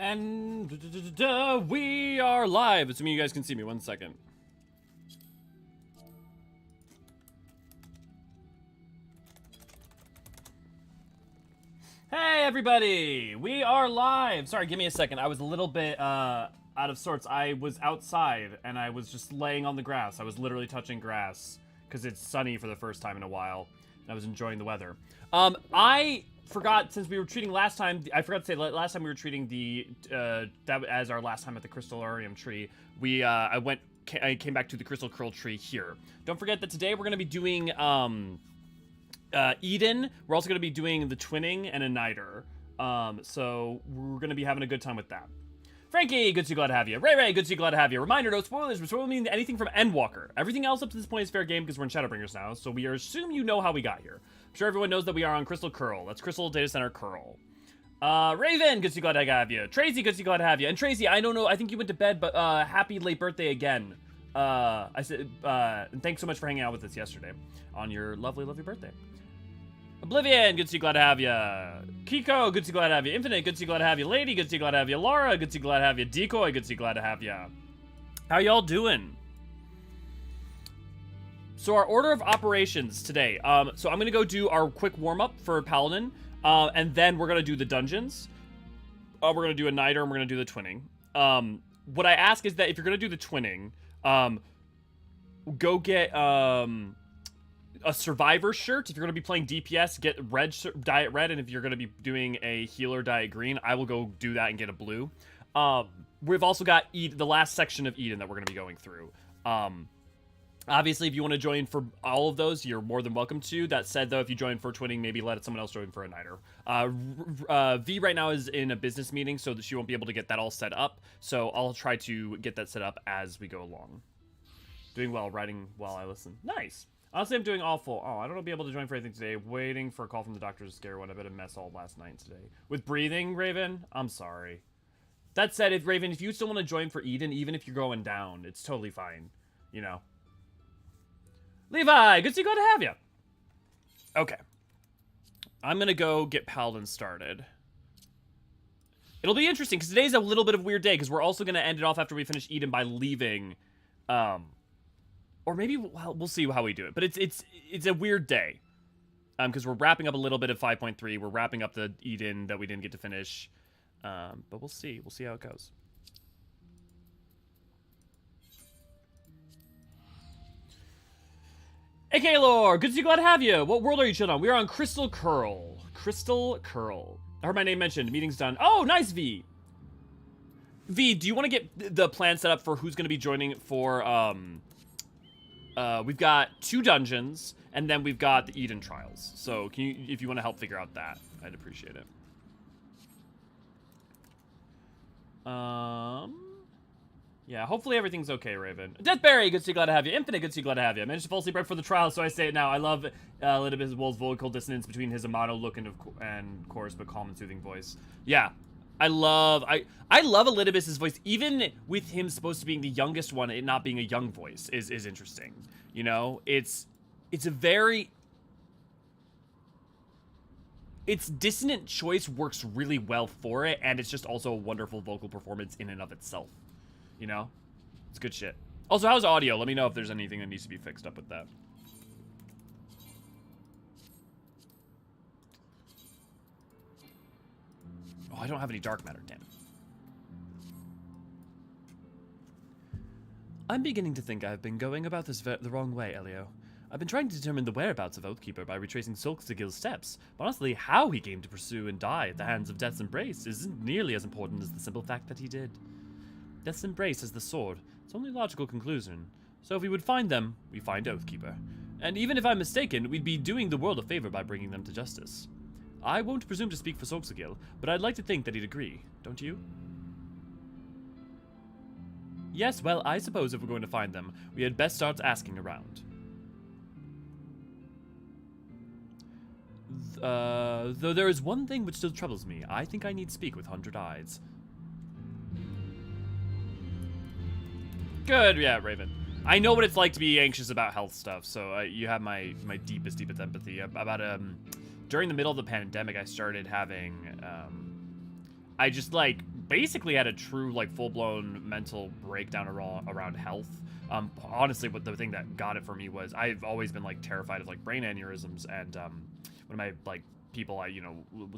And we are live. Assuming you guys can see me. 1 second. Hey everybody, we are live. Sorry, give me a second. I was a little bit out of sorts. I was outside and I was just laying on the grass. I was literally touching grass because it's sunny for the first time in a while. And I was enjoying the weather. I forgot, since we were treating last time, I forgot to say last time we were treating the that as our last time at the crystallarium tree. I came back to the crystal curl tree here. Don't forget that today we're going to be doing Eden. We're also going to be doing the twinning and a niter. So we're going to be having a good time with that. Frankie, good to see you, glad to have you. Ray, good to see you, glad to have you. Reminder, no spoilers, but spoilers mean anything from Endwalker. Everything else up to this point is fair game because we're in Shadowbringers now, so we assume you know how we got here. I'm sure everyone knows that we are on Crystal Curl. That's Crystal Data Center Curl. Raven, good to see you, glad to have you. Tracy, good to see you, glad to have you. And Tracy, I don't know, I think you went to bed, but happy late birthday again. I said, and thanks so much for hanging out with us yesterday on your lovely, lovely birthday. Oblivion, good to see you, glad to have you. Kiko, good to see you, glad to have you. Infinite, good to see you, glad to have you. Lady, good to see you, glad to have you. Laura, good to see you, glad to have you. Decoy, good to see you, glad to have you. How y'all doing? So our order of operations today. So I'm gonna go do our quick warm-up for Paladin, and then we're gonna do the dungeons. We're gonna do a niter and we're gonna do the twinning. What I ask is that if you're gonna do the twinning, go get a survivor shirt. If you're going to be playing DPS, get red, diet red, and if you're going to be doing a healer, diet green. I will go do that and get a blue. We've also got the last section of Eden that we're going to be going through. Obviously, if you want to join for all of those, you're more than welcome to. That said, though, if you join for twinning, maybe let someone else join for a niter. V right now is in a business meeting, so that she won't be able to get that all set up. So I'll try to get that set up as we go along. Doing well, writing while I listen. Nice. Honestly, I'm doing awful. Oh, I don't know, be able to join for anything today. Waiting for a call from the doctor to scare one. I bet a mess all last night today. With breathing, Raven? I'm sorry. That said, Raven, if you still want to join for Eden, even if you're going down, it's totally fine. You know. Levi, good to see you, glad to have you. Okay. I'm going to go get Paladin started. It'll be interesting, because today's a little bit of a weird day, because we're also going to end it off after we finish Eden by leaving, or maybe we'll see how we do it. But it's a weird day. Because we're wrapping up a little bit of 5.3. We're wrapping up the Eden that we didn't get to finish. But we'll see. We'll see how it goes. AK Lore, good to see you, glad to have you. What world are you chilling on? We are on Crystal Curl. Crystal Curl. I heard my name mentioned. Meeting's done. Oh, nice, V. V, do you want to get the plan set up for who's going to be joining for, we've got 2 dungeons, and then we've got the Eden trials. So, if you want to help figure out that, I'd appreciate it. Yeah, hopefully everything's okay, Raven. Deathberry, good to see you, glad to have you. Infinite, good to see you, glad to have you. I managed to fall asleep right before the trial, so I say it now. I love Elidibus Wolf's vocal dissonance between his Amato look and chorus, but calm and soothing voice. Yeah. I love Elidibus's voice, even with him supposed to being the youngest one, it not being a young voice is interesting. You know, it's dissonant choice works really well for it, and it's just also a wonderful vocal performance in and of itself. You know, it's good shit. Also, how's audio? Let me know if there's anything that needs to be fixed up with that. Oh, I don't have any dark matter, damn it. I'm beginning to think I've been going about this the wrong way, Elio. I've been trying to determine the whereabouts of Oathkeeper by retracing Solstigil's steps, but honestly, how he came to pursue and die at the hands of Death's Embrace isn't nearly as important as the simple fact that he did. Death's Embrace has the sword. It's only a logical conclusion. So if we would find them, we find Oathkeeper. And even if I'm mistaken, we'd be doing the world a favor by bringing them to justice. I won't presume to speak for Solstigil, but I'd like to think that he'd agree, don't you? Yes, well, I suppose if we're going to find them, we had best start asking around. Though there is one thing which still troubles me. I think I need to speak with 100 Eyes. Good, yeah, Raven. I know what it's like to be anxious about health stuff, so you have my deepest empathy. About, during the middle of the pandemic, I started having, I just, like, basically had a true, like, full-blown mental breakdown around health. Honestly, what the thing that got it for me was I've always been, like, terrified of, like, brain aneurysms, and one of my, like, people I,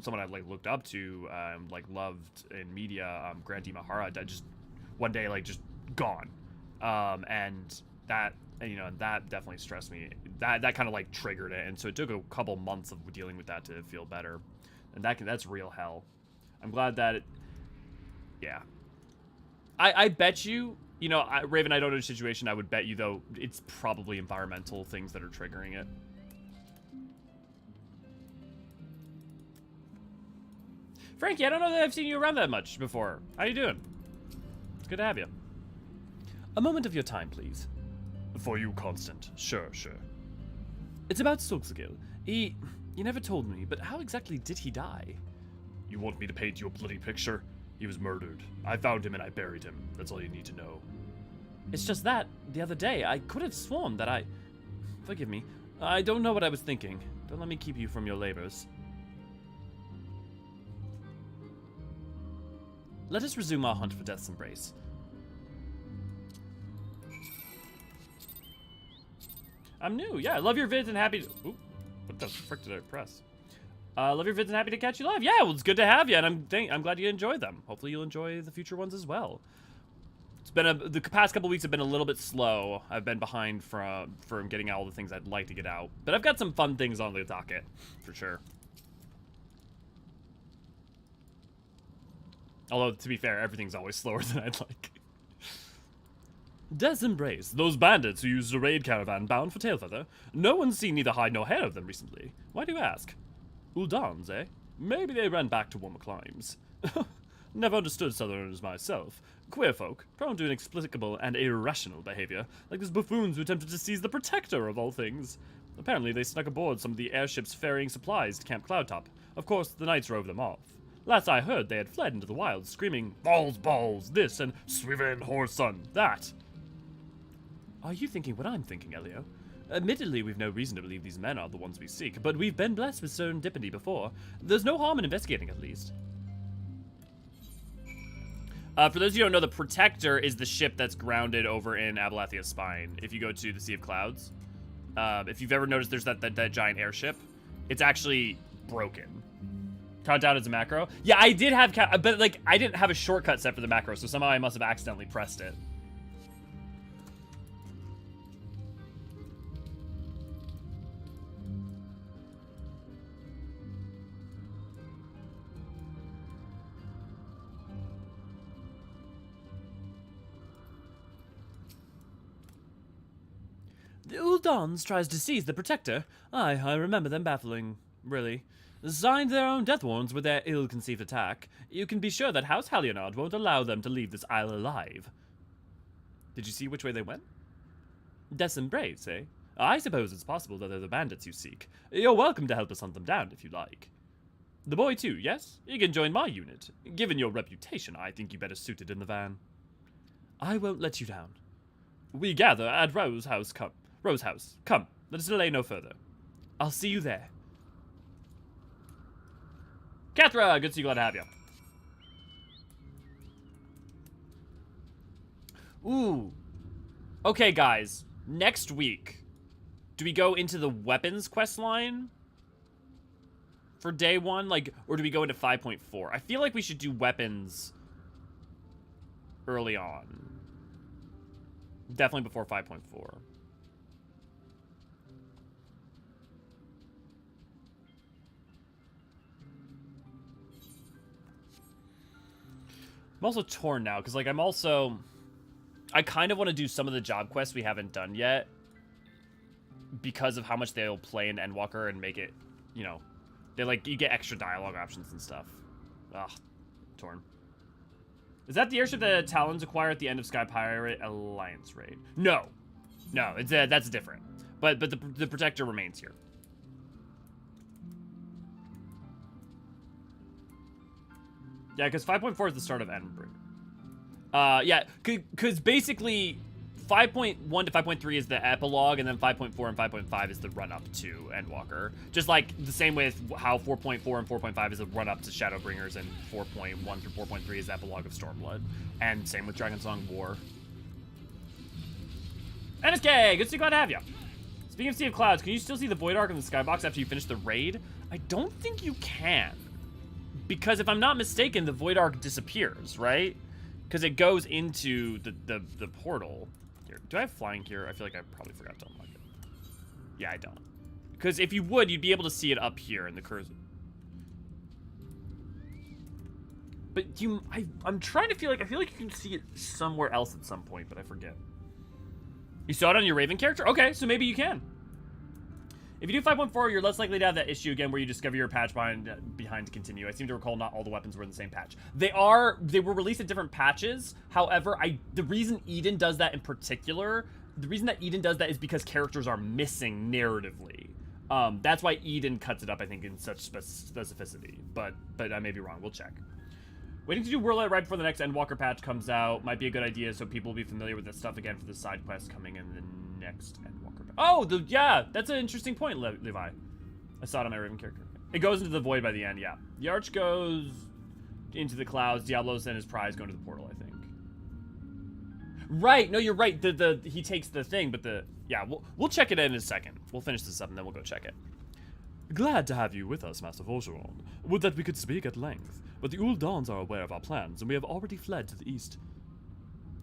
someone I, like, looked up to, like, loved in media, Grant Imahara, that just one day, like, just gone. And that, that definitely stressed me. That kind of, like, triggered it, and so it took a couple months of dealing with that to feel better. And that's real hell. I'm glad that yeah. I bet you, Raven, I don't know the situation. I would bet you, though, it's probably environmental things that are triggering it. Frankie, I don't know that I've seen you around that much before. How you doing? It's good to have you. A moment of your time, please. For you, Constant. Sure. It's about Sulkzagil. You never told me, but how exactly did he die? You want me to paint you a bloody picture? He was murdered. I found him and I buried him. That's all you need to know. It's just that, the other day, I could have sworn that Forgive me. I don't know what I was thinking. Don't let me keep you from your labors. Let us resume our hunt for Death's Embrace. I'm new. Yeah, I love your vids and happy to... Ooh, what the frick did I press? Love your vids and happy to catch you live. Yeah, well, it's good to have you, and I'm glad you enjoyed them. Hopefully you'll enjoy the future ones as well. It's been the past couple weeks have been a little bit slow. I've been behind from getting out all the things I'd like to get out, but I've got some fun things on the docket for sure. Although, to be fair, everything's always slower than I'd like. Death's Embrace. Those bandits who used a raid caravan bound for Tailfeather. No one's seen neither hide nor hair of them recently. Why do you ask? Uldans, eh? Maybe they ran back to warmer climes. Never understood Southerners myself. Queer folk, prone to inexplicable and irrational behavior, like those buffoons who attempted to seize the Protector of all things. Apparently, they snuck aboard some of the airships ferrying supplies to Camp Cloudtop. Of course, the Knights drove them off. Last I heard, they had fled into the wilds, screaming, "Balls, balls, this," and "Swiven, whoreson, that." Are you thinking what I'm thinking, Elio? Admittedly, we've no reason to believe these men are the ones we seek, but we've been blessed with serendipity before. There's no harm in investigating, at least. For those of you who don't know, the Protector is the ship that's grounded over in Abalathia's Spine. If you go to the Sea of Clouds, if you've ever noticed there's that giant airship, it's actually broken. Countdown as a macro. Yeah, I did have, but like I didn't have a shortcut set for the macro, so somehow I must have accidentally pressed it. The Uldans tries to seize the Protector. I remember them baffling, really. Signed their own death warrants with their ill-conceived attack. You can be sure that House Halionard won't allow them to leave this isle alive. Did you see which way they went? Death's Embrace, eh? I suppose it's possible that they're the bandits you seek. You're welcome to help us hunt them down if you like. The boy too, yes? You can join my unit. Given your reputation, I think you better suited in the van. I won't let you down. We gather at Rose House, come. Rose House, come. Let us delay no further. I'll see you there. Kathra, good to see you, glad to have you. Ooh. Okay, guys. Next week, do we go into the weapons quest line for day 1? Like, or do we go into 5.4? I feel like we should do weapons early on. Definitely before 5.4. I'm also torn now, because, like, I kind of want to do some of the job quests we haven't done yet, because of how much they'll play in Endwalker and make it, you get extra dialogue options and stuff. Ugh, torn. Is that the airship that Talons acquire at the end of Sky Pirate Alliance raid? No. No, that's different. But the Protector remains here. Yeah, because 5.4 is the start of Edinburgh. Yeah, because basically 5.1 to 5.3 is the epilogue, and then 5.4 and 5.5 is the run-up to Endwalker. Just like the same way as how 4.4 and 4.5 is a run-up to Shadowbringers, and 4.1 through 4.3 is the epilogue of Stormblood. And same with Dragonsong War. MSQ, good to see, glad to have you. Speaking of Sea of Clouds, can you still see the Void Ark in the skybox after you finish the raid? I don't think you can. Because if I'm not mistaken, the Void Ark disappears, right? Because it goes into the portal. Here, do I have flying gear? I feel like I probably forgot to unlock it. Yeah, I don't. Because if you would, you'd be able to see it up here in the cursor. But I'm trying to feel like, I feel like you can see it somewhere else at some point, but I forget. You saw it on your Raven character? Okay, so maybe you can. If you do 5.4, you're less likely to have that issue again where you discover your patch behind to continue. I seem to recall not all the weapons were in the same patch. They were released at different patches. However, the reason Eden does that in particular, the reason that Eden does that is because characters are missing narratively. That's why Eden cuts it up, I think, in such specificity. But I may be wrong. We'll check. Waiting to do Whirlite right before the next Endwalker patch comes out might be a good idea, so people will be familiar with this stuff again for the side quest coming in the next Endwalker patch. Oh, yeah, that's an interesting point, Levi. I saw it on my Raven character. It goes into the void by the end, yeah. The Arch goes into the clouds. Diablos and his prize go into the portal, I think. Right, no, you're right. He takes the thing, but yeah, we'll check it in a second. We'll finish this up and then we'll go check it. Glad to have you with us, Master Eorzean. Would that we could speak at length, but the Uldans are aware of our plans, and we have already fled to the east.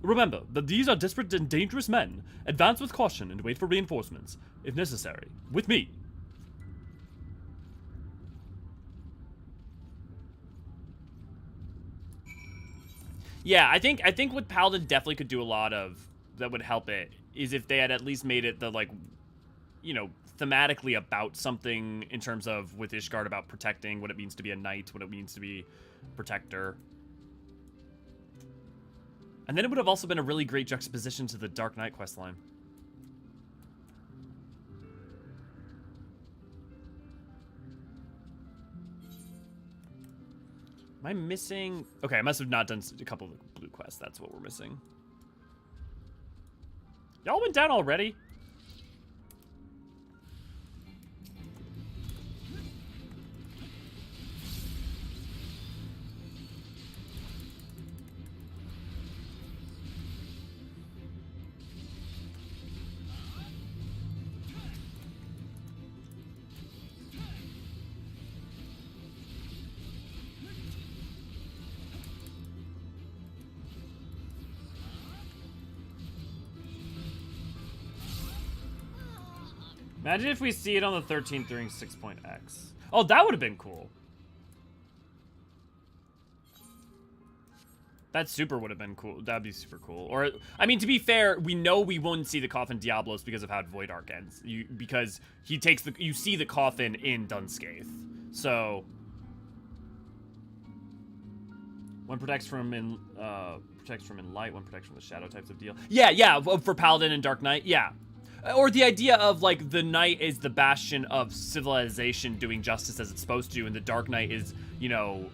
Remember that these are desperate and dangerous men. Advance with caution and wait for reinforcements, if necessary, with me. Yeah, I think what Paladin definitely could do a lot of that would help it is if they had at least made it the, like, you know, thematically about something in terms of with Ishgard about protecting, what it means to be a knight, what it means to be protector. And then it would have also been a really great juxtaposition to the Dark Knight questline. Am I missing? Okay, I must have not done a couple of the blue quests. That's what we're missing. Y'all went down already? Imagine if we see it on the 13th during 6.x. Oh, that would have been cool. That super would have been cool. That'd be super cool. Or, I mean, to be fair, we know we won't see the Coffin Diablos because of how Void Ark ends. Because he takes the... You see the Coffin in Dunscaith. So... One protects from in light, one protects from the shadow types of deal. Yeah, for Paladin and Dark Knight, yeah. Or the idea of, like, the Knight is the bastion of civilization doing justice as it's supposed to, and the Dark Knight is, you know,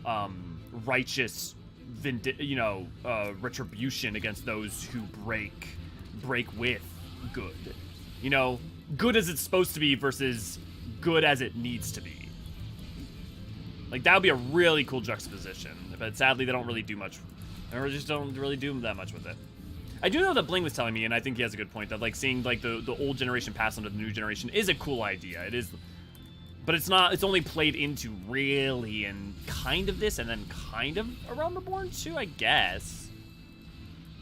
righteous, retribution against those who break with good. You know, good as it's supposed to be versus good as it needs to be. Like, that would be a really cool juxtaposition, but sadly they don't really do much, or just don't really do that much with it. I do know that Bling was telling me, and I think he has a good point, that, like, seeing, like, the old generation pass on to the new generation is a cool idea. It is, but it's not, it's only played into really in kind of this, and then kind of A Realm Reborn too, I guess.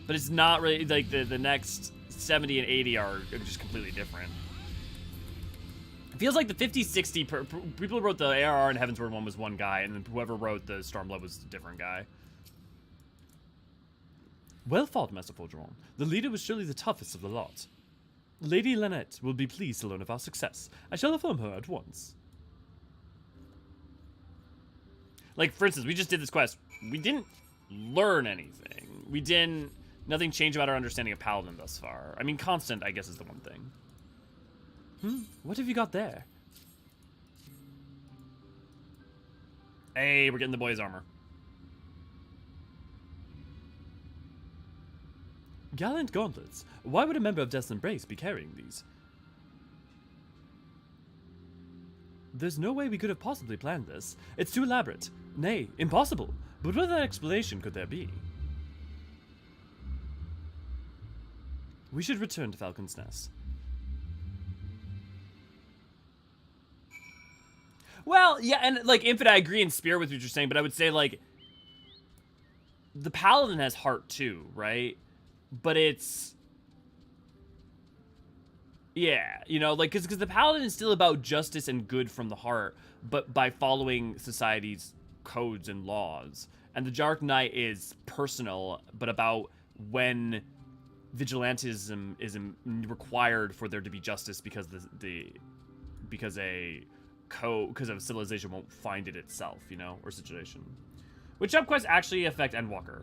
But it's not really, like, the next 70 and 80 are just completely different. It feels like the 50, 60, people who wrote the ARR and Heavensward one was one guy, and then whoever wrote the Stormblood was a different guy. Well fought, Master Eorzean. The leader was surely the toughest of the lot. Lady Lynette will be pleased to learn of our success. I shall inform her at once. Like, for instance, we just did this quest. We didn't learn anything. Nothing changed about our understanding of Paladin thus far. I mean, constant, I guess, is the one thing. What have you got there? Hey, we're getting the boy's armor. Gallant gauntlets. Why would a member of Death's Embrace be carrying these? There's no way we could have possibly planned this. It's too elaborate. Nay, impossible. But what other explanation could there be? We should return to Falcon's Nest. Well, yeah, and like Infinite, I agree in spirit with what you're saying, but I would say like the Paladin has heart too, right? But it's yeah, you know, like because the Paladin is still about justice and good from the heart, but by following society's codes and laws. And the Dark Knight is personal, but about when vigilantism is required for there to be justice because because a civilization won't find it itself, you know, or situation. Which subquests actually affect Endwalker?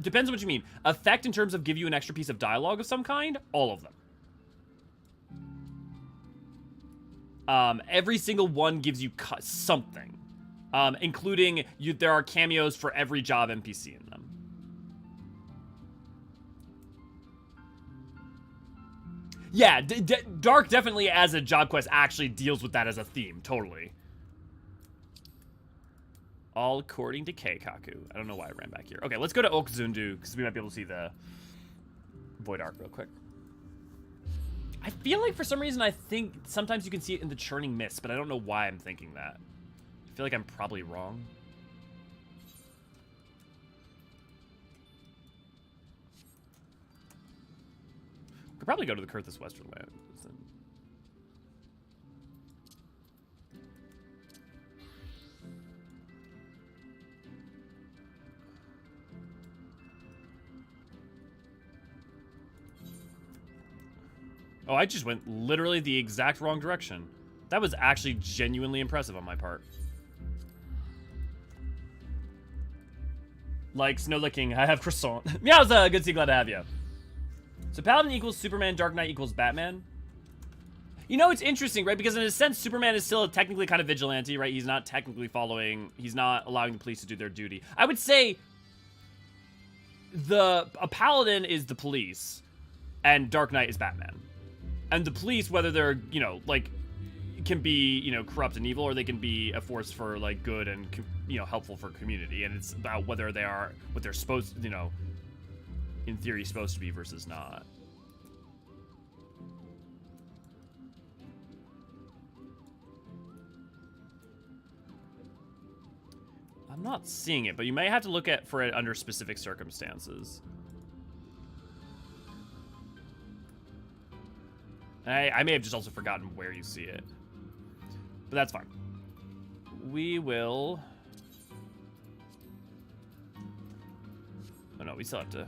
Depends on what you mean. Affect in terms of give you an extra piece of dialogue of some kind? All of them. Every single one gives you something. Including, there are cameos for every job NPC in them. Yeah, Dark definitely as a job quest actually deals with that as a theme, totally. All according to Keikaku. I don't know why I ran back here. Okay, let's go to Okzundu, because we might be able to see the Void Arc real quick. I feel like for some reason I think sometimes you can see it in the Churning Mist, but I don't know why I'm thinking that. I feel like I'm probably wrong. Could probably go to the Kurthus Westerland. Oh, I just went literally the exact wrong direction. That was actually genuinely impressive on my part. Like Snow Licking, I have croissant. Meowza, good to see, glad to have you. So Paladin equals Superman, Dark Knight equals Batman. You know, it's interesting, right? Because in a sense, Superman is still technically kind of vigilante, right? He's not technically he's not allowing the police to do their duty. I would say a Paladin is the police, and Dark Knight is Batman. And the police, whether they're, you know, like, can be, you know, corrupt and evil, or they can be a force for, like, good and, you know, helpful for community. And it's about whether they are what they're supposed to, you know, in theory, supposed to be versus not. I'm not seeing it, but you may have to look for it under specific circumstances. I may have just also forgotten where you see it. But that's fine. We will... Oh no, we still have to...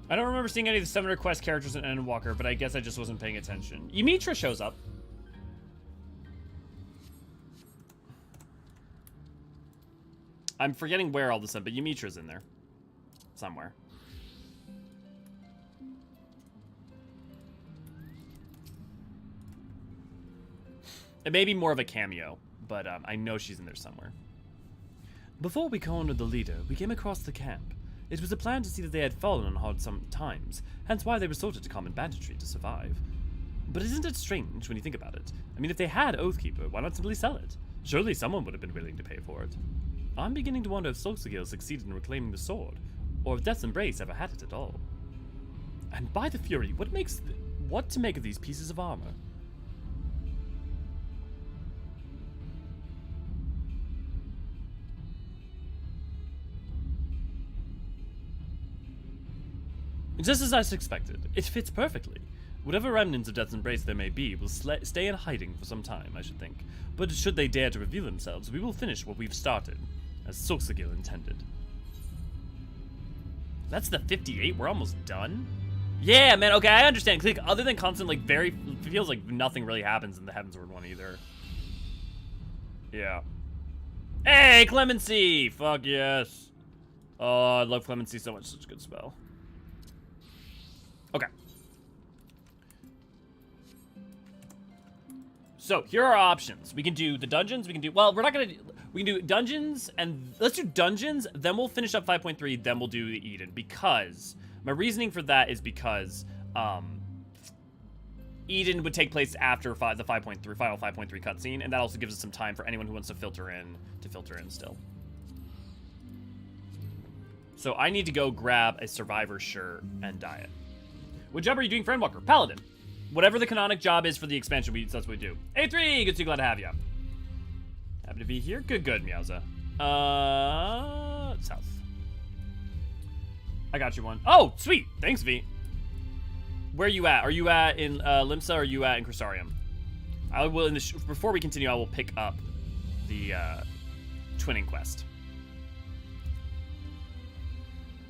I don't remember seeing any of the Summoner Quest characters in Endwalker, but I guess I just wasn't paying attention. Ymitra shows up. I'm forgetting where all of a sudden, but Ymitra's in there. Somewhere. It may be more of a cameo, but I know she's in there somewhere. Before we cornered the leader, we came across the camp. It was a plan to see that they had fallen on hard times, hence why they resorted to common banditry to survive. But isn't it strange when you think about it? I mean, if they had Oathkeeper, why not simply sell it? Surely someone would have been willing to pay for it. I'm beginning to wonder if Solskjaer succeeded in reclaiming the sword, or if Death's Embrace ever had it at all. And by the Fury, what to make of these pieces of armor? Just as I suspected, it fits perfectly. Whatever remnants of Death's Embrace there may be will stay in hiding for some time, I should think. But should they dare to reveal themselves, we will finish what we've started, as Solskjaer intended. That's the 58? We're almost done? Yeah, man, okay, I understand. Like, other than constant, like, feels like nothing really happens in the Heavensward one either. Yeah. Hey, Clemency! Fuck yes. Oh, I love Clemency so much. Such a good spell. Okay. So here are our options. We can do the dungeons. We can do, well, we're not gonna. We can do dungeons, and let's do dungeons. Then we'll finish up 5.3. Then we'll do the Eden, because my reasoning for that is because Eden would take place after the final 5.3 cutscene, and that also gives us some time for anyone who wants to filter in still. So I need to go grab a survivor shirt and diet. What job are you doing, Friendwalker? Paladin. Whatever the canonic job is for the expansion, that's what we do. A3, good to see, glad to have you. Happy to be here. Good, Meowza. South. I got you one. Oh, sweet. Thanks, V. Where are you at? Are you at in Limsa, or are you at in Crystarium? I will, before we continue, I will pick up the twinning quest.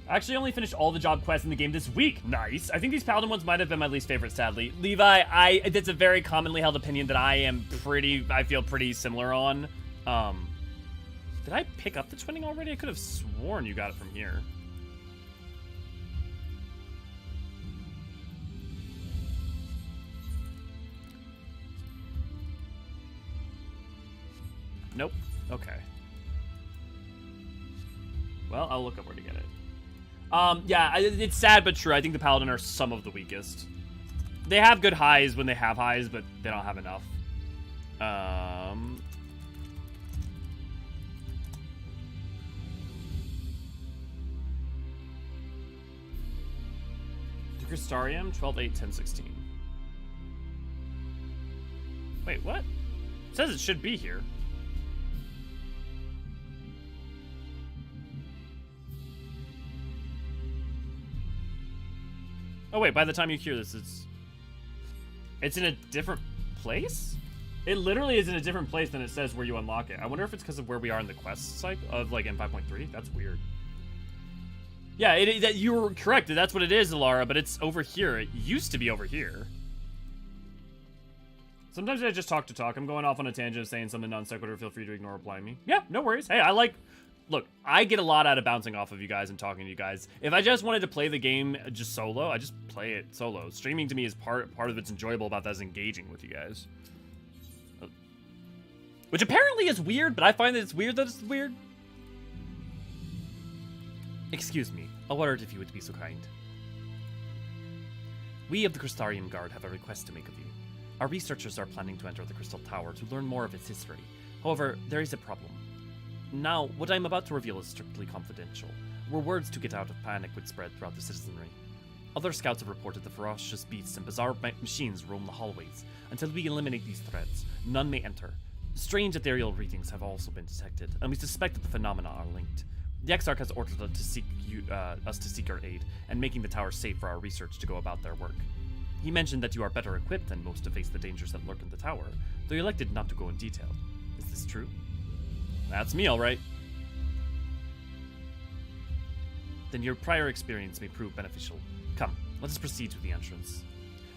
I actually only finished all the job quests in the game this week. Nice. I think these Paladin ones might have been my least favorite, sadly. Levi, that's a very commonly held opinion that I feel pretty similar on. Did I pick up the twinning already? I could have sworn you got it from here. Nope. Okay. Well, I'll look up where to get it. Yeah, it's sad but true. I think the Paladin are some of the weakest. They have good highs when they have highs, but they don't have enough. The Crystarium, 12, 8, 10, 16. Wait, what? It says it should be here. Oh wait, by the time you hear this, it's in a different place? It literally is in a different place than it says where you unlock it. I wonder if it's because of where we are in the quest cycle of like in 5.3. That's weird. Yeah, you were correct. That's what it is, Alara, but it's over here. It used to be over here. Sometimes I just talk to talk. I'm going off on a tangent saying something non sequitur. Feel free to ignore replying me. Yeah, no worries. Hey, look, I get a lot out of bouncing off of you guys and talking to you guys. If I just wanted to play the game just solo, I just play it solo. Streaming to me is part of what's enjoyable about that is engaging with you guys. Which apparently is weird, but I find that it's weird that it's weird. Excuse me, a word if you would be so kind. We of the Crystarium Guard have a request to make of you. Our researchers are planning to enter the Crystal Tower to learn more of its history. However, there is a problem. Now, what I'm about to reveal is strictly confidential. Were words to get out of panic would spread throughout the citizenry. Other scouts have reported that ferocious beasts and bizarre machines roam the hallways. Until we eliminate these threats, none may enter. Strange ethereal readings have also been detected, and we suspect that the phenomena are linked. The Exarch has ordered us to seek our aid, and making the tower safe for our research to go about their work. He mentioned that you are better equipped than most to face the dangers that lurk in the tower, though you elected not to go in detail. Is this true? That's me, all right. Then your prior experience may prove beneficial. Come, let us proceed to the entrance.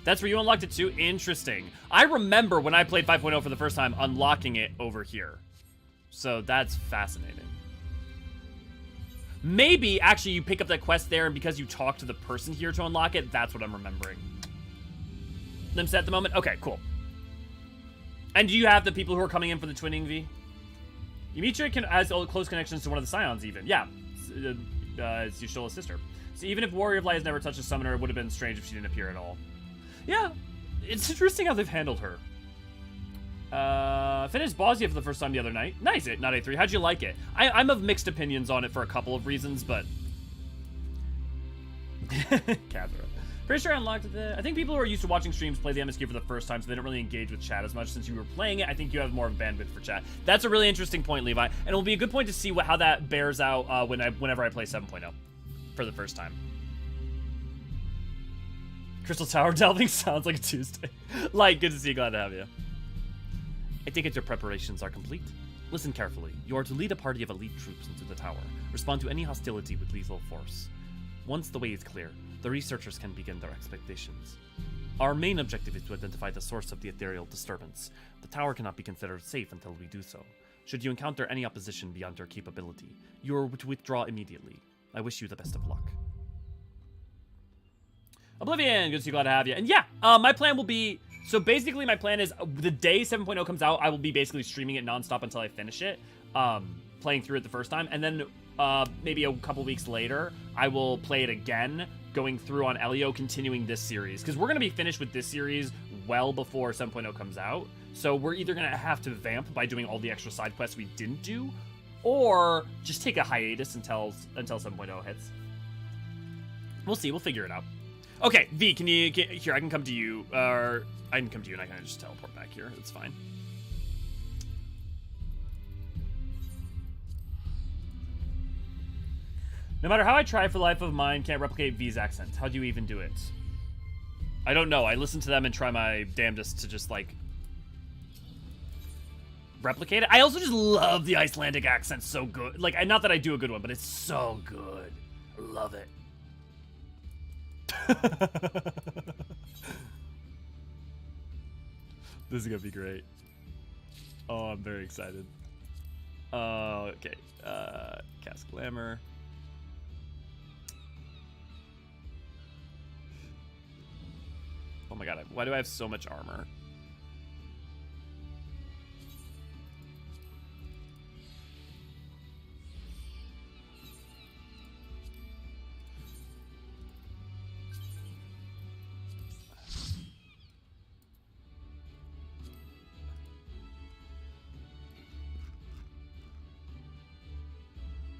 That's where you unlocked it too? Interesting. I remember when I played 5.0 for the first time, unlocking it over here. So that's fascinating. Maybe, actually, you pick up that quest there, and because you talk to the person here to unlock it, that's what I'm remembering. Limsa at the moment? Okay, cool. And do you have the people who are coming in for the twinning, V? Ymetra has close connections to one of the Scions, even. Yeah, it's Yshola's sister. So even if Warrior of Light has never touched a summoner, it would have been strange if she didn't appear at all. Yeah, it's interesting how they've handled her. Finished Bosnia for the first time the other night. Nice, not A3. How'd you like it? I'm of mixed opinions on it for a couple of reasons, but... Cathra. Pretty sure I unlocked it. I think people who are used to watching streams play the MSQ for the first time, so they don't really engage with chat as much. Since you were playing it, I think you have more of a bandwidth for chat. That's a really interesting point, Levi, and it'll be a good point to see how that bears out whenever I play 7.0 for the first time. Crystal Tower delving sounds like a Tuesday. Like, good to see you. Glad to have you. I take it your preparations are complete. Listen carefully. You are to lead a party of elite troops into the tower. Respond to any hostility with lethal force. Once the way is clear, the researchers can begin their expectations. Our main objective is to identify the source of the ethereal disturbance. The tower cannot be considered safe until we do so. Should you encounter any opposition beyond your capability, you are to withdraw immediately. I wish you the best of luck. Oblivion, good to see you, glad to have you. And yeah, my plan will be, So basically my plan is the day 7.0 comes out, I will be basically streaming it nonstop until I finish it, playing through it the first time, and then maybe a couple weeks later, I will play it again, going through on Elio, continuing this series. Because we're going to be finished with this series well before 7.0 comes out. So we're either going to have to vamp by doing all the extra side quests we didn't do, or just take a hiatus until 7.0 hits. We'll see. We'll figure it out. Okay, V, here, I can come to you, or I can come to you and I can just teleport back here. It's fine. No matter how I try, for the life of mine, can't replicate V's accent. How do you even do it? I don't know. I listen to them and try my damnedest to just, like, replicate it. I also just love the Icelandic accent so good. Like, not that I do a good one, but it's so good. I love it. This is gonna be great. Oh, I'm very excited. Okay. Cast Glamour. Oh my god, why do I have so much armor?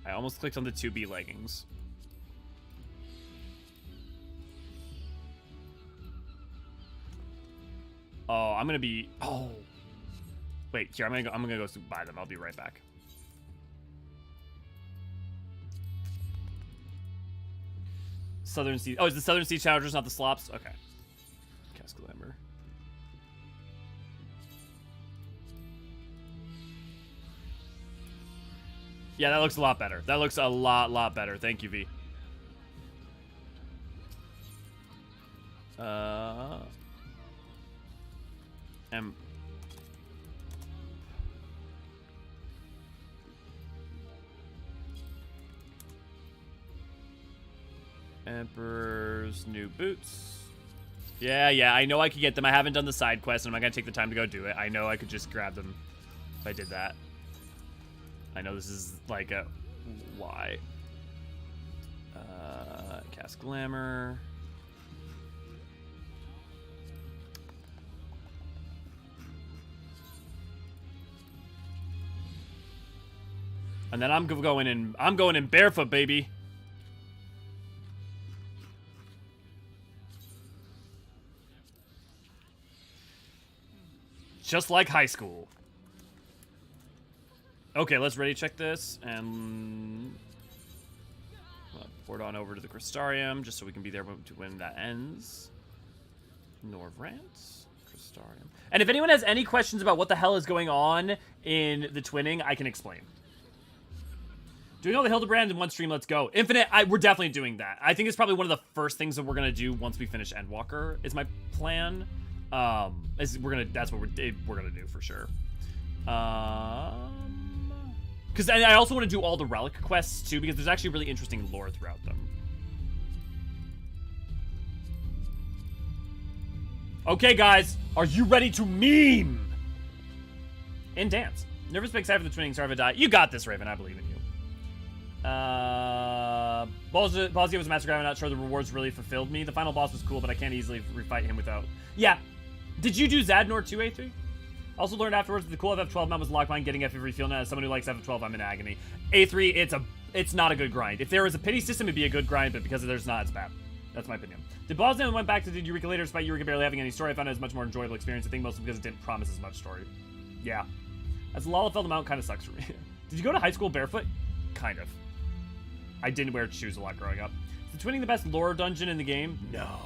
I almost clicked on the 2B leggings. Oh, I'm gonna be. Oh, wait. Here, I'm gonna go buy them. I'll be right back. Southern Sea. Oh, is the Southern Sea Challengers, not the Slops? Okay. Cast Glamour. Yeah, that looks a lot better. That looks a lot better. Thank you, V. Emperor's new boots. Yeah, I know I could get them. I haven't done the side quest, and I'm not gonna take the time to go do it. I know I could just grab them if I did that. I know this is like a why. Cast Glamour. And then I'm going in barefoot, baby. Just like high school. Okay, let's ready check this and port on over to the Crystarium just so we can be there when that ends. Norvrant, Crystarium. And if anyone has any questions about what the hell is going on in the twinning, I can explain. Doing all the Hildebrand in one stream, let's go. Infinite, we're definitely doing that. I think it's probably one of the first things that we're gonna do once we finish Endwalker, is my plan. That's what we're gonna do for sure. Because I also want to do all the relic quests too, because there's actually really interesting lore throughout them. Okay, guys, are you ready to meme? And dance. Nervous but excited for the twinning. Sorry if I die. You got this, Raven. I believe in you. Ballsy was a master guy. I'm not sure the rewards really fulfilled me. The final boss was cool, but I can't easily refight him without. Yeah. Did you do Zadnor 2, A3? Also learned afterwards that the cool FF12 mount was lockmine getting FF feel. Now, as someone who likes FF12, I'm in agony. A3, it's not a good grind. If there was a pity system, it'd be a good grind, but because there's not, it's bad. That's my opinion. Did Bosnian went back to the Eureka later despite Eureka barely having any story? I found it as much more enjoyable experience. I think mostly because it didn't promise as much story. Yeah. As a Lalafell, the mount kind of sucks for me. Did you go to high school barefoot? Kind of. I didn't wear shoes a lot growing up. Is the twinning the best lore dungeon in the game? No.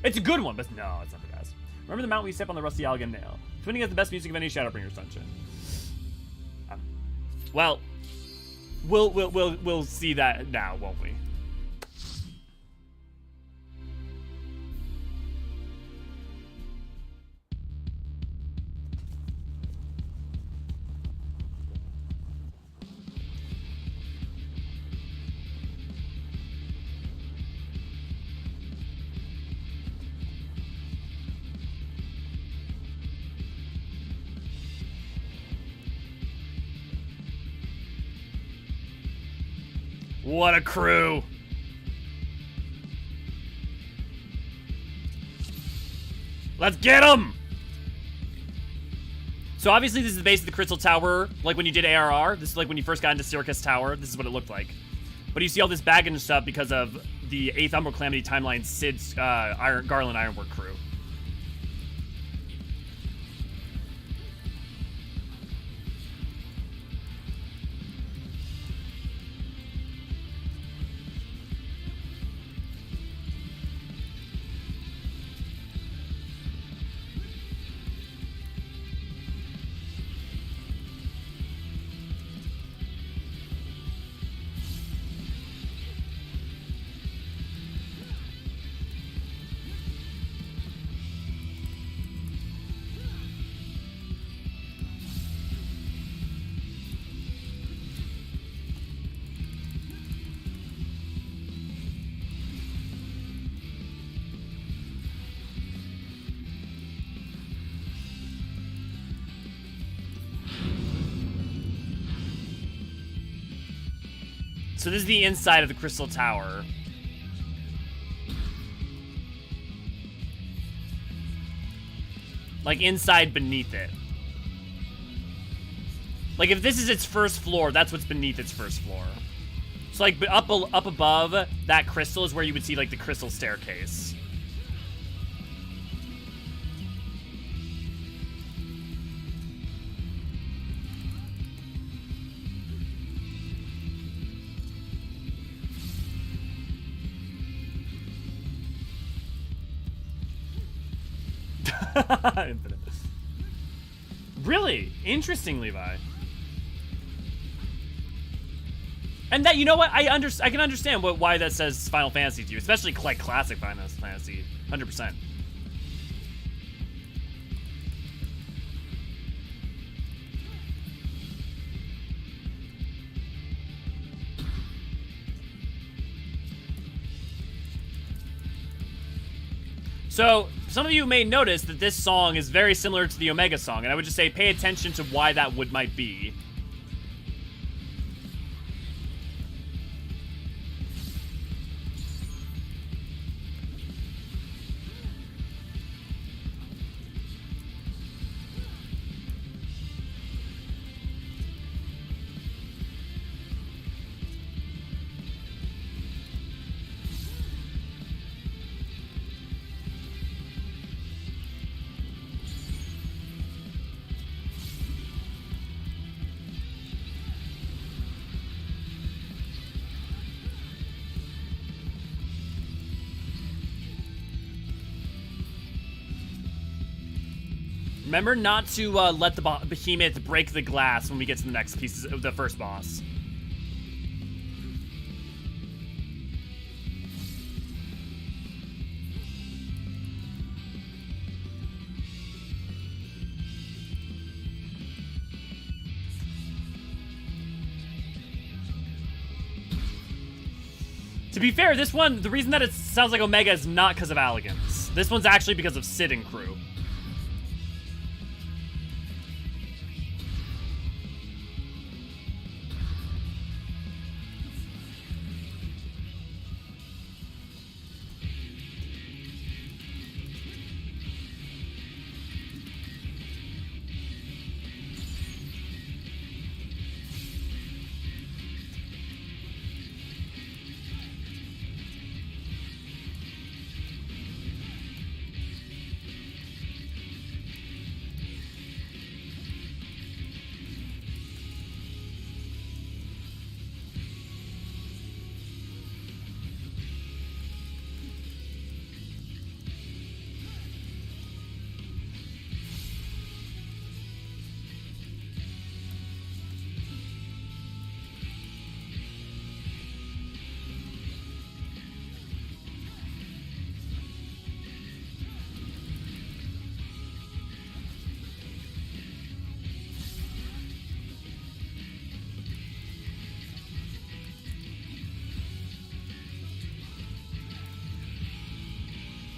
It's a good one, but no, it's not the best. Remember the mount we step on the Rusty Alligan Nail? Twinning has the best music of any Shadowbringers dungeon. Well, we'll see that now, won't we? What a crew. Let's get him! So obviously this is the base of the Crystal Tower, like when you did ARR. This is like when you first got into Circus Tower. This is what it looked like. But you see all this baggage and stuff because of the 8th Umbral Calamity Timeline Sid's Garland Ironwork crew. So this is the inside of the Crystal Tower. Like inside beneath it. Like if this is its first floor, that's what's beneath its first floor. So like up above that crystal is where you would see like the crystal staircase. Infinite. Really? Interesting, Levi. And that, you know what? I can understand why that says Final Fantasy to you, especially like classic Final Fantasy, 100%. So, some of you may notice that this song is very similar to the Omega song, and I would just say pay attention to why that might be. Remember not to let the behemoth break the glass when we get to the next pieces of the first boss. To be fair, this one, the reason that it sounds like Omega is not because of Alligans. This one's actually because of Sid and crew.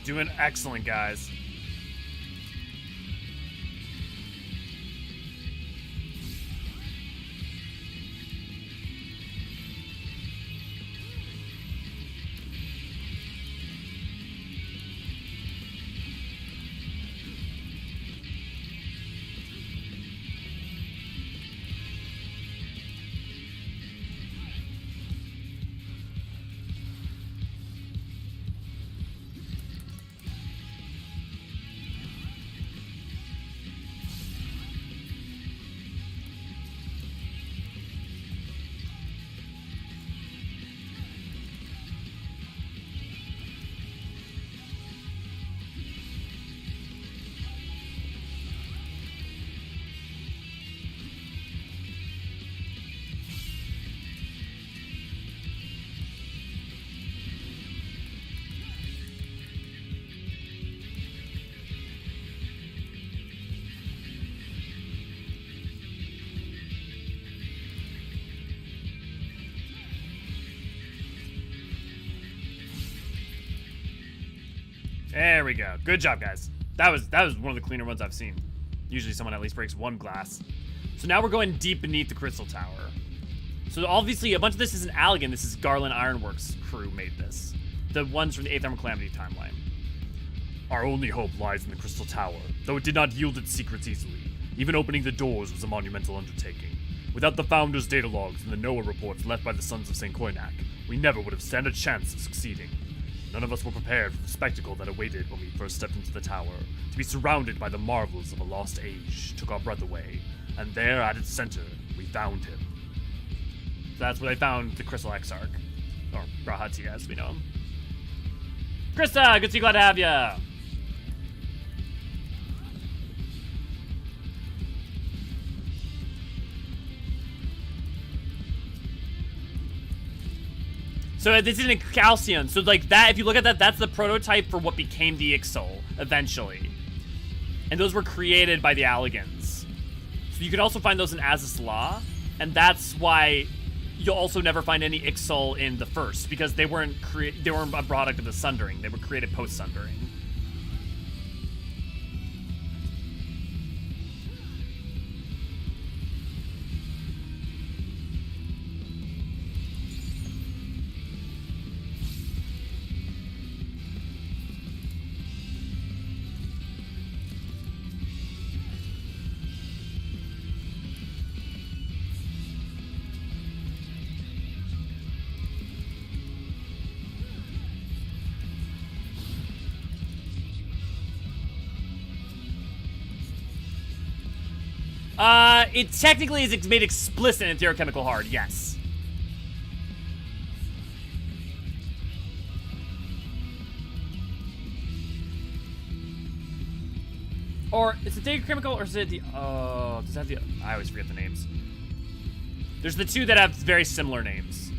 Doing excellent, guys. There we go. Good job, guys. That was one of the cleaner ones I've seen. Usually someone at least breaks one glass. So now we're going deep beneath the crystal tower. So obviously a bunch of this isn't Allegan. This is Garland Ironworks crew made this. The ones from the 8th Armor Calamity timeline. Our only hope lies in the crystal tower, though it did not yield its secrets easily. Even opening the doors was a monumental undertaking. Without the Founder's data logs and the NOAA reports left by the Sons of St. Koinak, we never would have stand a chance of succeeding. None of us were prepared for the spectacle that awaited when we first stepped into the tower. To be surrounded by the marvels of a lost age took our breath away, and there at its center, we found him. So that's where they found the Crystal Exarch, or Rahati as we know him. Krista, good to see you, glad to have ya. So this is in Calcium. So like that, if you look at that, that's the prototype for what became the Ixol eventually. And those were created by the Allegans. So you can also find those in Azus Law, and that's why you'll also never find any Ixol in the first, because they weren't a product of the Sundering. They were created post-Sundering. It technically is made explicit in Theochemical Hard, yes. Or, is it Theochemical, or is it the, does that have the, I always forget the names. There's the two that have very similar names.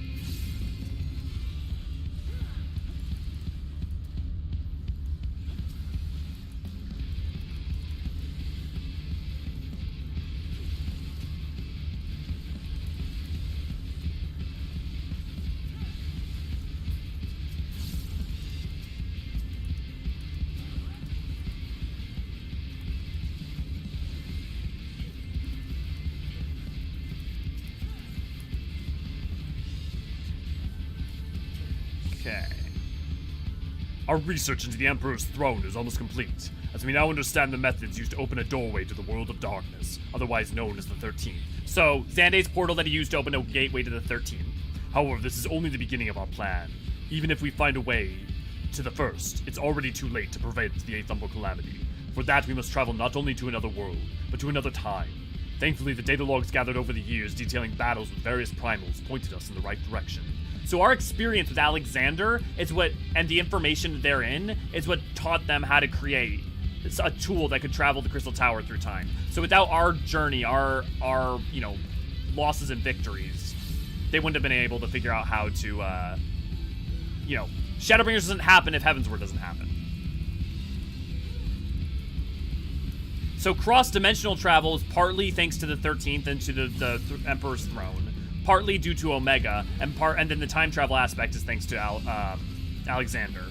Our research into the Emperor's throne is almost complete, as we now understand the methods used to open a doorway to the world of darkness, otherwise known as the 13th. So, Xanday's portal that he used to open a gateway to the 13th. However, this is only the beginning of our plan. Even if we find a way to the first, it's already too late to prevent the 8th Umbral Calamity. For that, we must travel not only to another world, but to another time. Thankfully, the data logs gathered over the years detailing battles with various primals pointed us in the right direction. So our experience with Alexander is what, and the information therein, is what taught them how to create a tool that could travel the Crystal Tower through time. So without our journey, our you know, losses and victories, they wouldn't have been able to figure out how to, you know, Shadowbringers doesn't happen if Heavensward doesn't happen. So cross-dimensional travel is partly thanks to the 13th and to the Emperor's Throne. Partly due to Omega, and then the time travel aspect is thanks to Alexander.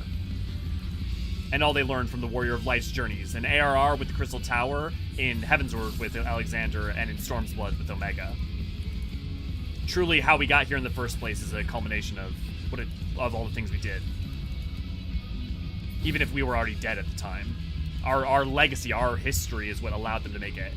And all they learned from the Warrior of Light's journeys, and ARR with the Crystal Tower, in Heavensward with Alexander, and in Storm's Blood with Omega. Truly, how we got here in the first place is a culmination of of all the things we did. Even if we were already dead at the time. Our legacy, our history is what allowed them to make it.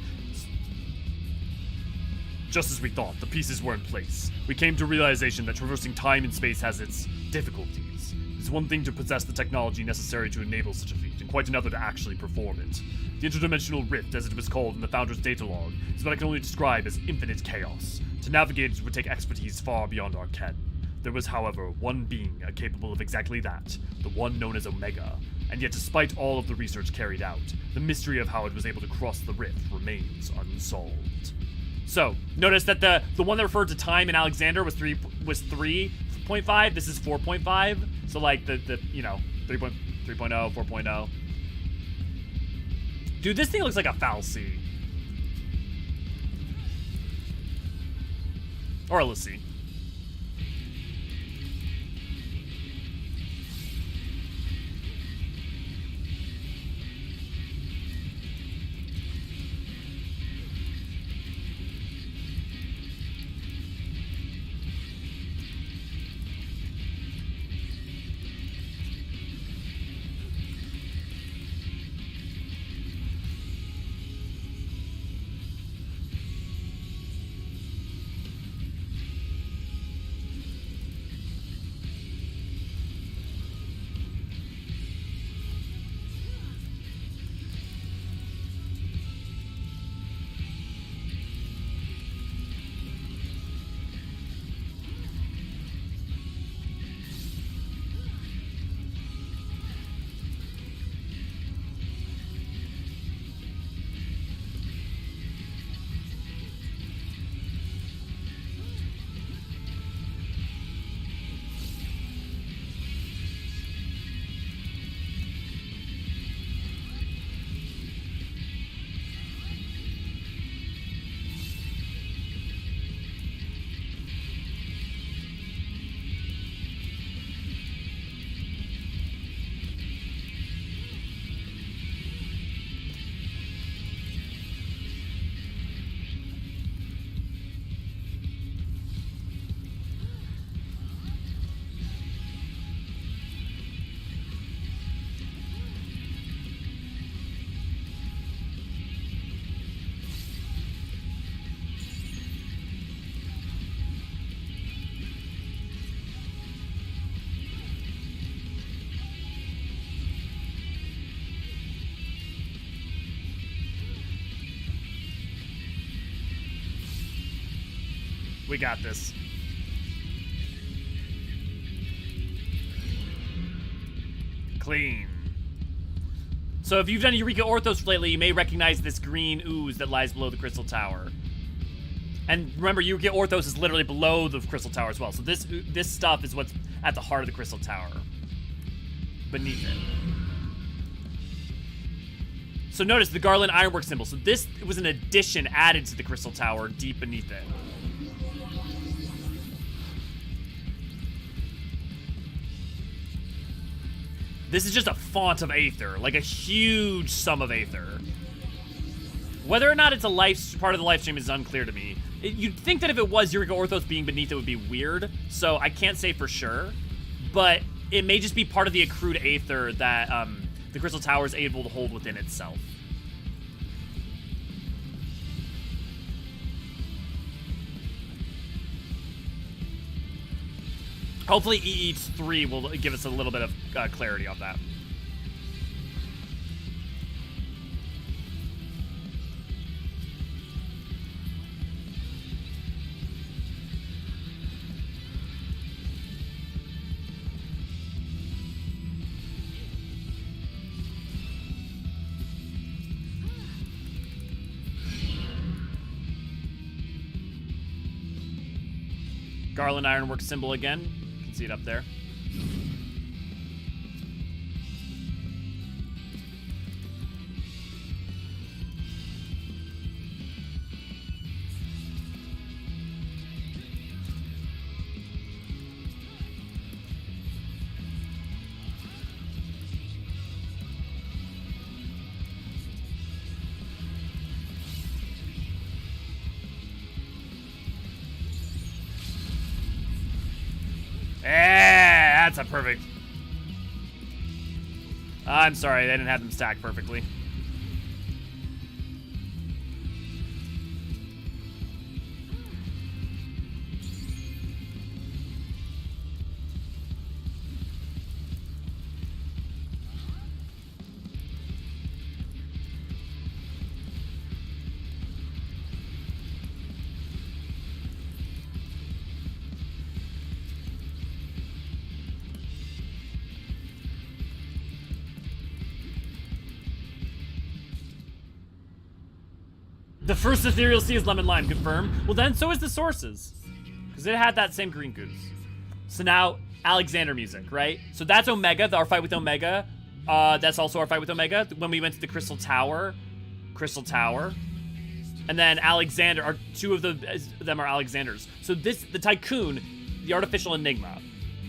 Just as we thought, the pieces were in place. We came to realization that traversing time and space has its difficulties. It's one thing to possess the technology necessary to enable such a feat, and quite another to actually perform it. The interdimensional rift, as it was called in the Founder's data log, is what I can only describe as infinite chaos. To navigate it would take expertise far beyond our ken. There was, however, one being capable of exactly that, the one known as Omega. And yet, despite all of the research carried out, the mystery of how it was able to cross the rift remains unsolved. So, notice that the one that referred to time in Alexander was 3.5. This is 4.5. So like the you know, 3.0, 4.0. Dude, this thing looks like a fal'Cie. Or a l'Cie. We got this. Clean. So if you've done Eureka Orthos lately, you may recognize this green ooze that lies below the Crystal Tower. And remember, Eureka Orthos is literally below the Crystal Tower as well. So this stuff is what's at the heart of the Crystal Tower. Beneath it. So notice the Garland Ironwork symbol. So this was an addition added to the Crystal Tower deep beneath it. This is just a font of Aether, like a huge sum of Aether. Whether or not it's a part of the live stream is unclear to me. You'd think that if it was Eureka Orthos being beneath it would be weird, so I can't say for sure. But it may just be part of the accrued Aether that the Crystal Tower is able to hold within itself. Hopefully EE3 will give us a little bit of clarity on that. Garland Ironwork symbol again. You can see it up there. That's a perfect. I'm sorry, they didn't have them stacked perfectly. The first ethereal sea is lemon lime, confirmed. Well then, so is the sources. Because it had that same green goose. So now, Alexander music, right? So that's Omega, our fight with Omega. That's also our fight with Omega. When we went to the Crystal Tower. And then Alexander, two of them are Alexanders. So the Tycoon, the artificial enigma.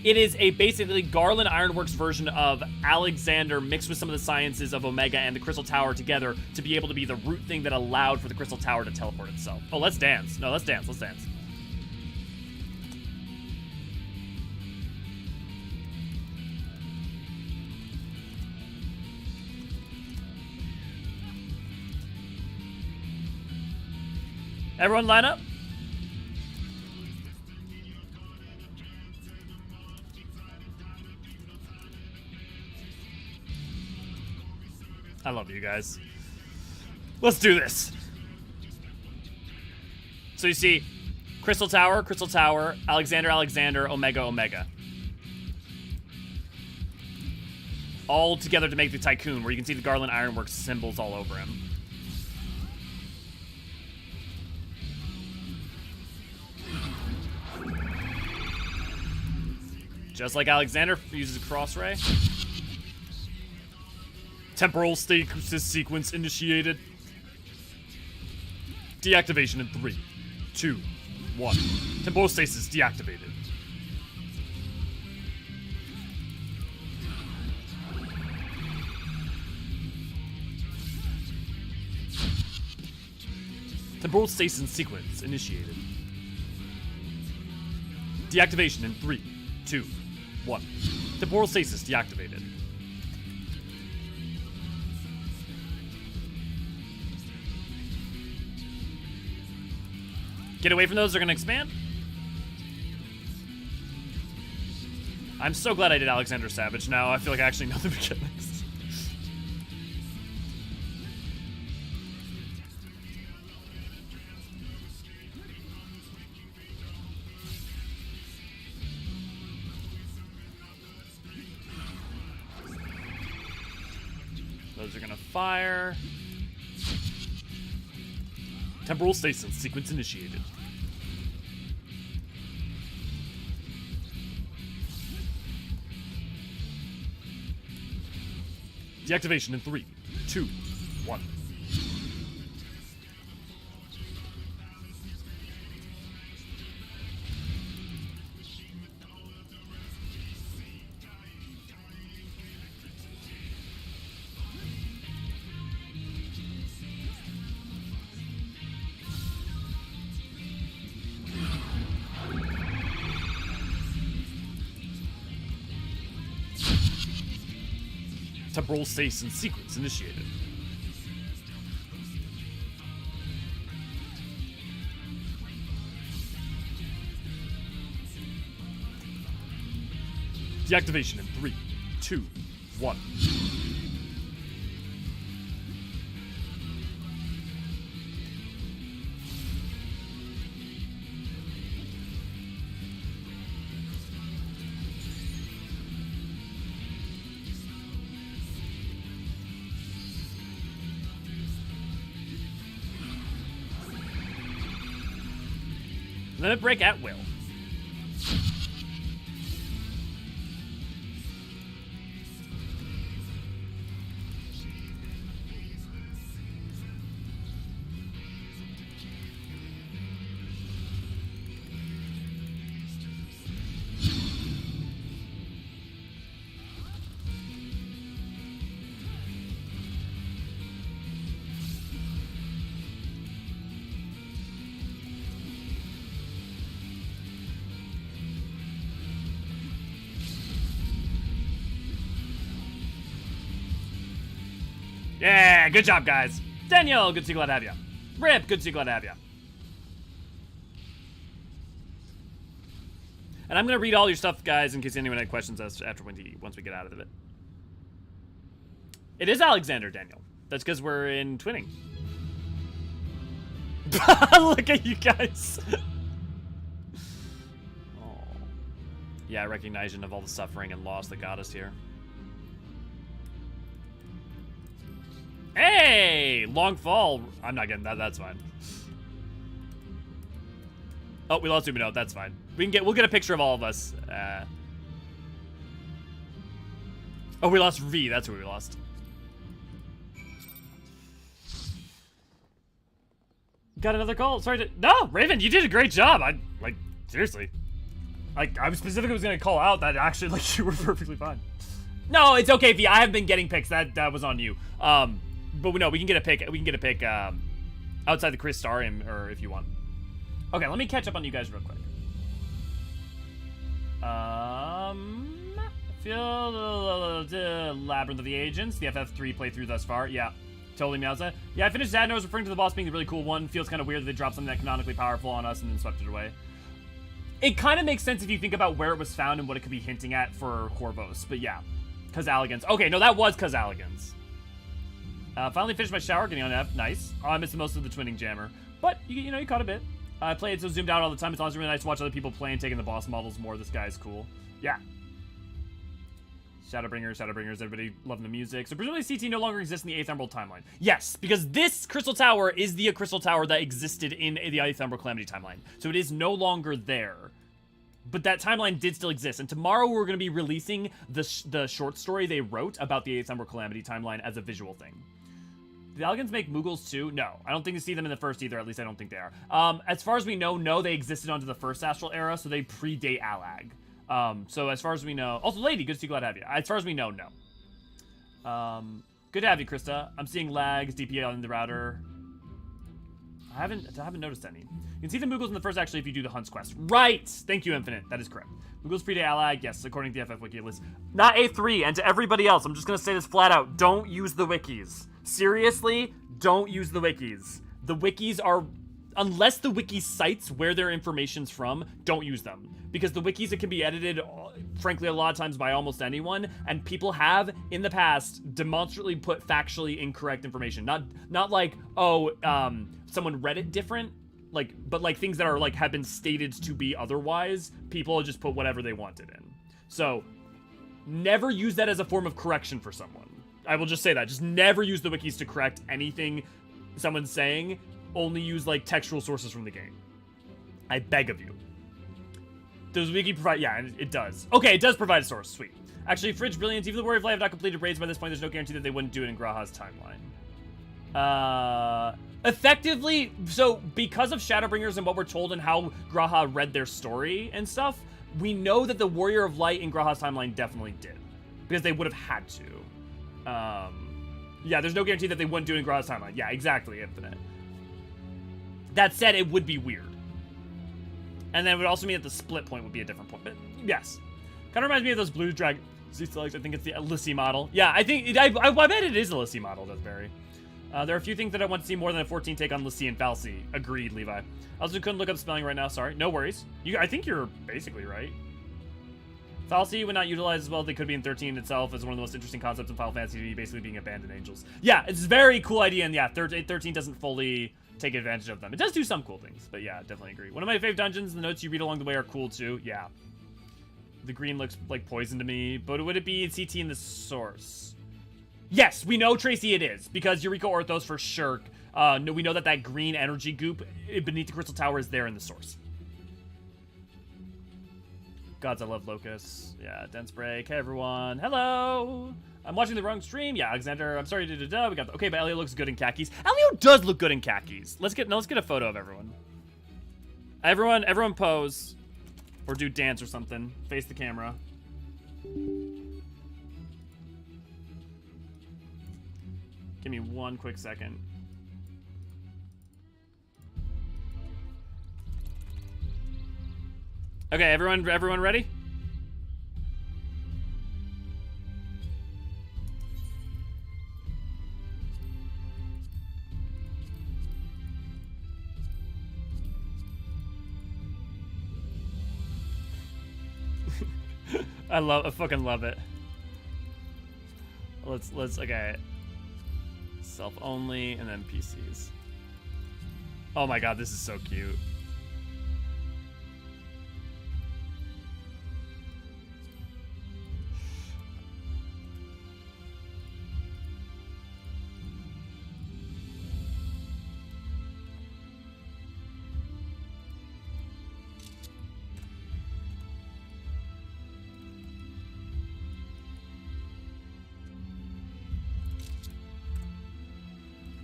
It is a basically Garland Ironworks version of Alexander mixed with some of the sciences of Omega and the Crystal Tower together to be able to be the root thing that allowed for the Crystal Tower to teleport itself. Oh, let's dance. No, let's dance. Let's dance. Everyone line up. I love you guys. Let's do this. So you see, Crystal Tower, Alexander, Omega. All together to make the Tycoon, where you can see the Garland Ironworks symbols all over him. Just like Alexander uses a cross ray. Temporal stasis sequence initiated. Deactivation in 3, 2, 1. Temporal stasis deactivated. Temporal stasis sequence initiated. Deactivation in 3, 2, 1. Temporal stasis deactivated. Get away from those, they're gonna expand. I'm so glad I did Alexander Savage now. I feel like I actually know the mechanics. Those are gonna fire. Temporal stasis sequence initiated. Deactivation in 3, 2, 1. Temporal stasis sequence initiated. Deactivation in 3, 2, 1. Limit break at will. Yeah, good job, guys. Daniel, good to see, glad to have you. Rip, good to see, glad to have you. And I'm gonna read all your stuff, guys, in case anyone had questions after once we get out of it. It is Alexander, Daniel. That's because we're in twinning. Look at you guys. Oh. Yeah, recognition of all the suffering and loss that got us here. Hey, long fall. I'm not getting that. That's fine. Oh, we lost Umino. That's fine. We'll get a picture of all of us. Oh, we lost V. That's who we lost. Got another call. Sorry to... No, Raven, you did a great job. Seriously. I specifically was going to call out that actually, you were perfectly fine. No, it's okay, V. I have been getting picks. That was on you. But no, we can get a pick. We can get a pick outside the Crystarium, or if you want. Okay, let me catch up on you guys real quick. Labyrinth of the Agents, the FF3 playthrough thus far. Yeah, totally Meowza. Yeah, I finished that and I was referring to the boss being the really cool one. Feels kind of weird that they dropped something that canonically powerful on us and then swept it away. It kind of makes sense if you think about where it was found and what it could be hinting at for Corvos. But yeah, Khaz'Aligans. Okay, no, that was Khaz'Aligans. Finally finished my shower, getting on F. Nice. Oh, I missed most of the twinning jammer. But, you caught a bit. I play it so zoomed out all the time. It's always really nice to watch other people play and taking the boss models more. This guy's cool. Yeah. Shadowbringers, everybody loving the music. So presumably CT no longer exists in the 8th Emerald timeline. Yes, because this Crystal Tower is the Crystal Tower that existed in the 8th Emerald Calamity timeline. So it is no longer there. But that timeline did still exist. And tomorrow we're going to be releasing the short story they wrote about the 8th Emerald Calamity timeline as a visual thing. Do the Alligans make Moogles too? No. I don't think you see them in the first either. At least I don't think they are. As far as we know, no, they existed under the first Astral Era, so they predate Allag. So as far as we know... Also, Lady, good to see you, glad to have you. As far as we know, no. Good to have you, Krista. I'm seeing lags, DPI on the router. I haven't noticed any. You can see the Moogles in the first, actually, if you do the Hunt's Quest. Right! Thank you, Infinite. That is correct. Moogles predate Allag, yes, according to the FF Wiki list. Not A3, and to everybody else, I'm just gonna say this flat out. Don't use the wikis. Seriously, don't use the wikis. The wikis are... Unless the wiki cites where their information's from, don't use them. Because the wikis, it can be edited, frankly, a lot of times by almost anyone, and people have, in the past, demonstrably put factually incorrect information. Not like, oh, someone read it different, but things that are, have been stated to be otherwise, people just put whatever they wanted in. So, never use that as a form of correction for someone. I will just say that. Just never use the wikis to correct anything someone's saying. Only use, like, textual sources from the game. I beg of you. Does wiki provide... Yeah, it does. Okay, it does provide a source. Sweet. Actually, Fridge Brilliant, even the Warrior of Light have not completed raids by this point, there's no guarantee that they wouldn't do it in Graha's timeline. Effectively, so because of Shadowbringers and what we're told and how Graha read their story and stuff, we know that the Warrior of Light in Graha's timeline definitely did. Because they would have had to. Yeah, there's no guarantee that they wouldn't do it in Graha's timeline. Yeah, exactly, Infinite. That said, it would be weird. And then it would also mean that the split point would be a different point. But yes. Kind of reminds me of those Blue Dragon... I think it's the Elyssi model. Yeah, I think... I bet it is a Elyssi model, Deathberry. There are a few things that I want to see more than a 14 take on Lissi and Falsi. Agreed, Levi. I also couldn't look up spelling right now, sorry. No worries. I think you're basically right. Falsi, when not utilized as well, they could be in 13 itself as one of the most interesting concepts in Final Fantasy, basically being abandoned angels. Yeah, it's a very cool idea, and yeah, 13 doesn't fully take advantage of them. It does do some cool things, but yeah, definitely agree. One of my favorite dungeons, the notes you read along the way are cool too. Yeah. The green looks like poison to me, but would it be CT in the source? Yes, we know, Tracy, it is, because Eureka Orthos for sure. No, we know that that green energy goop beneath the Crystal Tower is there in the source. Gods, I love Locust. Yeah, Dense Break. Hey, everyone. Hello. I'm watching the wrong stream. Yeah, Alexander, I'm sorry. We got the... Okay, but Elio looks good in khakis. Elio does look good in khakis. Let's get a photo of everyone. Everyone pose. Or do dance or something. Face the camera. Give me one quick second. Okay, everyone ready? I fucking love it. Let's okay. Self only and then PCs. Oh my god, this is so cute.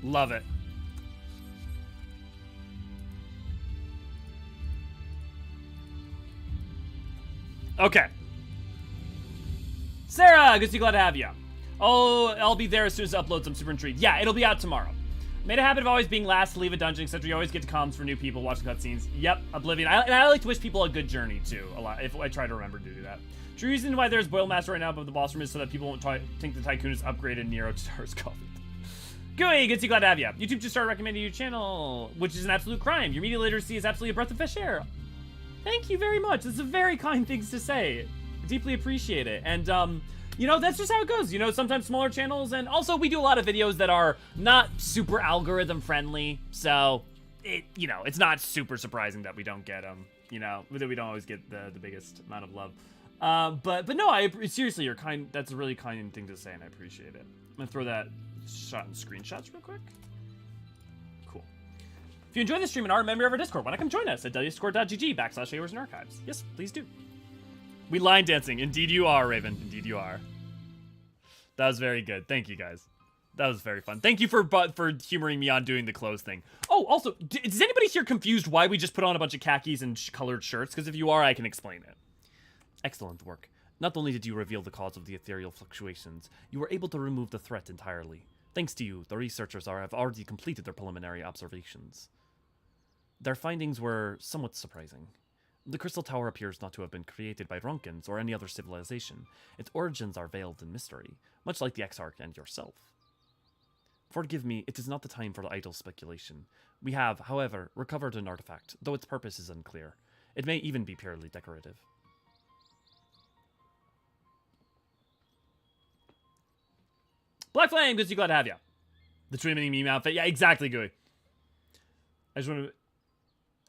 Love it. Okay. Sarah, good to see, glad to have you. Oh, I'll be there as soon as it uploads. I'm super intrigued. Yeah, it'll be out tomorrow. Made a habit of always being last to leave a dungeon, etc. You always get to comms for new people watching cutscenes. Yep, Oblivion. I like to wish people a good journey too. A lot. If I try to remember to do that. True reason why there's Boilmaster right now above the boss room is so that people won't think the Tycoon is upgraded Nero to Star's Coffee. Gooey, good to see, glad to have you. YouTube just started recommending your channel, which is an absolute crime. Your media literacy is absolutely a breath of fresh air. Thank you very much. This is a very kind things to say. I deeply appreciate it. And, you know, that's just how it goes. You know, sometimes smaller channels, and also we do a lot of videos that are not super algorithm friendly. So, you know, it's not super surprising that we don't get them. You know, that we don't always get the biggest amount of love. But no, seriously, you're kind. That's a really kind thing to say, and I appreciate it. I'm gonna throw that shot in screenshots real quick. Cool. If you enjoy the stream and are a member of our Discord, why not come join us at wdiscord.gg/Eorzean. Yes, please do. We line dancing. Indeed you are, Raven. Indeed you are. That was very good. Thank you, guys. That was very fun. Thank you for humoring me on doing the clothes thing. Oh, also, is anybody here confused why we just put on a bunch of khakis and colored shirts? Because if you are, I can explain it. Excellent work. Not only did you reveal the cause of the ethereal fluctuations, you were able to remove the threat entirely. Thanks to you, the researchers have already completed their preliminary observations. Their findings were somewhat surprising. The Crystal Tower appears not to have been created by Runkins or any other civilization. Its origins are veiled in mystery, much like the Exarch and yourself. Forgive me, it is not the time for idle speculation. We have, however, recovered an artifact, though its purpose is unclear. It may even be purely decorative. Black Flame, good to see, glad to have you. The trimming meme outfit. Yeah, exactly, Gooey. I just want to...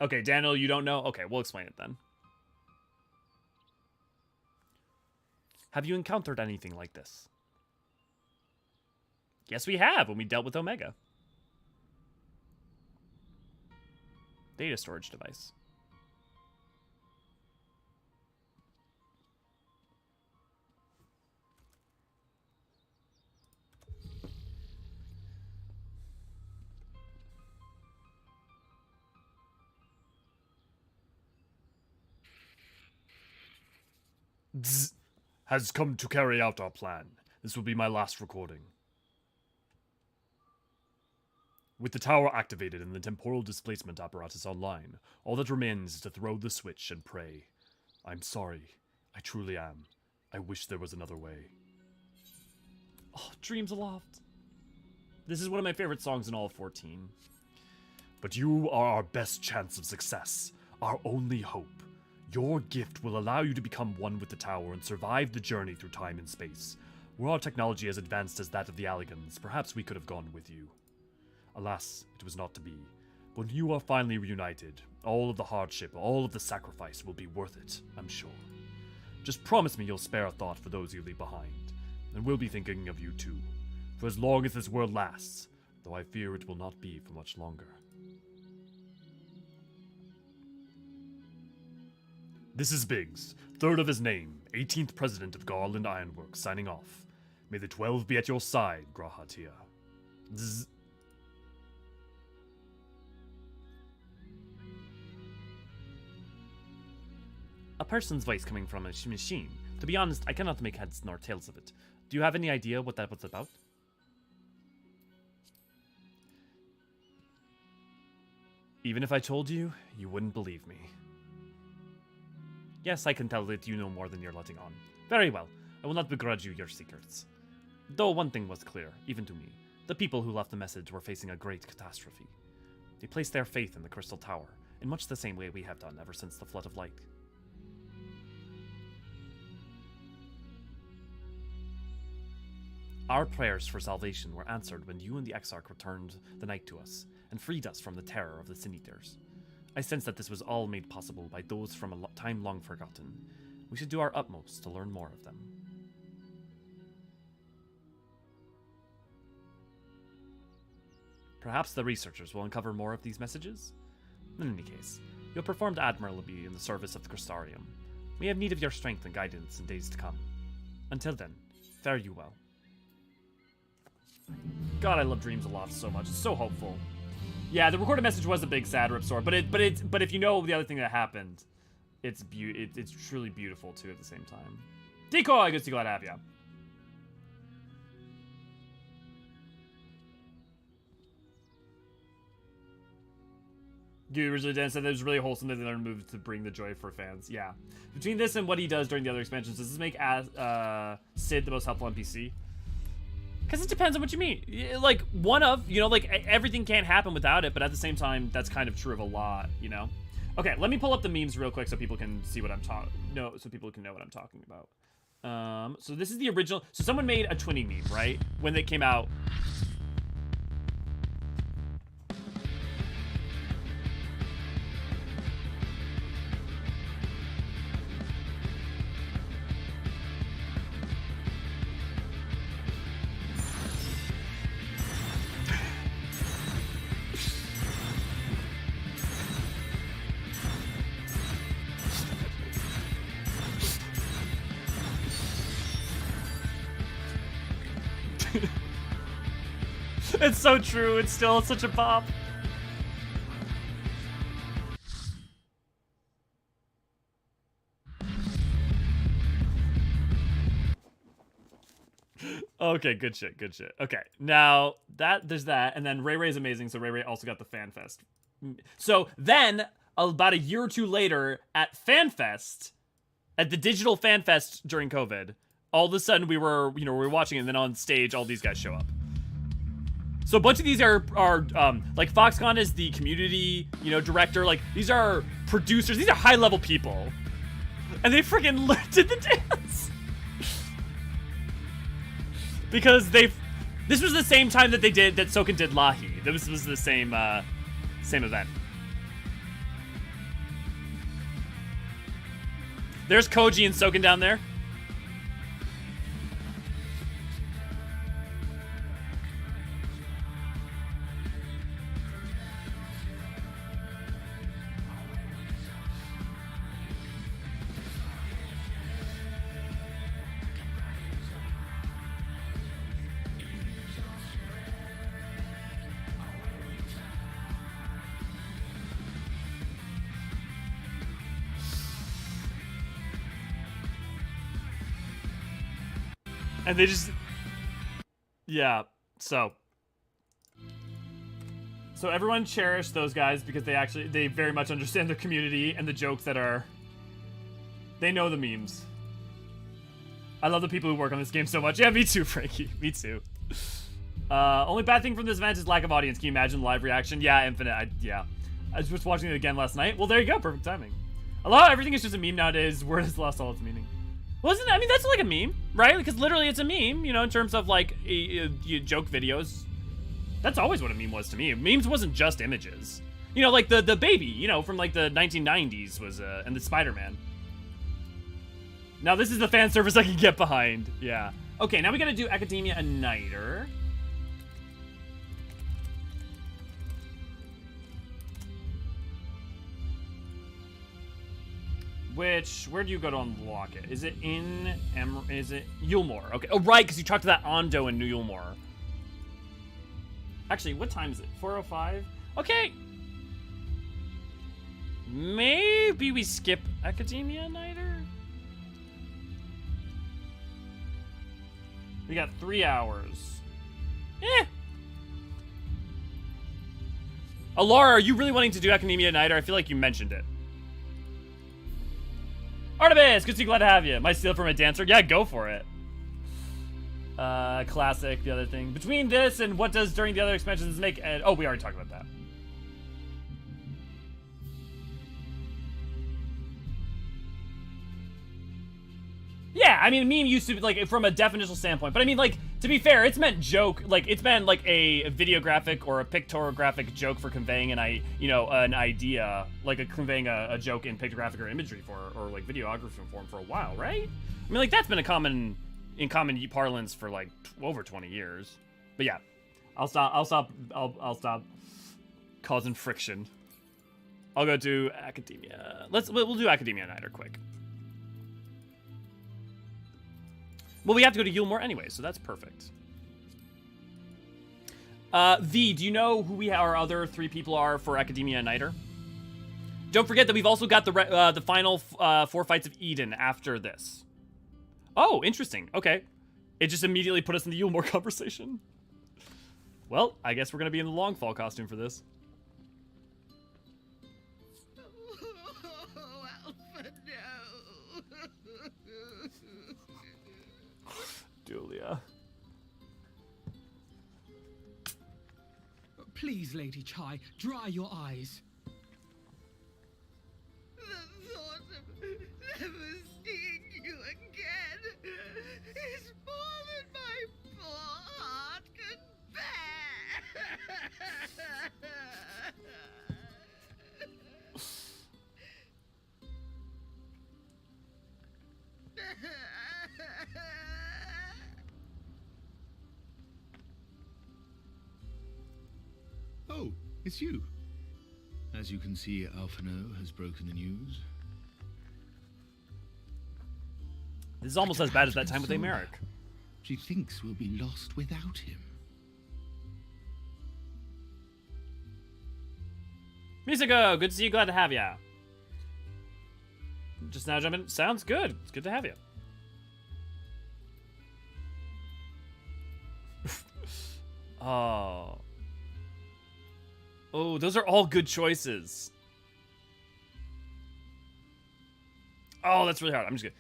Okay, Daniel, you don't know? Okay, we'll explain it then. Have you encountered anything like this? Yes, we have when we dealt with Omega. Data storage device. Zzz has come to carry out our plan. This will be my last recording. With the tower activated and the temporal displacement apparatus online, all that remains is to throw the switch and pray. I'm sorry. I truly am. I wish there was another way. Oh, Dreams Aloft. This is one of my favorite songs in all of 14. But you are our best chance of success, our only hope. Your gift will allow you to become one with the tower and survive the journey through time and space. Were our technology as advanced as that of the Allagans, perhaps we could have gone with you. Alas, it was not to be. But when you are finally reunited, all of the hardship, all of the sacrifice will be worth it, I'm sure. Just promise me you'll spare a thought for those you leave behind, and we'll be thinking of you too, for as long as this world lasts, though I fear it will not be for much longer. This is Biggs, third of his name, 18th President of Garland Ironworks, signing off. May the 12 be at your side, Grahatia. Zzz. A person's voice coming from a machine. To be honest, I cannot make heads nor tails of it. Do you have any idea what that was about? Even if I told you, you wouldn't believe me. Yes, I can tell that you know more than you're letting on. Very well. I will not begrudge you your secrets. Though one thing was clear, even to me. The people who left the message were facing a great catastrophe. They placed their faith in the Crystal Tower, in much the same way we have done ever since the Flood of Light. Our prayers for salvation were answered when you and the Exarch returned the night to us, and freed us from the terror of the Sin Eaters. I sense that this was all made possible by those from a time long forgotten. We should do our utmost to learn more of them. Perhaps the researchers will uncover more of these messages? In any case, you have performed admirably in the service of the Crystarium. We have need of your strength and guidance in days to come. Until then, fare you well. God, I love Dreams Aloft so much. It's so hopeful. Yeah, the recorded message was a big sad ripsor, but if you know the other thing that happened, it's truly beautiful too at the same time. Decoy, good to glad to have ya. Dude, originally Dan said that it was really wholesome that they learned moves to bring the joy for fans. Yeah. Between this and what he does during the other expansions, does this make Sid the most helpful NPC? Because it depends on what you mean. Like, everything can't happen without it, but at the same time, that's kind of true of a lot, you know? Okay, let me pull up the memes real quick so people can see what I'm so people can know what I'm talking about. So this is the original. So someone made a twinning meme, right? When they came out. It's so true. It's still such a pop. Okay, good shit, good shit. Okay, now there's that, and then Ray Ray's amazing, so Ray Ray also got the FanFest. So then, about a year or two later, at FanFest, at the digital FanFest during COVID, all of a sudden we were watching it, and then on stage, all these guys show up. So a bunch of these are like Foxconn is the community, director. Like, these are producers. These are high-level people. And they freaking did the dance. Because this was the same time that Soken did Lahi. This was the same event. There's Koji and Soken down there. And they just... Yeah, so everyone cherish those guys because they very much understand their community and the jokes that are... They know the memes. I love the people who work on this game so much. Yeah, me too, Frankie. Me too. Only bad thing from this event is lack of audience. Can you imagine live reaction? Yeah, Infinite. Yeah. I was just watching it again last night. Well, there you go. Perfect timing. A lot of everything is just a meme nowadays. Word has lost all its meaning. Well, isn't it? I mean, that's like a meme, right? Because literally it's a meme, you know, in terms of like joke videos. That's always what a meme was to me. Memes wasn't just images. You know, like the baby, you know, from like the 1990s was, and the Spider-Man. Now this is the fan service I can get behind. Yeah. Okay, now we gotta do Academia Uniter. Where do you go to unlock it? Is it in is it Yulmore? Okay. Oh, right, because you talked to that Ondo in New Yulmore. Actually, what time is it? 4:05? Okay. Maybe we skip Academia Uniter? We got 3 hours. Eh. Alara, are you really wanting to do Academia Uniter? I feel like you mentioned it. Artemis, good to see you, glad to have you. Might steal from a dancer? Yeah, go for it. Classic, the other thing. Between this and what does during the other expansions make... oh, we already talked about that. Yeah, I mean, meme used to be, like, from a definitional standpoint. But I mean, like, to be fair, it's meant joke. Like, it's been, like, a videographic or a pictographic joke for conveying an idea. Like, conveying a joke in pictographic or imagery or like, videography form for a while, right? I mean, like, that's been in common parlance for, like, over 20 years. But yeah, I'll stop causing friction. I'll go to Academia. We'll do Academia Uniter quick. Well, we have to go to Yulmore anyway, so that's perfect. V, do you know who our other 3 people are for Academia Uniter? Don't forget that we've also got the final 4 fights of Eden after this. Oh, interesting. Okay. It just immediately put us in the Yulmore conversation. Well, I guess we're going to be in the long fall costume for this. Oh, Alpha, no. Julia. Please, Lady Chai, dry your eyes. The thought of never seeing you again is more than my poor heart can bear. Oh, it's you. As you can see, Alphino has broken the news. This is almost as bad as that time with Amaric. She thinks we'll be lost without him. Misako, good to see you, glad to have ya. Just now jumping. Sounds good. It's good to have you. Oh. Oh, those are all good choices. Oh, that's really hard. I'm just gonna...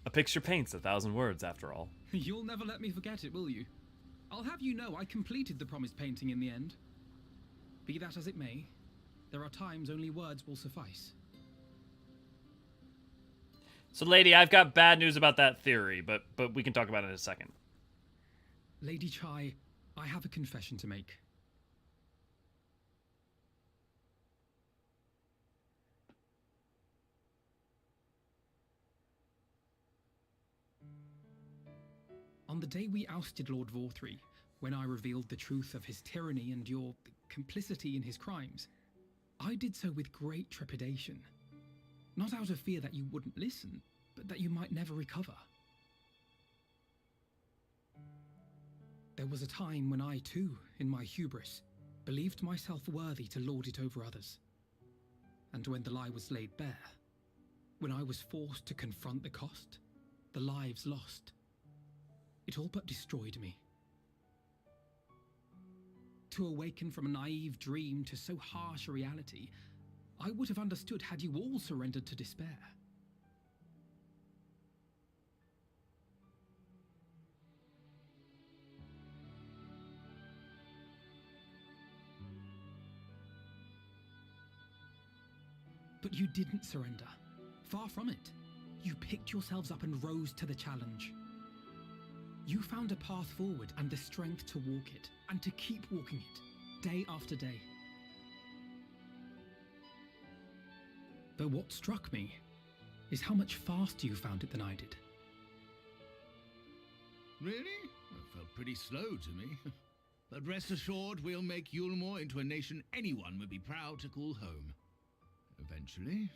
A picture paints 1,000 words, after all. You'll never let me forget it, will you? I'll have you know I completed the promised painting in the end. Be that as it may, there are times only words will suffice. So, lady, I've got bad news about that theory, but we can talk about it in a second. Lady Chai, I have a confession to make. On the day we ousted Lord Vorthree, when I revealed the truth of his tyranny and your complicity in his crimes, I did so with great trepidation. Not out of fear that you wouldn't listen, but that you might never recover. There was a time when I too, in my hubris, believed myself worthy to lord it over others. And when the lie was laid bare, when I was forced to confront the cost, the lives lost. It all but destroyed me. To awaken from a naive dream to so harsh a reality, I would have understood had you all surrendered to despair. But you didn't surrender. Far from it. You picked yourselves up and rose to the challenge. You found a path forward and the strength to walk it, and to keep walking it, day after day. But what struck me is how much faster you found it than I did. Really? That felt pretty slow to me. But rest assured, we'll make Yulmore into a nation anyone would be proud to call home. Eventually.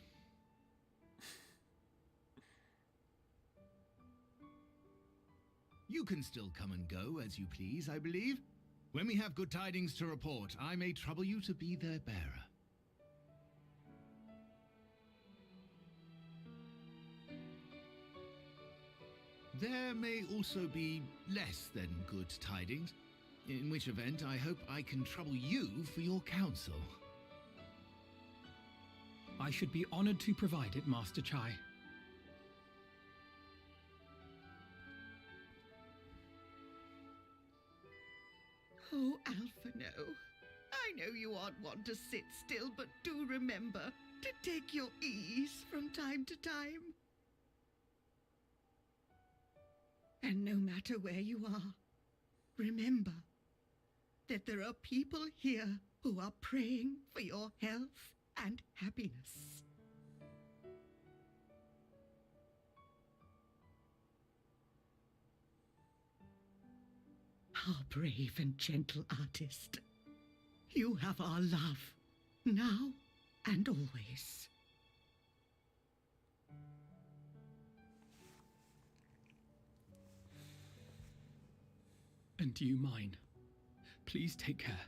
You can still come and go as you please, I believe. When we have good tidings to report, I may trouble you to be their bearer. There may also be less than good tidings, in which event I hope I can trouble you for your counsel. I should be honored to provide it, Master Chai. Oh, Alphino, I know you aren't one to sit still, but do remember to take your ease from time to time. And no matter where you are, remember that there are people here who are praying for your health and happiness. Our brave and gentle artist, you have our love, now and always. And you mine. Please take care.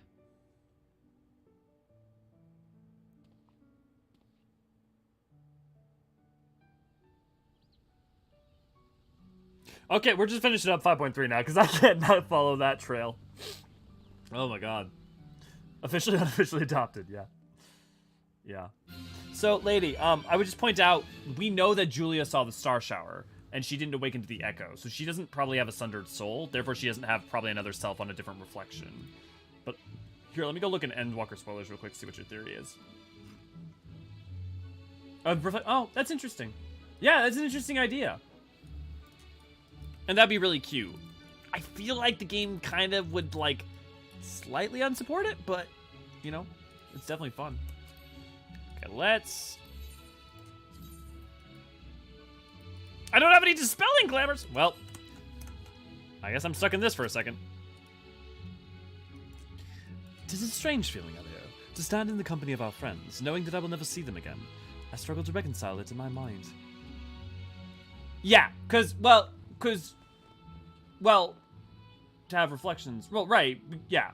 Okay, we're just finishing up 5.3 now, because I can't not follow that trail. Oh my god. Officially, unofficially adopted, yeah. Yeah. So, lady, I would just point out, we know that Julia saw the star shower, and she didn't awaken to the echo, so she doesn't probably have a sundered soul, therefore she doesn't have probably another self on a different reflection. But, here, let me go look in Endwalker spoilers real quick, see what your theory is. Oh, that's interesting. Yeah, that's an interesting idea. And that'd be really cute. I feel like the game kind of would, like, slightly unsupport it, but, you know, it's definitely fun. Okay, let's... I don't have any dispelling glamours! Well, I guess I'm stuck in this for a second. 'Tis a strange feeling, Elio, to stand in the company of our friends, knowing that I will never see them again. I struggle to reconcile it in my mind. Yeah, well, to have reflections. Well, right, yeah.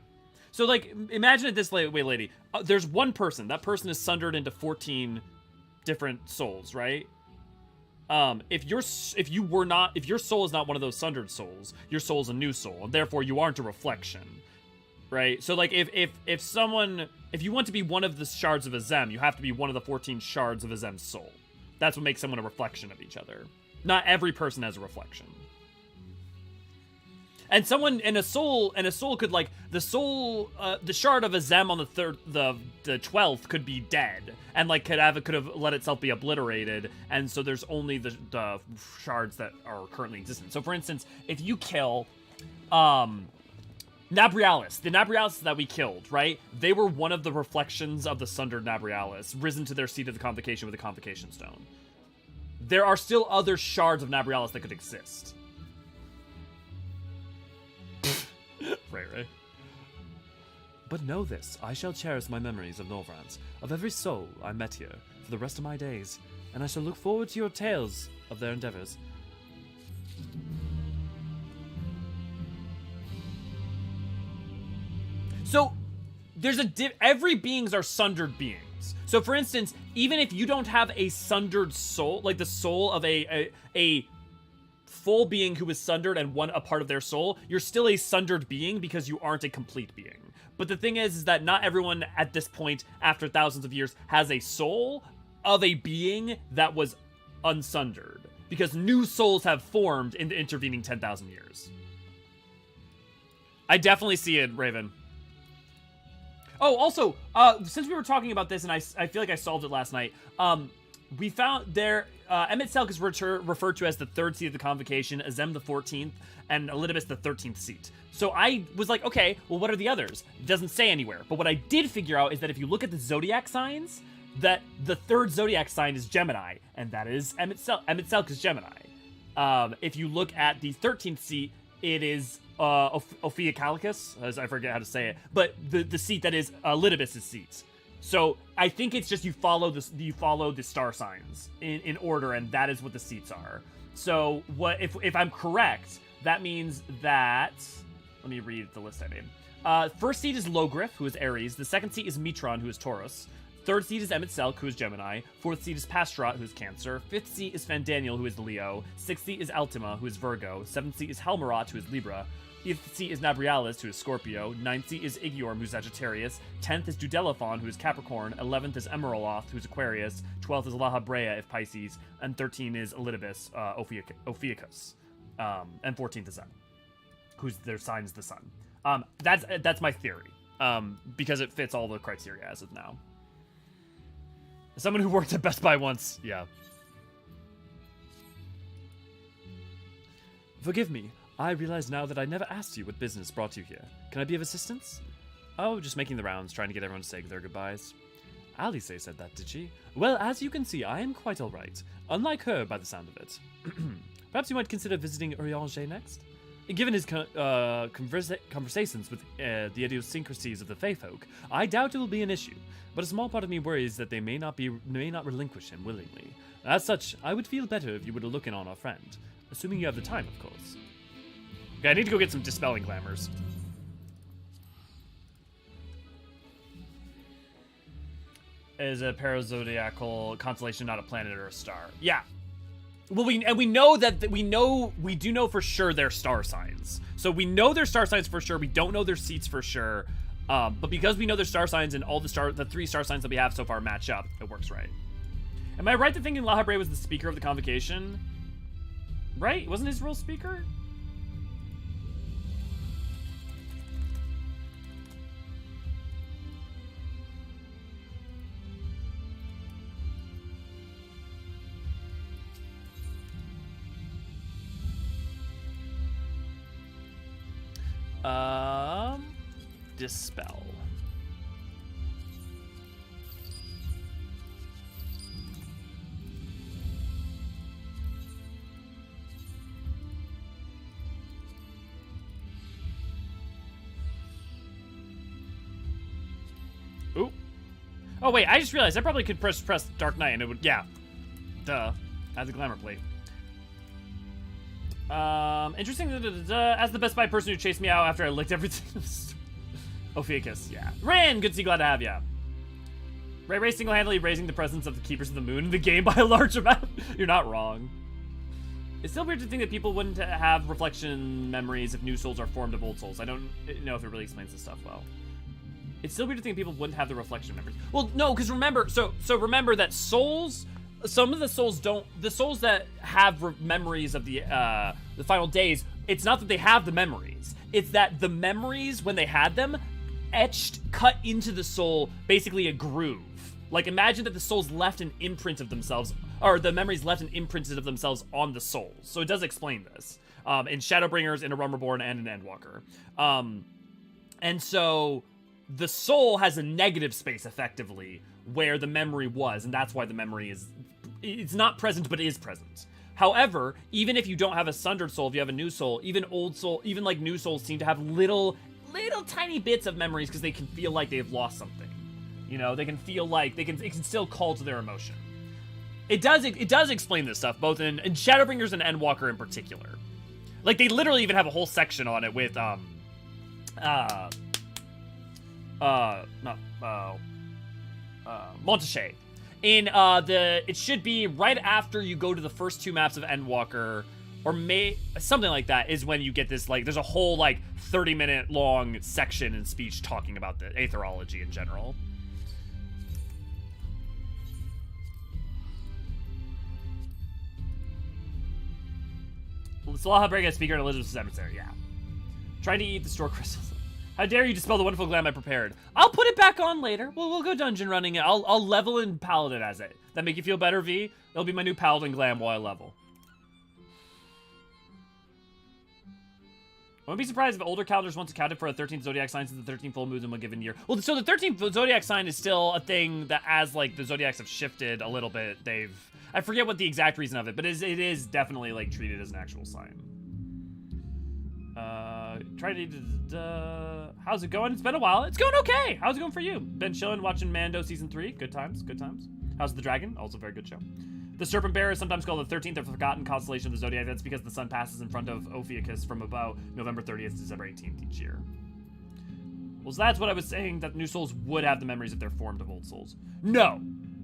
So, like, imagine it this way, lady. There's one person. That person is sundered into 14 different souls, right? If your soul is not one of those sundered souls, your soul is a new soul, and therefore you aren't a reflection, right? So, like, if you want to be one of the shards of Azem, you have to be one of the 14 shards of Azem's soul. That's what makes someone a reflection of each other. Not every person has a reflection. And a soul could, like, the shard of Azem on the 12th could be dead, and, like, could have let itself be obliterated, and so there's only the shards that are currently existent. So, for instance, if you kill, Nabrialis, the Nabrialis that we killed, right? They were one of the reflections of the sundered Nabrialis, risen to their seat of the convocation with a convocation stone. There are still other shards of Nabrialis that could exist. Right. But know this, I shall cherish my memories of Norvrans, of every soul I met here, for the rest of my days, and I shall look forward to your tales of their endeavors. So, there's every beings are sundered beings. So, for instance, even if you don't have a sundered soul, like the soul of a full being who is sundered and one a part of their soul, you're still a sundered being because you aren't a complete being. But the thing is that not everyone at this point, after thousands of years, has a soul of a being that was unsundered. Because new souls have formed in the intervening 10,000 years. I definitely see it, Raven. Oh, also, since we were talking about this, and I feel like I solved it last night, we found there, MSQ is referred to as the 3rd seat of the Convocation, Azem the 14th, and Elidibus the 13th seat. So I was like, okay, well, what are the others? It doesn't say anywhere. But what I did figure out is that if you look at the zodiac signs, that the 3rd zodiac sign is Gemini, and that is MSQ is Gemini. If you look at the 13th seat, it is Ophiucalicus, as I forget how to say it, but the seat that is Elidibus' seat. So I think it's just you follow the star signs in order, and that is what the seats are. So what if I'm correct? That means that, let me read the list I made. First seat is Logriff, who is Aries. The second seat is Mitron, who is Taurus. Third seat is Emet-Selch, who is Gemini. Fourth seat is Pastrat, who is Cancer. Fifth seat is Fandaniel, who is Leo. Sixth seat is Altima, who is Virgo. Seventh seat is Helmarat, who is Libra. Eighth seat is Nabrialis, who is Scorpio. Ninth seat is Igiorm, who is Sagittarius. 10th is Dudelaphon, who is Capricorn. 11th is Emeraloth, who is Aquarius. 12th is La Habrea, if Pisces. And 13 is Elidibus, Ophiuchus. And 14th is Zen, whose their sign is the sun. That's my theory, because it fits all the criteria as of now. Someone who worked at Best Buy once, yeah. Forgive me. I realize now that I never asked you what business brought you here. Can I be of assistance? Oh, just making the rounds, trying to get everyone to say their goodbyes. Alice said that, did she? Well, as you can see, I am quite alright. Unlike her, by the sound of it. Perhaps you might consider visiting Eorzean next? Given his conversations with the idiosyncrasies of the Fae folk, I doubt it will be an issue, but a small part of me worries that they may not relinquish him willingly. As such, I would feel better if you were to look in on our friend, assuming you have the time, of course. Okay, I need to go get some dispelling glamours. Is a parazodiacal constellation not a planet or a star? Yeah. Well, we do know for sure their star signs. So we know their star signs for sure. We don't know their seats for sure. But because we know their star signs and all the 3 star signs that we have so far match up, it works right. Am I right to thinking La Habrea was the speaker of the convocation? Right? Wasn't his role speaker? Dispel. Ooh. Oh wait, I just realized I probably could press Dark Knight and it would, yeah. Duh. I have the glamour plate. Interesting. As the Best Buy person who chased me out after I licked everything. Ophiuchus, yeah. Ran, good to see, glad to have ya. Ray single-handedly raising the presence of the Keepers of the Moon in the game by a large amount. You're not wrong. It's still weird to think that people wouldn't have reflection memories if new souls are formed of old souls. I don't know if it really explains this stuff well. It's still weird to think people wouldn't have the reflection memories. Well, no, because remember, so remember that souls, some of the souls don't, the souls that have memories of the final days, it's not that they have the memories. It's that the memories, when they had them, cut into the soul, basically a groove. Like, imagine that the souls left an imprint of themselves, or the memories left an imprint of themselves on the souls. So it does explain this. In Shadowbringers, in A Realm Reborn, and in Endwalker. And so the soul has a negative space, effectively, where the memory was, and that's why the memory is, it's not present, but is present. However, even if you don't have a sundered soul, if you have a new soul, even old soul, even like new souls seem to have little tiny bits of memories because they can feel like they've lost something. You know, they can feel like it can still call to their emotion. It does explain this stuff, both in Shadowbringers and Endwalker in particular. Like, they literally even have a whole section on it with Montache. In it should be right after you go to the first 2 maps of Endwalker. or something like that, is when you get this, like, there's a whole, like, 30-minute long section in speech talking about the aetherology in general. Salaha Brega, speaker in Elizabeth's emissary, yeah. Trying to eat the store crystals. How dare you dispel the wonderful glam I prepared? I'll put it back on later. We'll go dungeon running. I'll level in Paladin as it. That make you feel better, V? It'll be my new Paladin glam while I level. I wouldn't be surprised if older calendars once accounted for a 13th zodiac sign since the 13 full moons in one given year. Well, so the 13th zodiac sign is still a thing that, as like the zodiacs have shifted a little bit, I forget what the exact reason of it, but it is definitely like treated as an actual sign. How's it going? It's been a while. It's going okay. How's it going for you? Been chilling, watching Mando season 3. Good times, good times. How's the dragon? Also a very good show. The Serpent Bearer is sometimes called the 13th or forgotten constellation of the zodiac. That's because the sun passes in front of Ophiuchus from about November 30th to December 18th each year. Well, so that's what I was saying, that new souls would have the memories if they're formed of old souls. No,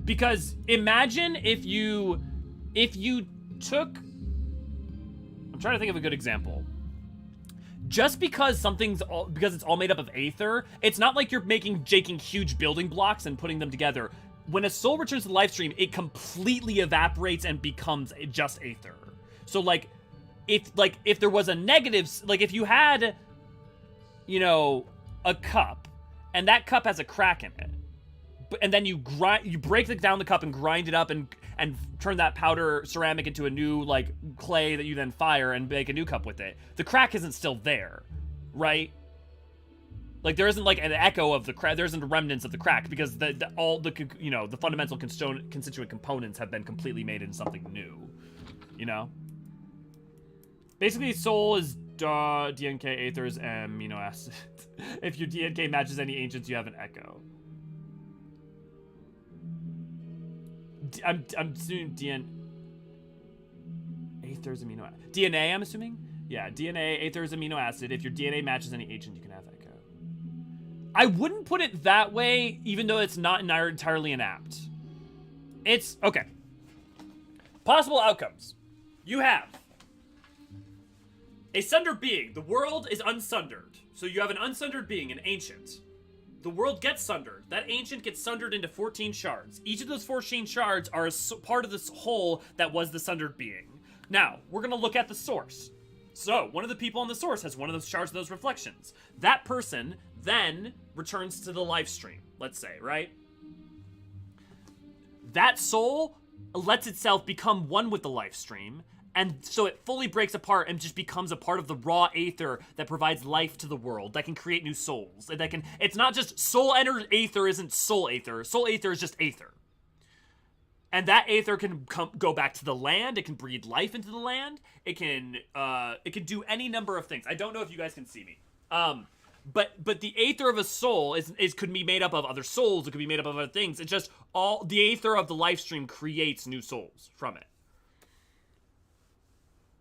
because imagine if you took... I'm trying to think of a good example. Just because because it's all made up of aether, it's not like you're taking huge building blocks and putting them together. When a soul returns to the life stream, it completely evaporates and becomes just aether. So like if there was a negative, like if you had, you know, a cup and that cup has a crack in it, and then you break down the cup and grind it up and turn that powder ceramic into a new like clay that you then fire and make a new cup with it. The crack isn't still there, right? Like there isn't like an echo of the crack. There isn't remnants of the crack because all the you know, the fundamental constituent components have been completely made into something new. You know. Basically, soul is DNK, aethers, amino acids. If your DNK matches any ancients, you have an echo. I'm assuming aethers, amino acid. DNA, I'm assuming? Yeah, DNA, aethers, amino acid. If your DNA matches any ancient, you can have echo. I wouldn't put it that way, even though it's not entirely inapt. It's, okay. Possible outcomes. You have a sundered being. The world is unsundered. So you have an unsundered being, an ancient. The world gets sundered. That ancient gets sundered into 14 shards. Each of those 14 shards are a part of this whole that was the sundered being. Now, we're going to look at the source. So, one of the people on the source has one of those shards of those reflections. That person then returns to the life stream, let's say, right? That soul lets itself become one with the life stream, and so it fully breaks apart and just becomes a part of the raw aether that provides life to the world, that can create new souls. It's not just soul aether isn't soul aether. Soul aether is just aether. And that aether can go back to the land. It can breathe life into the land. It can do any number of things. I don't know if you guys can see me. But the aether of a soul could be made up of other souls. It could be made up of other things. It's just all the aether of the life stream creates new souls from it.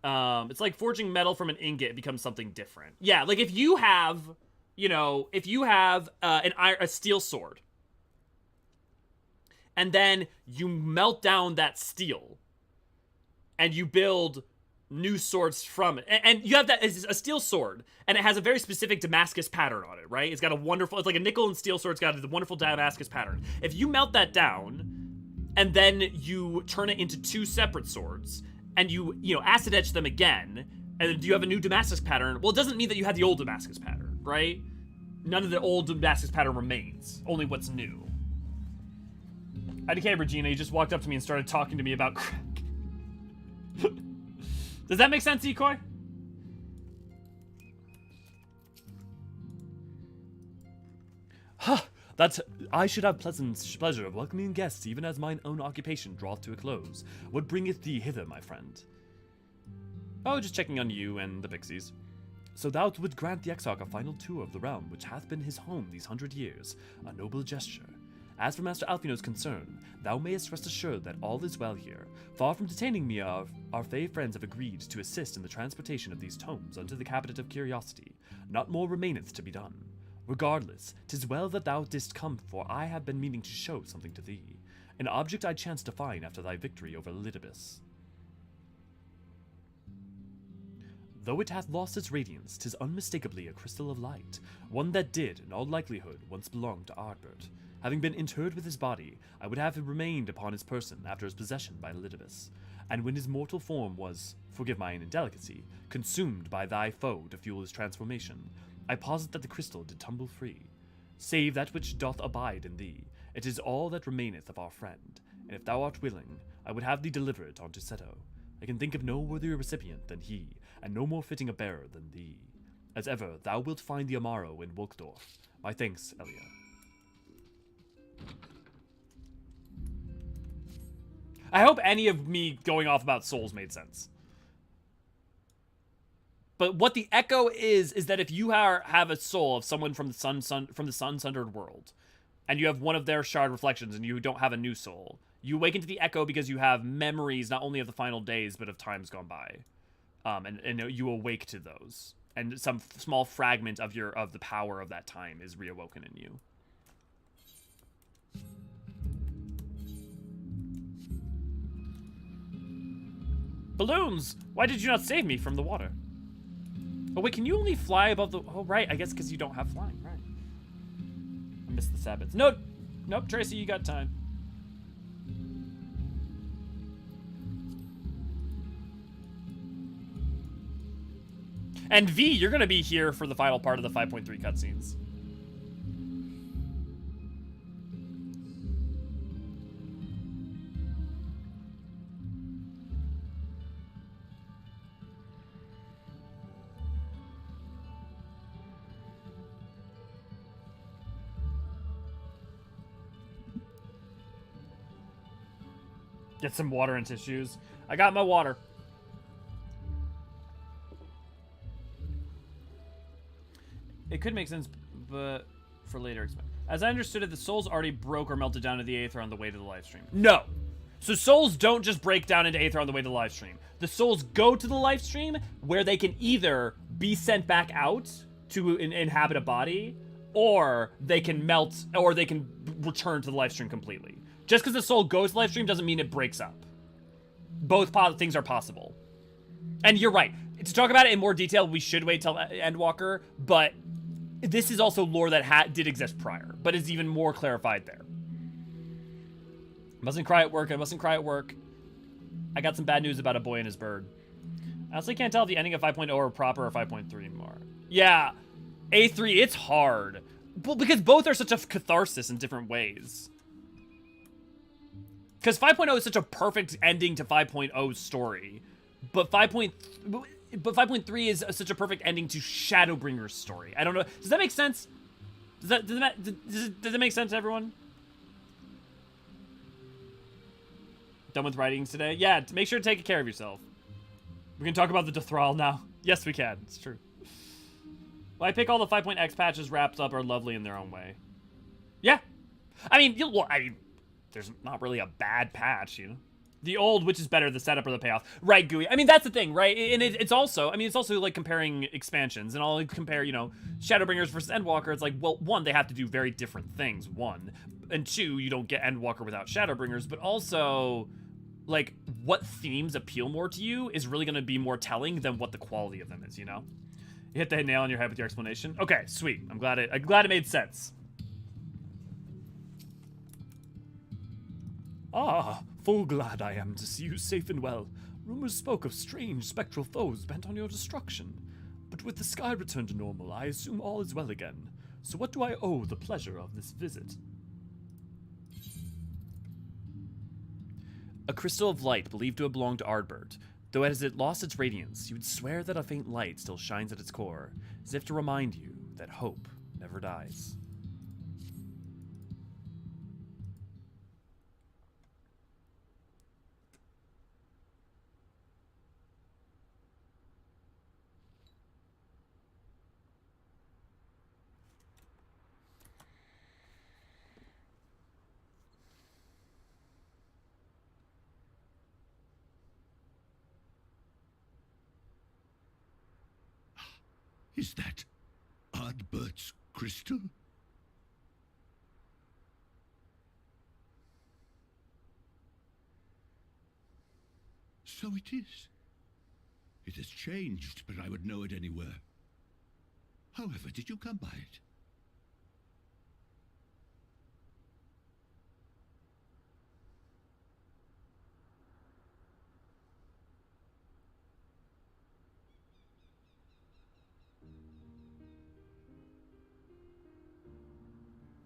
It's like forging metal from an ingot. It becomes something different. Yeah, like if you have, a steel sword, and then you melt down that steel, and you build new swords from it. And you have that as a steel sword, and it has a very specific Damascus pattern on it, right? It's like a nickel and steel sword. It's got the wonderful Damascus pattern. If you melt that down, and then you turn it into two separate swords, and you acid etch them again, and you have a new Damascus pattern, well, it doesn't mean that you had the old Damascus pattern, right? None of the old Damascus pattern remains. Only what's new. IDK Regina, you just walked up to me and started talking to me about crack. Does that make sense, Decoy? Huh. I should have pleasure of welcoming guests, even as mine own occupation draweth to a close. What bringeth thee hither, my friend? Oh, just checking on you and the pixies. So thou would grant the Exarch a final tour of the realm, which hath been his home these 100 years. A noble gesture. As for Master Alfino's concern, thou mayest rest assured that all is well here. Far from detaining me, our fey friends have agreed to assist in the transportation of these tomes unto the cabinet of curiosity. Not more remaineth to be done. Regardless, 'tis well that thou didst come, for I have been meaning to show something to thee. An object I chanced to find after thy victory over Lidibus. though it hath lost its radiance, 'tis unmistakably a crystal of light, one that did, in all likelihood, once belong to Ardbert. Having been interred with his body, I would have it remained upon his person after his possession by Elidibus, and when his mortal form was, forgive my indelicacy, consumed by thy foe to fuel his transformation, I posit that the crystal did tumble free. Save that which doth abide in thee, it is all that remaineth of our friend, and if thou art willing, I would have thee deliver it unto Seto. I can think of no worthier recipient than he, and no more fitting a bearer than thee. As ever, thou wilt find the Amaro in Wolkdorf. My thanks, Elia. I hope any of me going off about souls made sense. But what the echo is that if you have a soul of someone from the sun-sundered world, and you have one of their shard reflections and you don't have a new soul, you awaken to the echo because you have memories not only of the final days, but of times gone by. And you awake to those. And some small fragment of the power of that time is reawoken in you. Balloons! Why did you not save me from the water? Oh wait, can you only fly above the... Oh right, I guess because you don't have flying, right. I missed the Sabbaths. Nope, Tracy, you got time. And V, you're gonna be here for the final part of the 5.3 cutscenes. Get some water and tissues. I got my water. It could make sense, but for later. As I understood it, the souls already broke or melted down to the Aether on the way to the live stream. No. So souls don't just break down into Aether on the way to the live stream. The souls go to the live stream where they can either be sent back out to inhabit a body, or they can melt, or they can return to the live stream completely. Just because the soul goes to the live stream doesn't mean it breaks up. Both things are possible. And you're right. To talk about it in more detail, we should wait till Endwalker, but this is also lore that did exist prior, but is even more clarified there. Mustn't cry at work. I mustn't cry at work. I got some bad news about a boy and his bird. I honestly can't tell if the ending of 5.0 are proper or 5.3 more. Yeah, A3, it's hard. Because both are such a catharsis in different ways. Because 5.0 is such a perfect ending to 5.0's story. But 5.3 is such a perfect ending to Shadowbringer's story. I don't know. Does that make sense? Does that make sense to everyone? Done with writings today? Yeah, make sure to take care of yourself. We can talk about the Dethrall now. Yes, we can. It's true. Well, I pick all the 5.x patches wrapped up are lovely in their own way. Yeah. I mean, there's not really a bad patch, you know? The old, which is better, the setup or the payoff. Right, Gooey. I mean, that's the thing, right? And it's also like comparing expansions. And I'll compare, Shadowbringers versus Endwalker. It's like, well, one, they have to do very different things, one. And two, you don't get Endwalker without Shadowbringers. But also, like, what themes appeal more to you is really going to be more telling than what the quality of them is, You hit the nail on your head with your explanation. Okay, sweet. I'm glad it made sense. Ah, full glad I am to see you safe and well. Rumors spoke of strange spectral foes bent on your destruction. But with the sky returned to normal, I assume all is well again. So what do I owe the pleasure of this visit? A crystal of light believed to have belonged to Ardbert. Though as it lost its radiance, you would swear that a faint light still shines at its core, as if to remind you that hope never dies. Is that Ardbert's crystal? So it is. It has changed, but I would know it anywhere. However, did you come by it?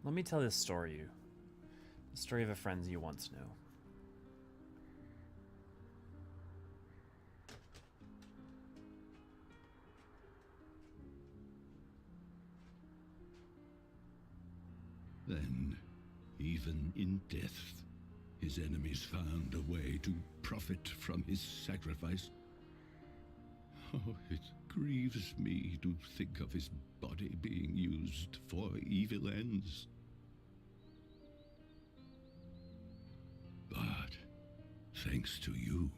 Let me tell this story you. The story of a friend you once knew. Then, even in death, his enemies found a way to profit from his sacrifice. Oh, it grieves me to think of his body being used for evil ends. But, thanks to you,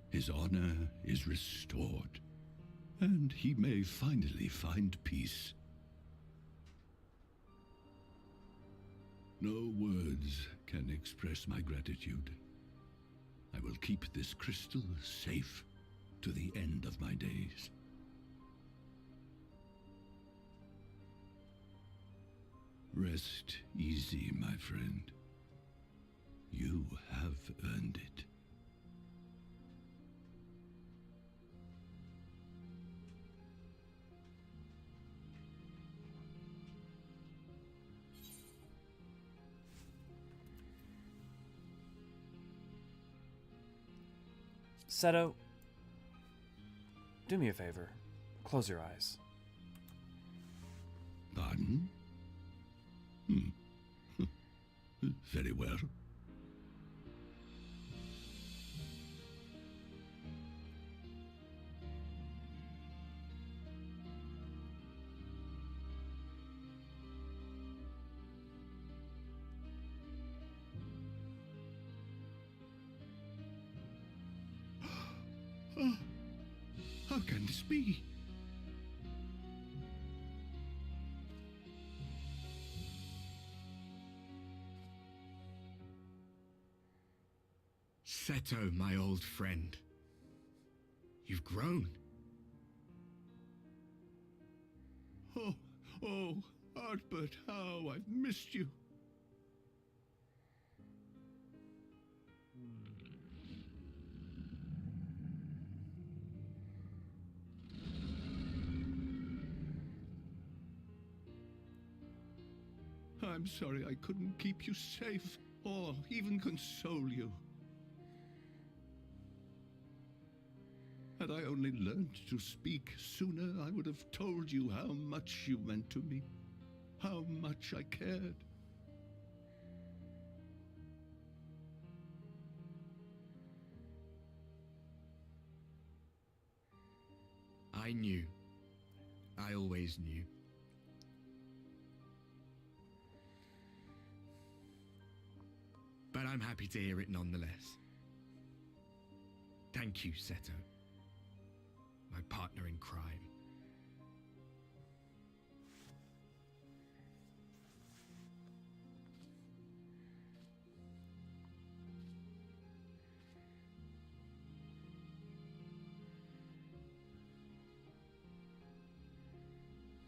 his honor is restored, and he may finally find peace. No words can express my gratitude. I will keep this crystal safe to the end of my days. Rest easy, my friend. You have earned it. Seto, do me a favor. Close your eyes. Pardon? Very well. How can this be? Seto, my old friend. You've grown. Oh, Artbert, how I've missed you. I'm sorry I couldn't keep you safe, or even console you. Had I only learned to speak sooner, I would have told you how much you meant to me, how much I cared. I knew. I always knew. But I'm happy to hear it nonetheless. Thank you, Seto. My partner in crime.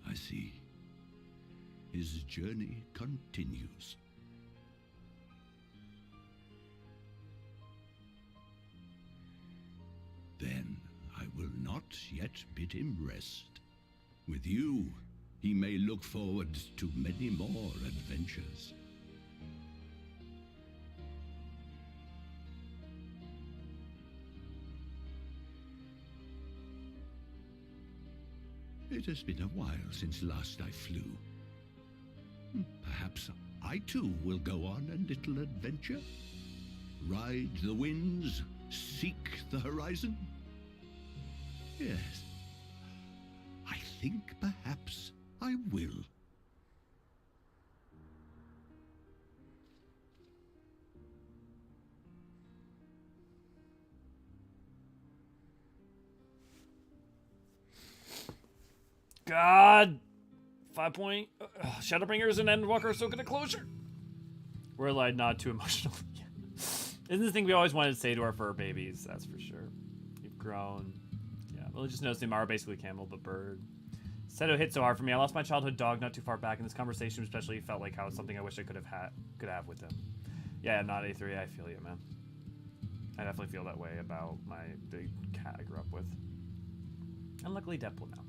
I see. His journey continues. Then I will not yet bid him rest. With you, he may look forward to many more adventures. It has been a while since last I flew. Perhaps I too will go on a little adventure. Ride the winds, seek the horizon. Yes, I think perhaps I will. God! 5 point. Shadowbringers and Endwalker are still gonna closure. We're like not too emotional yet. Isn't the thing we always wanted to say to our fur babies? That's for sure. You've grown. Yeah. Well, just noticed the Amaro basically camel, but bird. Seto hit so hard for me. I lost my childhood dog not too far back, and this conversation especially felt like how it's something I wish I could have with him. Yeah, I'm not A3. I feel you, man. I definitely feel that way about the cat I grew up with. And luckily, Deadpool now.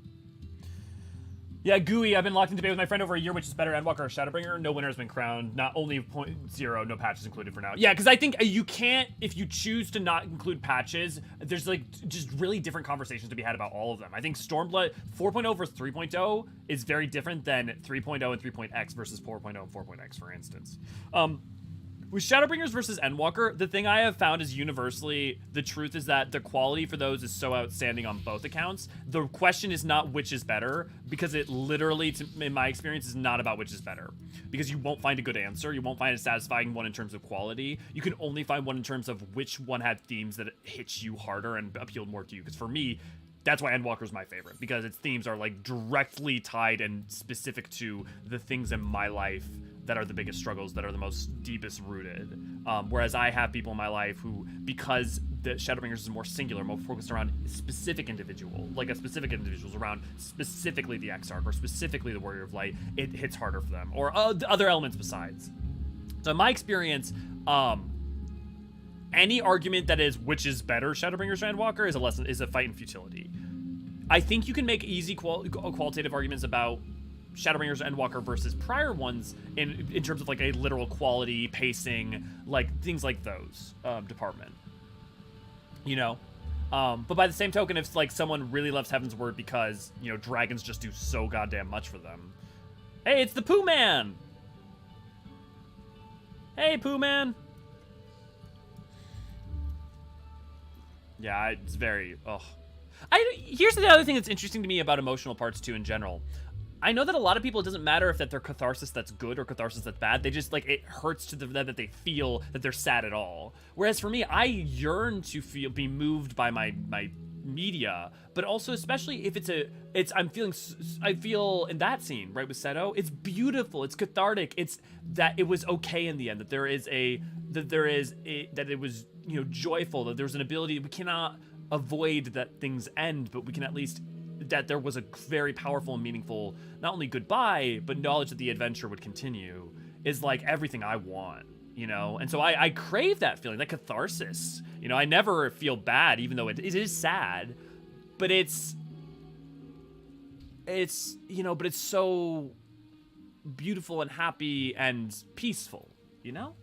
Yeah, Gooey, I've been locked in debate with my friend over a year, which is better, Endwalker or Shadowbringer. No winner has been crowned. Not only 0.0, no patches included for now. Yeah, because I think you can't, if you choose to not include patches, there's like just really different conversations to be had about all of them. I think Stormblood 4.0 versus 3.0 is very different than 3.0 and 3.x versus 4.0 and 4.x, for instance. With Shadowbringers versus Endwalker, the thing I have found is universally, the truth is that the quality for those is so outstanding on both accounts. The question is not which is better, because it literally, in my experience, is not about which is better. Because you won't find a good answer. You won't find a satisfying one in terms of quality. You can only find one in terms of which one had themes that hit you harder and appealed more to you. Because for me, that's why Endwalker is my favorite, because its themes are like directly tied and specific to the things in my life that are the biggest struggles, that are the most deepest rooted. Whereas I have people in my life who, because the Shadowbringers is more singular, more focused around a specific individual, like a specific individual's around specifically the Exarch or specifically the Warrior of Light, it hits harder for them, or other elements besides. So in my experience, any argument that is which is better, Shadowbringers or Endwalker, is a fight in futility. I think you can make easy qualitative arguments about Shadowbringers or Endwalker versus prior ones in terms of like a literal quality, pacing, like things like those department. You know? But by the same token, if like someone really loves Heaven's Word because, you know, dragons just do so goddamn much for them. Hey, it's the Pooh Man! Hey, Pooh Man! Yeah, it's very, here's the other thing that's interesting to me about emotional parts too in general. I know that a lot of people, it doesn't matter if that they're catharsis that's good or catharsis that's bad. They just, like, it hurts to them that they feel that they're sad at all. Whereas for me, I yearn to be moved by my media, but also especially if I feel in that scene, right, with Seto, it's beautiful, it's cathartic, it's that it was okay in the end, that it was, you know, joyful, that there was an ability, we cannot avoid that things end, but we can at least, that there was a very powerful and meaningful, not only goodbye, but knowledge that the adventure would continue, is like everything I want, you know? And so I crave that feeling, that catharsis. You know, I never feel bad, even though it is sad, but it's, you know, but it's so beautiful and happy and peaceful, you know?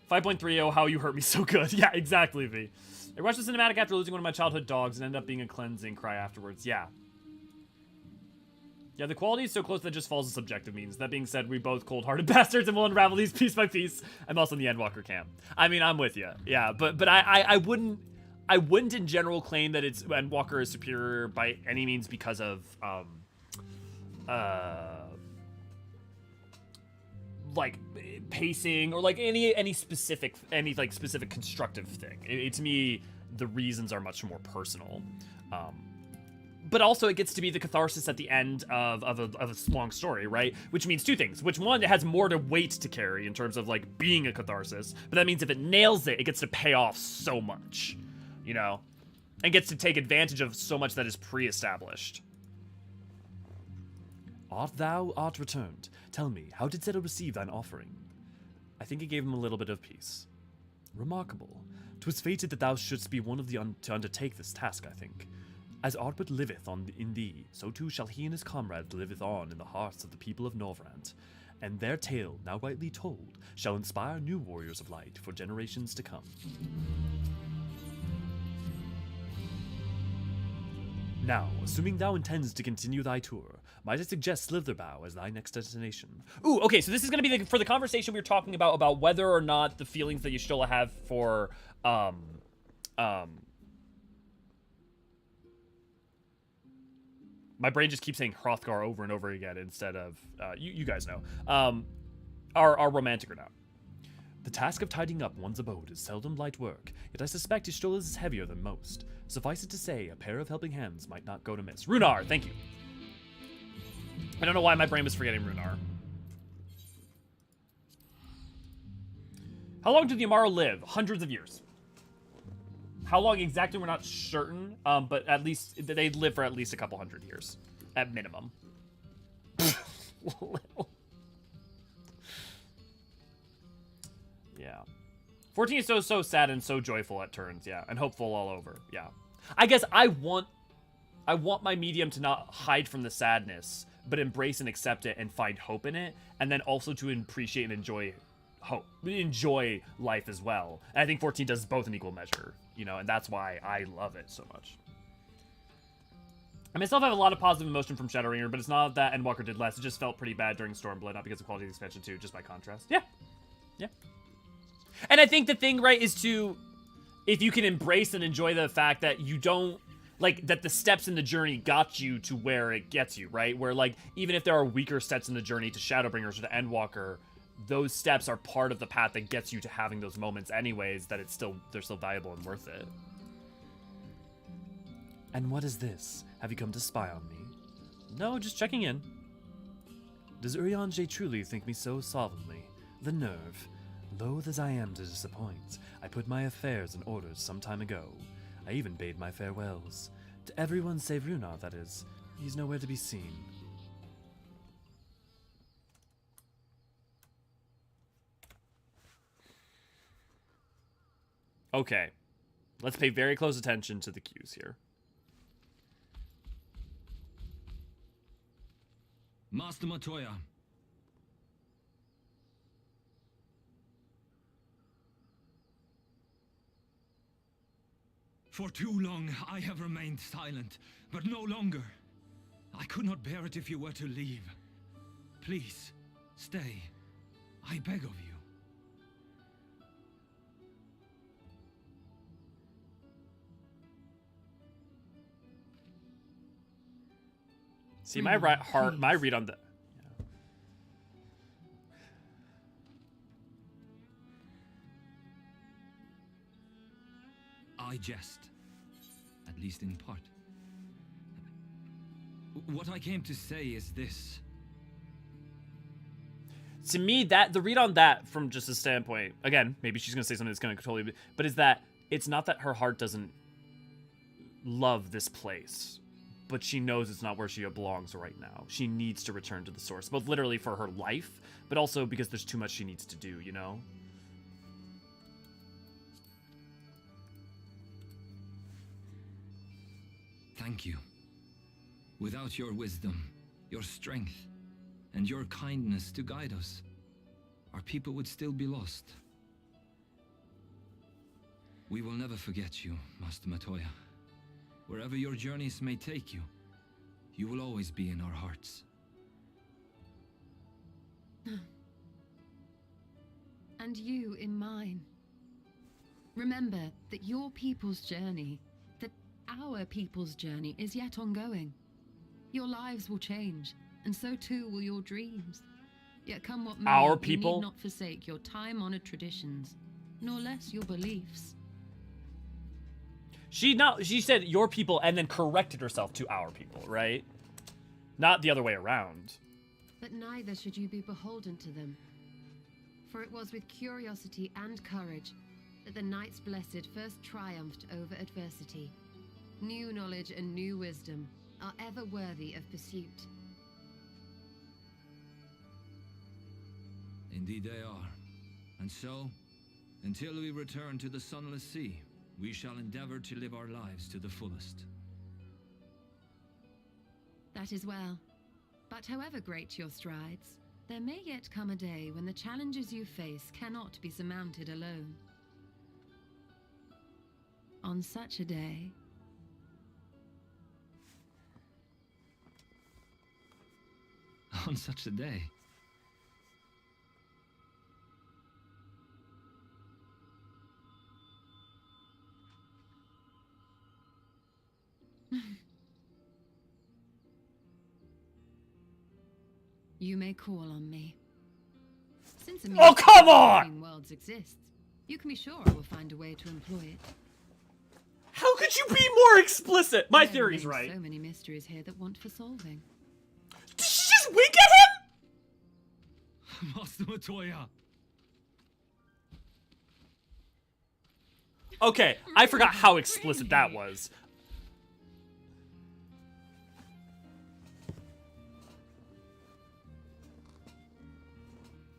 5.30, how you hurt me so good. Yeah, exactly, V. I watched the cinematic after losing one of my childhood dogs and ended up being a cleansing cry afterwards. Yeah. Yeah, the quality is so close that it just falls to subjective means. That being said, we both cold-hearted bastards and we'll unravel these piece by piece. I'm also in the Endwalker camp. I mean, I'm with you. Yeah, but I wouldn't in general claim that it's Endwalker is superior by any means because of like pacing or like any specific constructive thing. To me, the reasons are much more personal. But also it gets to be the catharsis at the end of a long story, right? Which means two things. Which one, it has more to weight to carry in terms of like being a catharsis. But that means if it nails it, it gets to pay off so much, you know? And gets to take advantage of so much that is pre-established. Art returned. Tell me, how did Seto receive thine offering? I think it gave him a little bit of peace. Remarkable. 'Twas fated that thou shouldst be one of the to undertake this task, I think. As Ardbert liveth in thee, so too shall he and his comrades liveth on in the hearts of the people of Norvrant, and their tale, now rightly told, shall inspire new warriors of light for generations to come. Now, assuming thou intends to continue thy tour, might I suggest Slitherbow as thy next destination? Ooh, okay, so this is going to be for the conversation we were talking about whether or not the feelings that you still have for, my brain just keeps saying Hrothgar over and over again instead of, you guys know, are romantic or not. The task of tidying up one's abode is seldom light work, yet I suspect his shoulders is heavier than most. Suffice it to say, a pair of helping hands might not go to miss. Runar, thank you. I don't know why my brain was forgetting Runar. How long do the Amaro live? Hundreds of years. How long exactly, we're not certain, but at least they live for at least a couple hundred years, at minimum. Yeah. 14 is so sad and so joyful at turns, yeah, and hopeful all over, yeah. I guess I want my medium to not hide from the sadness, but embrace and accept it and find hope in it, and then also to appreciate and enjoy life as well. And I think 14 does both in equal measure, you know, and that's why I love it so much. I myself have a lot of positive emotion from Shadowringer, but it's not that Endwalker did less. It just felt pretty bad during Stormblood, not because of quality of the expansion too, just by contrast. Yeah. Yeah. And I think the thing, right, is if you can embrace and enjoy the fact that you don't, like, that the steps in the journey got you to where it gets you, right? Where, like, even if there are weaker steps in the journey to Shadowbringers or to Endwalker, those steps are part of the path that gets you to having those moments anyways, that they're still valuable and worth it. And what is this? Have you come to spy on me? No, just checking in. Does Urianger truly think me so sovereignly? The nerve. Loath as I am to disappoint, I put my affairs in order some time ago. I even bade my farewells. To everyone save Runar, that is. He's nowhere to be seen. Okay. Let's pay very close attention to the cues here. Master Matoya. For too long I have remained silent, but no longer. I could not bear it if you were to leave. Please, stay. I beg of you. See, my read on the... I jest, at least in part. What I came to say is this. To me, the read on that from just a standpoint, again, maybe she's going to say something that's going to totally... But is that it's not that her heart doesn't love this place, but she knows it's not where she belongs right now. She needs to return to the source, both literally for her life, but also because there's too much she needs to do, you know? Thank you. Without your wisdom, your strength, and your kindness to guide us, our people would still be lost. We will never forget you, Master Matoya. Wherever your journeys may take you, you will always be in our hearts. And you in mine. Remember that your people's journey, that our people's journey is yet ongoing. Your lives will change, and so too will your dreams. Yet come what may, Our you people? need not forsake your time-honored traditions, nor less your beliefs. She said your people and then corrected herself to our people, right? Not the other way around. But neither should you be beholden to them. For it was with curiosity and courage that the Knights Blessed first triumphed over adversity. New knowledge and new wisdom are ever worthy of pursuit. Indeed they are. And so, until we return to the Sunless Sea, we shall endeavor to live our lives to the fullest. That is well. But however great your strides, there may yet come a day when the challenges you face cannot be surmounted alone. On such a day... On such a day. You may call on me. Since a Oh, come on! between worlds exists, you can be sure I will find a way to employ it. How could you be more explicit? My There theory's remains right. So many mysteries here that want for solving. Did she just wink at him? Master Matoya! Okay, I forgot how explicit that was.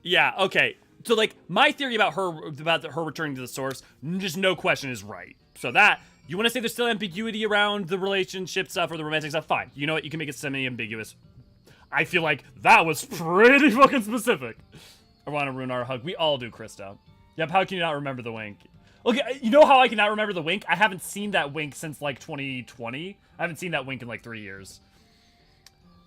Yeah, okay. So, like, my theory about her returning to the source, just no question is right. So that, you want to say there's still ambiguity around the relationship stuff or the romantic stuff? Fine. You know what? You can make it semi-ambiguous. I feel like that was pretty fucking specific. I want to ruin our hug. We all do, Krista. Yep, how can you not remember the wink? Okay, you know how I cannot remember the wink? I haven't seen that wink since, like, 2020. I haven't seen that wink in, like, 3 years.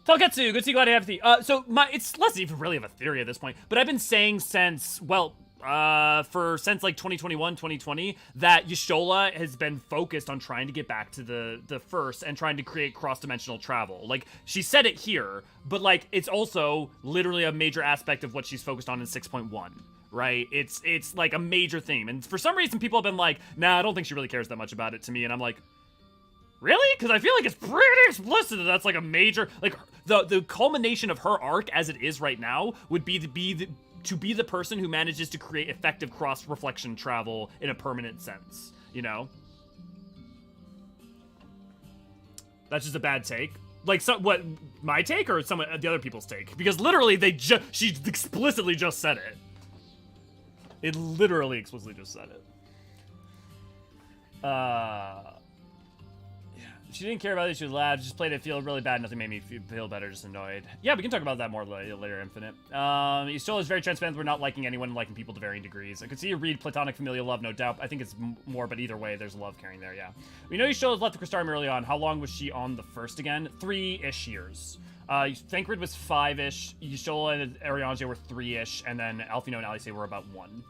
Toketsu, good to see you, glad to have you. So, it's less even really of a theory at this point, but I've been saying since, well, since, like, 2021, 2020, that Y'shtola has been focused on trying to get back to the first and trying to create cross-dimensional travel. Like, she said it here, but, like, it's also literally a major aspect of what she's focused on in 6.1. Right? It's like a major theme. And for some reason, people have been like, nah, I don't think she really cares that much about it to me. And I'm like, really? Because I feel like it's pretty explicit that that's like a major, like the culmination of her arc as it is right now would be to be the person who manages to create effective cross-reflection travel in a permanent sense, you know? That's just a bad take. Like, what, my take or some of the other people's take? Because literally, she explicitly just said it. It literally explicitly just said it. Yeah. She didn't care about it. She was loud. She just played it feel really bad. Nothing made me feel better. Just annoyed. Yeah, we can talk about that more later, Infinite. He still is very transparent. We're not liking anyone and liking people to varying degrees. I could see you read platonic familial love, no doubt. I think it's more, but either way, there's love carrying there, yeah. We know Y'shtola left the Crystarium early on. How long was she on the first again? 3-ish years. Thancred was 5-ish, Y'shtola and Eorzean were 3-ish, and then Alphino and Alice were about 1.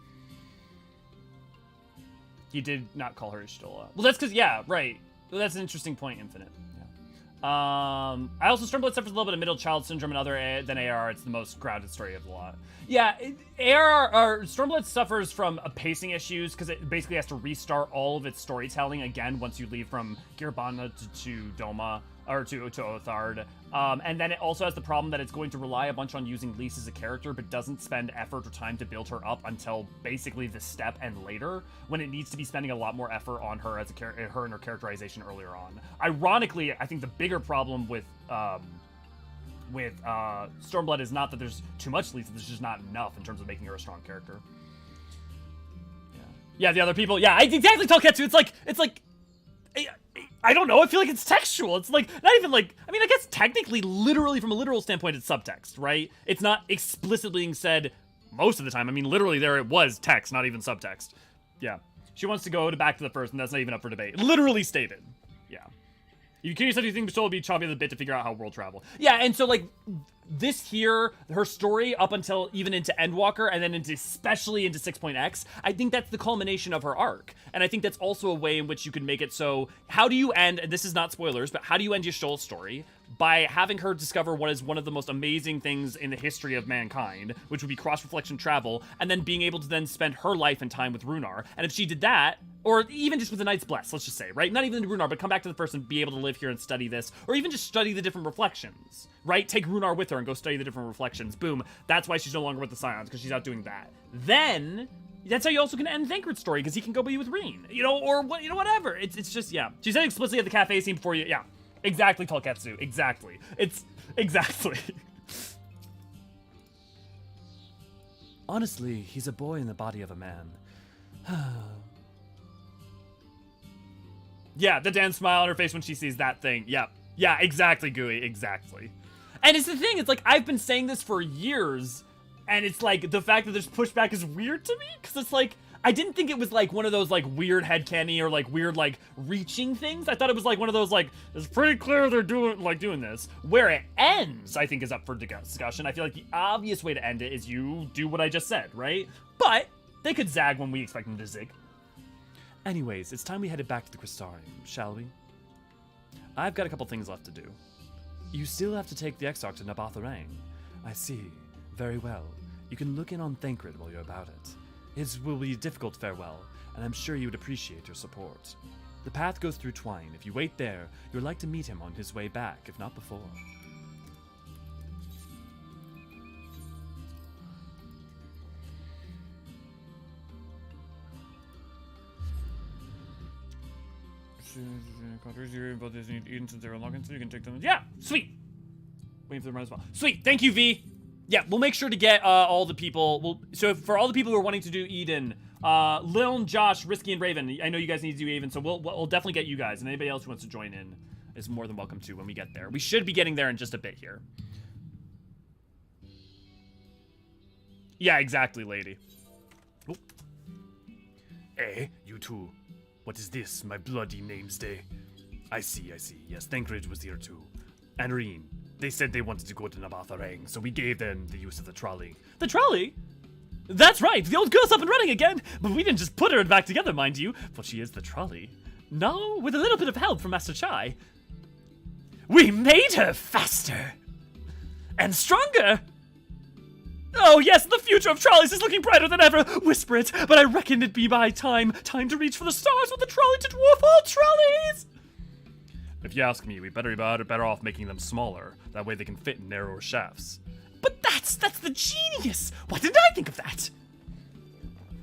He did not call her Y'shtola. Well, that's because, yeah, right. Well, that's an interesting point, Infinite. Yeah. I also, Stormblood suffers a little bit of middle child syndrome and other than AR. It's the most grounded story of the lot. Yeah, Stormblood suffers from pacing issues because it basically has to restart all of its storytelling again once you leave from Girbana to Doma, or to Othard. And then it also has the problem that it's going to rely a bunch on using Lise as a character, but doesn't spend effort or time to build her up until basically this step and later, when it needs to be spending a lot more effort on her as her and her characterization earlier on. Ironically, I think the bigger problem with Stormblood is not that there's too much Lise, there's just not enough in terms of making her a strong character. Yeah, the other people, yeah, exactly, Toketsu, it's like, I don't know, I feel like it's textual. It's like, not even like, I mean, I guess technically, literally, from a literal standpoint, it's subtext, right? It's not explicitly being said most of the time. I mean, literally, there it was text, not even subtext. Yeah. She wants to go back to the first, and that's not even up for debate. Literally stated. Yeah. You curious if you think Y'shtola would be choppy the bit to figure out how world travel. Yeah, and so, like, this here, her story up until even into Endwalker and then especially into 6.x, I think that's the culmination of her arc. And I think that's also a way in which you could make it so, how do you end, and this is not spoilers, but how do you end Y'shtola's story? By having her discover what is one of the most amazing things in the history of mankind, which would be cross-reflection travel, and then being able to then spend her life and time with Runar. And if she did that, or even just with the Knight's Bless, let's just say, right? Not even Runar, but come back to the first and be able to live here and study this, or even just study the different reflections, right? Take Runar with her and go study the different reflections. Boom. That's why she's no longer with the Scions, because she's out doing that. Then, that's how you also can end Thancred's story, because he can go be with Reen, you know, or what, you know, whatever. It's just, yeah. She said explicitly at the cafe scene before you, yeah. Exactly, Tolketsu. Exactly. It's exactly. Honestly, he's a boy in the body of a man. Yeah, the Dan smile on her face when she sees that thing. Yep. Yeah, exactly, Gooey. Exactly. And it's the thing, it's like, I've been saying this for years, and it's like, the fact that there's pushback is weird to me, because it's like, I didn't think it was like one of those like weird headcanny or like weird like reaching things. I thought it was like one of those like, it's pretty clear they're doing this. Where it ends, I think, is up for discussion. I feel like the obvious way to end it is you do what I just said, right? But they could zag when we expect them to zig. Anyways, it's time we headed back to the Crystarium, shall we? I've got a couple things left to do. You still have to take the Exarch to Nabatharang. I see. Very well. You can look in on Thancred while you're about it. It will be a difficult farewell, and I'm sure you would appreciate your support. The path goes through Twine. If you wait there, you're like to meet him on his way back, if not before. But they need Eden since they're unlocked, so you can take them. Yeah, sweet. Waiting for them right as well. Sweet. Thank you, V. Yeah, we'll make sure to get all the people. So for all the people who are wanting to do Eden, Lil and Josh, Risky, and Raven, I know you guys need to do Eden, so we'll definitely get you guys. And anybody else who wants to join in is more than welcome to when we get there. We should be getting there in just a bit here. Yeah, exactly, lady. Oh. Eh, you two. What is this, my bloody name's day? I see. Yes, Thancred was here too. And Reen. They said they wanted to go to Nabatharang, so we gave them the use of the trolley. The trolley? That's right, the old girl's up and running again! But we didn't just put her back together, mind you, for she is the trolley. No, with a little bit of help from Master Chai. We made her faster! And stronger! Oh yes, the future of trolleys is looking brighter than ever! Whisper it, but I reckon it be my time. Time to reach for the stars with the trolley to dwarf all trolleys! If you ask me, we better be better off making them smaller. That way they can fit in narrower shafts. But that's the genius! Why didn't I think of that?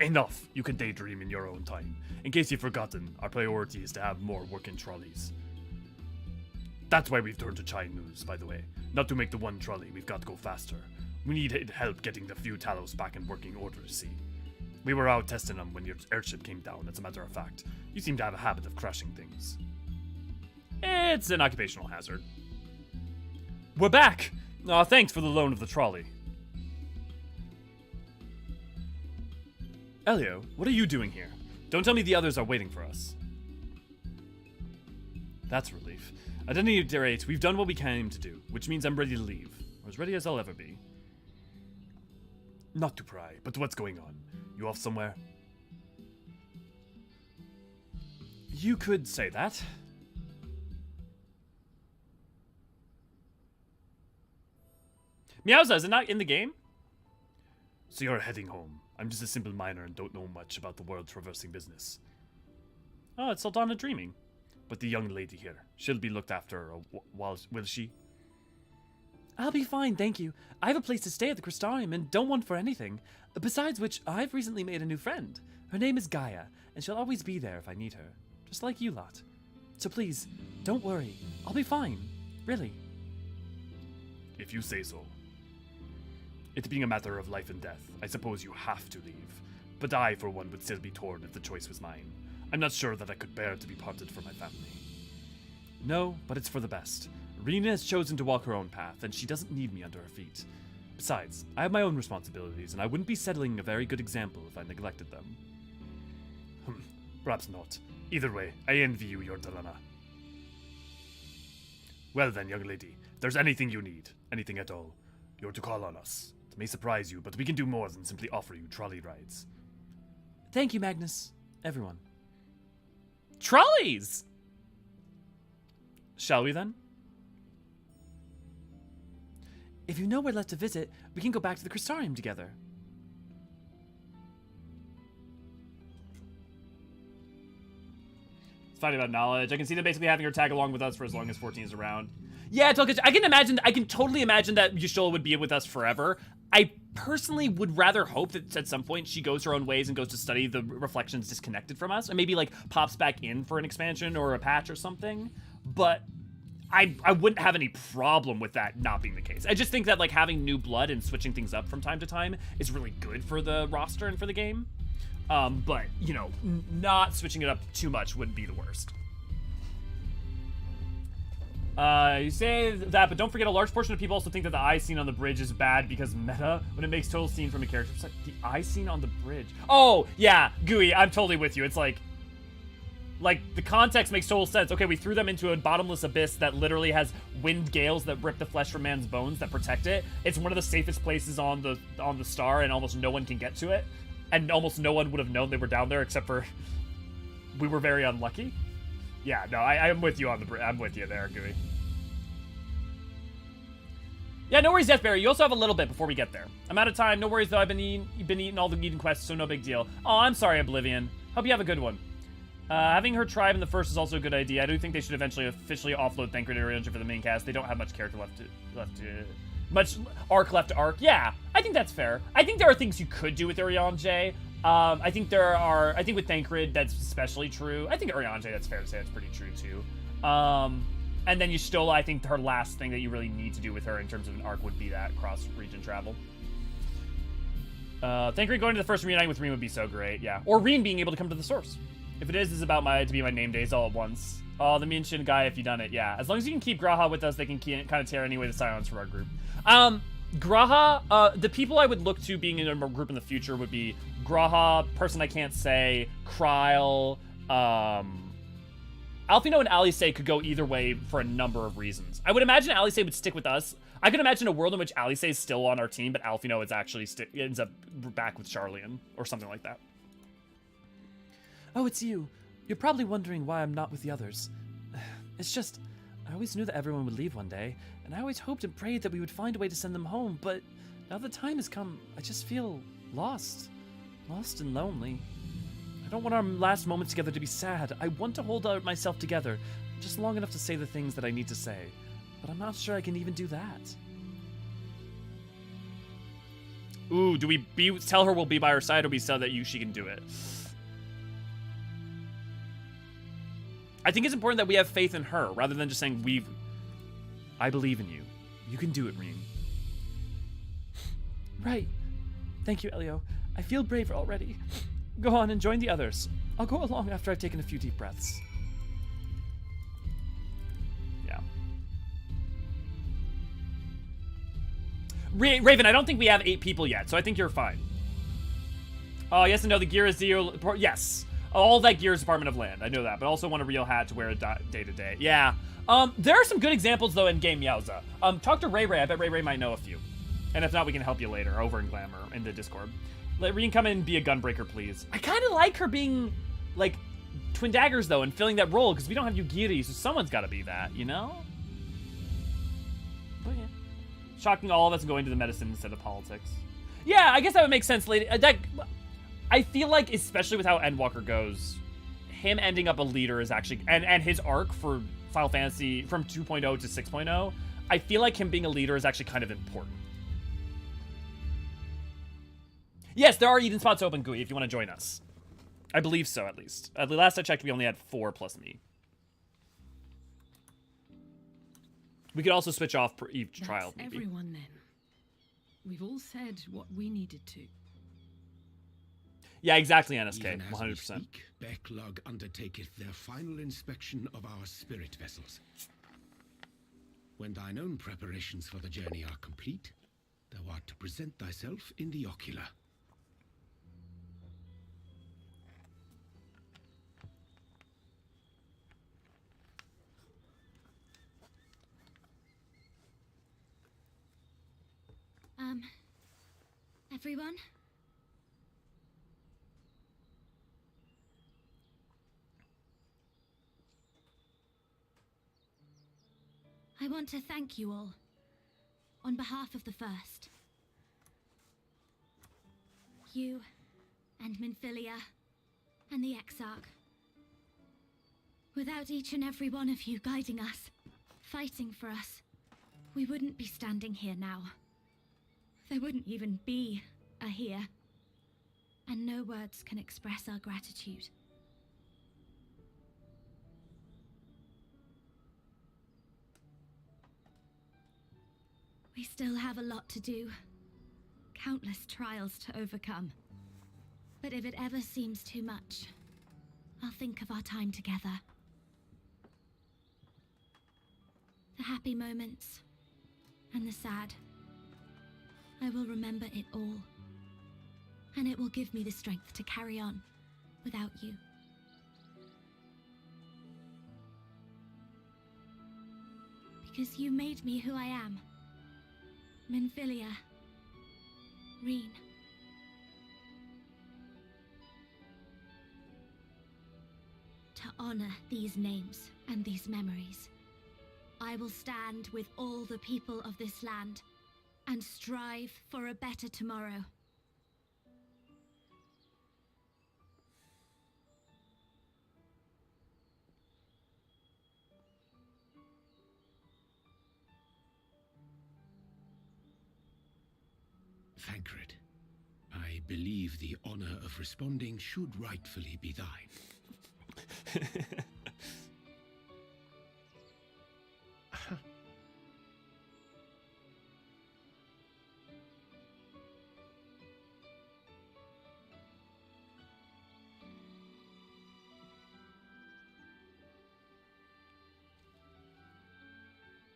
Enough! You can daydream in your own time. In case you've forgotten, our priority is to have more working trolleys. That's why we've turned to Chai News, by the way. Not to make the one trolley, we've got to go faster. We need help getting the few Talos back in working order, see. We were out testing them when your airship came down, as a matter of fact. You seem to have a habit of crashing things. It's an occupational hazard. We're back! Thanks for the loan of the trolley. Elio, what are you doing here? Don't tell me the others are waiting for us. That's a relief. At any rate, we've done what we came to do, which means I'm ready to leave. Or as ready as I'll ever be. Not to pry, but what's going on? You off somewhere? You could say that. Meowza, is it not in the game? So you're heading home. I'm just a simple miner and don't know much about the world-traversing business. Oh, it's Sultana dreaming. But the young lady here, she'll be looked after, will she? I'll be fine, thank you. I have a place to stay at the Crystarium and don't want for anything. Besides which, I've recently made a new friend. Her name is Gaia, and she'll always be there if I need her. Just like you lot. So please, don't worry. I'll be fine. Really. If you say so. It being a matter of life and death, I suppose you have to leave. But I, for one, would still be torn if the choice was mine. I'm not sure that I could bear to be parted from my family. No, but it's for the best. Rena has chosen to walk her own path, and she doesn't need me under her feet. Besides, I have my own responsibilities, and I wouldn't be setting a very good example if I neglected them. Perhaps not. Either way, I envy you your dilemma. Well then, young lady, if there's anything you need, anything at all, you're to call on us. It may surprise you, but we can do more than simply offer you trolley rides. Thank you, Magnus. Everyone. Trolleys! Shall we then? If you know where left to visit, we can go back to the Crystarium together. It's fighting about knowledge. I can see them basically having her tag along with us for as long as 14 is around. Yeah, I can totally imagine that Y'shtola would be with us forever. I personally would rather hope that at some point she goes her own ways and goes to study the reflections disconnected from us, and maybe like pops back in for an expansion or a patch or something. But I wouldn't have any problem with that not being the case. I just think that like having new blood and switching things up from time to time is really good for the roster and for the game. But, you know, not switching it up too much would be the worst. You say that, but don't forget a large portion of people also think that the eye scene on the bridge is bad because meta, when it makes total scene from a character. It's like, the eye scene on the bridge. Oh, yeah, Gooey, I'm totally with you. It's like, the context makes total sense. Okay, we threw them into a bottomless abyss that literally has wind gales that rip the flesh from man's bones that protect it. It's one of the safest places on the star, and almost no one can get to it. And almost no one would have known they were down there except for we were very unlucky. Yeah, no, I'm with you on the I'm with you there, Gooey. Yeah, no worries, Deathberry. You also have a little bit before we get there. I'm out of time. No worries, though. I've been eating all the Eden quests, so no big deal. Oh, I'm sorry, Oblivion. Hope you have a good one. Having her tribe in the first is also a good idea. I do think they should eventually officially offload Thancred and Eorzean for the main cast. They don't have much character much arc left to arc. Yeah, I think that's fair. I think there are things you could do with Eorzean, I think with Thancred, that's especially true. I think Eorzean, that's fair to say, that's pretty true too. And then Y'shtola, I think her last thing that you really need to do with her in terms of an arc would be that cross-region travel. Thancred going to the first reuniting with Reen would be so great, yeah. Or Reen being able to come to the source. If it is about to be my name days all at once. Oh, the Minshin guy, if you done it, yeah. As long as you can keep Graha with us, they can kind of tear any way the silence from our group. Graha, the people I would look to being in a group in the future would be Graha, Person I Can't Say, Kryle, Alphino and Alice could go either way for a number of reasons. I would imagine Alice would stick with us. I could imagine a world in which Alice is still on our team, but Alphino is actually ends up back with Charlian or something like that. Oh, it's you. You're probably wondering why I'm not with the others. It's just, I always knew that everyone would leave one day, and I always hoped and prayed that we would find a way to send them home, but now the time has come, I just feel lost. Lost and lonely. I don't want our last moments together to be sad. I want to hold myself together, just long enough to say the things that I need to say. But I'm not sure I can even do that. Ooh, do we tell her we'll be by her side, or we tell that she can do it? I think it's important that we have faith in her, rather than just saying, I believe in you. You can do it, Reen. Right. Thank you, Elio. I feel braver already. Go on and join the others. I'll go along after I've taken a few deep breaths. Yeah. Raven, I don't think we have 8 people yet, so I think you're fine. Oh, yes and no, the gear is the... Yes. All that gear is Department of Land. I know that, but also want a real hat to wear day-to-day. Yeah. There are some good examples, though, in Game Yowza. Talk to Ray Ray. I bet Ray Ray might know a few. And if not, we can help you later over in Glamour, in the Discord. Let Reen come in and be a gunbreaker, please. I kind of like her being, like, Twin Daggers, though, and filling that role, because we don't have Yugiri, so someone's got to be that, you know? Oh, yeah. Shocking all of us and going to the medicine instead of politics. Yeah, I guess that would make sense, lady. I feel like, especially with how Endwalker goes, him ending up a leader is actually, and his arc for Final Fantasy from 2.0 to 6.0, I feel like him being a leader is actually kind of important. Yes, there are Eden spots open, Gui, if you want to join us. I believe so, at least. The last I checked, we only had 4 plus me. We could also switch off per each trial, maybe. Everyone, then. We've all said what we needed to. Yeah, exactly, NSK. Even as 100%. we speak, Backlog undertaketh their final inspection of our spirit vessels. When thine own preparations for the journey are complete, thou art to present thyself in the ocular. Everyone? I want to thank you all, on behalf of the First. You, and Minfilia, and the Exarch. Without each and every one of you guiding us, fighting for us, we wouldn't be standing here now. There wouldn't even be a here. And no words can express our gratitude. We still have a lot to do. Countless trials to overcome. But if it ever seems too much, I'll think of our time together. The happy moments and the sad. I will remember it all. And it will give me the strength to carry on without you. Because you made me who I am. Minfilia. Reen. To honor these names and these memories, I will stand with all the people of this land and strive for a better tomorrow. Thancred, I believe the honor of responding should rightfully be thine.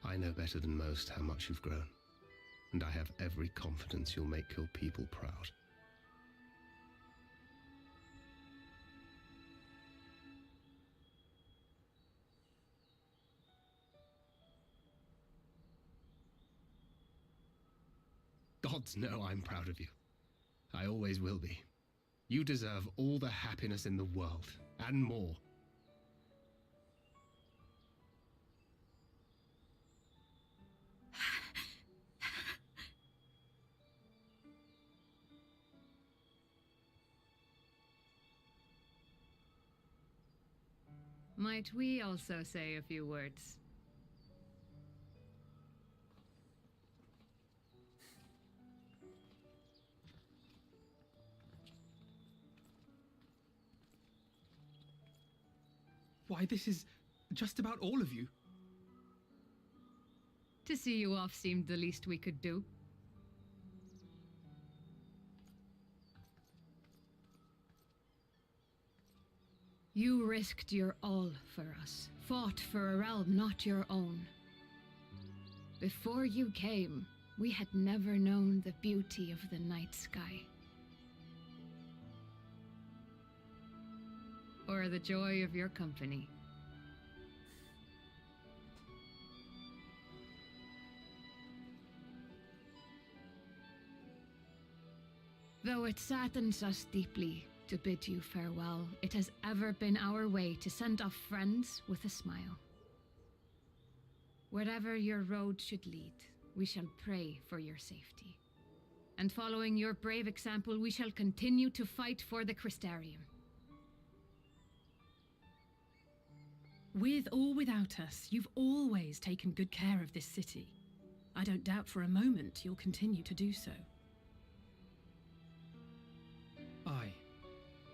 I know better than most how much you've grown, and I have every confidence you'll make your people proud. Gods know I'm proud of you. I always will be. You deserve all the happiness in the world, and more. Might we also say a few words? Why, this is just about all of you. To see you off seemed the least we could do. You risked your all for us, fought for a realm not your own. Before you came, we had never known the beauty of the night sky. Or the joy of your company. Though it saddens us deeply to bid you farewell, it has ever been our way to send off friends with a smile. Wherever your road should lead, we shall pray for your safety. And following your brave example, we shall continue to fight for the Crystarium. With or without us, you've always taken good care of this city. I don't doubt for a moment you'll continue to do so. Aye,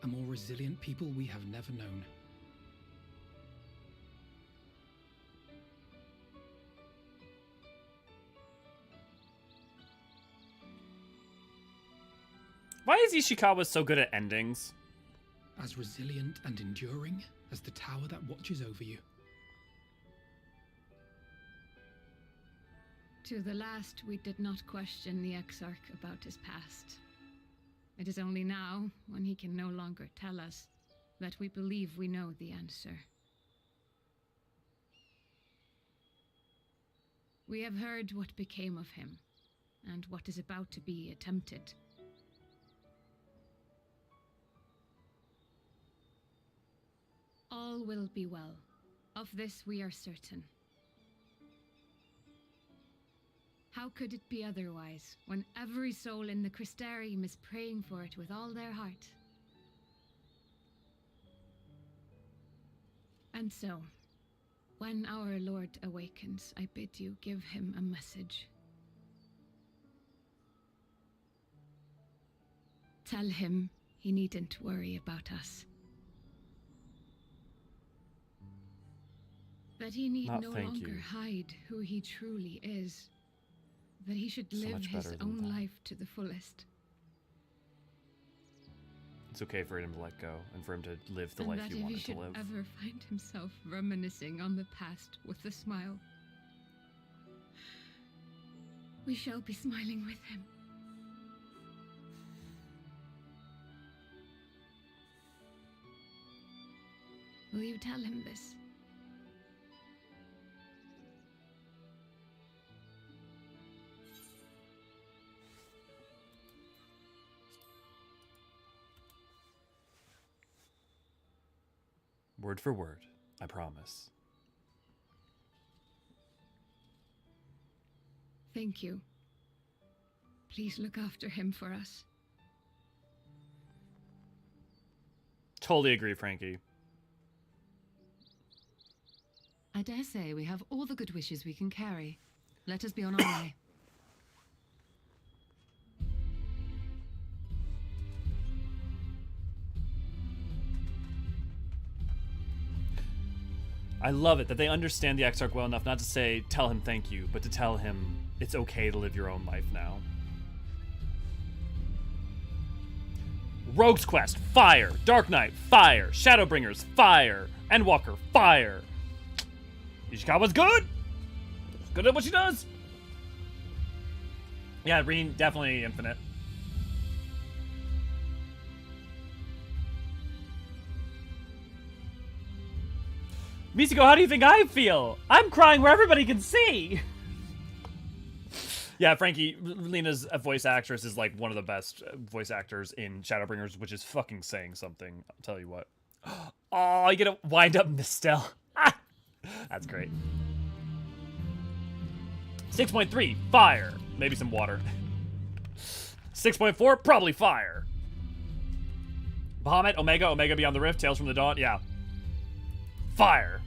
a more resilient people we have never known. Why is Ishikawa so good at endings? As resilient and enduring as the tower that watches over you. To the last, we did not question the Exarch about his past. It is only now, when he can no longer tell us, that we believe we know the answer. We have heard what became of him, and what is about to be attempted. All will be well. Of this we are certain. How could it be otherwise, when every soul in the Crystarium is praying for it with all their heart? And so, when our Lord awakens, I bid you give him a message. Tell him he needn't worry about us. That he need no longer hide who he truly is. That he should live his own life to the fullest. It's okay for him to let go and for him to live the life he wanted to live. And that if he should ever find himself reminiscing on the past with a smile, we shall be smiling with him. Will you tell him this? Word for word, I promise. Thank you. Please look after him for us. Totally agree, Frankie. I dare say we have all the good wishes we can carry. Let us be on our way. I love it that they understand the Exarch well enough not to say, tell him thank you, but to tell him it's okay to live your own life now. Rogue's Quest, fire. Dark Knight, fire. Shadowbringers, fire. Endwalker, fire. Ishikawa's good. She's good at what she does. Yeah, Reen, definitely infinite. Misako, how do you think I feel? I'm crying where everybody can see. Yeah, Frankie, Lena's voice actress is like one of the best voice actors in Shadowbringers, which is fucking saying something. I'll tell you what. Oh, you get to wind up Mistel. Ah! That's great. 6.3, fire. Maybe some water. 6.4, probably fire. Bahamut, Omega Beyond the Rift, Tales from the Dawn, yeah. Fire.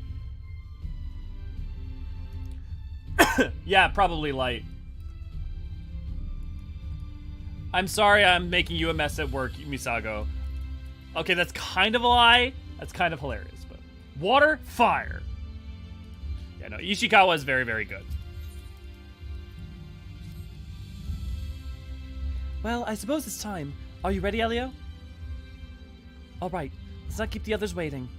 Yeah, probably light. I'm sorry I'm making you a mess at work, Misago. Okay, that's kind of a lie. That's kind of hilarious, but... Water, fire. Yeah, no, Ishikawa is very, very good. Well, I suppose it's time. Are you ready, Elio? All right, let's not keep the others waiting.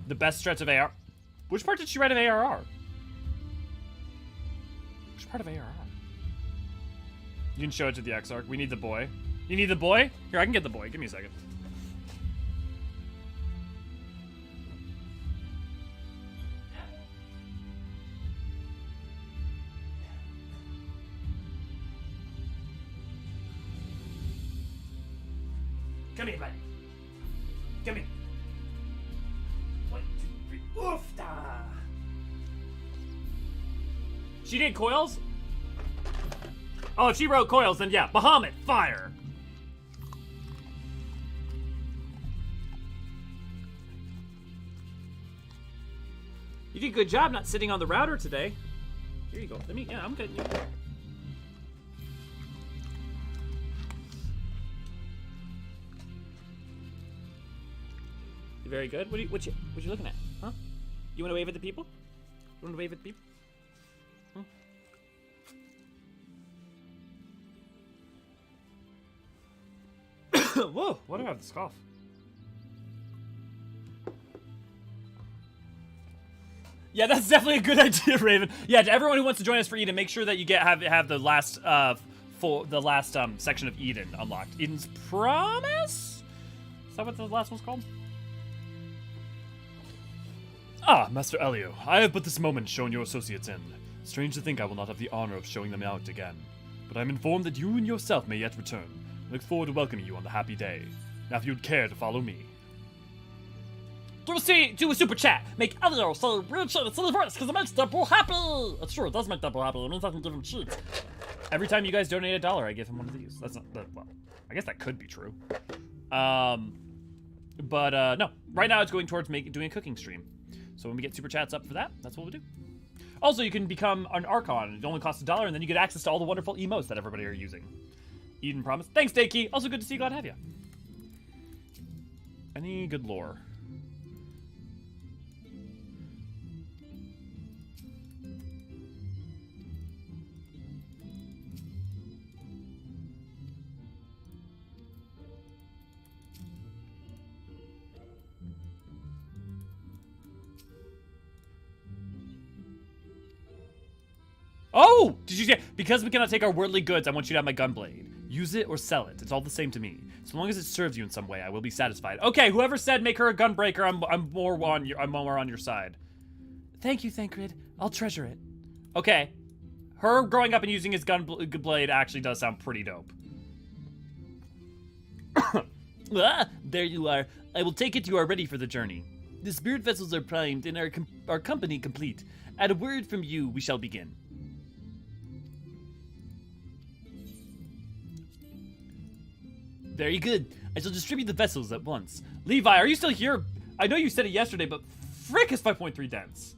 The best stretch of AR. Which part did she write of ARR? Which part of ARR? You can show it to the Exarch. We need the boy. You need the boy? Here, I can get the boy. Give me a second. Come here, buddy. Come here. 1, 2, 3. Oofta! She did coils? Oh, if she wrote coils, then yeah. Bahamut, fire. You did a good job not sitting on the router today. Here you go. Yeah, I'm good. You're very good. What you looking at? Huh? You want to wave at the people? You want to wave at the people? Whoa, why do I have this cough? Yeah, that's definitely a good idea, Raven. Yeah, to everyone who wants to join us for Eden, make sure that you have the last section of Eden unlocked. Eden's Promise? Is that what the last one's called? Ah, Master Elio, I have but this moment shown your associates in. Strange to think I will not have the honor of showing them out again. But I am informed that you and yourself may yet return. I look forward to welcoming you on the happy day. Now if you'd care to follow me. Do a super chat. Make Elio say weird shit. It's in the voice because it makes double happy. That's true. It does make double happy. It means I can give him cheats. Every time you guys donate $1, I give him one of these. That's not that. Well, I guess that could be true. But no. Right now it's going towards doing a cooking stream. So when we get super chats up for that, that's what we'll do. Also, you can become an Archon. It only costs $1, and then you get access to all the wonderful emotes that everybody are using. Eden Promise. Thanks, Daykey. Also good to see you. Glad to have you. Any good lore? Oh! Did you see? Because we cannot take our worldly goods, I want you to have my gunblade. Use it or sell it. It's all the same to me. So long as it serves you in some way, I will be satisfied. Okay, whoever said make her a gunbreaker, I'm more on your side. Thank you, Thancred. I'll treasure it. Okay. Her growing up and using his gunblade actually does sound pretty dope. Ah, there you are. I will take it you are ready for the journey. The spirit vessels are primed and our company complete. At a word from you, we shall begin. Very good. I shall distribute the vessels at once. Levi, are you still here? I know you said it yesterday, but frick is 5.3 dense.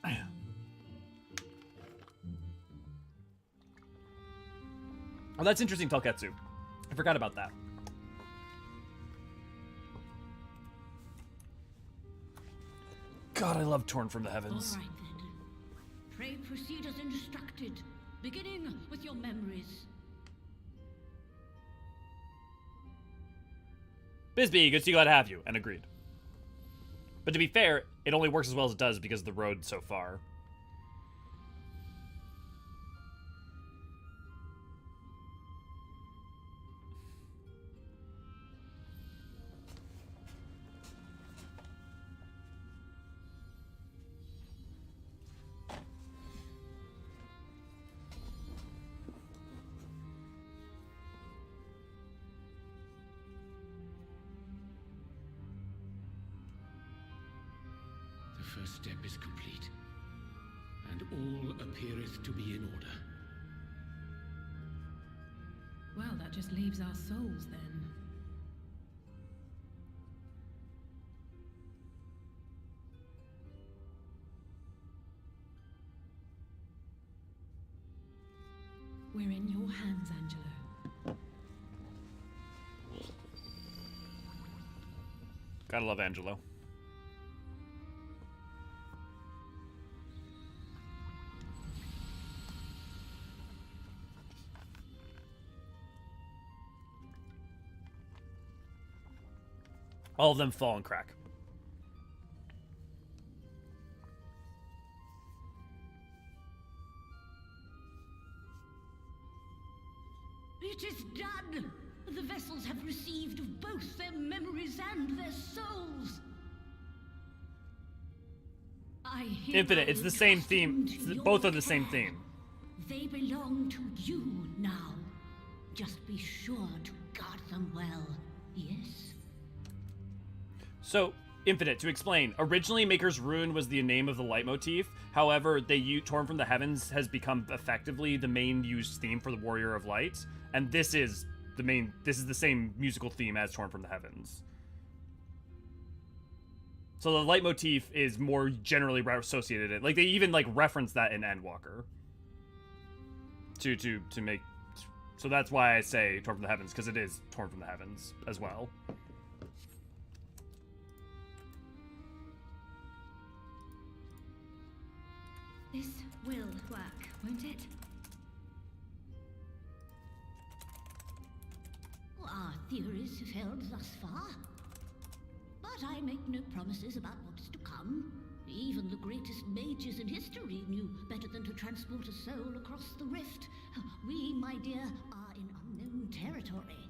Oh, that's interesting, Telketsu. I forgot about that. God, I love Torn from the Heavens. All right, then. Pray proceed as instructed, beginning with your memories. Bisbee, good to see, glad to have you, and agreed. But to be fair, it only works as well as it does because of the road so far. The first step is complete, and all appeareth to be in order. Well, that just leaves our souls then. We're in your hands, Angelo. Gotta love Angelo. All of them fall and crack. It is done! The vessels have received of both their memories and their souls. Infinite, it's the same theme. Both are the same theme. They belong to you now. Just be sure to guard them well, yes? So, Infinite, to explain, originally Maker's Ruin was the name of the leitmotif. However, Torn from the Heavens has become effectively the main used theme for the Warrior of Light, and this is the same musical theme as Torn from the Heavens. So the leitmotif is more generally associated. Like, they even reference that in Endwalker. To make, so that's why I say Torn from the Heavens, because it is Torn from the Heavens as well. This will work, won't it? Our theories have held thus far. But I make no promises about what is to come. Even the greatest mages in history knew better than to transport a soul across the rift. We, my dear, are in unknown territory.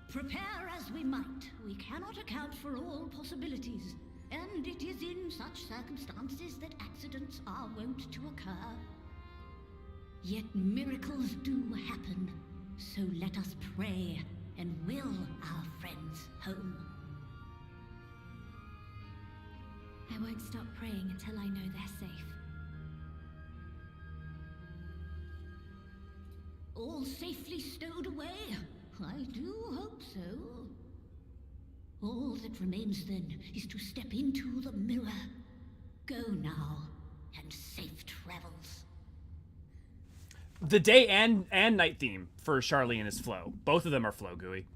Prepare as we might, we cannot account for all possibilities. And it is in such circumstances that accidents are wont to occur. Yet miracles do happen, so let us pray and will our friends home. I won't stop praying until I know they're safe. All safely stowed away? I do hope so. All that remains then is to step into the mirror. Go now, and safe travels. The day and night theme for Charlene is flow. Both of them are flow, Gooey.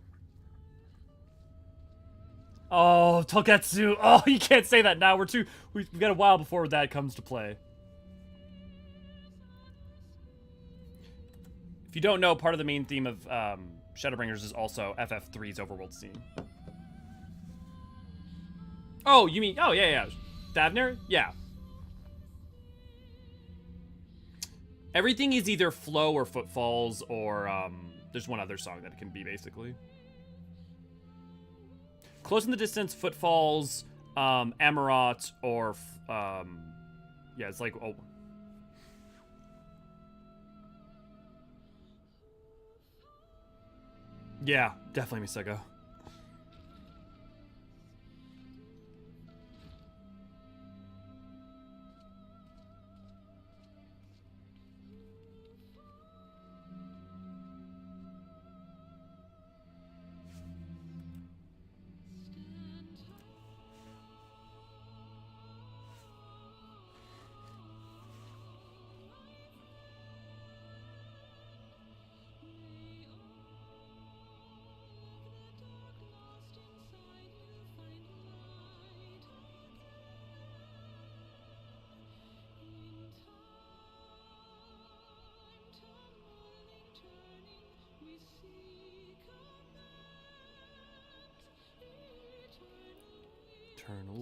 Oh, Toketsu. Oh, you can't say that now. We've got a while before that comes to play. If you don't know, part of the main theme of Shadowbringers is also FF3's overworld scene. Oh, you mean... Oh, yeah. Thavner? Yeah. Everything is either Flow or Footfalls or, there's one other song that it can be, basically. Close in the Distance, Footfalls, Amarot, or, yeah, it's like... Oh. Yeah, definitely Misego.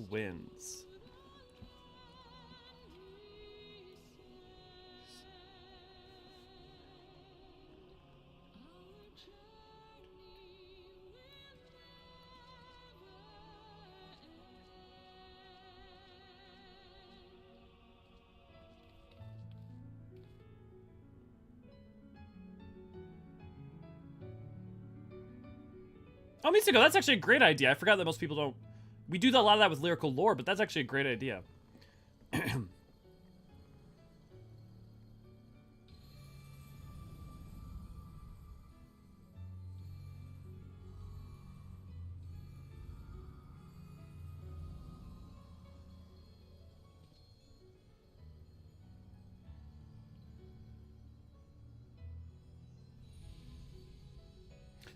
Who wins? Oh, Misako, that's actually a great idea. I forgot that most people don't... We do a lot of that with lyrical lore, but that's actually a great idea.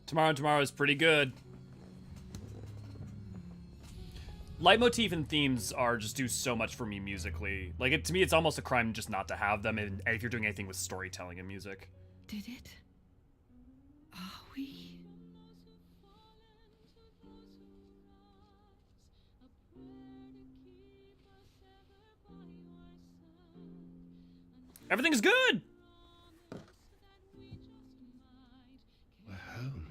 Tomorrow is pretty good. Leitmotif and themes are just do so much for me musically. Like, to me, it's almost a crime just not to have them, and if you're doing anything with storytelling and music. Did it? Are we? Everything's good! We're home.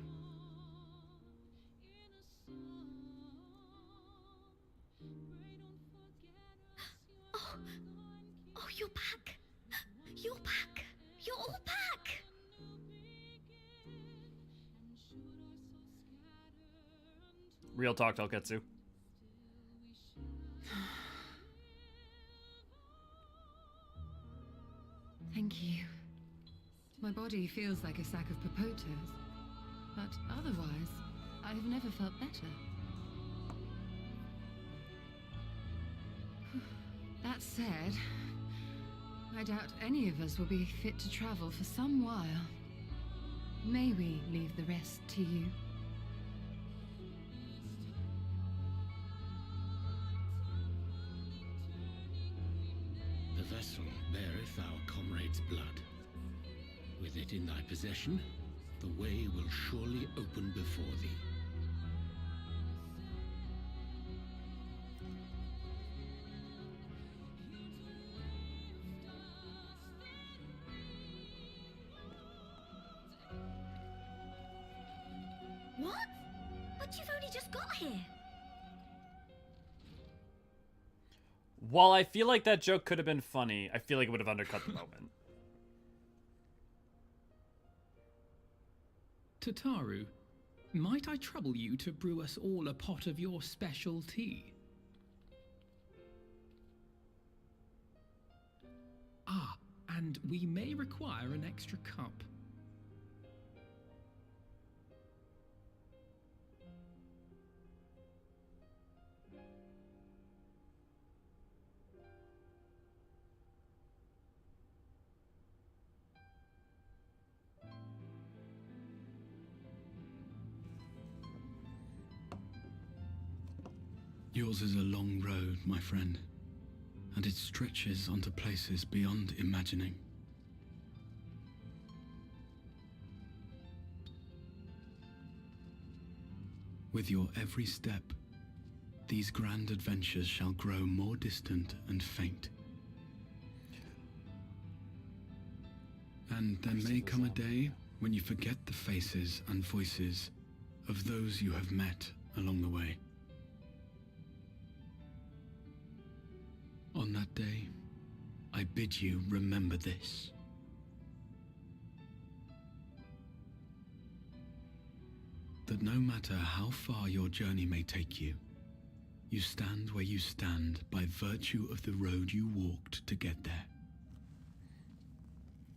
Oh, you're back. You're back. You're all back. Real talk, Telketsu. Thank you. My body feels like a sack of popotos, but otherwise, I've never felt better. That said, I doubt any of us will be fit to travel for some while. May we leave the rest to you? The vessel beareth our comrade's blood. With it in thy possession, the way will surely open before thee. What? But you've only just got here. While I feel like that joke could have been funny, I feel like it would have undercut the moment. Tataru, might I trouble you to brew us all a pot of your special tea? Ah, and we may require an extra cup. Yours is a long road, my friend, and it stretches onto places beyond imagining. With your every step, these grand adventures shall grow more distant and faint. And there may come a day when you forget the faces and voices of those you have met along the way. On that day, I bid you remember this. That no matter how far your journey may take you, you stand where you stand by virtue of the road you walked to get there.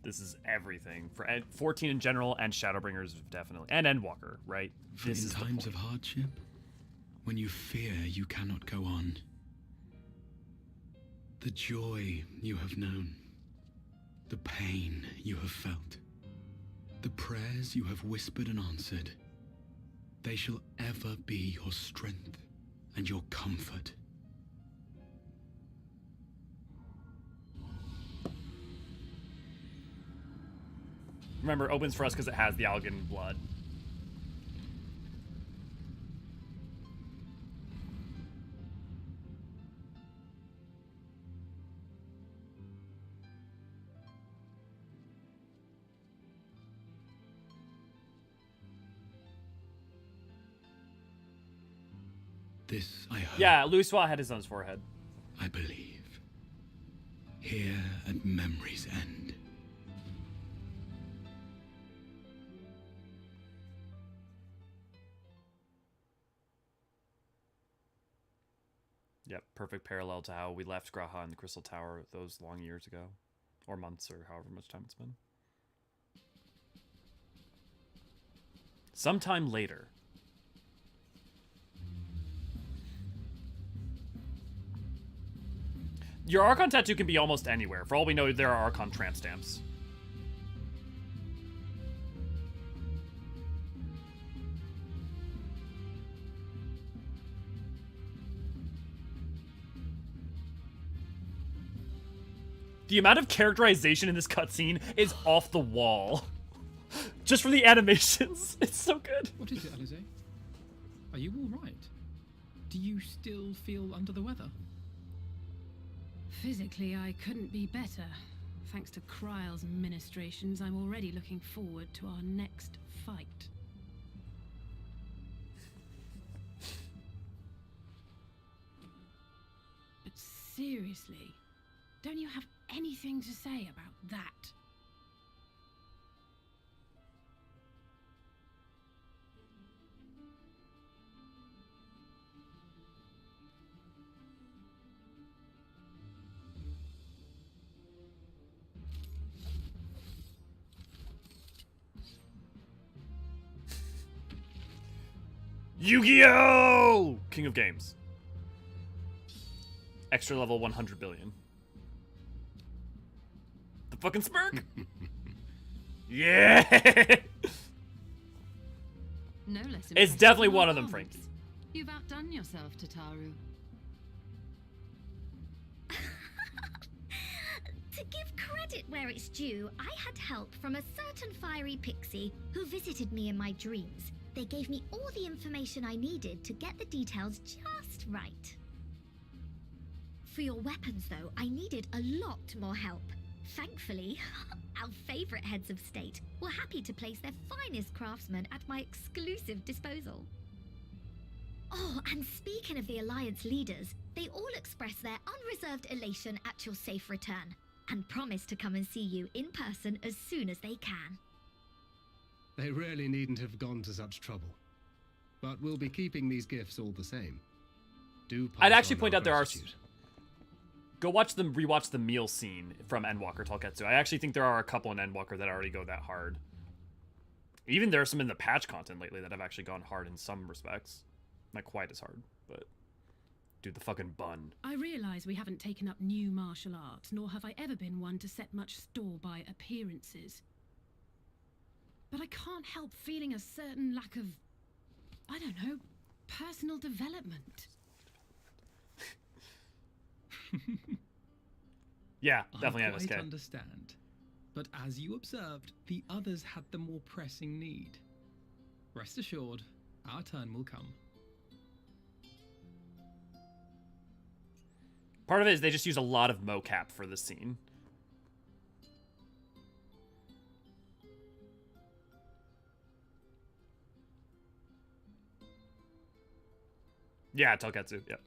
This is everything. For 14 in general, and Shadowbringers, definitely. And Endwalker, right? For in times of hardship, when you fear you cannot go on, the joy you have known, the pain you have felt, the prayers you have whispered and answered, they shall ever be your strength and your comfort. Remember, it opens for us because it has the Algan blood. this I hope. Yeah, Louis had his on his forehead. I believe. Here and memories end. Yep, perfect parallel to how we left Graha and the Crystal Tower those long years ago. Or months, or however much time it's been. Sometime later. Your Archon tattoo can be almost anywhere. For all we know, there are Archon tramp stamps. The amount of characterization in this cutscene is off the wall. Just from the animations. It's so good. What is it, Alize? Are you all right? Do you still feel under the weather? Physically, I couldn't be better. Thanks to Kryle's ministrations, I'm already looking forward to our next fight. But seriously, don't you have anything to say about that? Yu-Gi-Oh! King of Games. Extra level 100 billion. The fucking smirk? Yeah! No less It's impressive definitely than one your of them, arms. Frankie. You've outdone yourself, Tataru. To give credit where it's due, I had help from a certain fiery pixie who visited me in my dreams. They gave me all the information I needed to get the details just right. For your weapons, though, I needed a lot more help. Thankfully, our favourite heads of state were happy to place their finest craftsmen at my exclusive disposal. Oh, and speaking of the Alliance leaders, they all expressed their unreserved elation at your safe return, and promised to come and see you in person as soon as they can. They really needn't have gone to such trouble. But we'll be keeping these gifts all the same. Do pass I'd actually on point our out there are... gratitude. Go rewatch the meal scene from Endwalker Tolketsu. I actually think there are a couple in Endwalker that already go that hard. Even there are some in the patch content lately that have actually gone hard in some respects. Not quite as hard, but... Dude, the fucking bun. I realise we haven't taken up new martial arts, nor have I ever been one to set much store by appearances. But I can't help feeling a certain lack of, I don't know, personal development. Yeah, definitely I MSK. quite understand. But as you observed, the others had the more pressing need. Rest assured, our turn will come. Part of it is they just use a lot of mocap for this scene. Yeah, Tolketsu, yeah.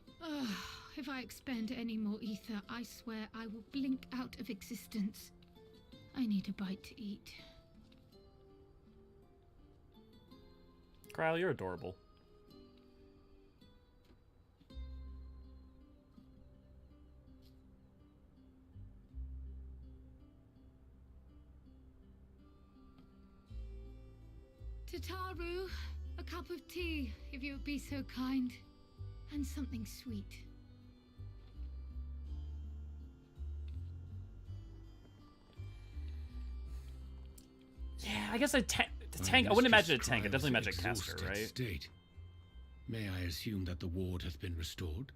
If I expend any more ether, I swear I will blink out of existence. I need a bite to eat. Kryle, you're adorable. Tataru, a cup of tea, if you would be so kind. And something sweet. Yeah, I guess a tank. I wouldn't imagine a tank. I definitely imagine a caster, right? State. May I assume that the ward has been restored?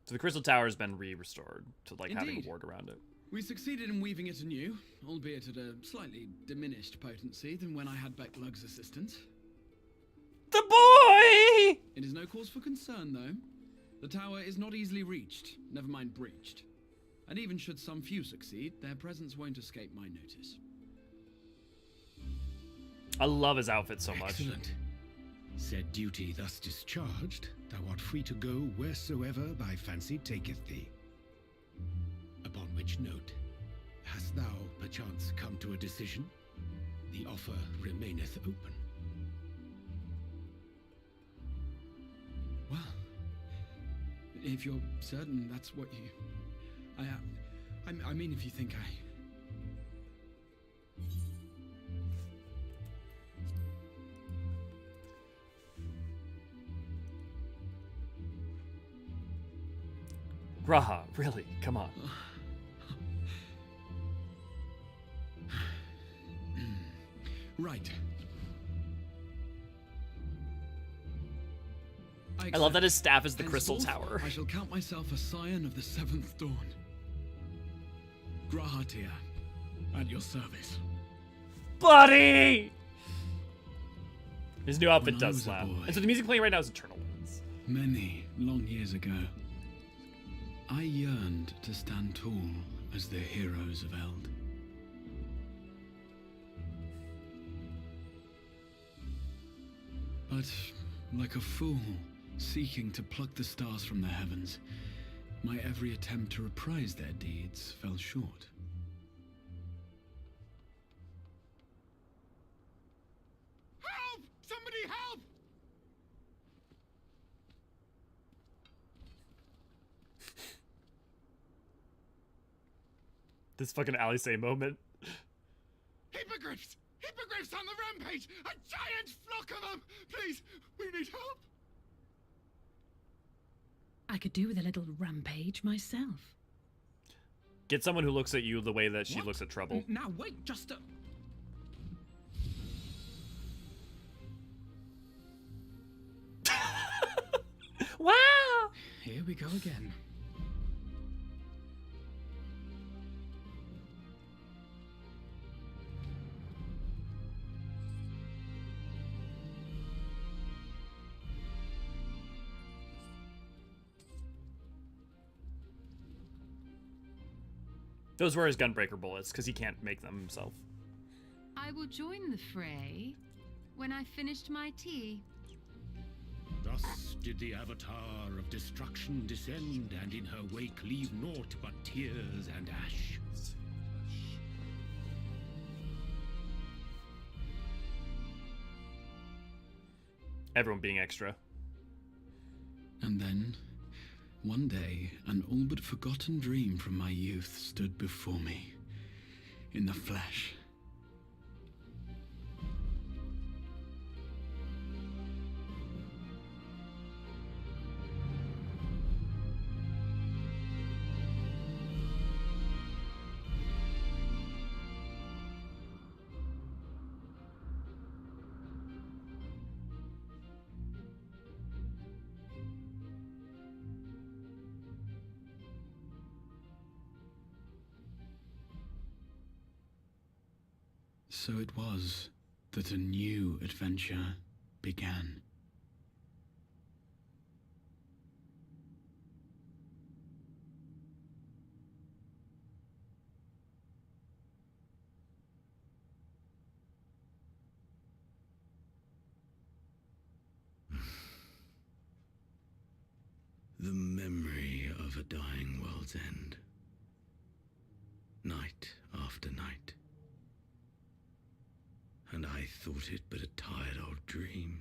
So the Crystal Tower has been restored to like having Indeed. a ward around it. We succeeded in weaving it anew, albeit at a slightly diminished potency than when I had Becklug's assistance. The boy! It is no cause for concern, though. The tower is not easily reached, never mind breached. And even should some few succeed, their presence won't escape my notice. I love his outfit so much. Excellent. Said duty thus discharged, thou art free to go wheresoever thy fancy taketh thee. Upon which note, hast thou perchance come to a decision? The offer remaineth open. Well, if you're certain that's what you... I mean, if you think I... Graha, really, come on. Right. I love that his staff is the Crystal Henceforth, Tower. I shall count myself a scion of the seventh dawn. Grahatia, at your service. Buddy! His new outfit When I does was a slap. boy. And so the music playing right now is Eternal Winds. Many long years ago, I yearned to stand tall as the heroes of Eld. But, like a fool seeking to pluck the stars from the heavens, my every attempt to reprise their deeds fell short. Help! Somebody help! This fucking Alice moment. Hippogriffs! Hippogriffs on the rampage! A giant flock of them! Please, we need help! I could do with a little rampage myself. Get someone who looks at you the way that she What? looks at trouble. Now wait, just a... Wow! Here we go again. Those were his gunbreaker bullets, because he can't make them himself. I will join the fray when I've finished my tea. Thus did the Avatar of Destruction descend, and in her wake leave naught but tears and ash. Everyone being extra. And then, one day, an all but forgotten dream from my youth stood before me, in the flesh. So it was that a new adventure began. The memory of a dying world's end. Night after night. And I thought it but a tired old dream.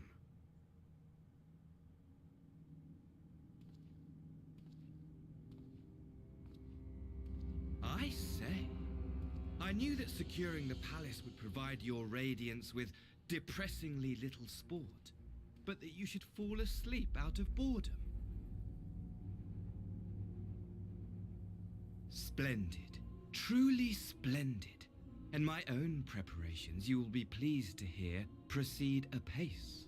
I say, I knew that securing the palace would provide your radiance with depressingly little sport, but that you should fall asleep out of boredom. Splendid, truly splendid. And my own preparations, you will be pleased to hear, proceed apace.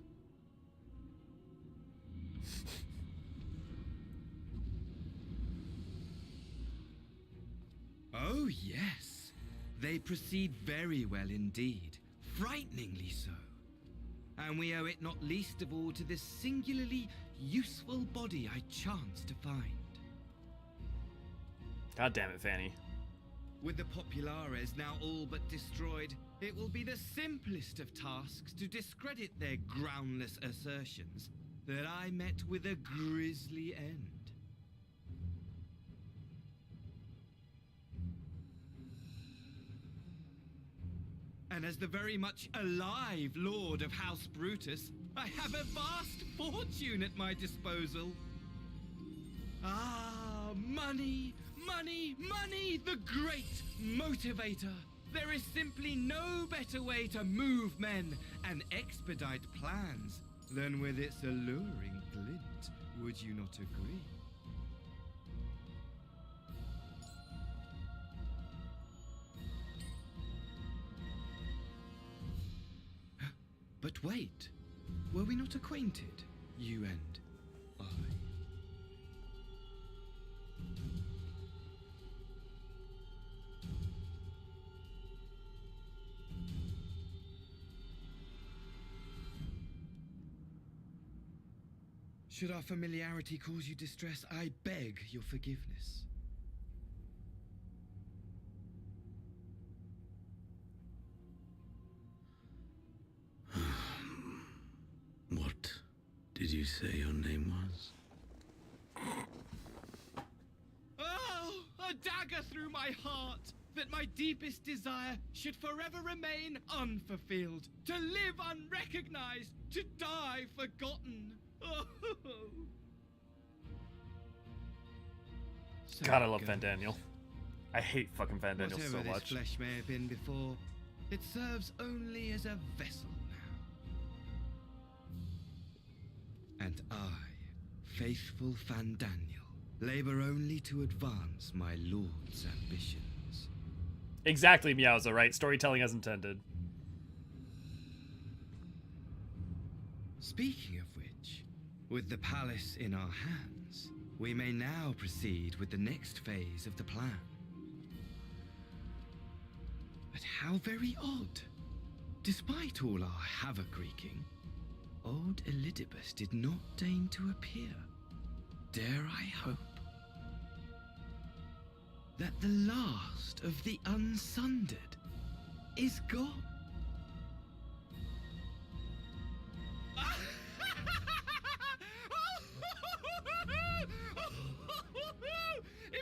Oh, yes. They proceed very well indeed. Frighteningly so. And we owe it not least of all to this singularly useful body I chanced to find. God damn it, Fanny. With the Populares now all but destroyed, It will be the simplest of tasks to discredit their groundless assertions that I met with a grisly end. And as the very much alive Lord of House Brutus, I have a vast fortune at my disposal. Ah, money, money, money, the great motivator. There is simply no better way to move men and expedite plans than with its alluring glint. Would you not agree? But wait, were we not acquainted, you and I? Should our familiarity cause you distress, I beg your forgiveness. What did you say your name was? Oh, a dagger through my heart! That my deepest desire should forever remain unfulfilled, to live unrecognized, to die forgotten. Oh. So God, I love Vandaniel. I hate fucking Vandaniel so Whatever much. this flesh may have been before, it serves only as a vessel now. And I, faithful Vandaniel, labor only to advance my lord's ambitions. Exactly, Meowza, right? Storytelling as intended. Speaking of which, with the palace in our hands, we may now proceed with the next phase of the plan. But how very odd. Despite all our havoc wreaking, old Elidibus did not deign to appear. Dare I hope that the last of the unsundered is gone?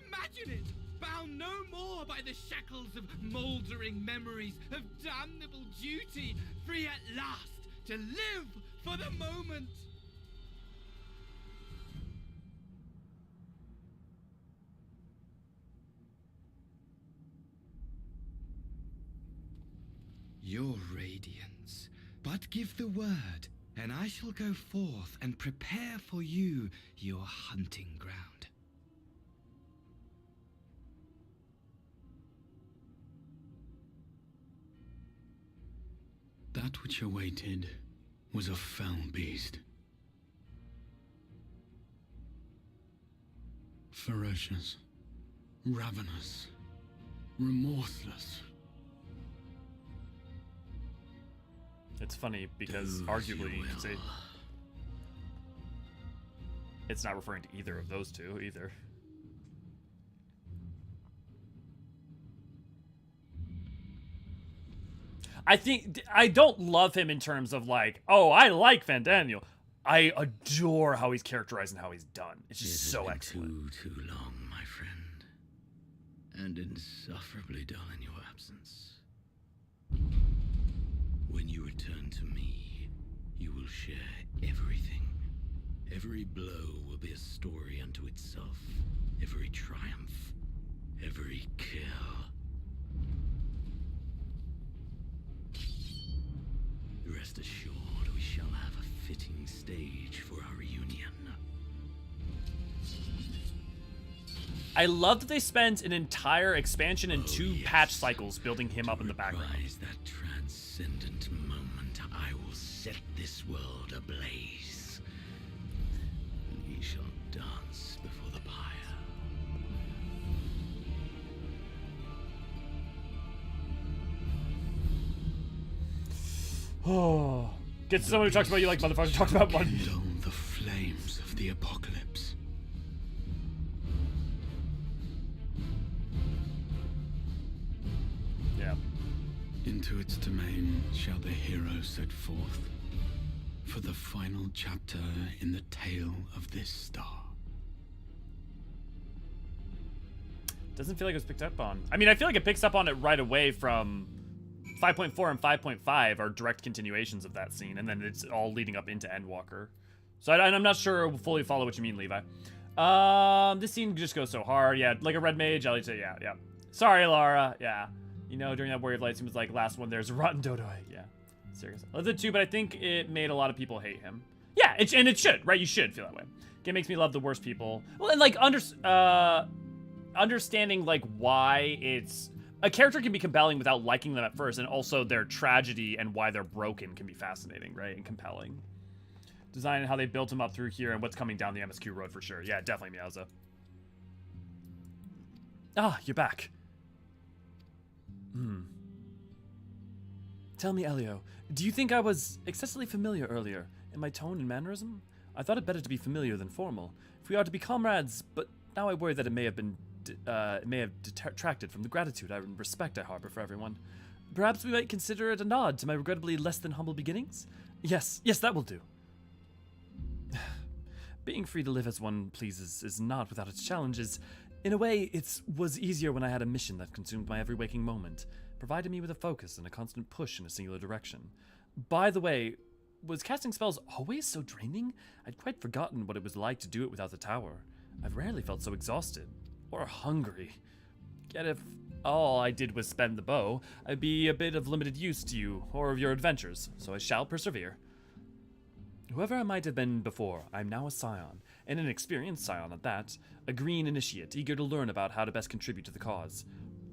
Imagine it! Bound no more by the shackles of mouldering memories of damnable duty, free at last to live for the moment! Your radiance, but give the word, and I shall go forth and prepare for you your hunting ground. That which awaited was a fell beast. Ferocious, ravenous, remorseless. It's funny because Do arguably you you could say will. it's not referring to either of those two either. I think I don't love him in terms of like, oh, I like Vandaniel. I adore how he's characterized and how he's done. It's just so excellent. Too long, my friend, and insufferably dull in your absence. When you return to me, you will share everything. Every blow will be a story unto itself. Every triumph, every kill. Rest assured, we shall have a fitting stage for our reunion. I love that they spent an entire expansion and two patch cycles building him up in the background. Reprise that transcendent moment, I will set this world ablaze. And ye shall dance before the pyre. Oh, get someone who talks about you like motherfucker talks about money. Kindle the flames of the apocalypse. Yeah. Into its domain shall the hero set forth for the final chapter in the tale of this star. Doesn't feel like it was picked up on. I mean, I feel like it picks up on it right away from 5.4 and 5.5 are direct continuations of that scene, and then it's all leading up into Endwalker. So I'm not sure I fully follow what you mean, Levi. This scene just goes so hard. Yeah, like a red mage. I'll say, yeah. Sorry, Lara. Yeah. You know, during that Warrior of Light scene was like, last one, there's a rotten dodo egg. Yeah. Seriously. I loved it too, but I think it made a lot of people hate him. Yeah, and it should, right? You should feel that way. Game makes me love the worst people. Well, and like, understanding like why it's a character can be compelling without liking them at first, and also their tragedy and why they're broken can be fascinating, right? And compelling. Design and how they built him up through here and what's coming down the MSQ road for sure. Yeah, definitely Meowza. Ah, you're back. Tell me, Elio, do you think I was excessively familiar earlier in my tone and mannerism? I thought it better to be familiar than formal. If we are to be comrades, but now I worry that it may have detracted from the gratitude and respect I harbor for everyone. Perhaps we might consider it a nod to my regrettably less than humble beginnings? Yes, that will do. Being free to live as one pleases is not without its challenges. In a way, it was easier when I had a mission that consumed my every waking moment, provided me with a focus and a constant push in a singular direction. By the way, was casting spells always so draining? I'd quite forgotten what it was like to do it without the tower. I've rarely felt so exhausted. Or hungry. Yet if all I did was spend the bow, I'd be a bit of limited use to you or of your adventures, so I shall persevere. Whoever I might have been before, I'm now a scion, and an experienced scion at that, a green initiate eager to learn about how to best contribute to the cause.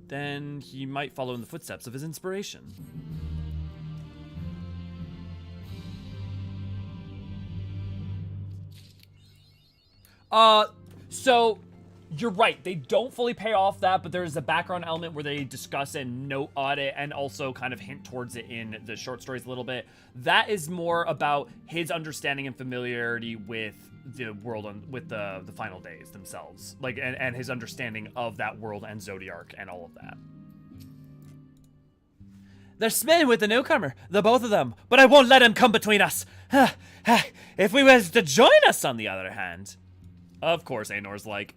Then he might follow in the footsteps of his inspiration. So you're right. They don't fully pay off that, but there's a background element where they discuss and note on it and also kind of hint towards it in the short stories a little bit. That is more about his understanding and familiarity with the world with the final days themselves. Like, and his understanding of that world and Zodiark and all of that. They're smitten with the newcomer, the both of them, but I won't let him come between us. If we was to join us, on the other hand. Of course, Aenor's like,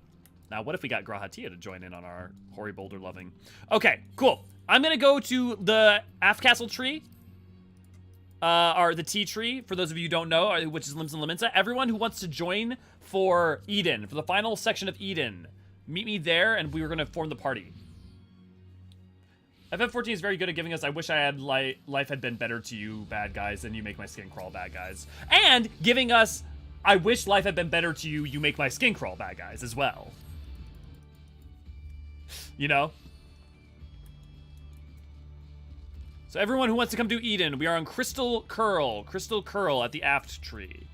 now what if we got Grahatia to join in on our Hoary Boulder loving? Okay, cool. I'm gonna go to the Aft Castle tree. Or the Tea tree, for those of you who don't know, which is Lims and Laminsa. Everyone who wants to join for Eden, for the final section of Eden, meet me there and we were gonna form the party. FF14 is very good at giving us, I wish I had life had been better to you, bad guys, and you make my skin crawl, bad guys. And giving us, I wish life had been better to you, you make my skin crawl, bad guys, as well. You know? So everyone who wants to come to Eden, we are on Crystal Curl at the Aft tree.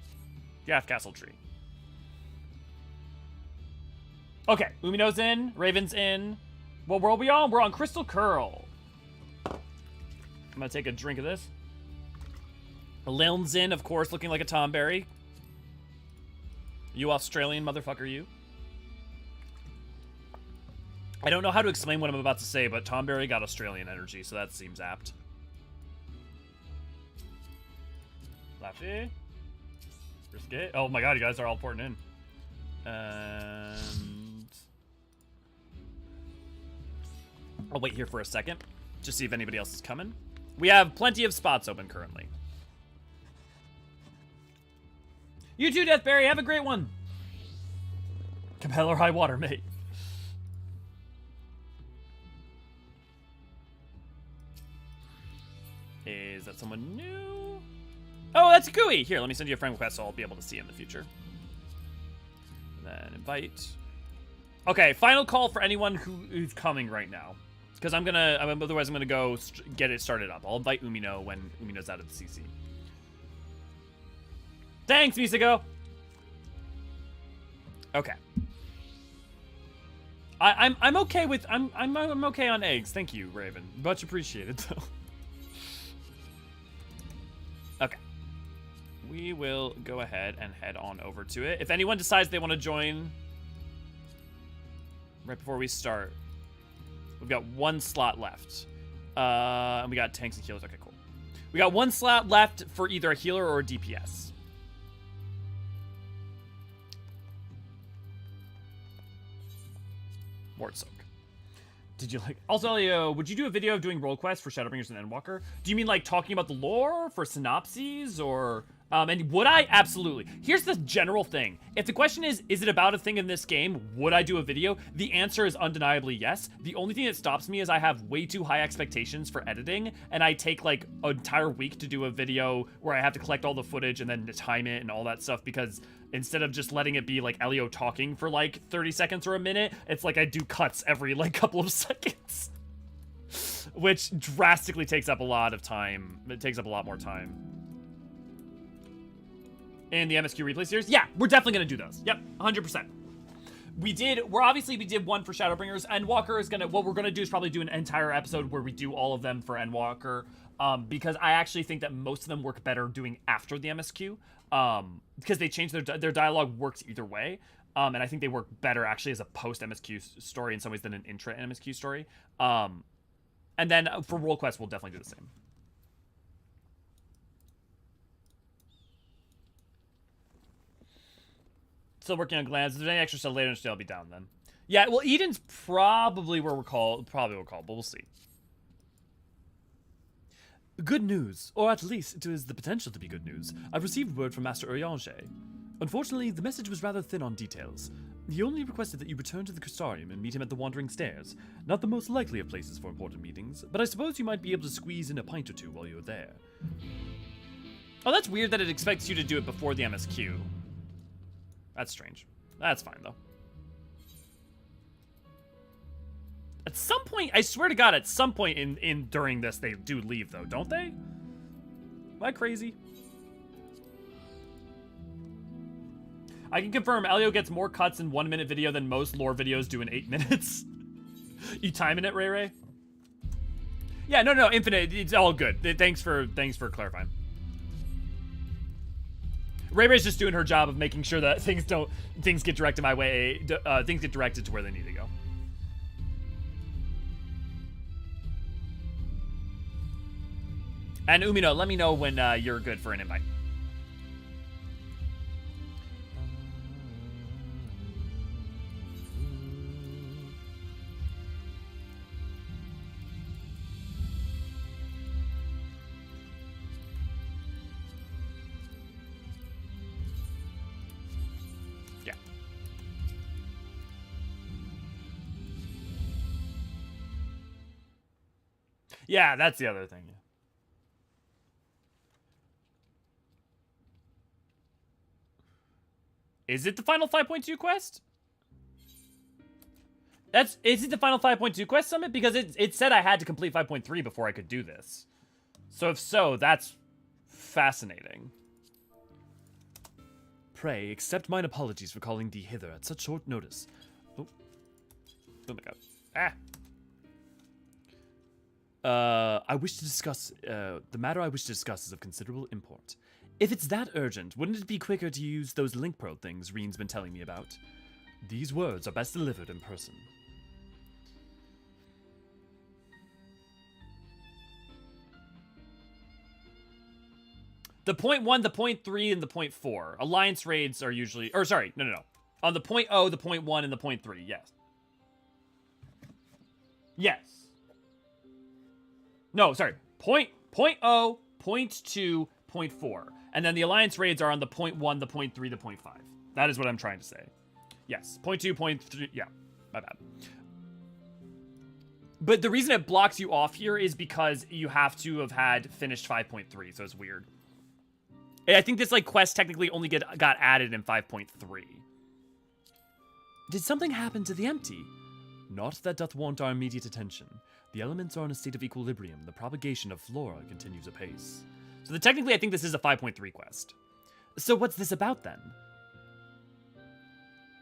The Aft Castle tree. Okay, Umino's in, Raven's in. What world are we on? We're on Crystal Curl. I'm gonna take a drink of this. Liln's in, of course, looking like a Tomberry. You Australian motherfucker, you. I don't know how to explain what I'm about to say, but Tomberry got Australian energy, so that seems apt. Lefty. Risky. Oh my god, you guys are all porting in. And I'll wait here for a second, just see if anybody else is coming. We have plenty of spots open currently. You too, Deathberry. Have a great one. Compel or high water, mate. Is that someone new? Oh, that's Gooey. Here, let me send you a friend request so I'll be able to see you in the future. Then invite. Okay, final call for anyone who's coming right now. Because otherwise I'm gonna go get it started up. I'll invite Umino when Umino's out of the CC. Thanks, Misako. Okay. I'm okay with I'm okay on eggs. Thank you, Raven. Much appreciated though. Okay. We will go ahead and head on over to it. If anyone decides they want to join right before we start, we've got one slot left. And we got tanks and healers. Okay, cool. We got one slot left for either a healer or a DPS. Ward Soak. Did you like... Also, Elio, would you do a video of doing role quests for Shadowbringers and Endwalker? Do you mean like talking about the lore for synopses or... and would I? Absolutely. Here's the general thing. If the question is it about a thing in this game? Would I do a video? The answer is undeniably yes. The only thing that stops me is I have way too high expectations for editing, and I take like an entire week to do a video where I have to collect all the footage and then time it and all that stuff, because instead of just letting it be like Elio talking for like 30 seconds or a minute, it's like I do cuts every like couple of seconds. Which drastically takes up a lot of time. It takes up a lot more time. In the MSQ replay series? Yeah, we're definitely gonna do those. Yep, 100%. We did one for Shadowbringers. Endwalker is gonna, what we're gonna do is probably do an entire episode where we do all of them for Endwalker, because I actually think that most of them work better doing after the MSQ, because they changed their dialogue works either way, and I think they work better actually as a post-MSQ story in some ways than an intra-MSQ story. And then for Role Quest, we'll definitely do the same. Still working on glands. If there's any extra stuff later in the day, I'll be down then. Yeah, well, Eden's probably where we'll call, but we'll see. Good news, or at least it is the potential to be good news. I've received word from Master Eorzean. Unfortunately, the message was rather thin on details. He only requested that you return to the Crystarium and meet him at the Wandering Stairs. Not the most likely of places for important meetings, but I suppose you might be able to squeeze in a pint or two while you're there. Oh, that's weird that it expects you to do it before the MSQ. That's strange. That's fine, though. At some point, I swear to God, at some point during this, they do leave, though, don't they? Am I crazy? I can confirm Elio gets more cuts in 1 minute video than most lore videos do in 8 minutes. You timing it, Ray Ray? Yeah, no, Infinite, it's all good. Thanks for clarifying. Ray Ray's just doing her job of making sure that things get directed my way. Things get directed to where they need to go. And Umino, let me know when you're good for an invite. Yeah, that's the other thing. Is it the final 5.2 quest? Is it the final 5.2 quest summit? Because it said I had to complete 5.3 before I could do this. So if so, that's fascinating. Pray, accept mine apologies for calling thee hither at such short notice. Oh my God. Ah. I wish to discuss, the matter I wish to discuss is of considerable import. If it's that urgent, wouldn't it be quicker to use those link pearl things Reen's been telling me about? These words are best delivered in person. The .1, the .3, and the .4. Alliance raids are usually... Or, sorry, no. On the .0, the .1, and the .3, yes. Yes. No, sorry. .0, .2, .4. And then the Alliance raids are on the .1, the .3, the .5. That is what I'm trying to say. Yes. .2, .3. Yeah. My bad. But the reason it blocks you off here is because you have to have had finished 5.3, so it's weird. I think this, like, quest technically only got added in 5.3. Did something happen to the empty? Not that doth want our immediate attention. The elements are in a state of equilibrium. The propagation of flora continues apace. So technically, I think this is a 5.3 quest. So what's this about, then?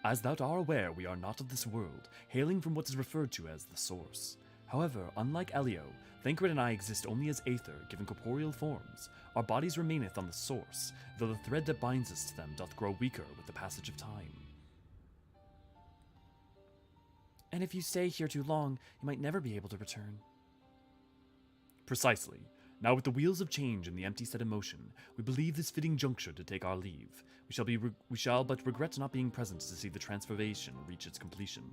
As thou art aware, we are not of this world, hailing from what is referred to as the Source. However, unlike Elio, Thancred and I exist only as aether, given corporeal forms. Our bodies remaineth on the Source, though the thread that binds us to them doth grow weaker with the passage of time. And if you stay here too long, you might never be able to return. Precisely. Now with the wheels of change and the empty set in motion, we believe this fitting juncture to take our leave. We shall but regret not being present to see the transformation reach its completion.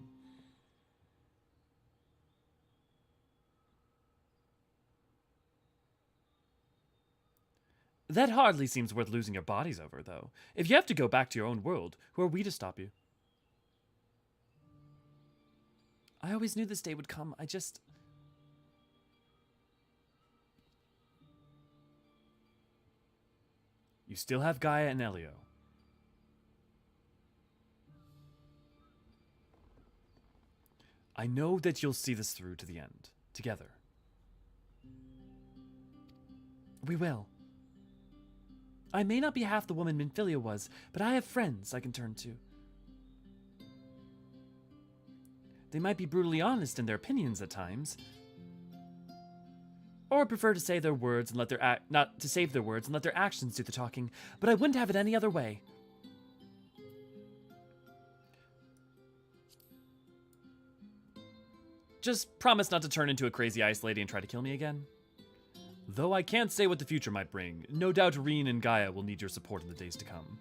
That hardly seems worth losing your bodies over, though. If you have to go back to your own world, who are we to stop you? I always knew this day would come. You still have Gaia and Elio. I know that you'll see this through to the end, together. We will. I may not be half the woman Minfilia was, but I have friends I can turn to. They might be brutally honest in their opinions at times, or prefer to say their words and let their not to save their words and let their actions do the talking, but I wouldn't have it any other way. Just promise not to turn into a crazy ice lady and try to kill me again. Though I can't say what the future might bring, no doubt Reen and Gaia will need your support in the days to come.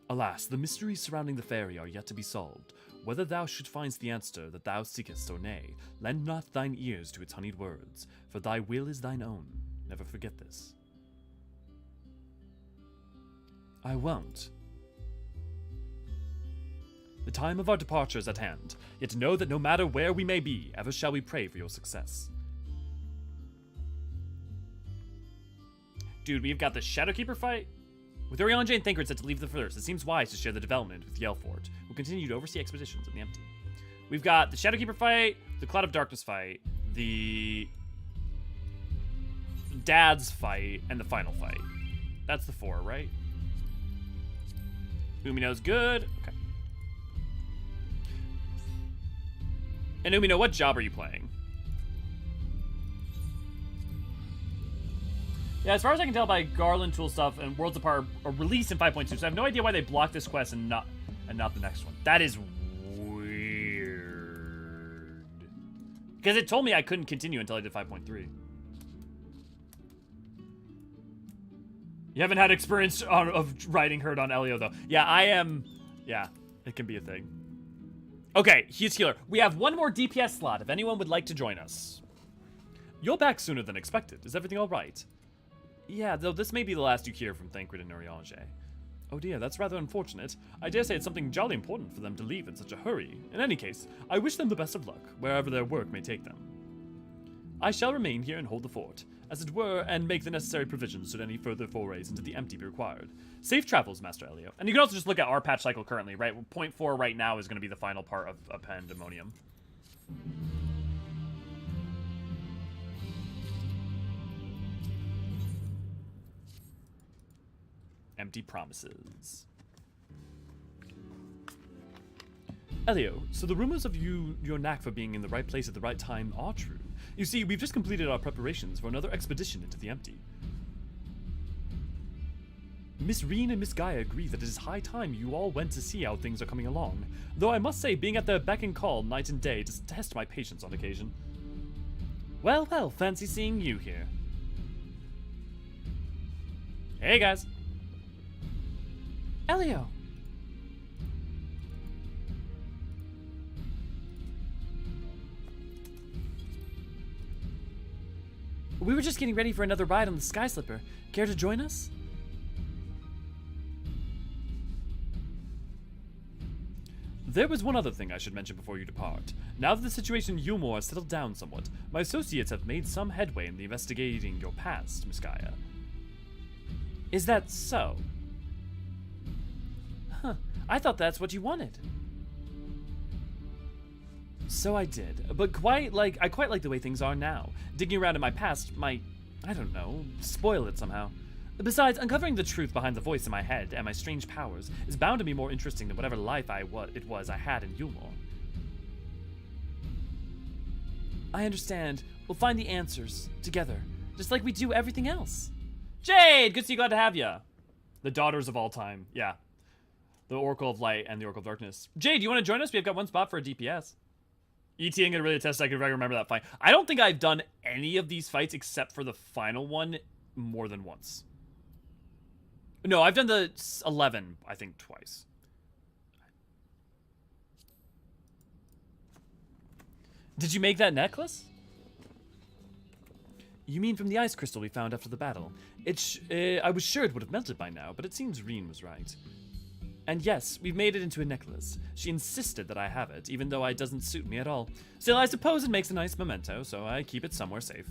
Alas, the mysteries surrounding the fairy are yet to be solved. Whether thou should find the answer that thou seekest or nay, lend not thine ears to its honeyed words, for thy will is thine own. Never forget this. I won't. The time of our departure is at hand, yet know that no matter where we may be, ever shall we pray for your success. Dude, we've got the Shadowkeeper fight. With Eorzean and Thancred set to leave the first, it seems wise to share the development with Yelfort, who will continue to oversee expeditions in the empty. We've got the Shadowkeeper fight, the Cloud of Darkness fight, the Dad's fight, and the final fight. That's the 4, right? Umino's good. Okay. And Umino, what job are you playing? Yeah, as far as I can tell by Garland tool stuff and Worlds Apart are released in 5.2, so I have no idea why they blocked this quest and not the next one. That is weird. Because it told me I couldn't continue until I did 5.3. You haven't had experience of riding herd on Elio, though. Yeah, I am. Yeah, it can be a thing. Okay, he's healer. We have one more DPS slot if anyone would like to join us. You're back sooner than expected. Is everything all right? Yeah, though this may be the last you hear from Thancred and Eorzean. Oh dear, that's rather unfortunate. I dare say it's something jolly important for them to leave in such a hurry. In any case, I wish them the best of luck, wherever their work may take them. I shall remain here and hold the fort, as it were, and make the necessary provisions should any further forays into the empty be required. Safe travels, Master Elio. And you can also just look at our patch cycle currently, right? 0.4 right now is going to be the final part of Pandemonium. Empty promises. Elio, so the rumors of your knack for being in the right place at the right time are true. You see, we've just completed our preparations for another expedition into the empty. Miss Reen and Miss Gaia agree that it is high time you all went to see how things are coming along, though I must say being at their beck and call night and day does test my patience on occasion. Well, well, fancy seeing you here. Hey guys. Elio! We were just getting ready for another ride on the Sky Slipper. Care to join us? There was one other thing I should mention before you depart. Now that the situation in Yulmore has settled down somewhat, my associates have made some headway in investigating your past, Miss Gaia. Is that so? Huh, I thought that's what you wanted. So I did, but I quite like the way things are now. Digging around in my past might, I don't know, spoil it somehow. Besides, uncovering the truth behind the voice in my head and my strange powers is bound to be more interesting than whatever life I had in Yulmore. I understand. We'll find the answers together, just like we do everything else. Jade, good to see you, glad to have ya. The daughters of all time, yeah. The Oracle of Light and the Oracle of Darkness. Jade, do you want to join us? We've got one spot for a DPS. ETing could really attest. I could remember that fight. I don't think I've done any of these fights except for the final one more than once. No, I've done the 11, I think, twice. Did you make that necklace? You mean from the ice crystal we found after the battle? I was sure it would have melted by now, but it seems Reen was right. And yes, we've made it into a necklace. She insisted that I have it, even though it doesn't suit me at all. Still, I suppose it makes a nice memento, so I keep it somewhere safe.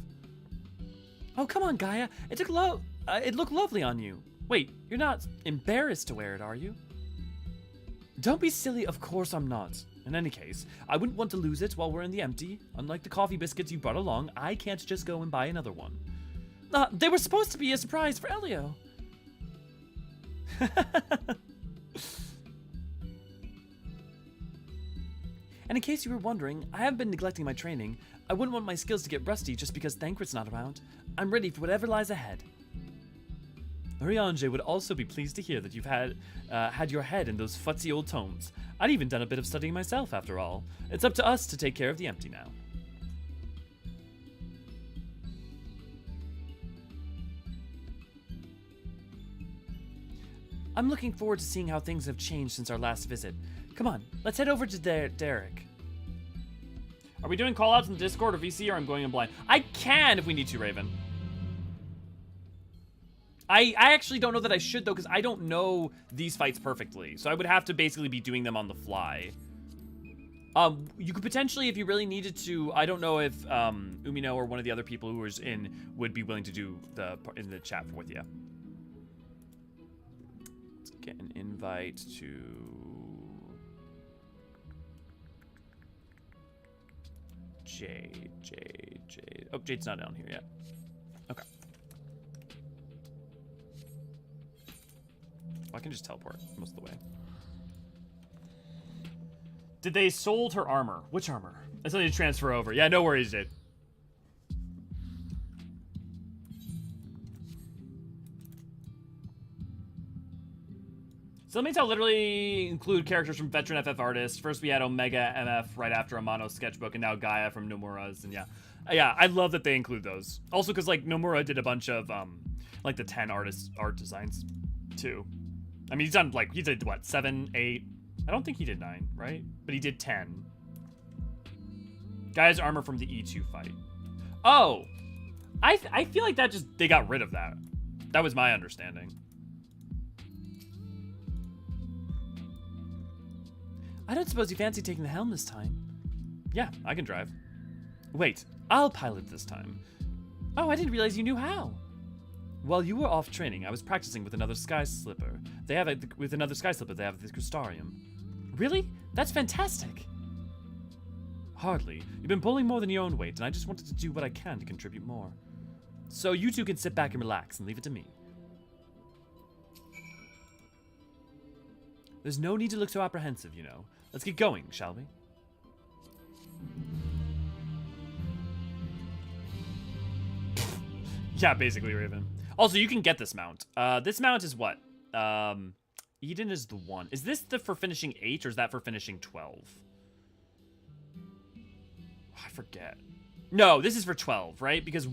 Oh, come on, Gaia. It looked lovely on you. Wait, you're not embarrassed to wear it, are you? Don't be silly, of course I'm not. In any case, I wouldn't want to lose it while we're in the empty. Unlike the coffee biscuits you brought along, I can't just go and buy another one. They were supposed to be a surprise for Elio. And in case you were wondering, I haven't been neglecting my training. I wouldn't want my skills to get rusty just because Thancred's not around. I'm ready for whatever lies ahead. Urianger would also be pleased to hear that you've had your head in those futzy old tomes. I'd even done a bit of studying myself, after all. It's up to us to take care of the empty now. I'm looking forward to seeing how things have changed since our last visit. Come on, let's head over to Derek. Are we doing callouts in Discord or VC, or I'm going in blind? I can if we need to, Raven. I actually don't know that I should, though, because I don't know these fights perfectly. So I would have to basically be doing them on the fly. You could potentially, if you really needed to, I don't know if Umino or one of the other people who was in would be willing to do in the chat with you. Let's get an invite to... Jade. Oh, Jade's not down here yet. Okay. I can just teleport most of the way. Did they sold her armor? Which armor? I still need to transfer over. Yeah, no worries, Jade. So I'll literally include characters from veteran FF artists. First we had Omega MF right after Amano's sketchbook, and now Gaia from Nomura's, and yeah, I love that they include those. Also, because like Nomura did a bunch of like the 10 art designs too. I mean, he did what, 7, 8? I don't think he did 9, right? But he did 10. Gaia's armor from the E2 fight. Oh, I feel like that they got rid of that. That was my understanding. I don't suppose you fancy taking the helm this time? Yeah, I can drive. Wait, I'll pilot this time. Oh, I didn't realize you knew how. While you were off training, I was practicing with another Sky Slipper. They have the Crystarium. Really? That's fantastic. Hardly. You've been pulling more than your own weight, and I just wanted to do what I can to contribute more. So you two can sit back and relax and leave it to me. There's no need to look so apprehensive, you know. Let's get going, shall we? Yeah, basically, Raven. Also, you can get this mount. This mount is what? Eden is the one. Is this for finishing 8, or is that for finishing 12? I forget. No, this is for 12, right? Because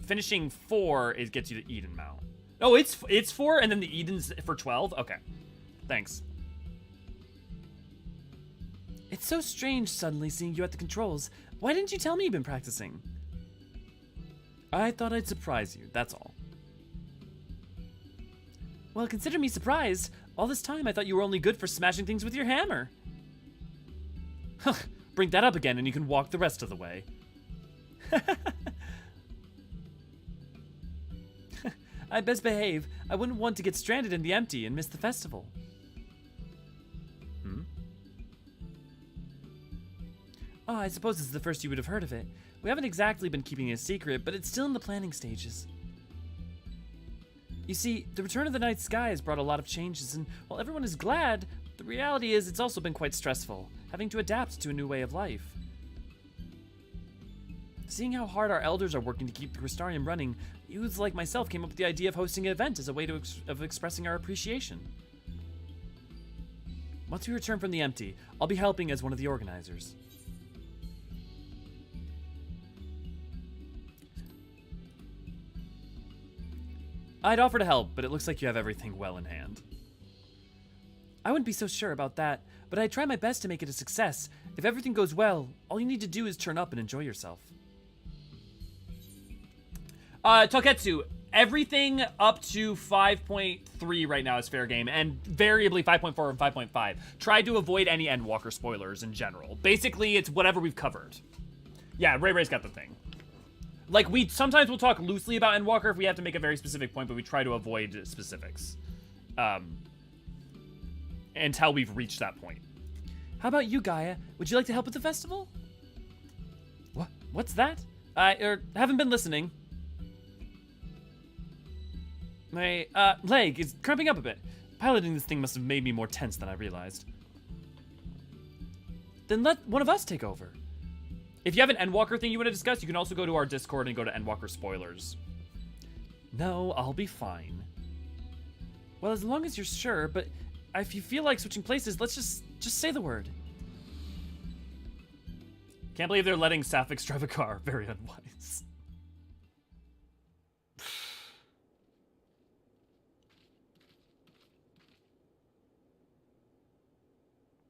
finishing 4 gets you the Eden mount. Oh, it's 4, and then the Eden's for 12? Okay. Thanks. It's so strange suddenly seeing you at the controls. Why didn't you tell me you've been practicing? I thought I'd surprise you, that's all. Well, consider me surprised. All this time I thought you were only good for smashing things with your hammer. Huh, bring that up again and you can walk the rest of the way. I best behave. I wouldn't want to get stranded in the empty and miss the festival. Oh, I suppose this is the first you would have heard of it. We haven't exactly been keeping it a secret, but it's still in the planning stages. You see, the return of the night sky has brought a lot of changes, and while everyone is glad, the reality is it's also been quite stressful, having to adapt to a new way of life. Seeing how hard our elders are working to keep the Crystarium running, youths like myself came up with the idea of hosting an event as a way of expressing our appreciation. Once we return from the empty, I'll be helping as one of the organizers. I'd offer to help, but it looks like you have everything well in hand. I wouldn't be so sure about that, but I'd try my best to make it a success. If everything goes well, all you need to do is turn up and enjoy yourself. Toketsu, everything up to 5.3 right now is fair game, and variably 5.4 and 5.5. Try to avoid any Endwalker spoilers in general. Basically, it's whatever we've covered. Yeah, Ray's got the thing. Like, sometimes we'll talk loosely about Endwalker if we have to make a very specific point, but we try to avoid specifics. Until we've reached that point. How about you, Gaia? Would you like to help with the festival? What's that? I haven't been listening. My leg is cramping up a bit. Piloting this thing must have made me more tense than I realized. Then let one of us take over. If you have an Endwalker thing you want to discuss, you can also go to our Discord and go to Endwalker spoilers. No, I'll be fine. Well, as long as you're sure, but if you feel like switching places, let's just say the word. Can't believe they're letting Sapphic drive a car. Very unwise.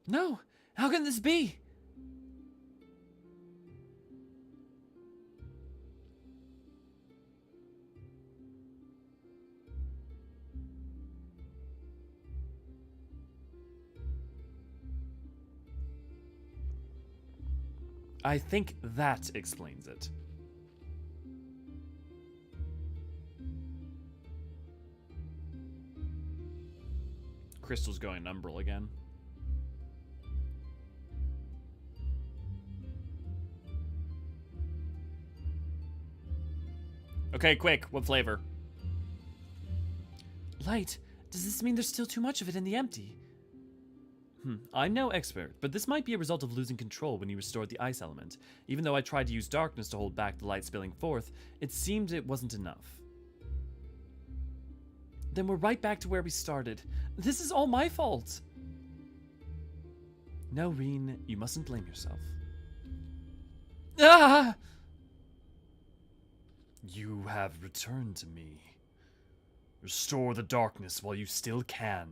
No, how can this be? I think that explains it. Crystal's going umbral again. Okay, quick. What flavor? Light. Does this mean there's still too much of it in the empty? I'm no expert, but this might be a result of losing control when you restored the ice element. Even though I tried to use darkness to hold back the light spilling forth, it seemed it wasn't enough. Then we're right back to where we started. This is all my fault. No, Reen, you mustn't blame yourself. Ah! You have returned to me. Restore the darkness while you still can.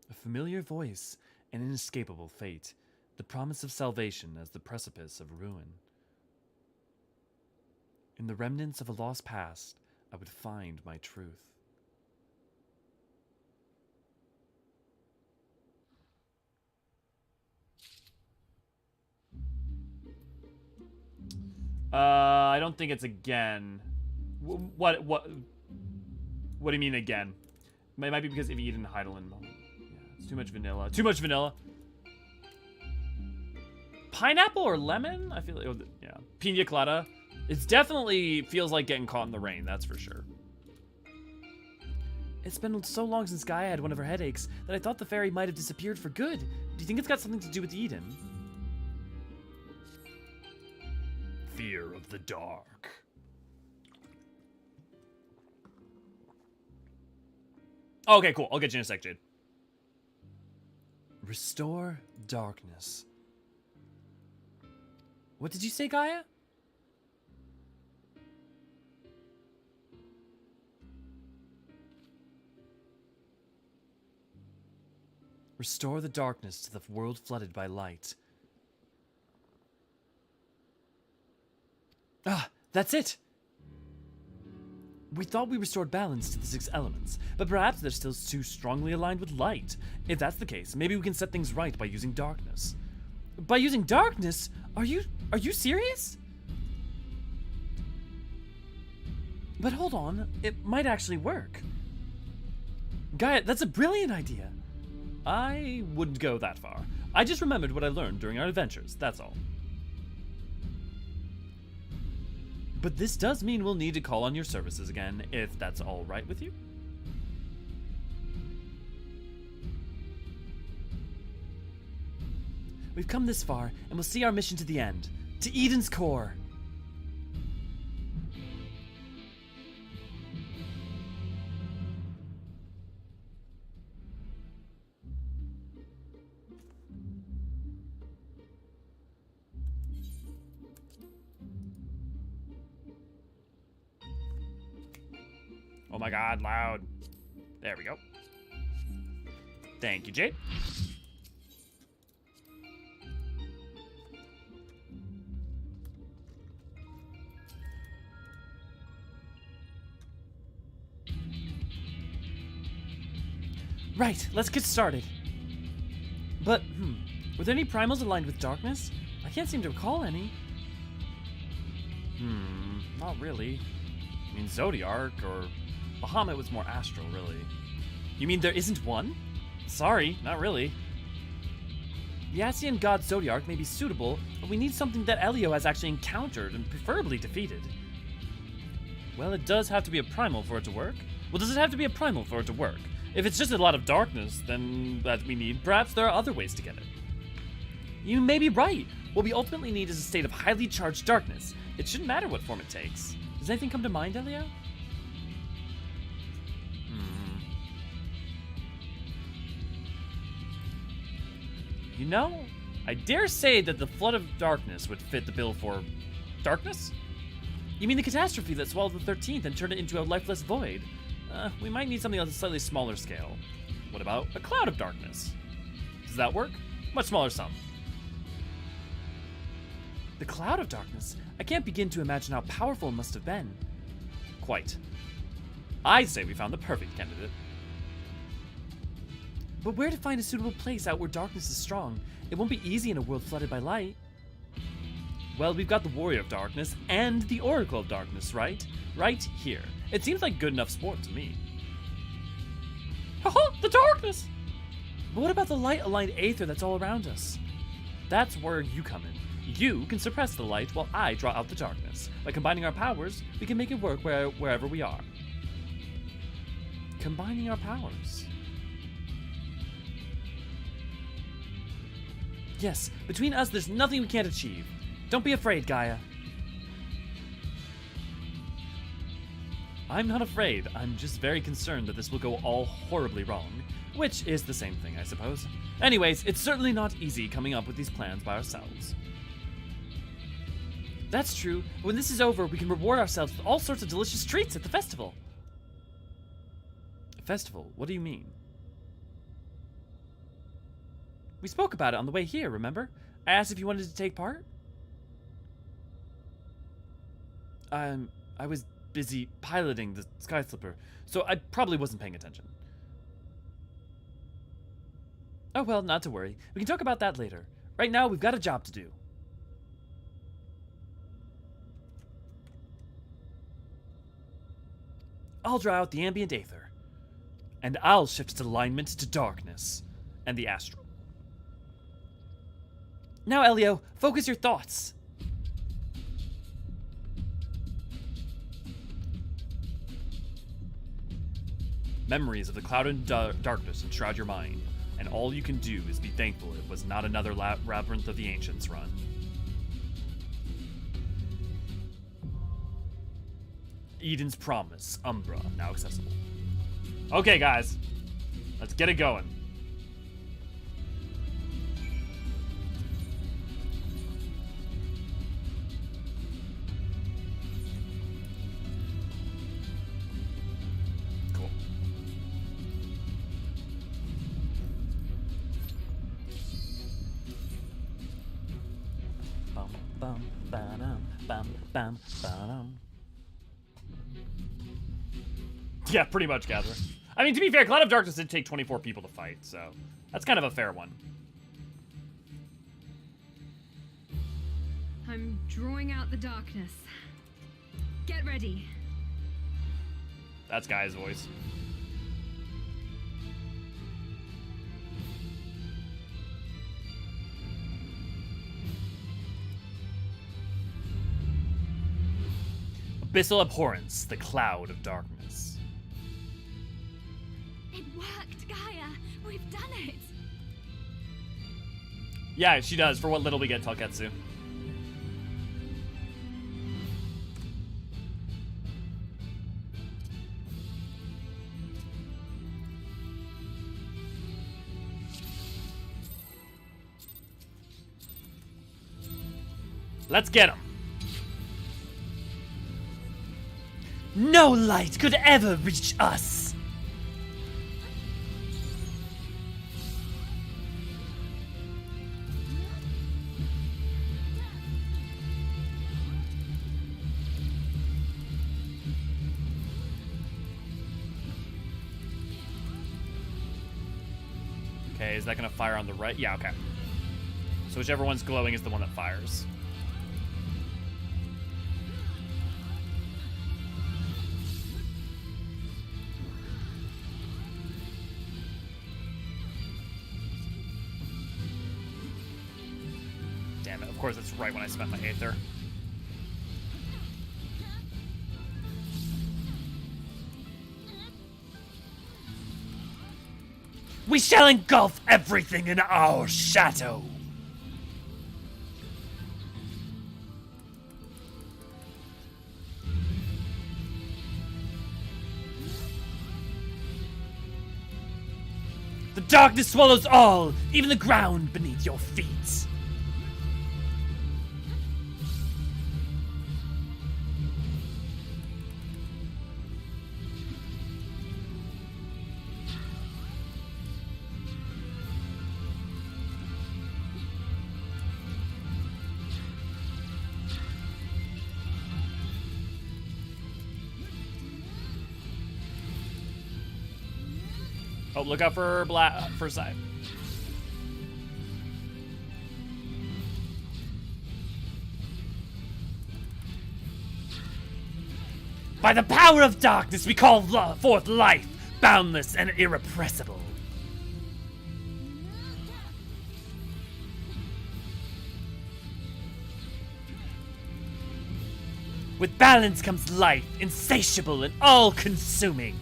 A familiar voice, an inescapable fate, the promise of salvation as the precipice of ruin. In the remnants of a lost past, I would find my truth. I don't think it's again. What do you mean again? It might be because if you eat in Hydaelyn. Yeah, it's too much vanilla. Too much vanilla. Pineapple or lemon? I feel like, yeah. Pina colada. It's definitely feels like getting caught in the rain, that's for sure. It's been so long since Gaia had one of her headaches that I thought the fairy might have disappeared for good. Do you think it's got something to do with Eden? Fear of the dark. Okay, cool. I'll get you in a sec, Jade. Restore darkness. What did you say, Gaia? Restore the darkness to the world flooded by light. Ah, that's it! We thought we restored balance to the 6 elements, but perhaps they're still too strongly aligned with light. If that's the case, maybe we can set things right by using darkness. By using darkness? Are you serious? But hold on, it might actually work. Gaia, that's a brilliant idea. I wouldn't go that far. I just remembered what I learned during our adventures, that's all. But this does mean we'll need to call on your services again, if that's all right with you. We've come this far, and we'll see our mission to the end. To Eden's core. Oh my god, loud. There we go. Thank you, Jade. Right, let's get started. But, were there any primals aligned with darkness? I can't seem to recall any. Not really. I mean, Zodiark or Bahamut was more astral, really. You mean there isn't one? Sorry, not really. The Eorzean god Zodiark may be suitable, but we need something that Elio has actually encountered and preferably defeated. Well, it does have to be a primal for it to work. Well, does it have to be a primal for it to work? If it's just a lot of darkness, then that we need, perhaps there are other ways to get it. You may be right. What we ultimately need is a state of highly charged darkness. It shouldn't matter what form it takes. Does anything come to mind, Elio? You know, I dare say that the Flood of Darkness would fit the bill for darkness? You mean the catastrophe that swallowed the 13th and turned it into a lifeless void? We might need something on a slightly smaller scale. What about a Cloud of Darkness? Does that work? Much smaller sum. The Cloud of Darkness? I can't begin to imagine how powerful it must have been. Quite. I'd say we found the perfect candidate. But where to find a suitable place out where darkness is strong? It won't be easy in a world flooded by light. Well, we've got the Warrior of Darkness and the Oracle of Darkness, right? Right here. It seems like good enough sport to me. Haha, the darkness! But what about the light-aligned aether that's all around us? That's where you come in. You can suppress the light while I draw out the darkness. By combining our powers, we can make it work wherever we are. Combining our powers? Yes, between us there's nothing we can't achieve. Don't be afraid, Gaia. I'm not afraid. I'm just very concerned that this will go all horribly wrong. Which is the same thing, I suppose. Anyways, it's certainly not easy coming up with these plans by ourselves. That's true. When this is over, we can reward ourselves with all sorts of delicious treats at the festival. Festival? What do you mean? We spoke about it on the way here, remember? I asked if you wanted to take part. I was busy piloting the Sky Slipper, so I probably wasn't paying attention. Oh well, not to worry. We can talk about that later. Right now, we've got a job to do. I'll draw out the ambient aether. And I'll shift its alignment to darkness and the astral. Now, Elio, focus your thoughts. Memories of the cloud and darkness enshroud your mind, and all you can do is be thankful it was not another labyrinth of the ancients run. Eden's Promise, Umbra, now accessible. Okay, guys, let's get it going. Yeah, pretty much, Gatherer. I mean, to be fair, Cloud of Darkness did take 24 people to fight, so that's kind of a fair one. I'm drawing out the darkness. Get ready. That's Gaia's voice. Abyssal Abhorrence, the Cloud of Darkness. It worked, Gaia. We've done it. Yeah, she does, for what little we get Telketsu. Let's get him. No light could ever reach us. Okay, is that gonna fire on the right? Yeah, okay. So whichever one's glowing is the one that fires. Damn it, of course it's right when I spent my Aether. We shall engulf everything in our shadow. The darkness swallows all, even the ground beneath your feet. Oh, look out for for side. By the power of darkness, we call forth life, boundless and irrepressible. With balance comes life, insatiable and all-consuming.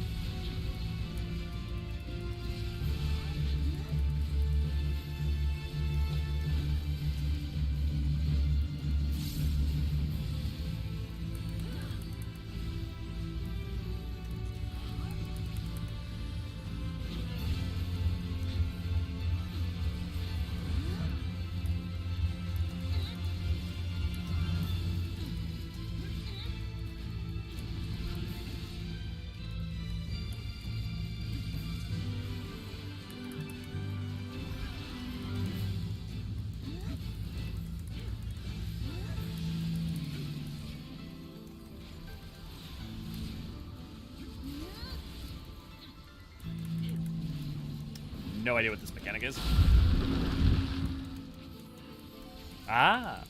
No idea what this mechanic is. Ah.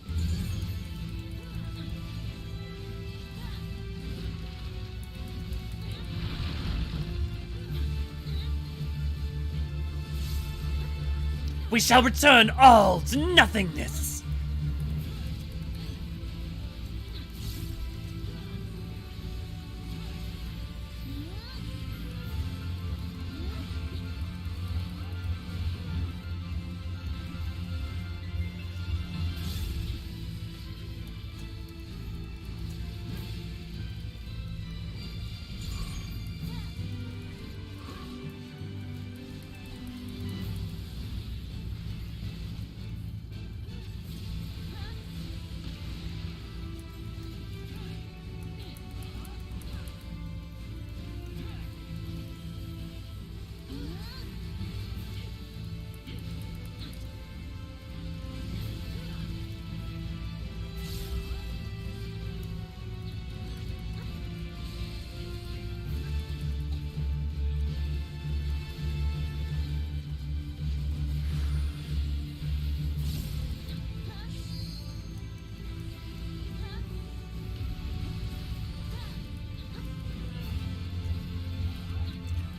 We shall return all to nothingness.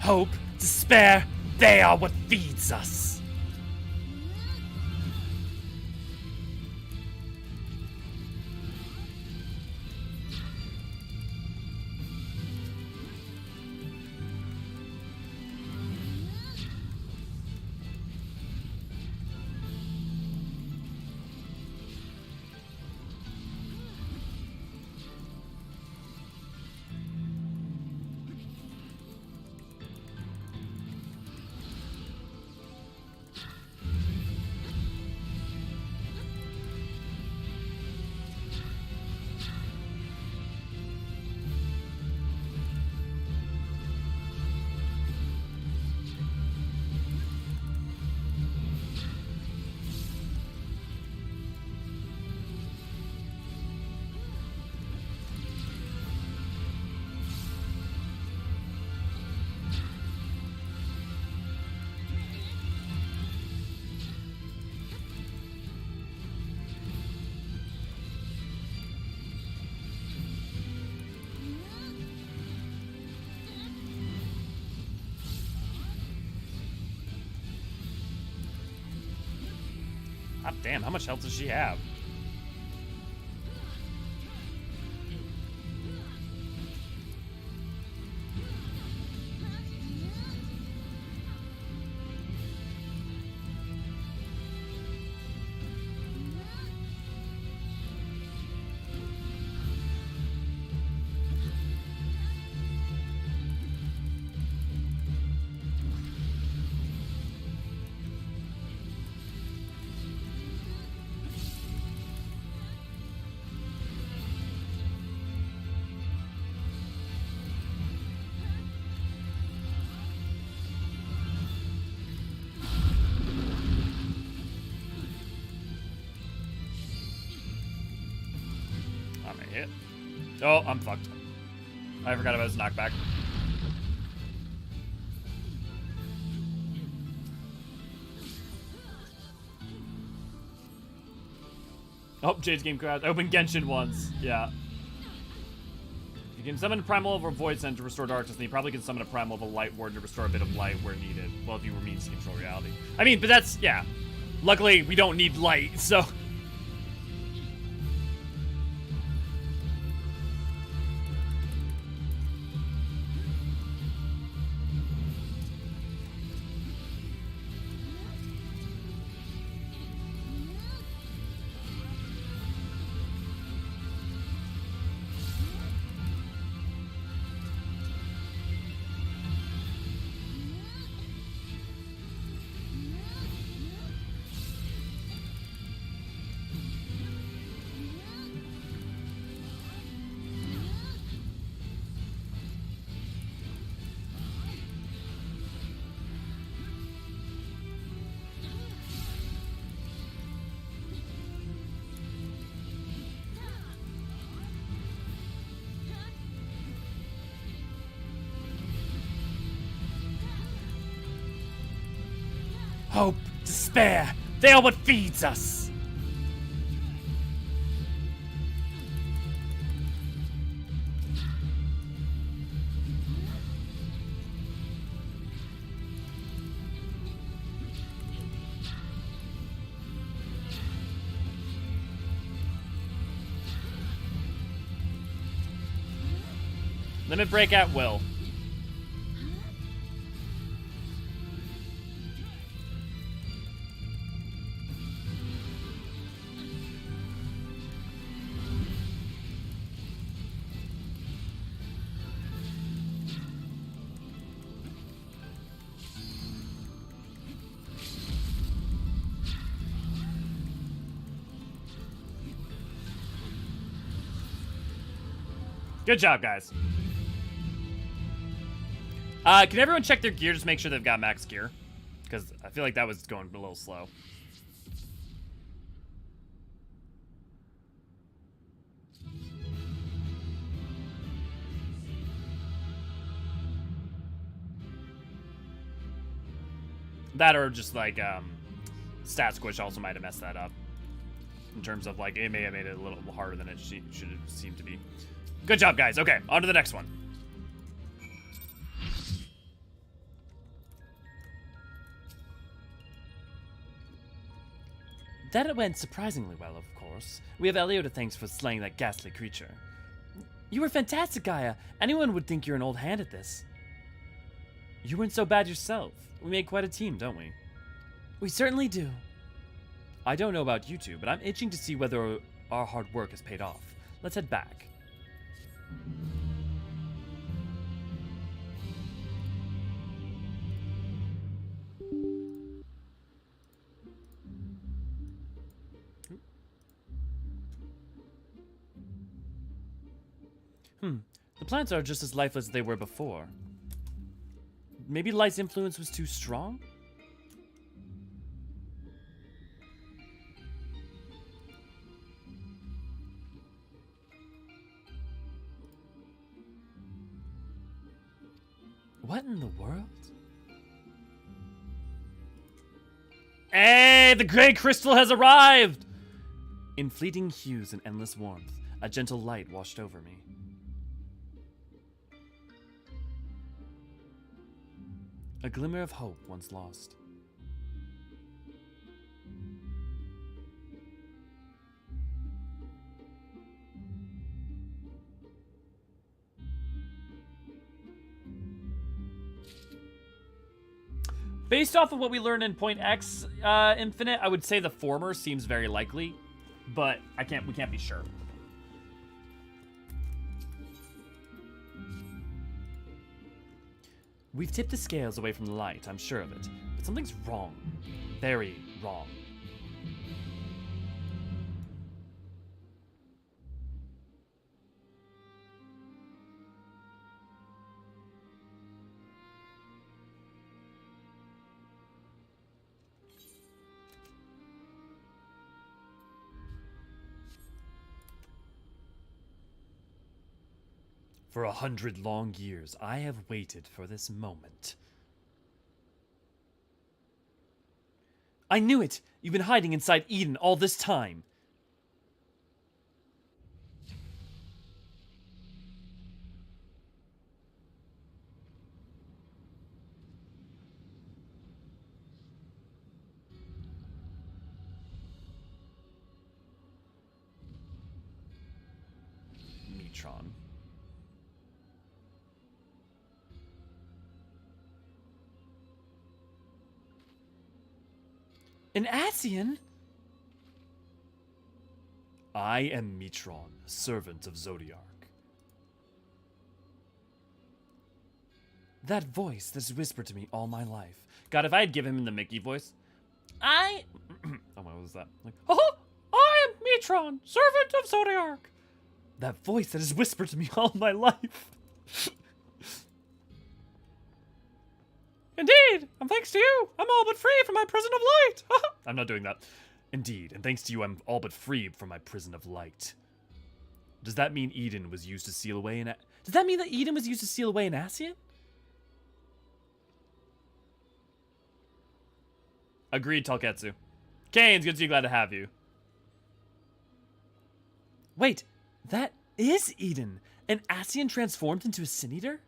Hope, despair, they are what feeds us. God damn, how much health does she have? Hit. Oh, I'm fucked. I forgot about his knockback. Oh, Jade's game crashed. I opened Genshin once. Yeah. You can summon a Primal of a Void Send to restore darkness, and you probably can summon a Primal of a Light Ward to restore a bit of light where needed. Well, if you were means to control reality. I mean, but that's, yeah. Luckily, we don't need light, so... Hope, despair, they are what feeds us. Limit break at will. Good job, guys. Can everyone check their gear? Just make sure they've got max gear. Because I feel like that was going a little slow. That or just like, stat squish also might have messed that up. In terms of like, it may have made it a little harder than it should have seemed to be. Good job, guys. Okay, on to the next one. That went surprisingly well, of course. We have Elio to thanks for slaying that ghastly creature. You were fantastic, Gaia. Anyone would think you're an old hand at this. You weren't so bad yourself. We made quite a team, don't we? We certainly do. I don't know about you two, but I'm itching to see whether our hard work has paid off. Let's head back. The plants are just as lifeless as they were before. Maybe Light's influence was too strong? What in the world? Hey, the gray crystal has arrived! In fleeting hues and endless warmth, a gentle light washed over me. A glimmer of hope once lost. Based off of what we learned in Point X Infinite, I would say the former seems very likely, but we can't be sure. We've tipped the scales away from the light, I'm sure of it. But something's wrong. Very wrong. For 100 long years, I have waited for this moment. I knew it! You've been hiding inside Eden all this time! Metron. An Ascian? I am Metron, servant of Zodiark. That voice that has whispered to me all my life. God, if I had given him the Mickey voice, oh, what was that? Like, oh, I am Metron, servant of Zodiark. That voice that has whispered to me all my life. Indeed, and thanks to you, I'm all but free from my prison of light. I'm not doing that. Indeed, and thanks to you, I'm all but free from my prison of light. Does that mean Eden was used to seal away an? Does that mean that Eden was used to seal away an Ascian? Agreed, Talketsu. Kane's good to see you, glad to have you. Wait, that is Eden, an Ascian transformed into a Sin Eater?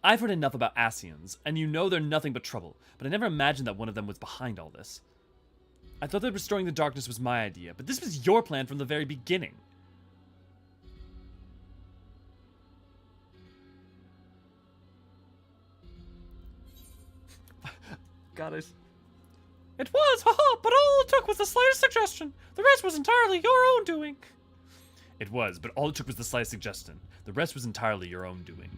I've heard enough about Ascians, and you know they're nothing but trouble, but I never imagined that one of them was behind all this. I thought that restoring the darkness was my idea, but this was your plan from the very beginning. God, It was, haha, but all it took was the slightest suggestion. The rest was entirely your own doing. It was, but all it took was the slightest suggestion. The rest was entirely your own doing.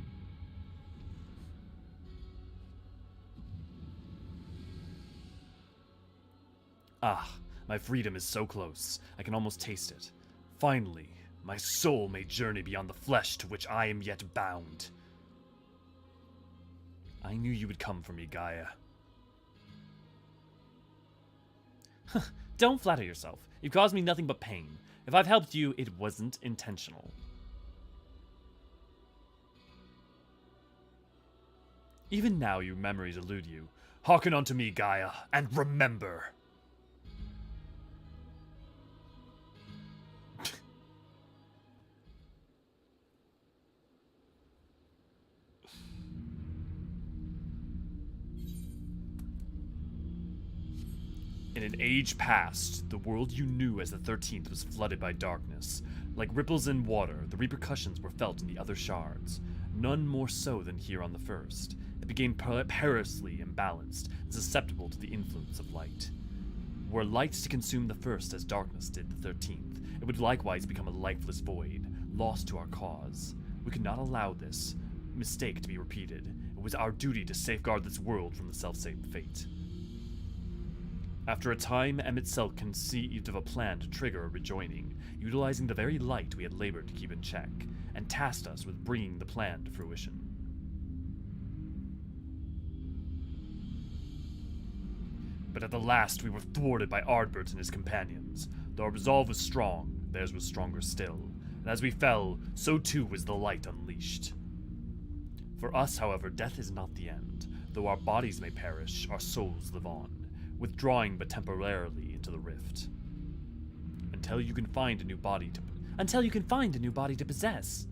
Ah, my freedom is so close. I can almost taste it. Finally, my soul may journey beyond the flesh to which I am yet bound. I knew you would come for me, Gaia. Don't flatter yourself. You've caused me nothing but pain. If I've helped you, it wasn't intentional. Even now, your memories elude you. Hearken unto me, Gaia, and remember. In an age past, the world you knew as the 13th was flooded by darkness. Like ripples in water, the repercussions were felt in the other shards. None more so than here on the first. It became perilously imbalanced and susceptible to the influence of light. Were light to consume the first as darkness did the 13th, it would likewise become a lifeless void, lost to our cause. We could not allow this mistake to be repeated. It was our duty to safeguard this world from the selfsame fate. After a time, Emet conceived of a plan to trigger a rejoining, utilizing the very light we had labored to keep in check, and tasked us with bringing the plan to fruition. But at the last, we were thwarted by Ardbert and his companions. Though our resolve was strong, theirs was stronger still, and as we fell, so too was the light unleashed. For us, however, death is not the end. Though our bodies may perish, our souls live on, withdrawing but temporarily into the rift. Until you can find a new body to possess.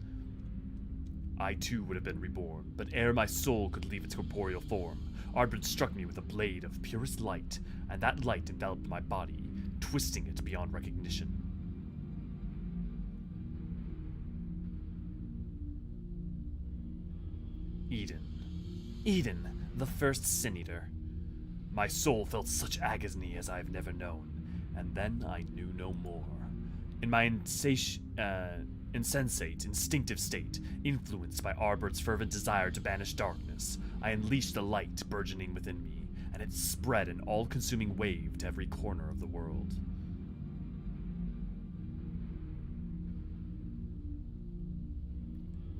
I too would have been reborn, but ere my soul could leave its corporeal form, Ardbert struck me with a blade of purest light, and that light enveloped my body, twisting it beyond recognition. Eden. Eden, the first Sin Eater. My soul felt such agony as I have never known, and then I knew no more. In my insensate, instinctive state, influenced by Arbert's fervent desire to banish darkness, I unleashed the light burgeoning within me, and it spread an all-consuming wave to every corner of the world.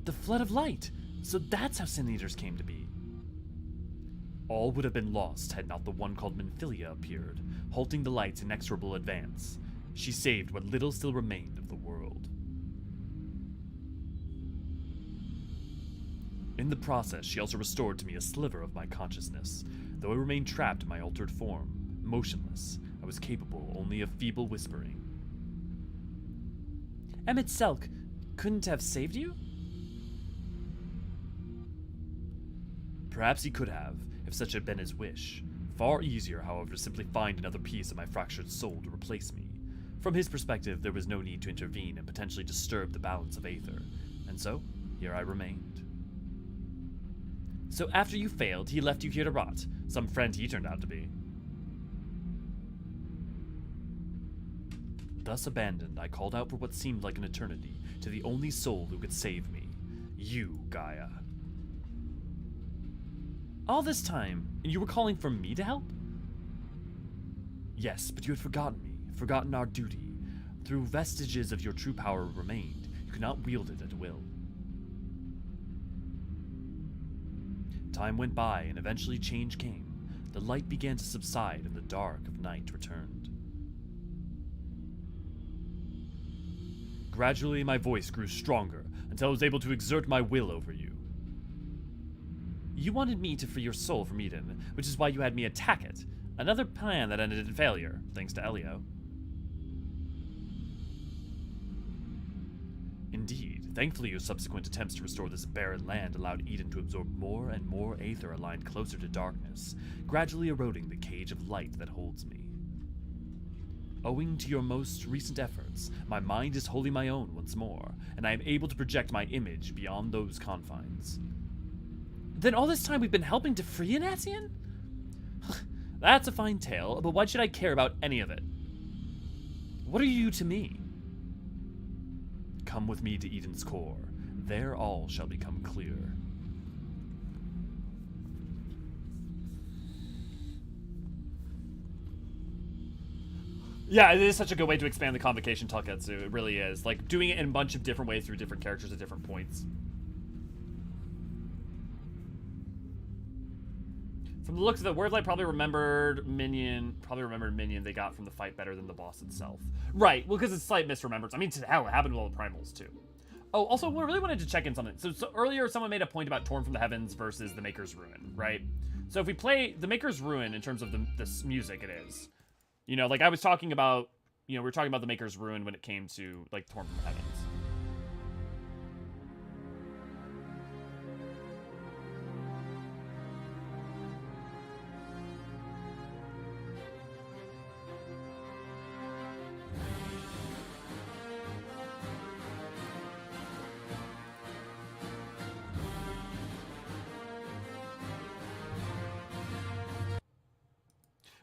The flood of light! So that's how Sin Eaters came to be. All would have been lost had not the one called Menphilia appeared, halting the light's inexorable advance. She saved what little still remained of the world. In the process, she also restored to me a sliver of my consciousness. Though I remained trapped in my altered form, motionless, I was capable only of feeble whispering. Emmett Selk couldn't have saved you? Perhaps he could have, if such had been his wish. Far easier, however, to simply find another piece of my fractured soul to replace me. From his perspective, there was no need to intervene and potentially disturb the balance of Aether, and so, here I remained. So after you failed, he left you here to rot. Some friend he turned out to be. Thus abandoned, I called out for what seemed like an eternity to the only soul who could save me. You, Gaia. All this time, and you were calling for me to help? Yes, but you had forgotten me, forgotten our duty. Through vestiges of your true power remained, you could not wield it at will. Time went by, and eventually change came. The light began to subside, and the dark of night returned. Gradually, my voice grew stronger, until I was able to exert my will over you. You wanted me to free your soul from Eden, which is why you had me attack it. Another plan that ended in failure, thanks to Elio. Indeed. Thankfully, your subsequent attempts to restore this barren land allowed Eden to absorb more and more Aether aligned closer to darkness, gradually eroding the cage of light that holds me. Owing to your most recent efforts, my mind is wholly my own once more, and I am able to project my image beyond those confines. Then all this time we've been helping to free an Eorzean? That's a fine tale, but why should I care about any of it? What are you to me? Come with me to Eden's core. There all shall become clear. Yeah, it is such a good way to expand the Convocation Taiketsu. It really is. Like, doing it in a bunch of different ways through different characters at different points. From the looks of it, Wordlight probably remembered Minion they got from the fight better than the boss itself. Right, well, because it's slight misremembrance. I mean, hell, it happened with all the primals, too. Oh, also, we really wanted to check in something. So earlier, someone made a point about Torn from the Heavens versus the Maker's Ruin, right? So if we play the Maker's Ruin in terms of this music, it is. You know, like I was talking about, we were talking about the Maker's Ruin when it came to, like, Torn from the Heavens.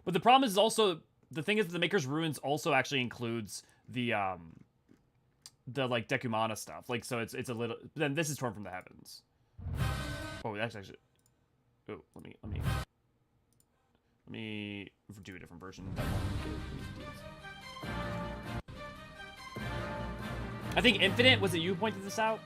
But the problem is also, the thing is the Maker's Ruins also actually includes the like Decumana stuff. Like, so it's a little, then this is Torn from the Heavens. Oh, that's actually, oh, let me do a different version. I think Infinite, was it you who pointed this out?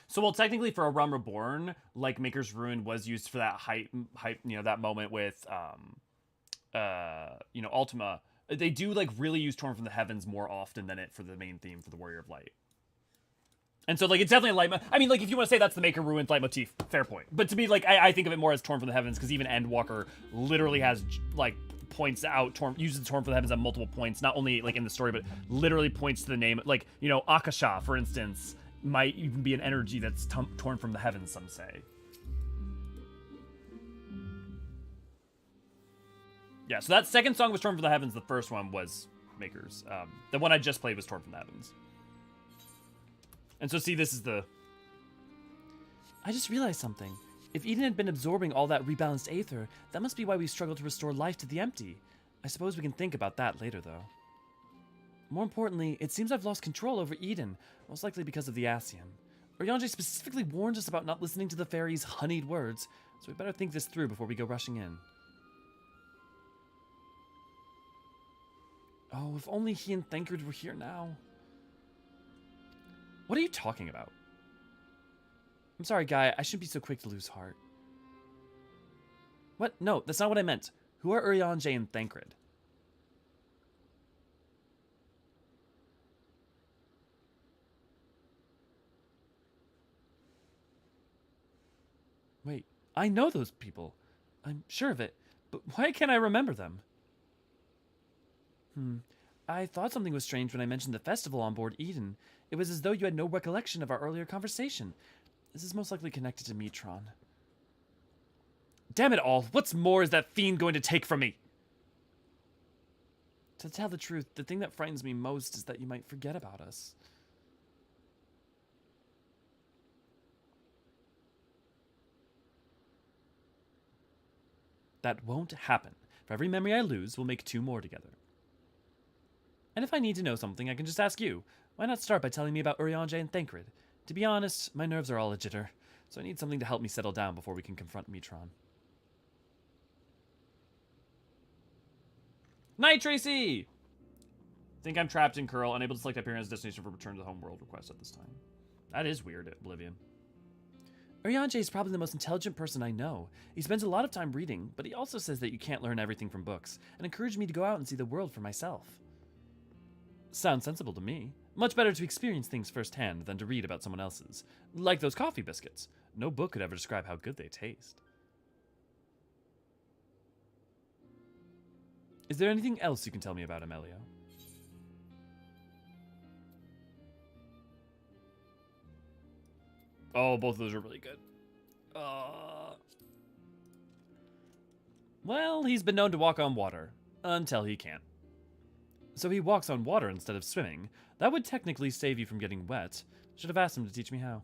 So, well, technically for A Realm Reborn, like, Maker's Ruin was used for that hype, that moment with, Ultima, They do like really use Torn from the Heavens more often than it for the main theme for the Warrior of Light. And so, like, it's definitely a I mean, like, if you want to say that's the Maker Ruins leitmotif, fair point. But to me, like, I think of it more as Torn from the Heavens, because even Endwalker literally has, like, points out, uses Torn from the Heavens at multiple points, not only, like, in the story, but literally points to the name. Like, you know, Akasha, for instance, might even be an energy that's torn from the heavens, some say. Yeah, so that second song was Torn from the Heavens. The first one was Maker's. The one I just played was Torn from the Heavens. And so, see, this is the... I just realized something. If Eden had been absorbing all that rebalanced aether, that must be why we struggle to restore life to the empty. I suppose we can think about that later, though. More importantly, it seems I've lost control over Eden, most likely because of the Ascian. Urianger specifically warns us about not listening to the fairy's honeyed words, so we better think this through before we go rushing in. Oh, if only he and Thancred were here now. What are you talking about? I'm sorry, Guy. I shouldn't be so quick to lose heart. What? No, that's not what I meant. Who are Urianger and Thancred? Wait, I know those people. I'm sure of it, but why can't I remember them? I thought something was strange when I mentioned the festival on board Eden. It was as though you had no recollection of our earlier conversation. This is most likely connected to Metron. Damn it all! What's more is that fiend going to take from me? To tell the truth, the thing that frightens me most is that you might forget about us. That won't happen. For every memory I lose, we'll make 2 more together. And if I need to know something, I can just ask you. Why not start by telling me about Urianger and Thancred? To be honest, my nerves are all a jitter, so I need something to help me settle down before we can confront Metron. Night, Tracy! Think I'm trapped in Curl, unable to select Hyperion as destination for return to the homeworld request at this time. That is weird, Oblivion. Urianger is probably the most intelligent person I know. He spends a lot of time reading, but he also says that you can't learn everything from books, and encouraged me to go out and see the world for myself. Sounds sensible to me. Much better to experience things firsthand than to read about someone else's. Like those coffee biscuits. No book could ever describe how good they taste. Is there anything else you can tell me about Amelio? Oh, both of those are really good. Well, he's been known to walk on water. Until he can't. So he walks on water instead of swimming. That would technically save you from getting wet. Should have asked him to teach me how.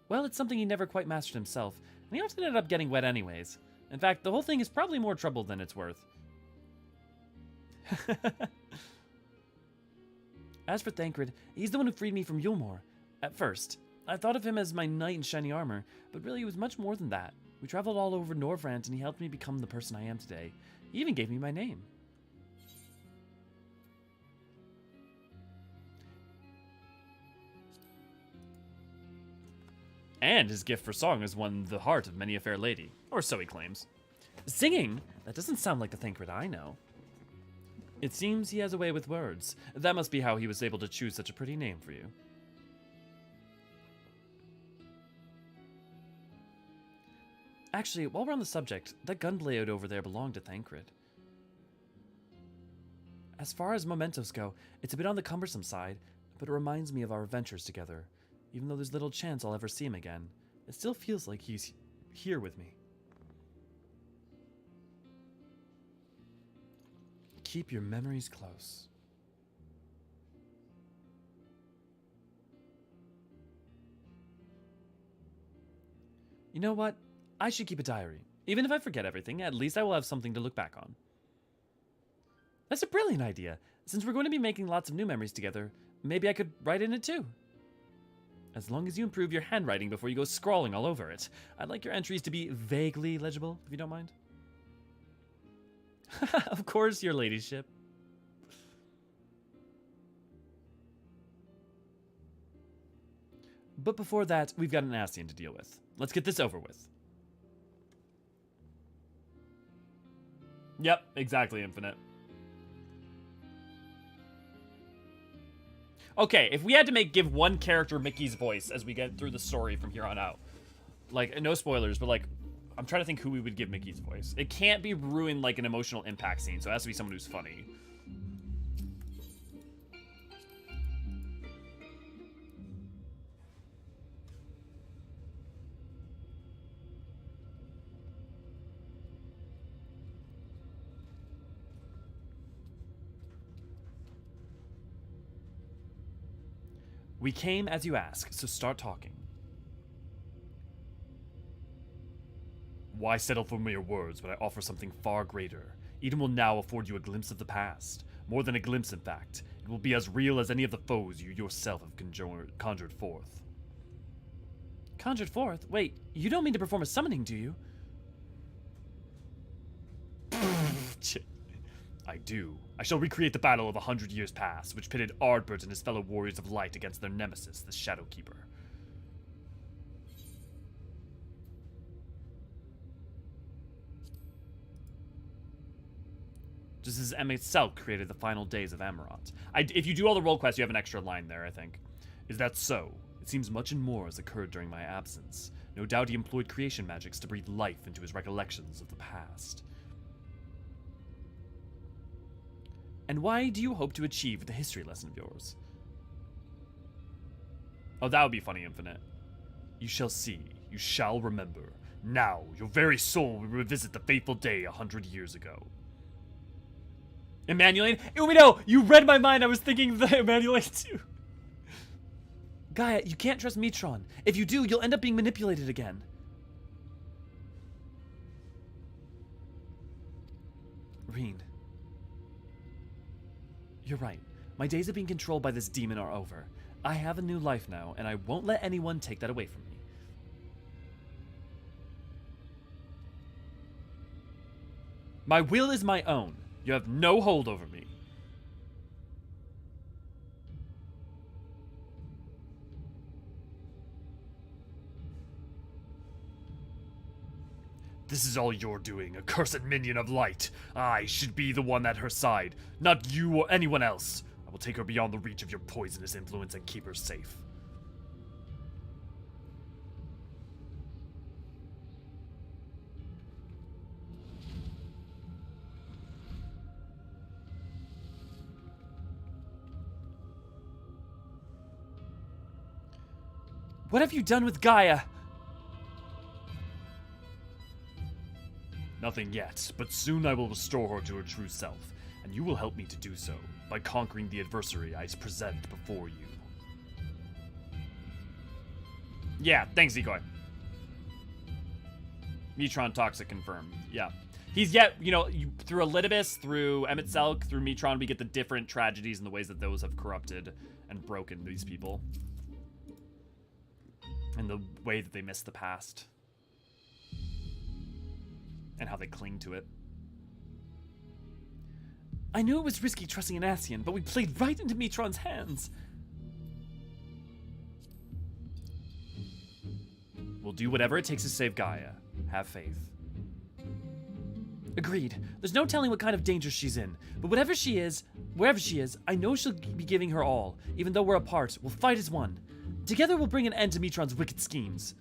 Well, it's something he never quite mastered himself, and he often ended up getting wet anyways. In fact, the whole thing is probably more trouble than it's worth. As for Thancred, he's the one who freed me from Yulmore. At first, I thought of him as my knight in shiny armor, but really it was much more than that. We traveled all over Norvrant, and he helped me become the person I am today. He even gave me my name. And his gift for song has won the heart of many a fair lady. Or so he claims. Singing? That doesn't sound like the Thancred I know. It seems he has a way with words. That must be how he was able to choose such a pretty name for you. Actually, while we're on the subject, that gunblade over there belonged to Thancred. As far as mementos go, it's a bit on the cumbersome side, but it reminds me of our adventures together. Even though there's little chance I'll ever see him again, it still feels like he's here with me. Keep your memories close. You know what? I should keep a diary. Even if I forget everything, at least I will have something to look back on. That's a brilliant idea. Since we're going to be making lots of new memories together, maybe I could write in it too. As long as you improve your handwriting before you go scrawling all over it. I'd like your entries to be vaguely legible, if you don't mind. Of course, your ladyship. But before that, we've got an Ascian to deal with. Let's get this over with. Yep, exactly, Infinite. Okay, if we had to give one character Mickey's voice as we get through the story from here on out, like, no spoilers, but like, I'm trying to think who we would give Mickey's voice. It can't be ruin like an emotional impact scene, so it has to be someone who's funny. We came as you ask, so start talking. Why settle for mere words when I offer something far greater? Eden will now afford you a glimpse of the past. More than a glimpse, in fact. It will be as real as any of the foes you yourself have conjured forth. Conjured forth? Wait, you don't mean to perform a summoning, do you? I do. I shall recreate the battle of 100 years past, which pitted Ardbert and his fellow warriors of light against their nemesis, the Shadowkeeper. Just as MSQ created the final days of Amarant. If you do all the role quests, you have an extra line there, I think. Is that so? It seems much and more has occurred during my absence. No doubt he employed creation magics to breathe life into his recollections of the past. And why do you hope to achieve the history lesson of yours? Oh, that would be funny, Infinite. You shall see. You shall remember. Now, your very soul will revisit the fateful day 100 years ago. Emmanuel? No, you read my mind. I was thinking the Emmanuel too. Gaia, you can't trust Mitron. If you do, you'll end up being manipulated again. Reen. You're right. My days of being controlled by this demon are over. I have a new life now, and I won't let anyone take that away from me. My will is my own. You have no hold over me. This is all you're doing, accursed minion of light. I should be the one at her side, not you or anyone else. I will take her beyond the reach of your poisonous influence and keep her safe. What have you done with Gaia? Nothing yet, but soon I will restore her to her true self, and you will help me to do so by conquering the adversary I present before you. Yeah, thanks, Decoy. Mitron toxic confirmed. Yeah. He's yet, through Elidibus, through MSQ, through Mitron, we get the different tragedies and the ways that those have corrupted and broken these people. And the way that they miss the past. And how they cling to it. I knew it was risky trusting an Eorzean, but we played right into Mitron's hands. We'll do whatever it takes to save Gaia. Have faith. Agreed. There's no telling what kind of danger she's in, but wherever she is, I know she'll be giving her all. Even though we're apart, we'll fight as one. Together we'll bring an end to Mitron's wicked schemes.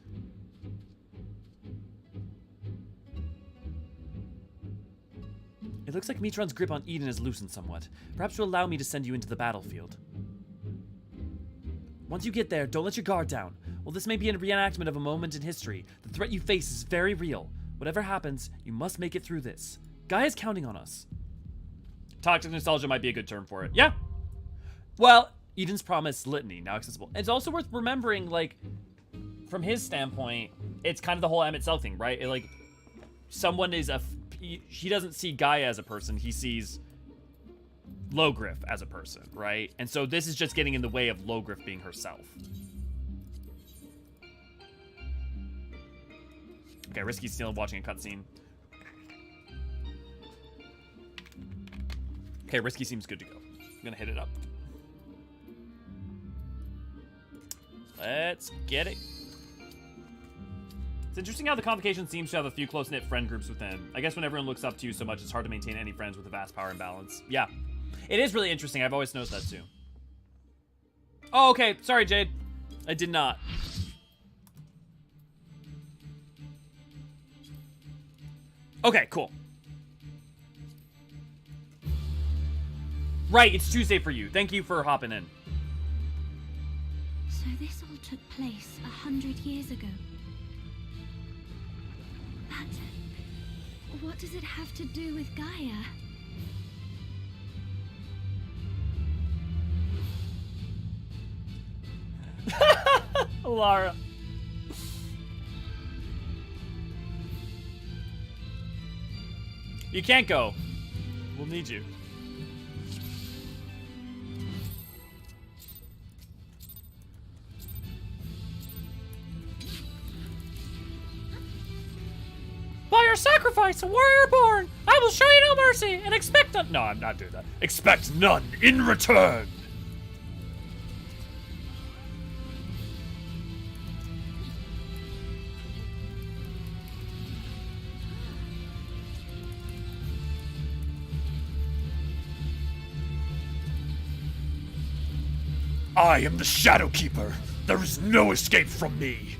It looks like Mitron's grip on Eden is loosened somewhat. Perhaps you'll allow me to send you into the battlefield. Once you get there, don't let your guard down. While this may be a reenactment of a moment in history, the threat you face is very real. Whatever happens, you must make it through this. Gaia's counting on us. Toxic nostalgia might be a good term for it. Yeah. Well, Eden's Promise Litany, now accessible. It's also worth remembering, from his standpoint, it's kind of the whole MSQ thing, right? Someone is he doesn't see Gaia as a person, he sees Logriff as a person, right? And so this is just getting in the way of Logriff being herself. Okay, Risky's still watching a cutscene. Okay, Risky seems good to go. I'm gonna hit it up. Let's get it. It's interesting how the Convocation seems to have a few close-knit friend groups within. I guess when everyone looks up to you so much, it's hard to maintain any friends with a vast power imbalance. Yeah. It is really interesting. I've always noticed that too. Oh, okay. Sorry, Jade. I did not. Okay, cool. Right, it's Tuesday for you. Thank you for hopping in. So this all took place 100 years ago. But what does it have to do with Gaia? Lara. You can't go. We'll need you. By your sacrifice, a warrior born, I will show you no mercy and expect none. No, I'm not doing that. Expect none in return. I am the Shadow Keeper. There is no escape from me.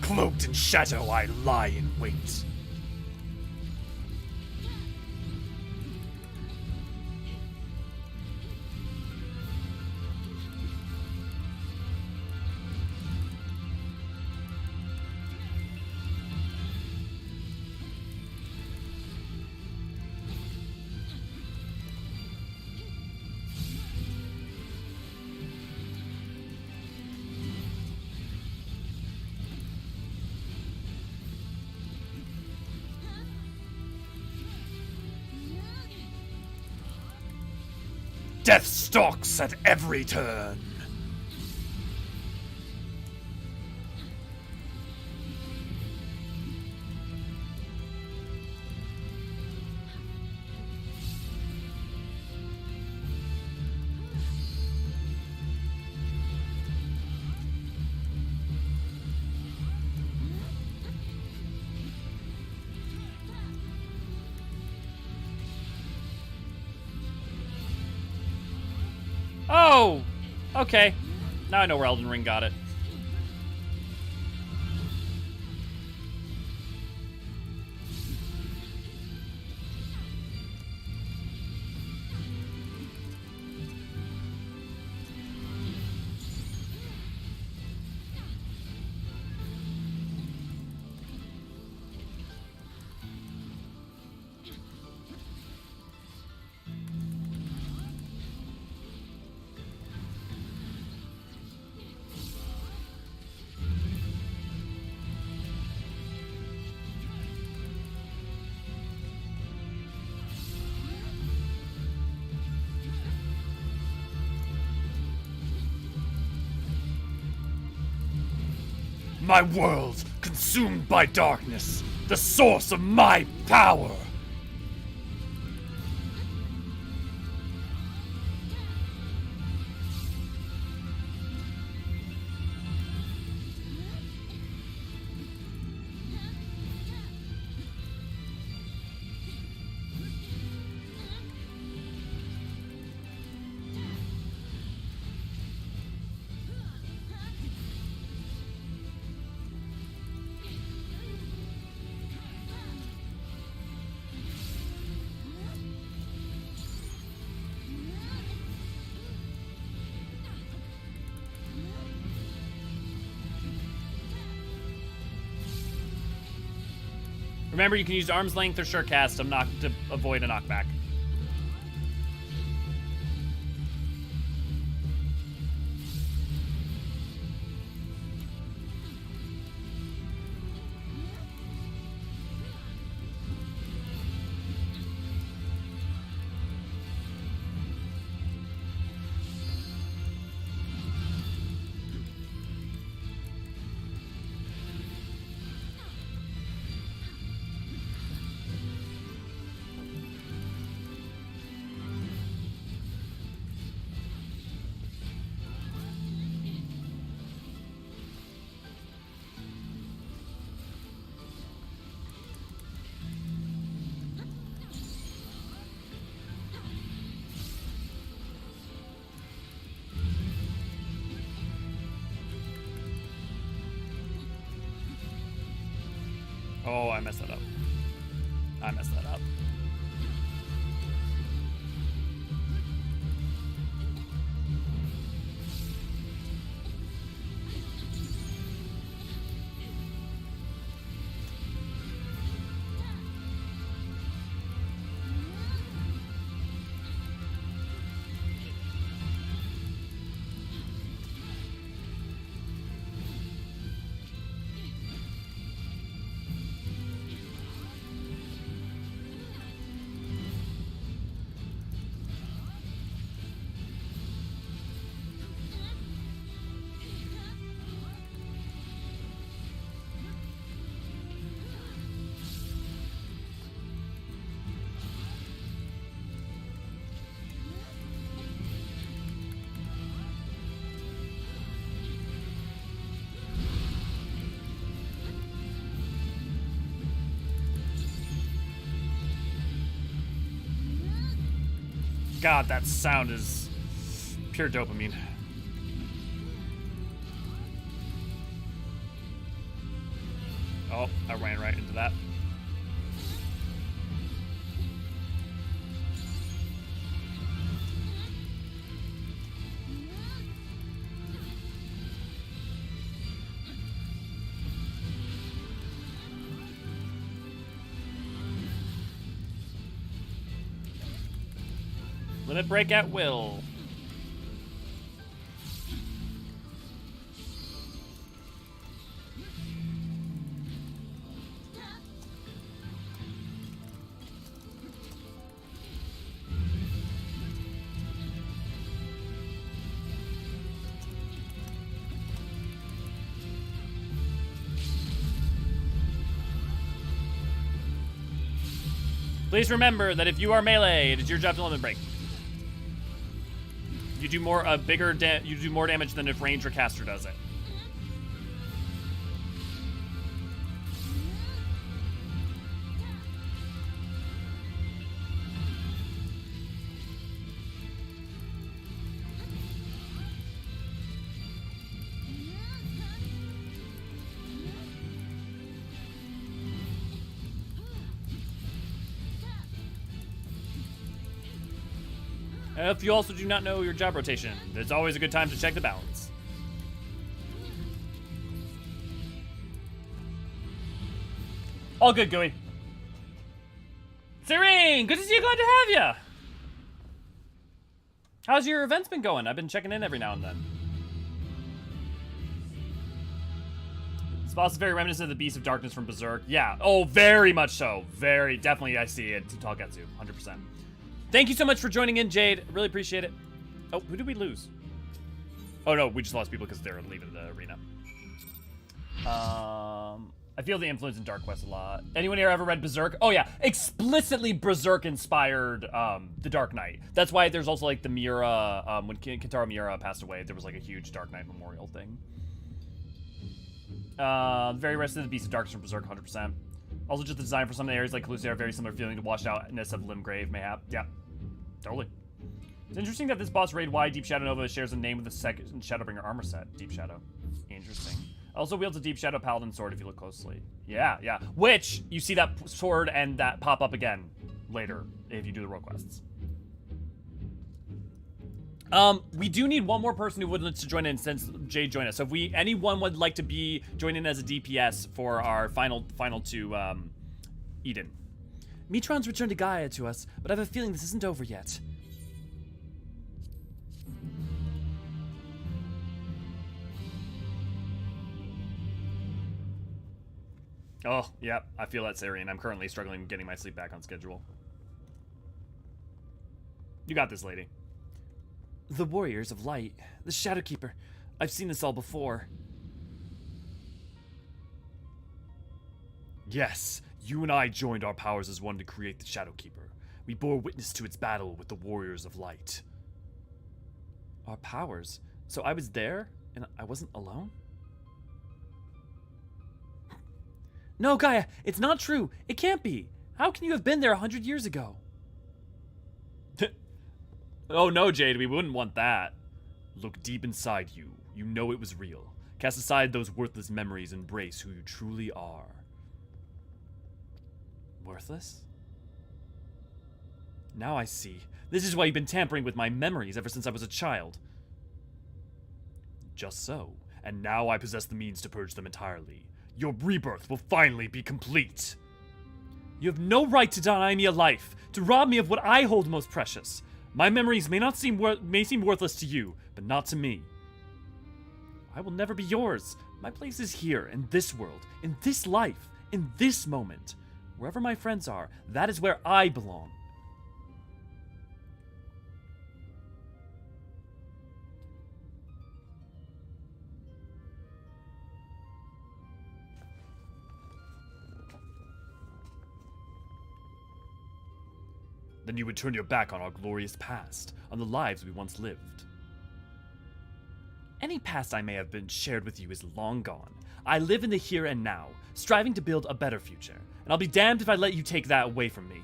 Cloaked in shadow, I lie in wait. Death stalks at every turn. Oh! Okay. Now I know where Elden Ring got it. My world consumed by darkness, the source of my power. Remember, you can use arm's length or short cast to avoid a knockback. Oh, I messed that up. I messed that up. God, that sound is pure dopamine. Oh, I ran right into that. Limit break at will. Please remember that if you are melee, it is your job to limit break. You do more you do more damage than if range or caster does it. If you also do not know your job rotation, it's always a good time to check the balance. All good, Gooey. Serene, good to see you. Glad to have you. How's your events been going? I've been checking in every now and then. This boss is very reminiscent of the Beast of Darkness from Berserk. Yeah. Oh, very much so. Very, definitely I see it. Talgetsu, 100%. Thank you so much for joining in, Jade. Really appreciate it. Oh, who did we lose? Oh, no, we just lost people because they're leaving the arena. I feel the influence in Dark Quest a lot. Anyone here ever read Berserk? Oh, yeah. Explicitly Berserk inspired The Dark Knight. That's why there's also, like, the Miura... when Kentaro Miura passed away, there was, like, a huge Dark Knight memorial thing. Very rest of the Beast of Darkness from Berserk, 100%. Also, just the design for some of the areas like Calusia are very similar feeling to washed outness of Limgrave, mayhap. Yeah, totally. It's interesting that this boss raid Y Deep Shadow Nova shares a name with the second Shadowbringer armor set, Deep Shadow. Interesting. Also wields a Deep Shadow Paladin sword if you look closely. Yeah, yeah. Which, you see that sword and that pop up again later if you do the role quests. We do need one more person who would like to join in since Jade joined us. So if anyone would like to join in as a DPS for our final two Eden. Metron's returned to Gaia to us, but I have a feeling this isn't over yet. Oh, yeah, I feel that, Sarian. I'm currently struggling getting my sleep back on schedule. You got this, lady. The Warriors of Light. The Shadowkeeper. I've seen this all before. Yes, you and I joined our powers as one to create the Shadowkeeper. We bore witness to its battle with the Warriors of Light. Our powers? So I was there, and I wasn't alone? No, Gaia, it's not true. It can't be. How can you have been there 100 years ago? Oh no, Jade, we wouldn't want that. Look deep inside you. You know it was real. Cast aside those worthless memories and embrace who you truly are. Worthless? Now I see. This is why you've been tampering with my memories ever since I was a child. Just so. And now I possess the means to purge them entirely. Your rebirth will finally be complete. You have no right to deny me a life, to rob me of what I hold most precious. My memories may seem worthless to you, but not to me. I will never be yours. My place is here, in this world, in this life, in this moment. Wherever my friends are, that is where I belong. Then you would turn your back on our glorious past, on the lives we once lived. Any past I may have been shared with you is long gone. I live in the here and now, striving to build a better future, and I'll be damned if I let you take that away from me.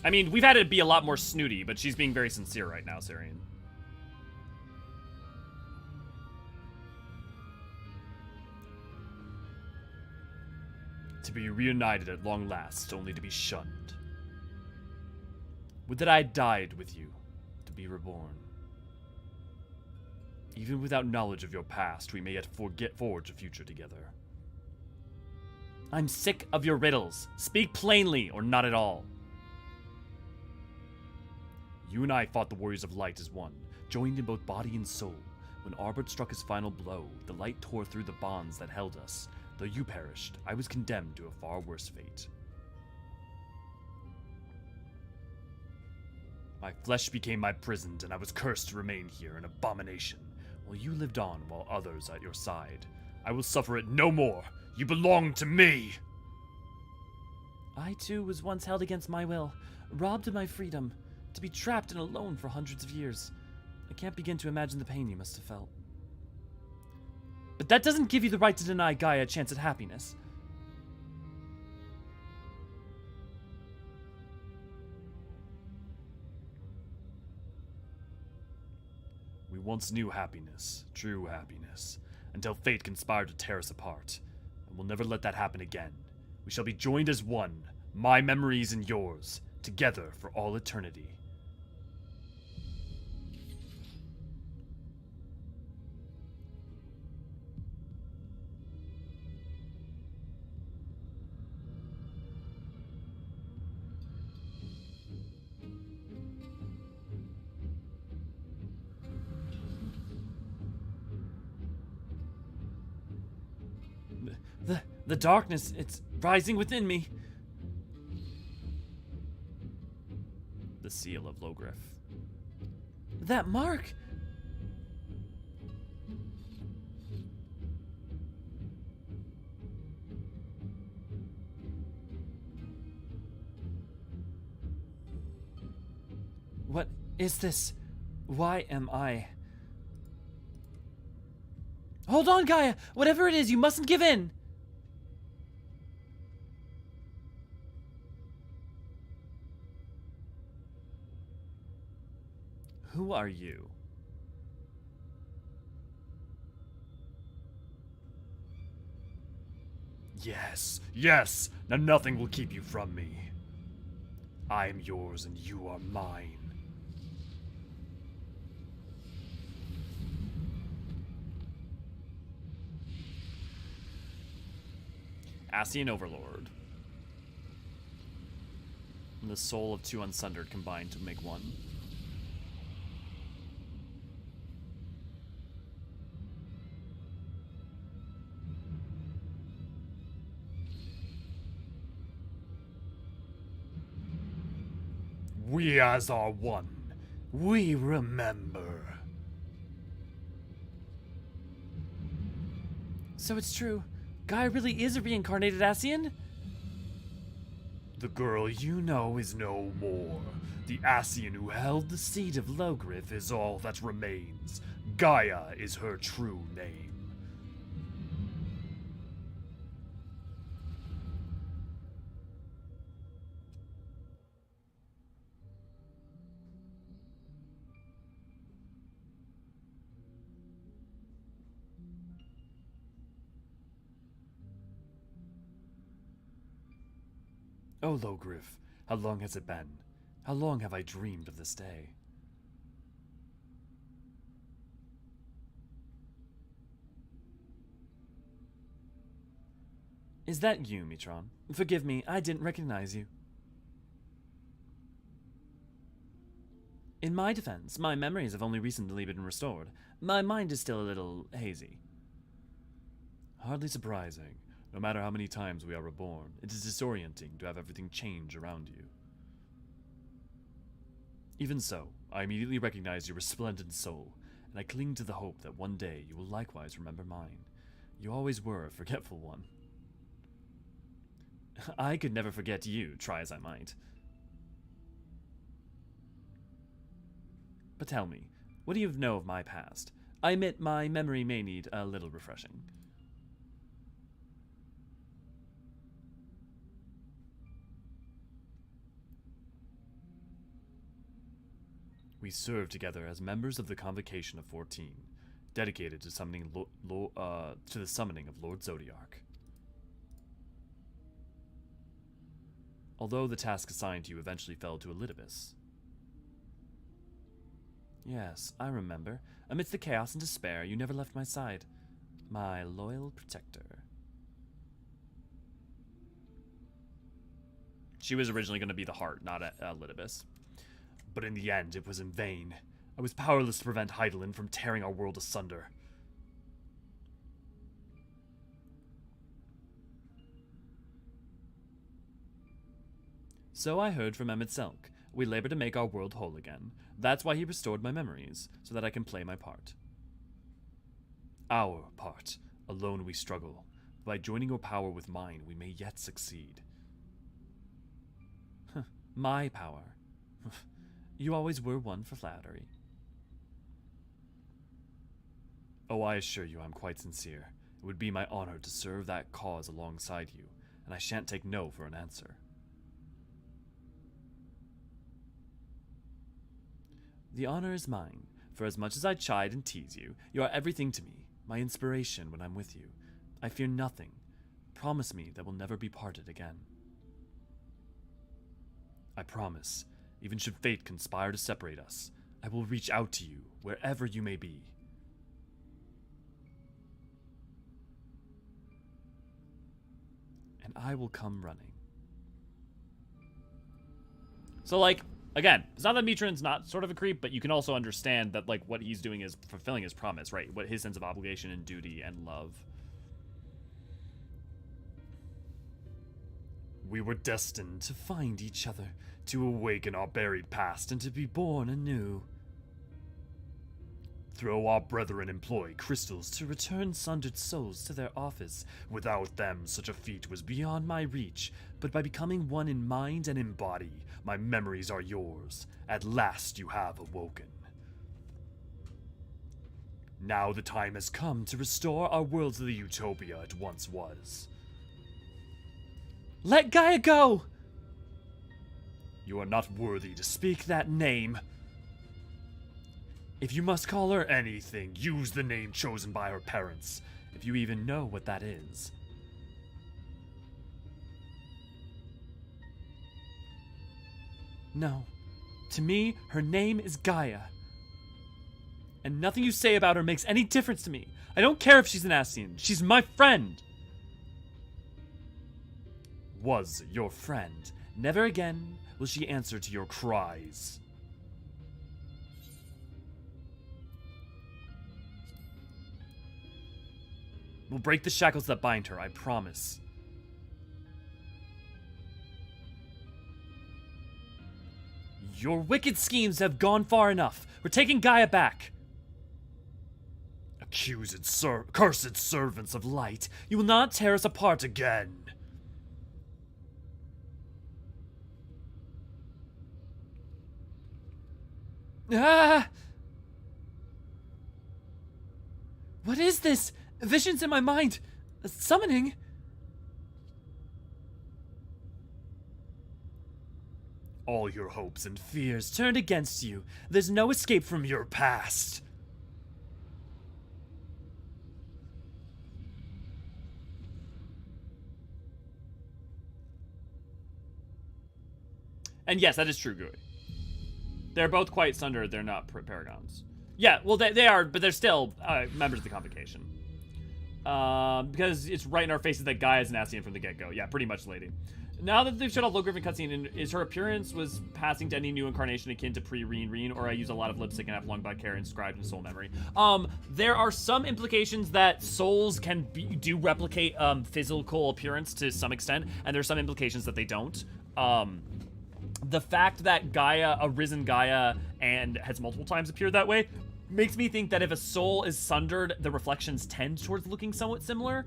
I mean, we've had it be a lot more snooty, but she's being very sincere right now, Sarian. To be reunited at long last, only to be shunned. Would that I had died with you, to be reborn. Even without knowledge of your past, we may yet forge a future together. I'm sick of your riddles. Speak plainly, or not at all. You and I fought the Warriors of Light as one, joined in both body and soul. When Arbor struck his final blow, the light tore through the bonds that held us. Though you perished, I was condemned to a far worse fate. My flesh became my prison, and I was cursed to remain here, an abomination, while you lived on while others at your side. I will suffer it no more. You belong to me! I too was once held against my will, robbed of my freedom, to be trapped and alone for hundreds of years. I can't begin to imagine the pain you must have felt. But that doesn't give you the right to deny Gaia a chance at happiness. We once knew happiness, true happiness, until fate conspired to tear us apart. And we'll never let that happen again. We shall be joined as one, my memories and yours, together for all eternity. The darkness, it's rising within me. The seal of Logriff. That mark! What is this? Why am I? Hold on, Gaia! Whatever it is, you mustn't give in! Who are you? Yes, yes! Now nothing will keep you from me. I am yours and you are mine. Ascian Overlord. And the soul of two unsundered combined to make one. We as are one. We remember. So it's true. Gaia really is a reincarnated Ascian? The girl you know is no more. The Ascian who held the seat of Logriff is all that remains. Gaia is her true name. Oh, Logriff, how long has it been? How long have I dreamed of this day? Is that you, Mitron? Forgive me, I didn't recognize you. In my defense, my memories have only recently been restored. My mind is still a little hazy. Hardly surprising. No matter how many times we are reborn, it is disorienting to have everything change around you. Even so, I immediately recognize your resplendent soul, and I cling to the hope that one day you will likewise remember mine. You always were a forgetful one. I could never forget you, try as I might. But tell me, what do you know of my past? I admit my memory may need a little refreshing. We served together as members of the Convocation of 14, dedicated to summoning to the summoning of Lord Zodiark. Although the task assigned to you eventually fell to Elidibus. Yes, I remember. Amidst the chaos and despair, you never left my side. My loyal protector. She was originally going to be the heart, not Elidibus. But in the end, it was in vain. I was powerless to prevent Hydaelyn from tearing our world asunder. So I heard from Emmett Selk. We labor to make our world whole again. That's why he restored my memories, so that I can play my part. Our part. Alone we struggle. By joining your power with mine, we may yet succeed. My power. You always were one for flattery. Oh, I assure you I'm quite sincere. It would be my honor to serve that cause alongside you, and I shan't take no for an answer. The honor is mine, for as much as I chide and tease you, you are everything to me, my inspiration when I'm with you. I fear nothing. Promise me that we'll never be parted again. I promise. Even should fate conspire to separate us, I will reach out to you, wherever you may be. And I will come running. So, like, again, it's not that Mitron's not sort of a creep, but you can also understand that, like, what he's doing is fulfilling his promise, right? What his sense of obligation and duty and love. We were destined to find each other, to awaken our buried past, and to be born anew. Though our brethren employ crystals to return sundered souls to their office, without them such a feat was beyond my reach, but by becoming one in mind and in body, my memories are yours. At last you have awoken. Now the time has come to restore our world to the utopia it once was. Let Gaia go! You are not worthy to speak that name. If you must call her anything, use the name chosen by her parents, if you even know what that is. No. To me, her name is Gaia. And nothing you say about her makes any difference to me. I don't care if she's an Ascian. She's my friend. Was your friend. Never again will she answer to your cries. We'll break the shackles that bind her, I promise. Your wicked schemes have gone far enough. We're taking Gaia back. Cursed servants of light, you will not tear us apart again. Ah! What is this? Visions in my mind. A summoning? All your hopes and fears turned against you. There's no escape from your past. And yes, that is true, Gui. They're both quite sundered. They're not paragons. Yeah, well, they are, but they're still members of the Convocation. Because it's right in our faces that Gaia is an Ascian from the get-go. Yeah, pretty much, lady. Now that they've shut off Low Griffin cutscene, is her appearance was passing to any new incarnation akin to pre-Reen, or I use a lot of lipstick and have long black hair inscribed in soul memory? There are some implications that souls can do replicate physical appearance to some extent, and there's some implications that they don't. The fact that Gaia, a risen Gaia, and has multiple times appeared that way, makes me think that if a soul is sundered, the reflections tend towards looking somewhat similar.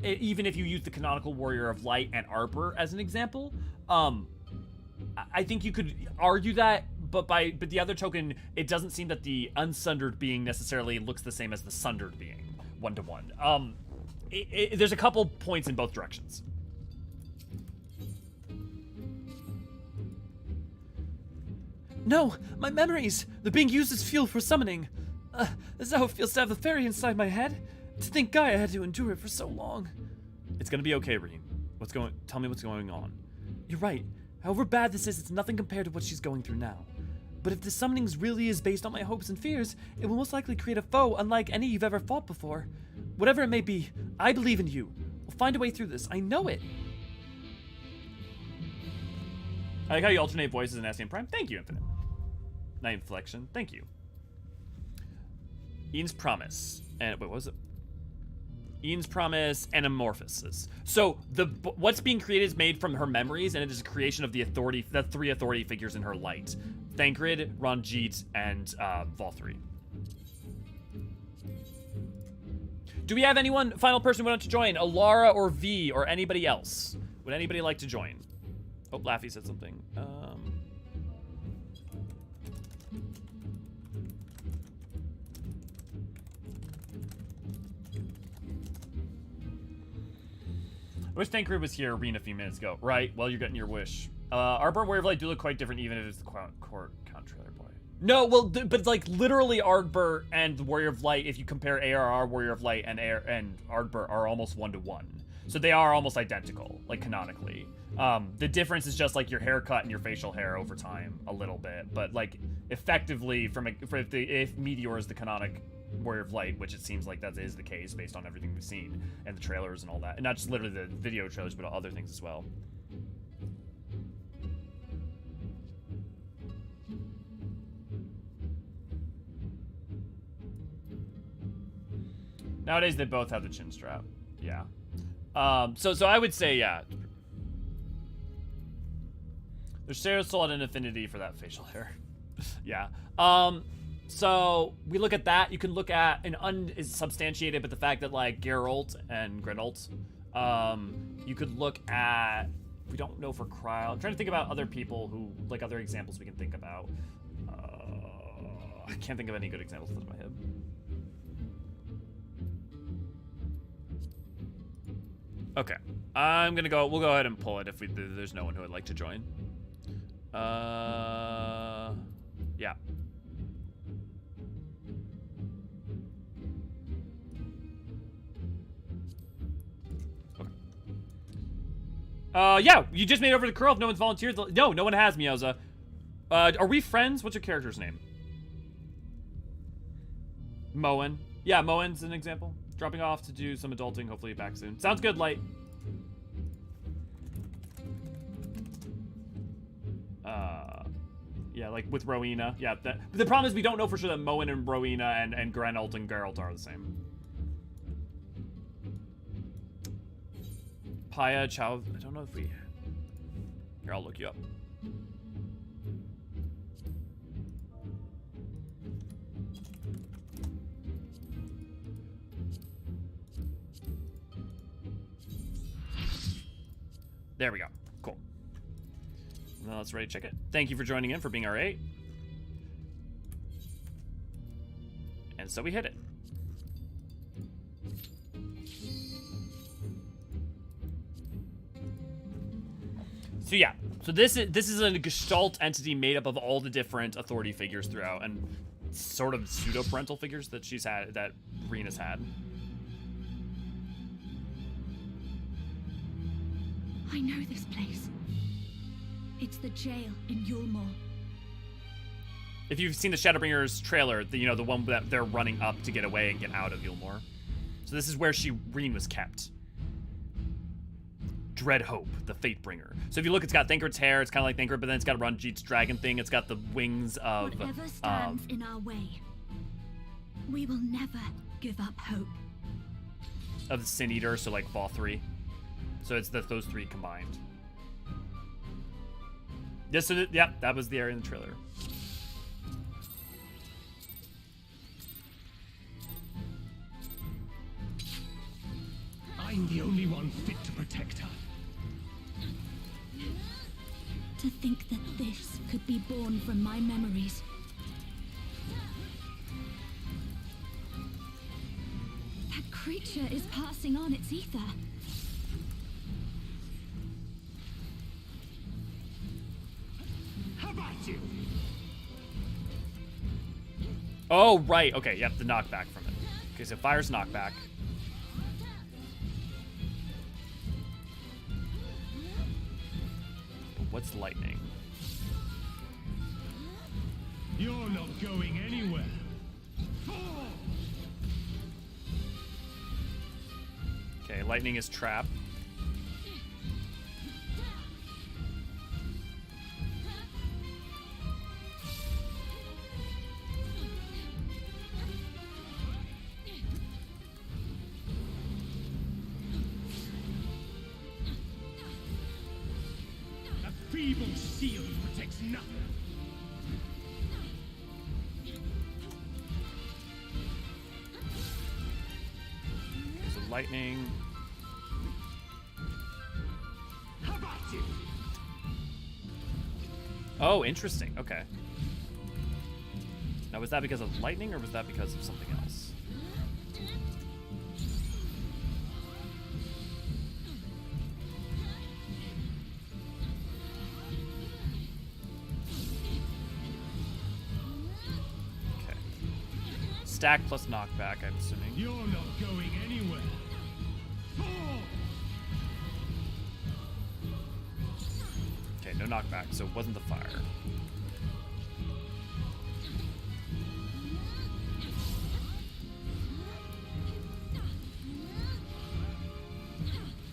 Even if you use the canonical Warrior of Light and Arbor as an example, I think you could argue that, but the other token, it doesn't seem that the unsundered being necessarily looks the same as the sundered being, one-to-one. There's a couple points in both directions. No, my memories! They're being used as fuel for summoning. This is how it feels to have the fairy inside my head. To think Gaia had to endure it for so long. It's gonna be okay, Reen. Tell me what's going on. You're right. However bad this is, it's nothing compared to what she's going through now. But if the summonings really is based on my hopes and fears, it will most likely create a foe unlike any you've ever fought before. Whatever it may be, I believe in you. We'll find a way through this. I know it. I like how you alternate voices in Ascian Prime. Thank you, Infinite. Night Inflection. Thank you. Ian's Promise. And wait, what was it? Ian's Promise and Amorphosis. So what's being created is made from her memories, and it is a creation of the three authority figures in her light: Thancred, Ranjit, and Valkyrie. Do we have anyone, final person, who wanted to join? Alara or V or anybody else? Would anybody like to join? Oh, Laffy said something. I wish Thancred was here a few minutes ago. Right, well, you're getting your wish. Arbor, Warrior of Light do look quite different, even if it's the court controller boy. No, well, but like literally Arbor and the Warrior of Light, if you compare ARR, Warrior of Light, and Arbor, are almost 1-to-1. So they are almost identical, like canonically. The difference is just like your haircut and your facial hair over time a little bit, but like effectively if Meteor is the canonic Warrior of Light, which it seems like that is the case based on everything we've seen and the trailers and all that, and not just literally the video trailers, but other things as well. Nowadays they both have the chin strap. Yeah. So I would say, yeah. There's Sarah's soul at an affinity for that facial hair. Yeah. So we look at that. You can look at an unsubstantiated, but the fact that like Geralt and Grenalt. You could look at, we don't know for Cryo. I'm trying to think about other people who, like other examples we can think about. I can't think of any good examples off the top of my head. Okay, we'll go ahead and pull it if there's no one who would like to join. Yeah. Okay. Yeah, you just made it over to Curl if no one's volunteered. No one has, Meowza. Are we friends? What's your character's name? Moen. Yeah, Moen's an example. Dropping off to do some adulting, hopefully back soon. Sounds good, Light. Yeah, like with Rowena. Yeah, but the problem is we don't know for sure that Moen and Rowena and Geralt and Geralt are the same. Paya, Chow, I don't know if we... Here, I'll look you up. There we go. Cool. Now let's ready to check it. Thank you for joining in, for being our 8. And so we hit it. So yeah, so this is a gestalt entity made up of all the different authority figures throughout, and sort of pseudo parental figures that she's had, that Rena's had. I know this place. It's the jail in Yulmore. If you've seen the Shadowbringers trailer, the one that they're running up to get away and get out of Yulmore. So this is where Reen was kept. Dreadhope, the Fatebringer. So if you look, it's got Thancred's hair. It's kind of like Thancred, but then it's got Ranjit's dragon thing. It's got the wings of... Whatever stands in our way, we will never give up hope. Of the Sin Eater, so like Vothri. So it's those 3 combined. Yes, so yeah, that was the area in the trailer. I'm the only one fit to protect her. To think that this could be born from my memories. That creature is passing on its ether. How about you? Oh, right. Okay, yep, the knockback from it. Okay, so fire's knockback. But what's lightning? You're not going anywhere. Okay, lightning is trap. Feeble shield protects nothing. Okay, so lightning. How about you? Oh, interesting. Okay. Now, was that because of lightning or was that because of something else? Stack plus knockback, I'm assuming. You're not going anywhere. Okay, no knockback, so it wasn't the fire.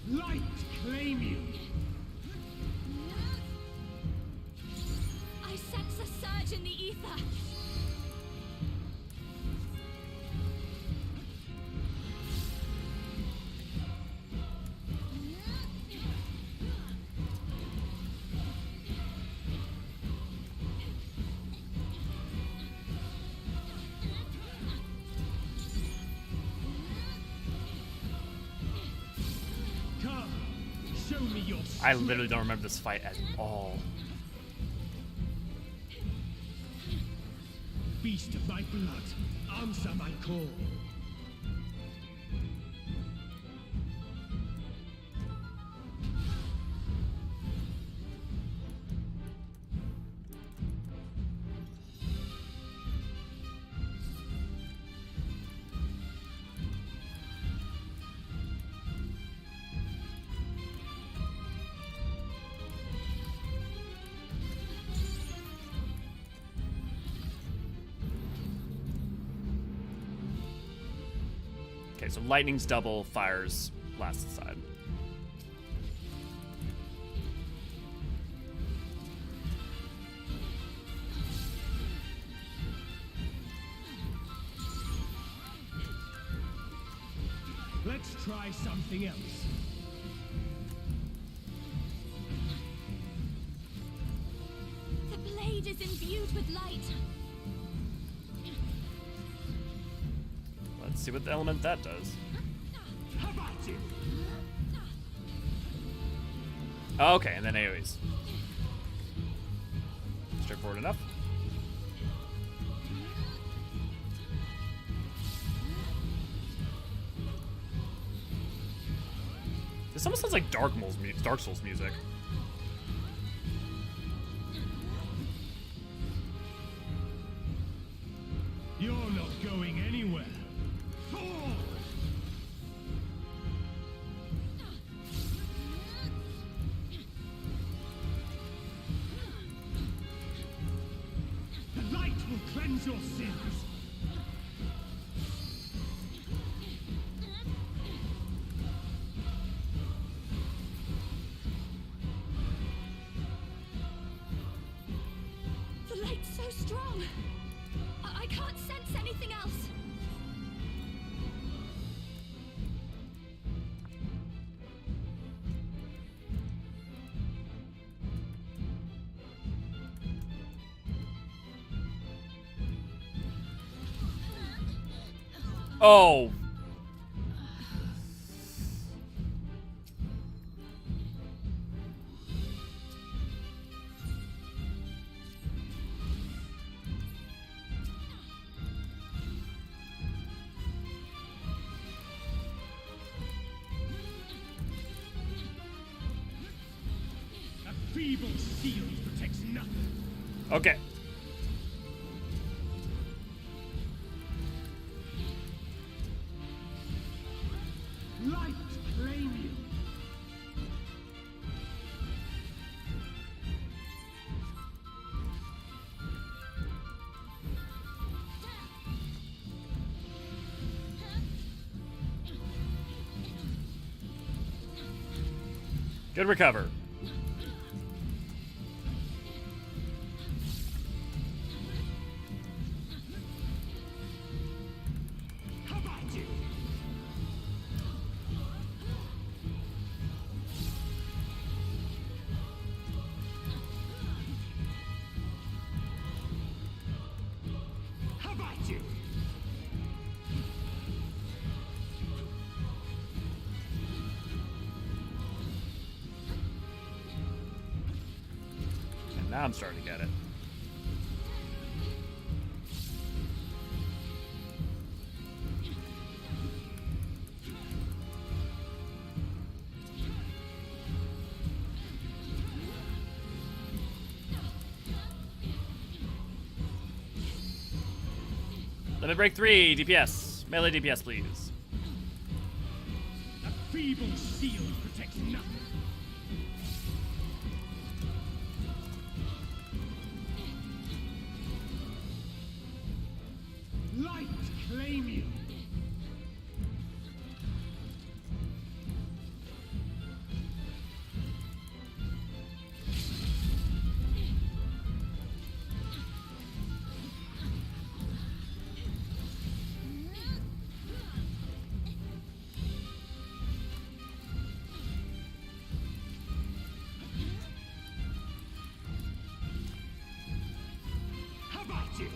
Light claim you. I sense a surge in the ether. I literally don't remember this fight at all. Beast of my blood, answer my call. Okay, so lightning's double, fire's last side. Let's try something else. The blade is imbued with light. Let's see what the element that does. How about you? Okay, and then AoEs. Straightforward enough. This almost sounds like Dark Souls music. You're not going anywhere. Fall! The light will cleanse your sins. The light's so strong. I can't sense anything else. Oh. A feeble shield protects nothing. Okay. Light claim you. Good recover. How about you? How about you? And now I'm starting to get it. Limit break 3, DPS. Melee DPS, please. A feeble shield protects nothing. Light claim you. How about you?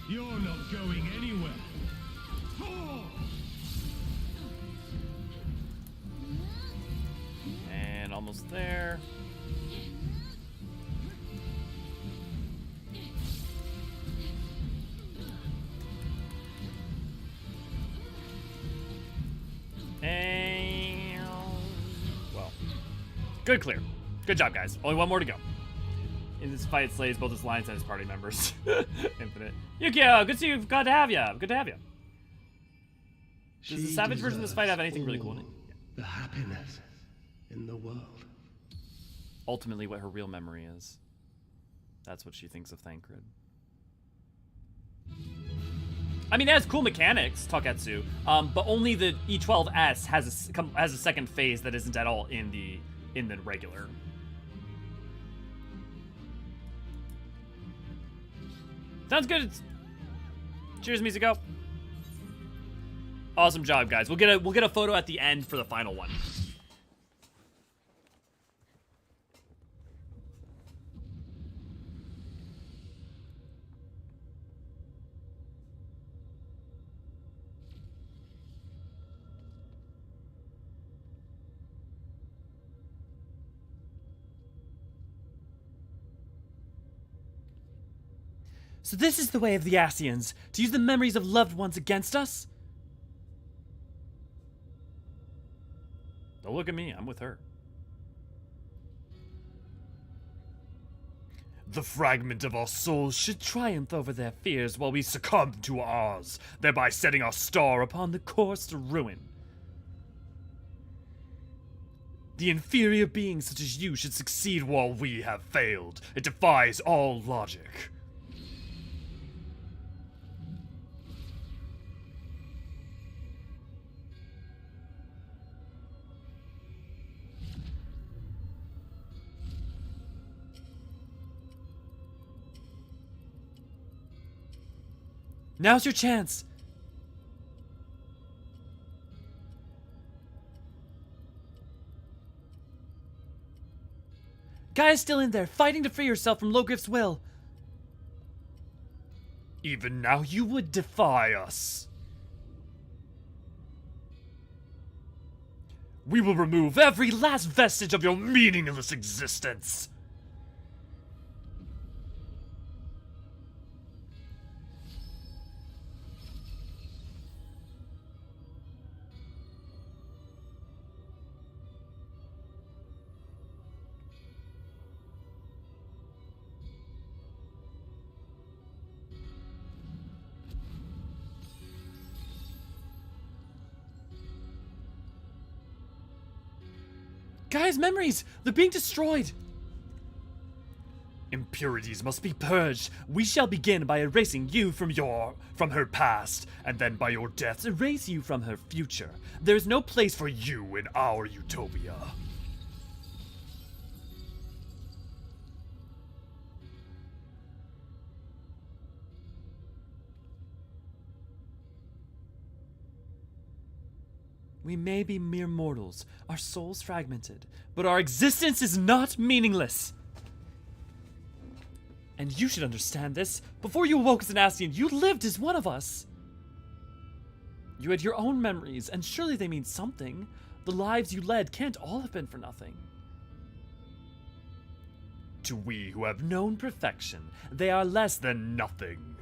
You're not going anywhere. Fall! And almost there. And well, good clear. Good job, guys. Only one more to go. In this fight, it slays both his alliance and his party members. Infinite. Yukio, good to see you. Glad to have you. Good to have you. Does the savage version of this fight have anything really cool in it? The happiness in the world. Ultimately, what her real memory is. That's what she thinks of Thancred. I mean, it has cool mechanics, Taketsu, but only the E12S has a second phase that isn't at all in the regular. Sounds good. Cheers, Mizuko. Awesome job, guys. We'll get a photo at the end for the final one. So this is the way of the Ascians, to use the memories of loved ones against us? Don't look at me, I'm with her. The fragment of our souls should triumph over their fears while we succumb to ours, thereby setting our star upon the course to ruin. The inferior beings such as you should succeed while we have failed. It defies all logic. Now's your chance. Gaia's still in there, fighting to free herself from Logriff's will. Even now you would defy us. We will remove every last vestige of your meaningless existence. Gaia's memories! They're being destroyed! Impurities must be purged. We shall begin by erasing you from her past, and then by your death erase you from her future. There is no place for you in our utopia. We may be mere mortals, our souls fragmented, but our existence is not meaningless. And you should understand this. Before you awoke as an Ascian, you lived as one of us. You had your own memories, and surely they mean something. The lives you led can't all have been for nothing. To we who have known perfection, they are less than nothing.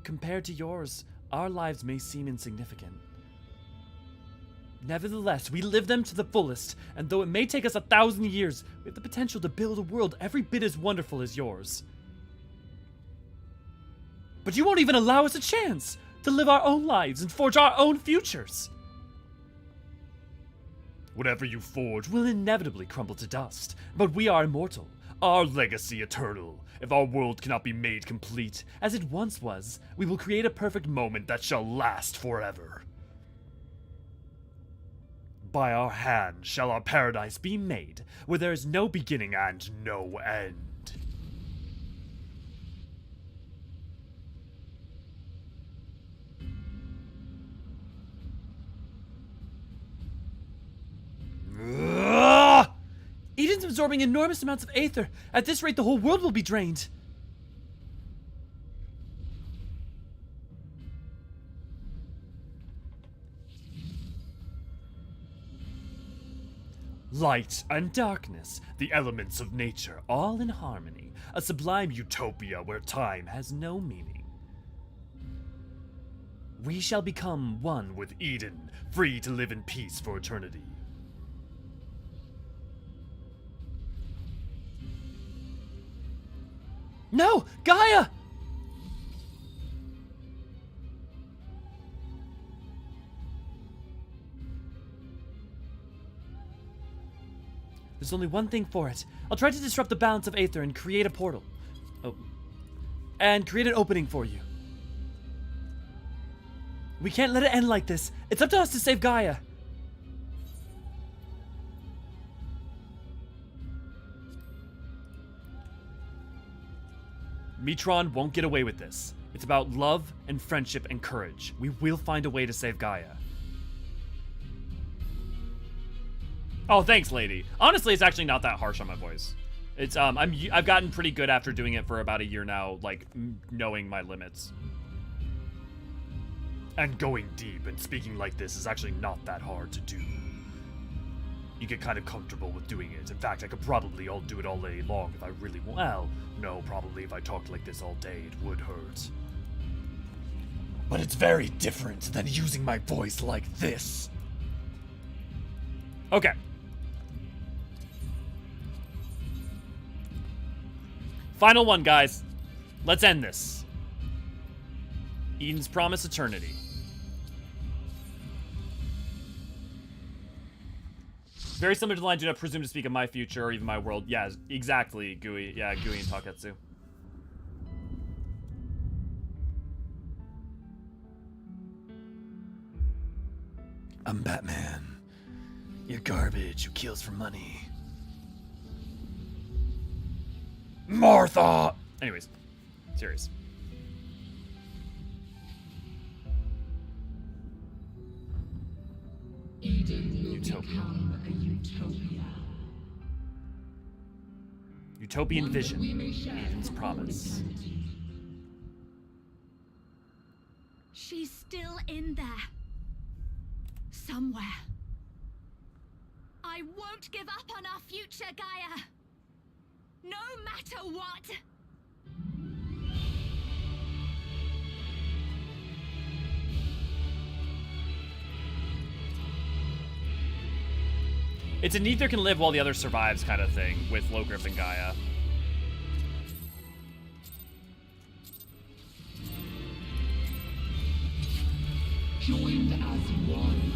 Compared to yours, our lives may seem insignificant. Nevertheless, we live them to the fullest, and though it may take us 1,000 years, we have the potential to build a world every bit as wonderful as yours. But you won't even allow us a chance to live our own lives and forge our own futures. Whatever you forge will inevitably crumble to dust, but we are immortal, our legacy eternal. If our world cannot be made complete, as it once was, we will create a perfect moment that shall last forever. By our hand shall our paradise be made, where there is no beginning and no end. Eden's absorbing enormous amounts of aether. At this rate, the whole world will be drained. Light and darkness, the elements of nature, all in harmony. A sublime utopia where time has no meaning. We shall become one with Eden, free to live in peace for eternity. No! Gaia! There's only one thing for it. I'll try to disrupt the balance of Aether and create a portal. Oh. And create an opening for you. We can't let it end like this. It's up to us to save Gaia. Mitron won't get away with this. It's about love and friendship and courage. We will find a way to save Gaia. Oh, thanks, lady. Honestly, it's actually not that harsh on my voice. It's I've gotten pretty good after doing it for about a year now, like knowing my limits. And going deep and speaking like this is actually not that hard to do. You get kind of comfortable with doing it. In fact, I could probably do it all day long if I really want. Well, no, probably if I talked like this all day, it would hurt. But it's very different than using my voice like this. Okay. Final one, guys. Let's end this. Eden's Promise Eternity. Very similar to the line, do not presume to speak of my future or even my world. Yeah, exactly, Gui. Yeah, Gui and Taketsu. I'm Batman. You're garbage who kills for money. Martha! Anyways, serious. Eden will Utopia. become a utopia. Utopian One vision. that we may share Eden's for all Promise. eternity. She's still in there. Somewhere. I won't give up on our future, Gaia. No matter what. It's a neither can live while the other survives kind of thing with Logriff and Gaia. Joined as one,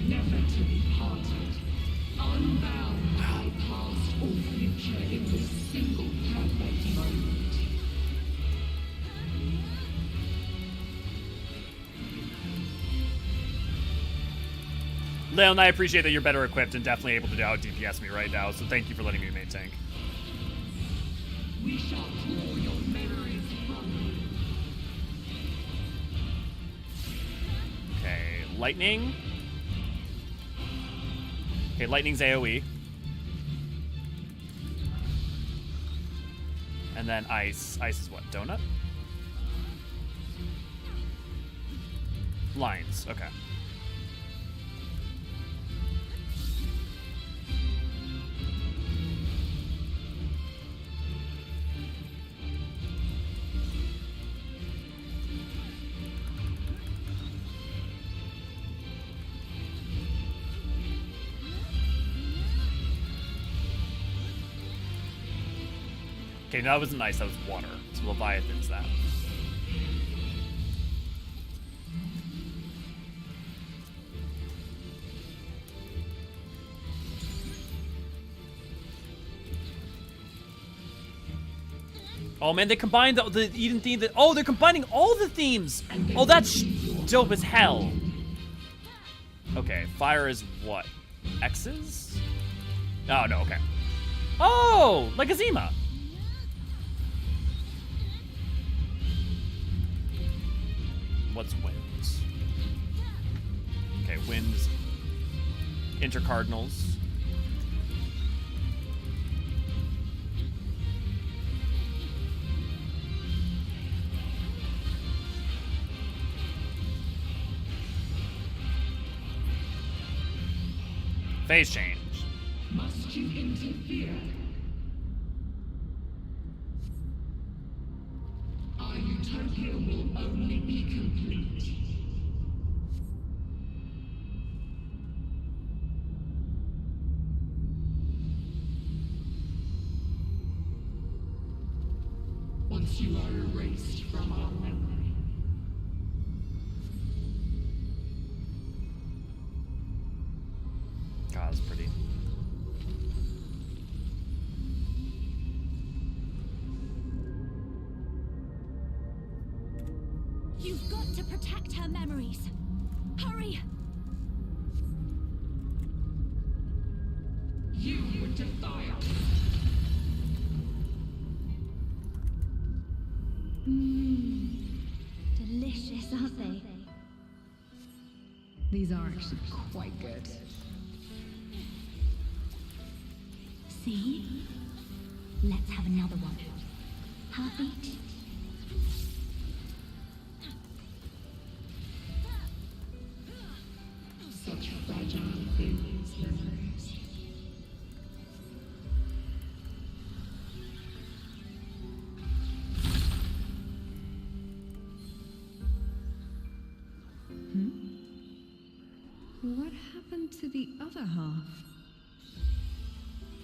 never to be parted, unbound by past or future in this single perfect moment. Leon, I appreciate that you're better equipped and definitely able to out DPS me right now, so thank you for letting me main tank. We shall draw your memories from Okay, lightning. Okay, lightning's AoE. And then ice. Ice is what? Donut? Lines, okay. Okay, no, that wasn't ice, that was water. So Leviathan's that. Oh man, they combined the Eden theme. Oh, they're combining all the themes! Oh, that's dope as hell. Okay, fire is what? X's? Oh, no, okay. Oh, like Azima. What's winds? Okay, winds. Intercardinals. Phase change. Must you interfere? Our utopia will only be complete. Once you are erased from our memory. God, that's pretty. to protect her memories. Hurry! You would defy us. Delicious, aren't they? These are actually quite good. See? Let's have another one. Half each. Such fragile things, memories. What happened to the other half?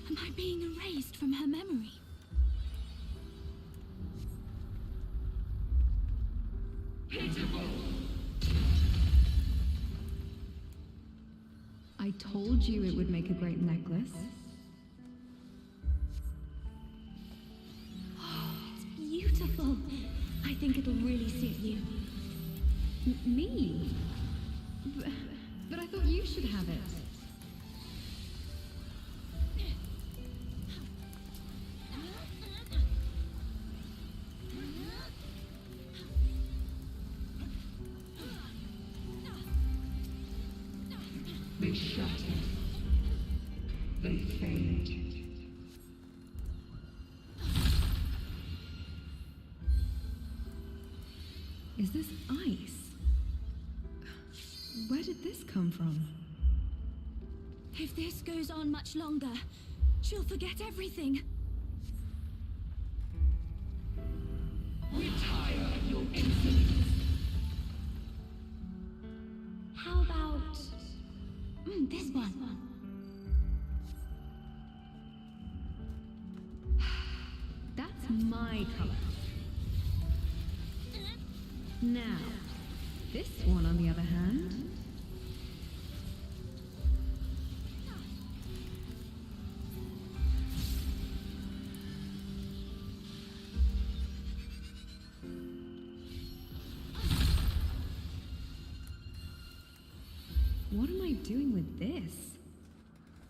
Am I being erased from her memory? Pitiful. I told you it would make a great necklace. Oh, it's beautiful. I think it'll really suit you. Me? But I thought you should have it. They shatter. They fade. Is this ice? Where did this come from? If this goes on much longer, she'll forget everything. We tire of your insolence. How about this one? That's my color. Now, this one on the other hand. What am I doing with this?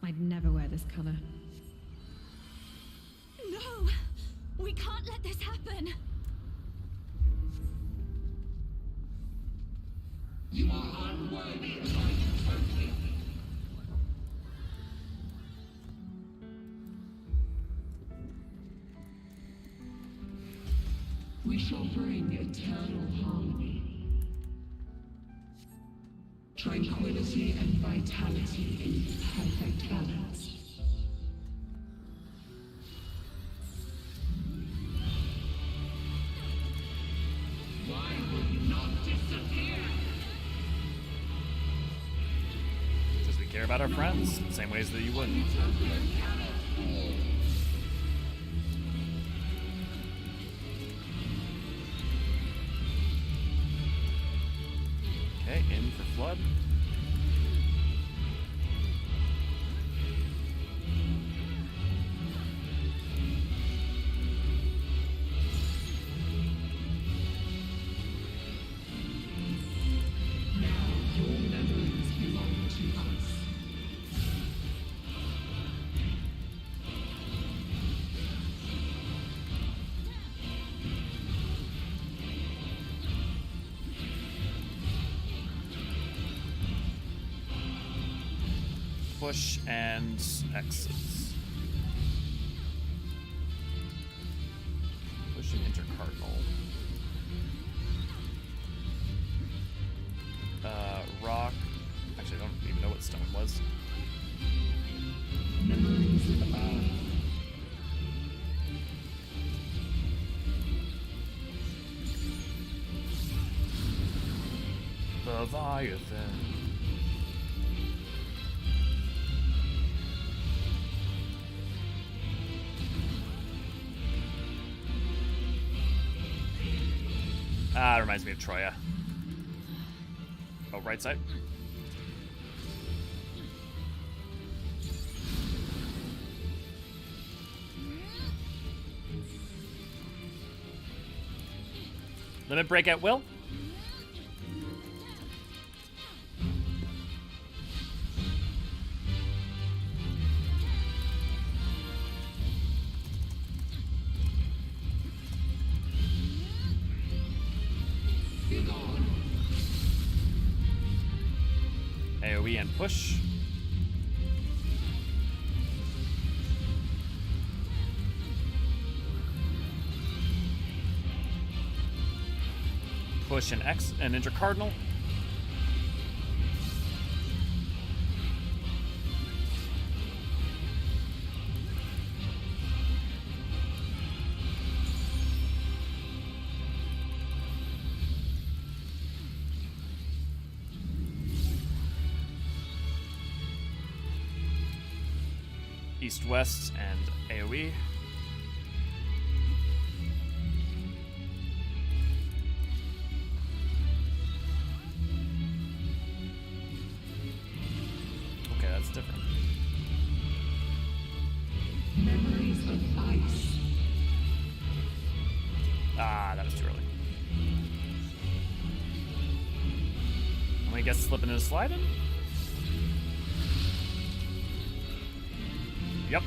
I'd never wear this color. No! We can't let this happen! You are unworthy of my utopia. We shall bring eternal harmony. Tranquility and vitality in perfect balance. Why will you not disappear? Because we care about our friends, the same ways that you wouldn't. Okay, in for flood. Push and exits. Push and enter cardinal. Rock. Actually, I don't even know what stone was. Memories of Earth. Leviathan. Ah, it reminds me of Troya. Oh, right side. Limit break at will. AoE and push. Push an X and Ninja Cardinal. East-West and AoE. Okay, that's different. Memories of ice. Ah, that was too early. I guess slipping and sliding? Yep.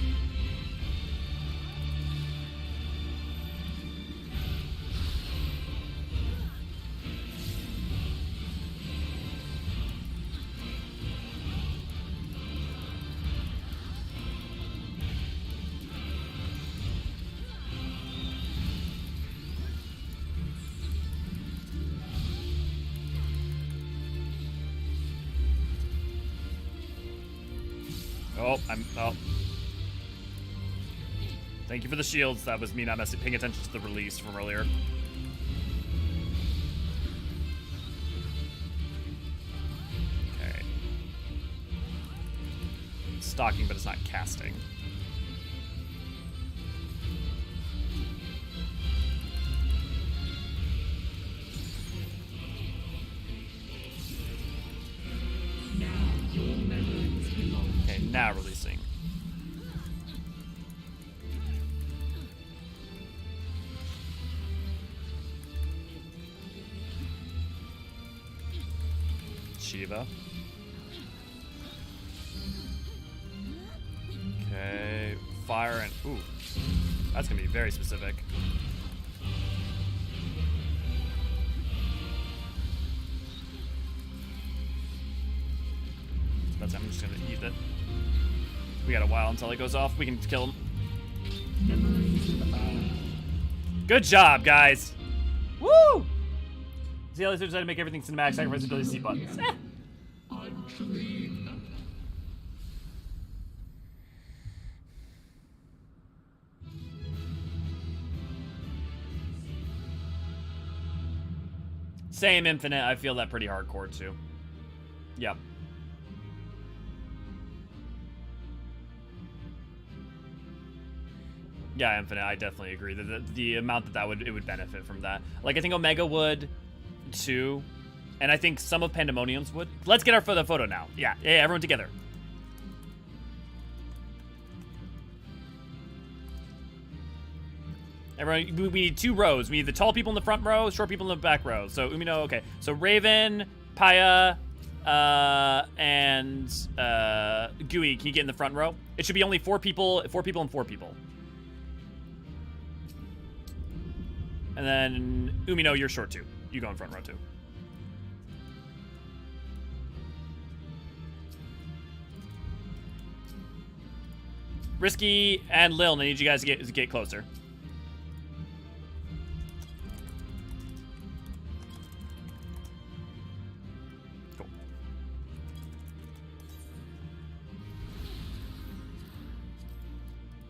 Oh. Thank you for the shields. That was me not paying attention to the release from earlier. Okay. It's stalking, but it's not casting. Okay, now releasing. Shiva. Okay, fire and ooh, that's gonna be very specific. That's I'm just gonna eat it. We got a while until it goes off. We can kill him. Good job, guys. Woo! See how they decided to make everything cinematic, sacrifice the ability to see buttons. Same Infinite, I feel that pretty hardcore too. Yep. Yeah, Infinite, I definitely agree. The amount that it would benefit from that. Like, I think Omega would, too. And I think some of Pandemonium's would. Let's get our photo now. Yeah, everyone together. Everyone, we need 2 rows. We need the tall people in the front row, short people in the back row. So, Umino, okay. So, Raven, Paya, and Gui, can you get in the front row? It should be only 4 people and 4 people. And then, Umino, you're short too. You go in front row too. Risky and Lil, I need you guys to get closer. Cool.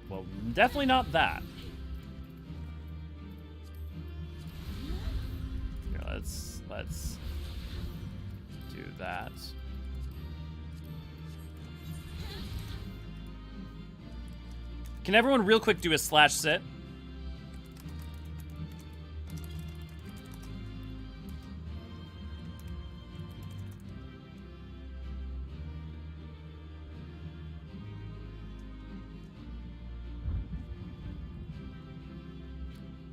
Well, definitely not that. Let's do that. Can everyone real quick do a slash sit?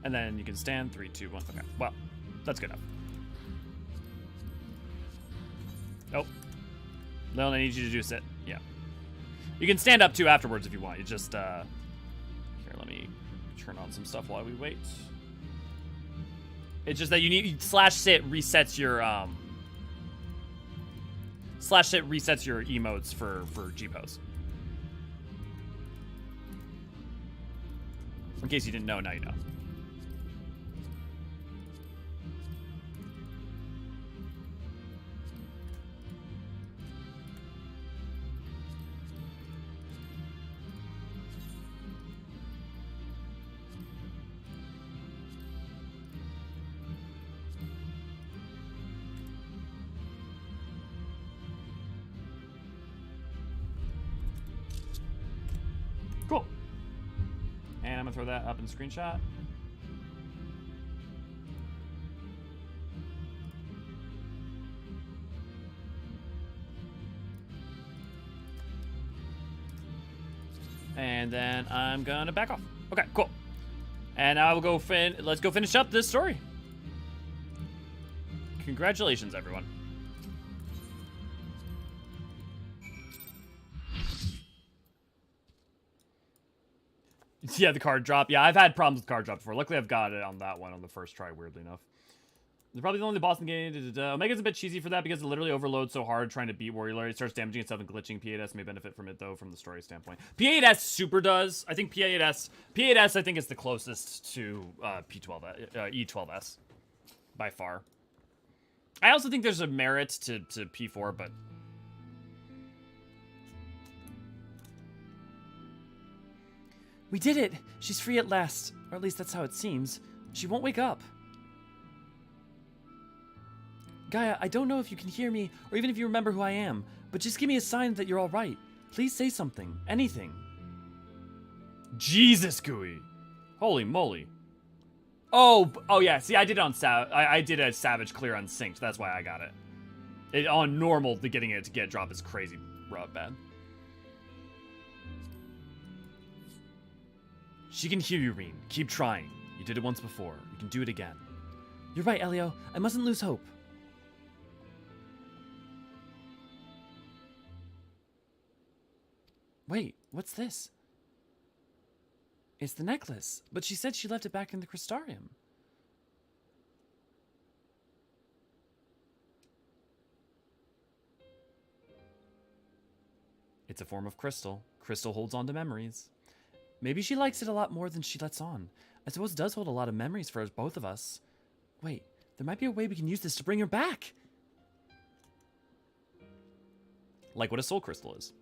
And then you can stand 3, 2, 1. Okay, well, that's good enough. Nope. Lil, I need you to do sit. Yeah. You can stand up too afterwards if you want. You just, here, let me turn on some stuff while we wait. It's just that you need, slash sit resets your, Slash it resets your emotes for G-pose. In case you didn't know, now you know. Cool. And I'm gonna throw that up in screenshot. And then I'm gonna back off. Okay, cool. And now we'll go let's go finish up this story. Congratulations, everyone. Yeah, the card drop. Yeah, I've had problems with card drop before. Luckily, I've got it on that one on the first try, weirdly enough. They're probably the only boss in the game. Omega's a bit cheesy for that because it literally overloads so hard trying to beat Warrior Larry. It starts damaging itself and glitching. P8S may benefit from it, though, from the story standpoint. P8S super does. I think P8S I think is the closest to E12S by far. I also think there's a merit to P4, but... We did it! She's free at last. Or at least that's how it seems. She won't wake up. Gaia, I don't know if you can hear me, or even if you remember who I am, but just give me a sign that you're alright. Please say something. Anything. Jesus, Gooey. Holy moly. Oh yeah. See, I did it on I did a Savage clear on synced. That's why I got it. On normal, getting it to get drop is crazy bad. She can hear you, Reen. Keep trying. You did it once before. You can do it again. You're right, Elio. I mustn't lose hope. Wait, what's this? It's the necklace, but she said she left it back in the crystarium. It's a form of crystal. Crystal holds on to memories. Maybe she likes it a lot more than she lets on. I suppose it does hold a lot of memories for both of us. Wait, there might be a way we can use this to bring her back. Like what a soul crystal is.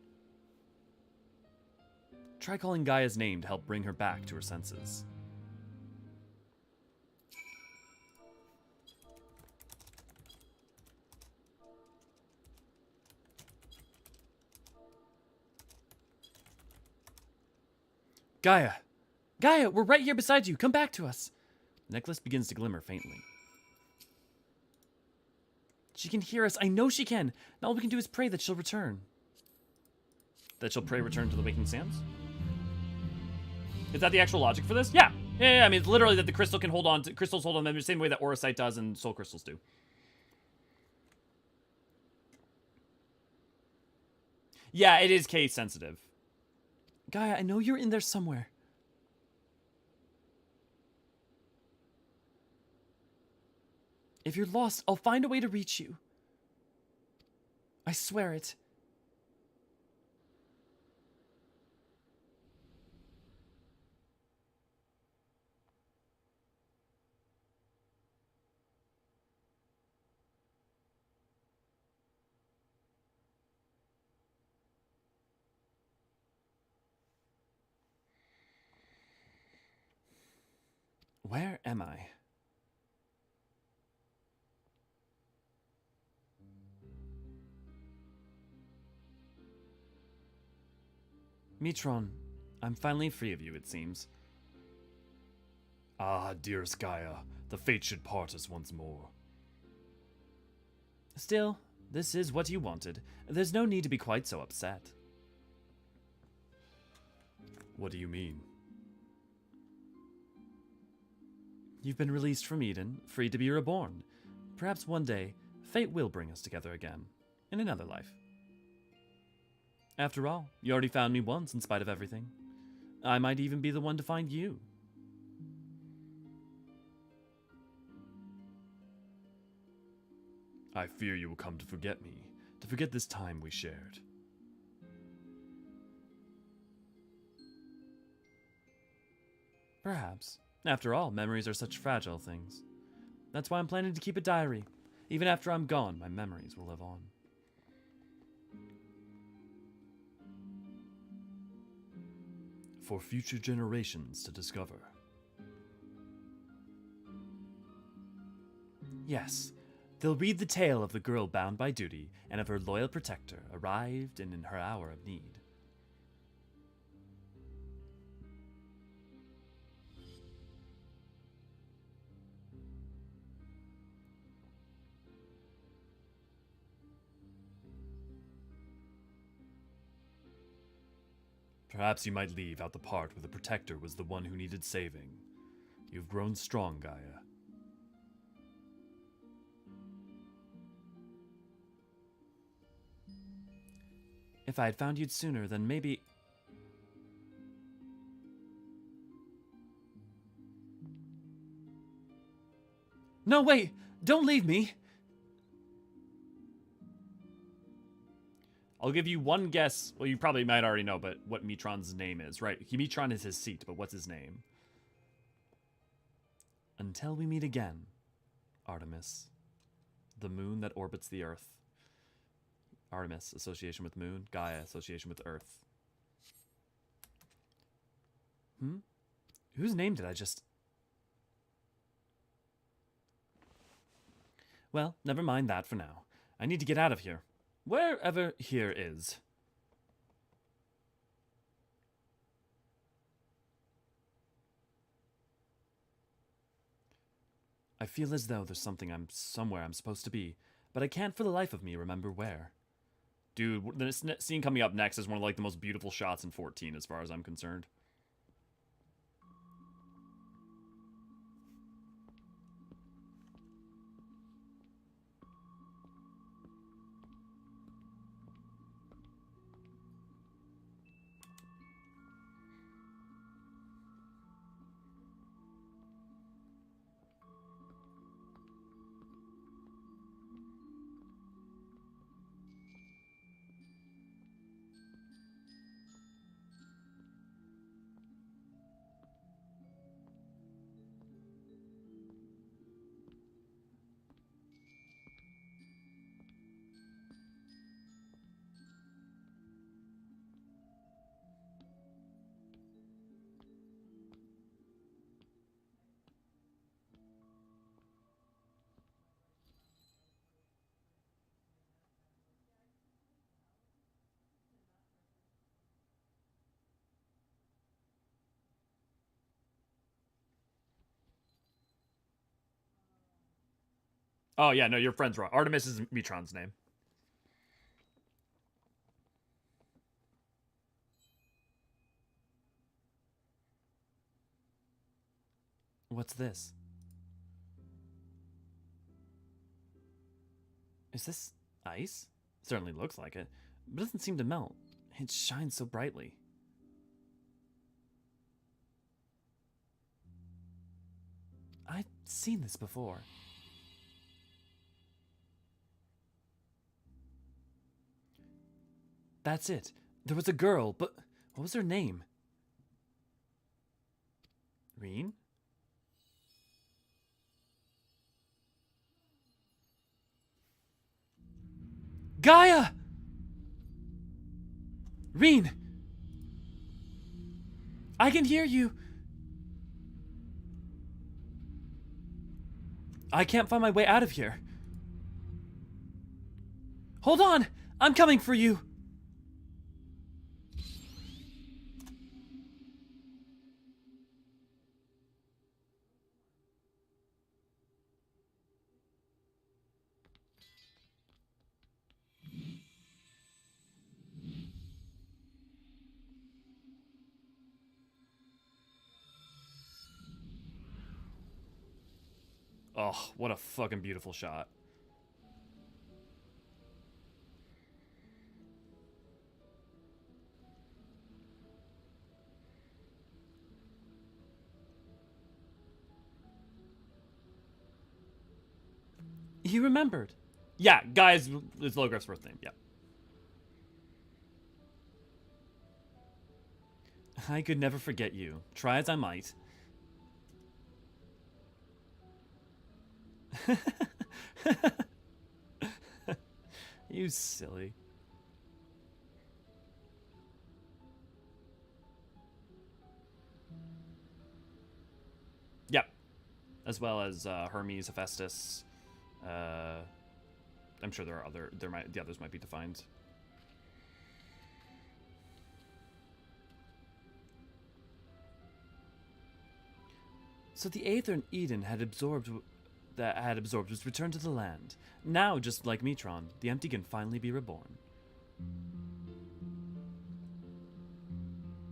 Try calling Gaia's name to help bring her back to her senses. Gaia! Gaia, we're right here beside you. Come back to us. The necklace begins to glimmer faintly. She can hear us. I know she can. Now all we can do is pray that she'll return. That she'll pray return to the waking sands? Is that the actual logic for this? Yeah. I mean, it's literally that the crystal can hold on to... Crystals hold on to the same way that Aurosite does and soul crystals do. Yeah, it is case sensitive. Gaia, I know you're in there somewhere. If you're lost, I'll find a way to reach you. I swear it. Where am I? Mitron, I'm finally free of you, it seems. Ah, dearest Gaia, the fate should part us once more. Still, this is what you wanted. There's no need to be quite so upset. What do you mean? You've been released from Eden, free to be reborn. Perhaps one day, fate will bring us together again, in another life. After all, you already found me once in spite of everything. I might even be the one to find you. I fear you will come to forget me, to forget this time we shared. Perhaps. After all, memories are such fragile things. That's why I'm planning to keep a diary. Even after I'm gone, my memories will live on. For future generations to discover. Yes, they'll read the tale of the girl bound by duty and of her loyal protector, arrived and in her hour of need. Perhaps you might leave out the part where the protector was the one who needed saving. You've grown strong, Gaia. If I had found you sooner, then maybe... No, wait! Don't leave me! I'll give you one guess. Well, you probably might already know, but what Metron's name is, right? Metron is his seat, but what's his name? Until we meet again, Artemis. The moon that orbits the Earth. Artemis, association with moon. Gaia, association with Earth. Whose name did I just... Well, never mind that for now. I need to get out of here. Wherever here is. I feel as though there's somewhere I'm supposed to be, but I can't for the life of me remember where. Dude, this scene coming up next is one of like the most beautiful shots in 14 as far as I'm concerned. Oh, yeah, no, your friend's wrong. Artemis is Metron's name. What's this? Is this ice? Certainly looks like it, but it doesn't seem to melt. It shines so brightly. I've seen this before. That's it. There was a girl, but what was her name? Reen? Gaia! Reen! I can hear you! I can't find my way out of here. Hold on! I'm coming for you! Oh, what a fucking beautiful shot. You remembered. Yeah, guys, it's Logref's first name. Yeah. I could never forget you, try as I might. You silly. Yep. As well as Hermes, Hephaestus. I'm sure the others might be defined. So the Aether in Eden had absorbed was returned to the land. Now, just like Metron, the empty can finally be reborn.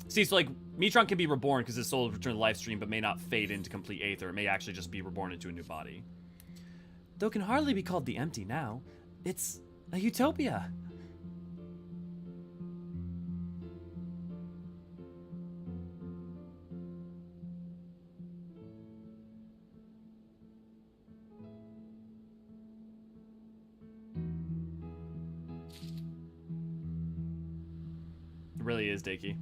See, so like Metron can be reborn because his soul is returned to the life stream, but may not fade into complete Aether. It may actually just be reborn into a new body. Though it can hardly be called the empty now. It's a utopia. It really is, Dakey.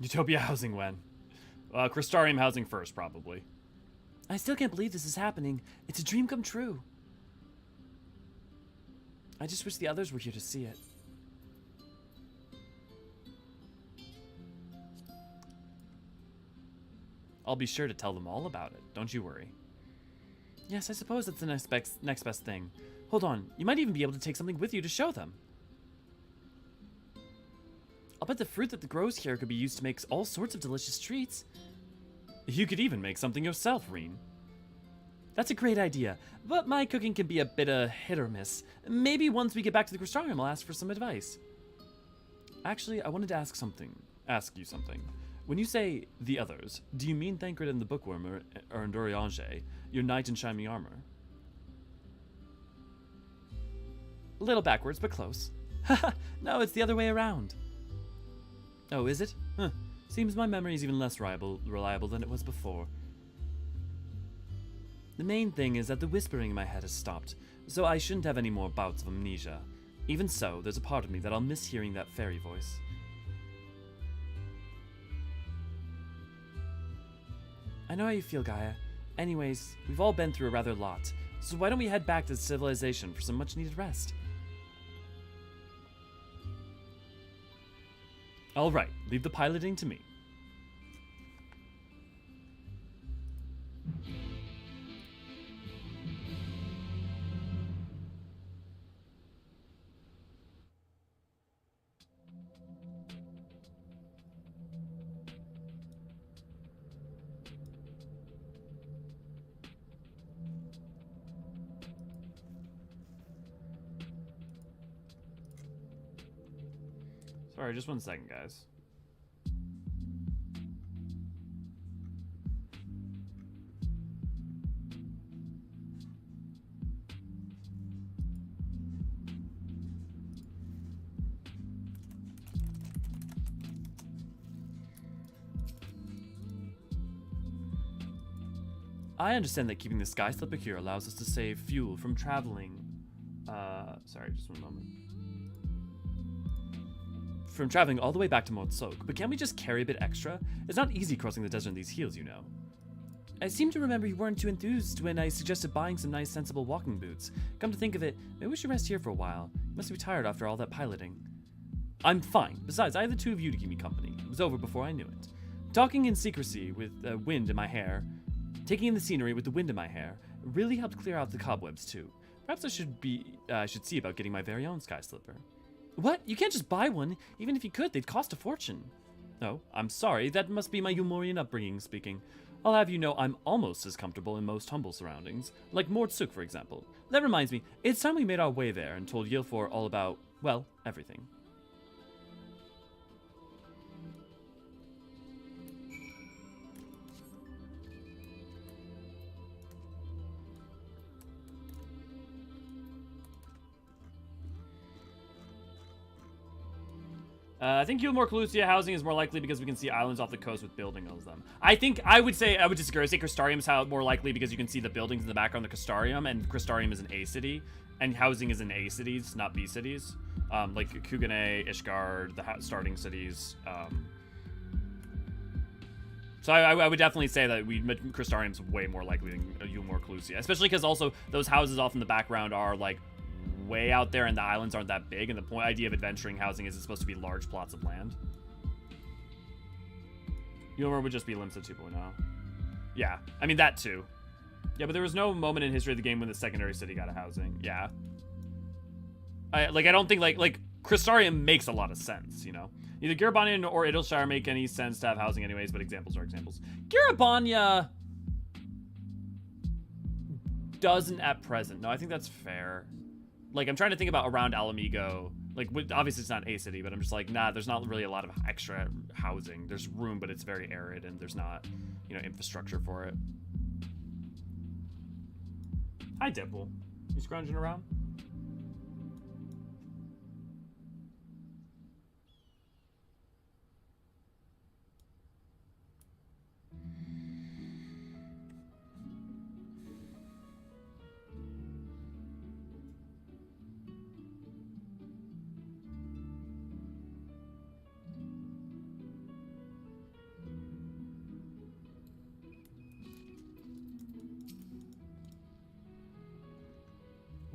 Utopia housing when? Crystarium housing first, probably. I still can't believe this is happening. It's a dream come true. I just wish the others were here to see it. I'll be sure to tell them all about it. Don't you worry. Yes, I suppose that's the next best thing. Hold on, you might even be able to take something with you to show them. I'll bet the fruit that grows here could be used to make all sorts of delicious treats. You could even make something yourself, Reen. That's a great idea, but my cooking can be a bit of hit or miss. Maybe once we get back to the Crystarium, I'll ask for some advice. Actually, I wanted to ask you something. When you say the others, do you mean Thancred and the Bookworm or Eorzean, your knight in shining armor? A little backwards, but close. Haha, no, it's the other way around. Oh, is it? Huh. Seems my memory is even less reliable than it was before. The main thing is that the whispering in my head has stopped, so I shouldn't have any more bouts of amnesia. Even so, there's a part of me that I'll miss hearing that fairy voice. I know how you feel, Gaia. Anyways, we've all been through a rather lot, so why don't we head back to civilization for some much-needed rest? All right, leave the piloting to me. Sorry, just 1 second, guys. I understand that keeping the Sky Slipper here allows us to save fuel from traveling. Sorry, just 1 moment. From traveling all the way back to Mordsok, but can't we just carry a bit extra? It's not easy crossing the desert in these heels, you know. I seem to remember you weren't too enthused when I suggested buying some nice, sensible walking boots. Come to think of it, maybe we should rest here for a while. You must be tired after all that piloting. I'm fine. Besides, I have the two of you to keep me company. It was over before I knew it. Talking in secrecy with the wind in my hair, taking in the scenery with the wind in my hair, really helped clear out the cobwebs too. Perhaps I should see about getting my very own Sky Slipper. What? You can't just buy one. Even if you could, they'd cost a fortune. Oh, I'm sorry. That must be my Umorian upbringing speaking. I'll have you know I'm almost as comfortable in most humble surroundings, like Mordsuk, for example. That reminds me, it's time we made our way there and told Ylfor all about, well, everything. I think Yulmore Calusia housing is more likely because we can see islands off the coast with buildings on them. I would say, I would disagree. I would say Crystarium is more likely because you can see the buildings in the background of the Crystarium, and Crystarium is an A city, and housing is in A cities, not B cities. Like Kugane, Ishgard, the starting cities. So I would definitely say that Crystarium's way more likely than Yulmore Calusia, especially because also those houses off in the background are like way out there and the islands aren't that big, and the idea of adventuring housing is it's supposed to be large plots of land. Yulmore would just be Limsa 2.0. Yeah, I mean that too. Yeah, but there was no moment in history of the game when the secondary city got a housing. Yeah. I don't think like Crystarium makes a lot of sense, you know? Neither Garabania or Idleshire make any sense to have housing anyways, but examples are examples. Garabania doesn't at present. No, I think that's fair. Like, I'm trying to think about around Alamigo. Like, obviously it's not A city, but I'm just like, nah, there's not really a lot of extra housing. There's room, but it's very arid, and there's not, you know, infrastructure for it. Hi, Deadpool. You scrounging around?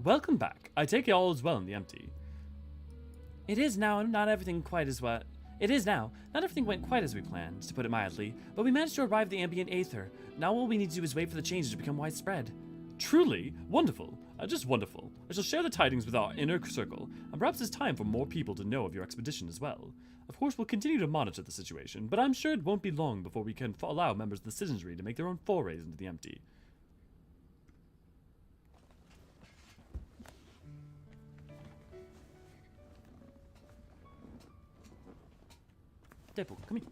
Welcome back. I take it all is well in the empty. It is now, not everything quite as what. It is now. Not everything went quite as we planned, to put it mildly, but we managed to arrive at the ambient aether. Now all we need to do is wait for the changes to become widespread. Truly wonderful. Just wonderful. I shall share the tidings with our inner circle, and perhaps it's time for more people to know of your expedition as well. Of course, we'll continue to monitor the situation, but I'm sure it won't be long before we can allow members of the citizenry to make their own forays into the empty. Deadpool, come here.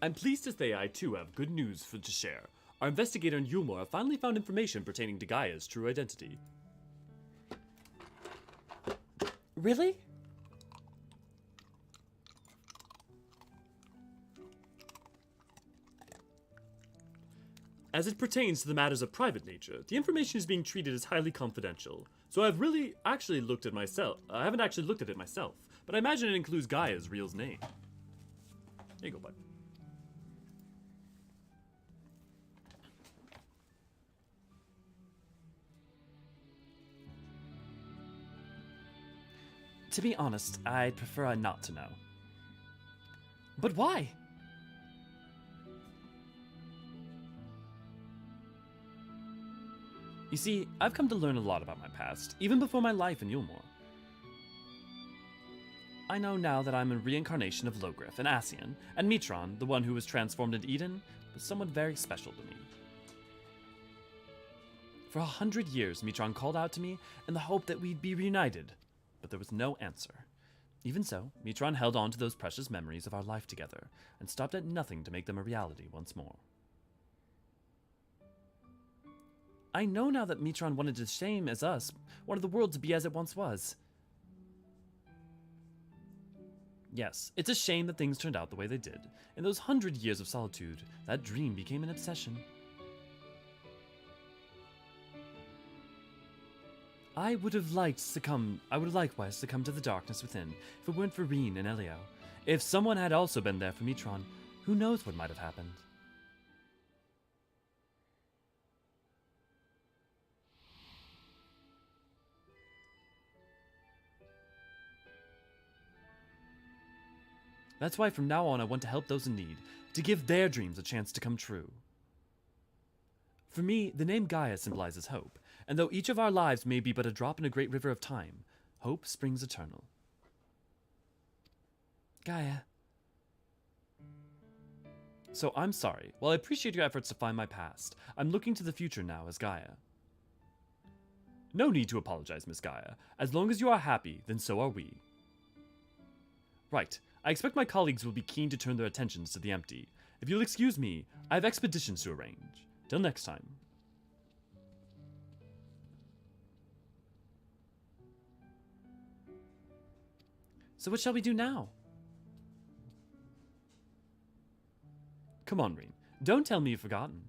I'm pleased to say I too have good news to share. Our investigator in Yulmore have finally found information pertaining to Gaia's true identity. Really? As it pertains to the matters of private nature, the information is being treated as highly confidential. So I've really actually looked at myself. I haven't actually looked at it myself, but I imagine it includes Gaia's real name. There you go, bud. To be honest, I'd prefer not to know. But why? You see, I've come to learn a lot about my past, even before my life in Yulmore. I know now that I'm a reincarnation of Logriff, an Ascian, and Mitron, the one who was transformed into Eden, was someone very special to me. For 100 years, Mitron called out to me in the hope that we'd be reunited, but there was no answer. Even so, Mitron held on to those precious memories of our life together, and stopped at nothing to make them a reality once more. I know now that Mitron wanted the same as us, wanted the world to be as it once was. Yes, it's a shame that things turned out the way they did. In those 100 years of solitude, that dream became an obsession. I would likewise succumb to the darkness within, if it weren't for Reen and Elio. If someone had also been there for Mitron, who knows what might have happened. That's why from now on I want to help those in need, to give their dreams a chance to come true. For me, the name Gaia symbolizes hope, and though each of our lives may be but a drop in a great river of time, hope springs eternal. Gaia. So I'm sorry. While I appreciate your efforts to find my past, I'm looking to the future now as Gaia. No need to apologize, Miss Gaia. As long as you are happy, then so are we. Right. I expect my colleagues will be keen to turn their attentions to the empty. If you'll excuse me, I have expeditions to arrange. Till next time. So what shall we do now? Come on, Reen. Don't tell me you've forgotten.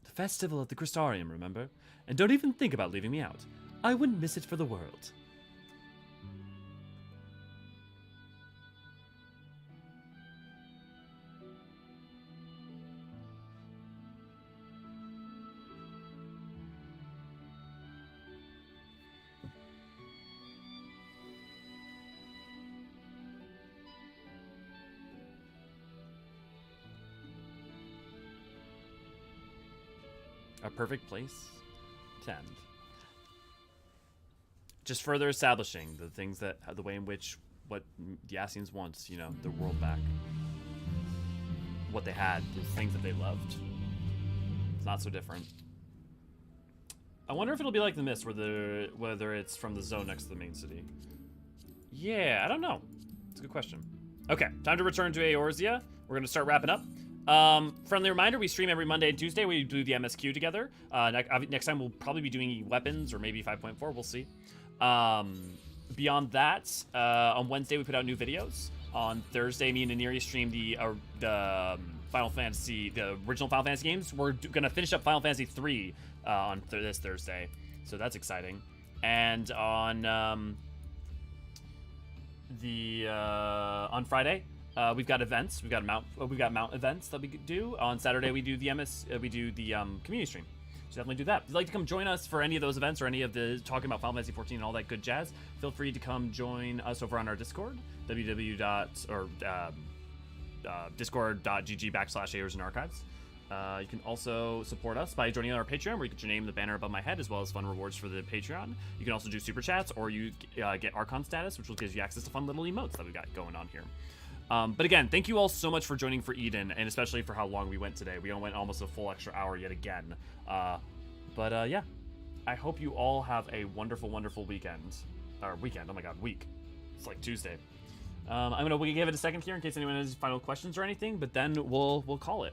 The festival at the Crystarium, remember? And don't even think about leaving me out. I wouldn't miss it for the world. A perfect place to end. Just further establishing the things that, the way in which what the Ascians wants, you know, their world back. What they had, the things that they loved. It's not so different. I wonder if it'll be like the Mist, whether it's from the zone next to the main city. Yeah, I don't know. It's a good question. Okay, time to return to Eorzea. We're gonna start wrapping up. Friendly reminder, we stream every Monday and Tuesday. We do the MSQ together. Next time we'll probably be doing weapons or maybe 5.4. We'll see. Beyond that, on Wednesday we put out new videos. On Thursday, me and Aniri stream the Final Fantasy, the original Final Fantasy games. We're gonna finish up Final Fantasy 3 on this Thursday, so that's exciting. And on Friday, we've got events. We've got mount events that we could do. On Saturday, we do the community stream. So definitely do that. If you'd like to come join us for any of those events or any of the talking about Final Fantasy 14 and all that good jazz, feel free to come join us over on our Discord, discord.gg/Eorzean archives. You can also support us by joining our Patreon, where you get your name in the banner above my head, as well as fun rewards for the Patreon. You can also do super chats, or you get archon status, which will give you access to fun little emotes that we've got going on here. But again, thank you all so much for joining for Eden, and especially for how long we went today. We went almost a full extra hour yet again. Yeah, I hope you all have a wonderful, wonderful weekend. Or weekend, oh my god, week. It's like Tuesday. I'm gonna give it a second here in case anyone has final questions or anything, but then we'll call it.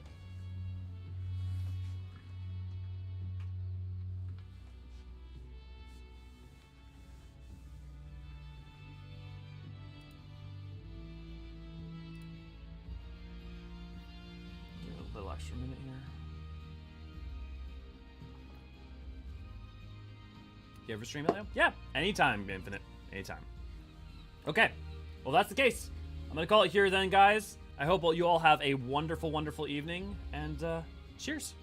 A little extra minute here. You ever stream Elio? Yeah, anytime, Infinite. Anytime. Okay, well, that's the case. I'm gonna call it here then, guys. I hope you all have a wonderful, wonderful evening, and cheers.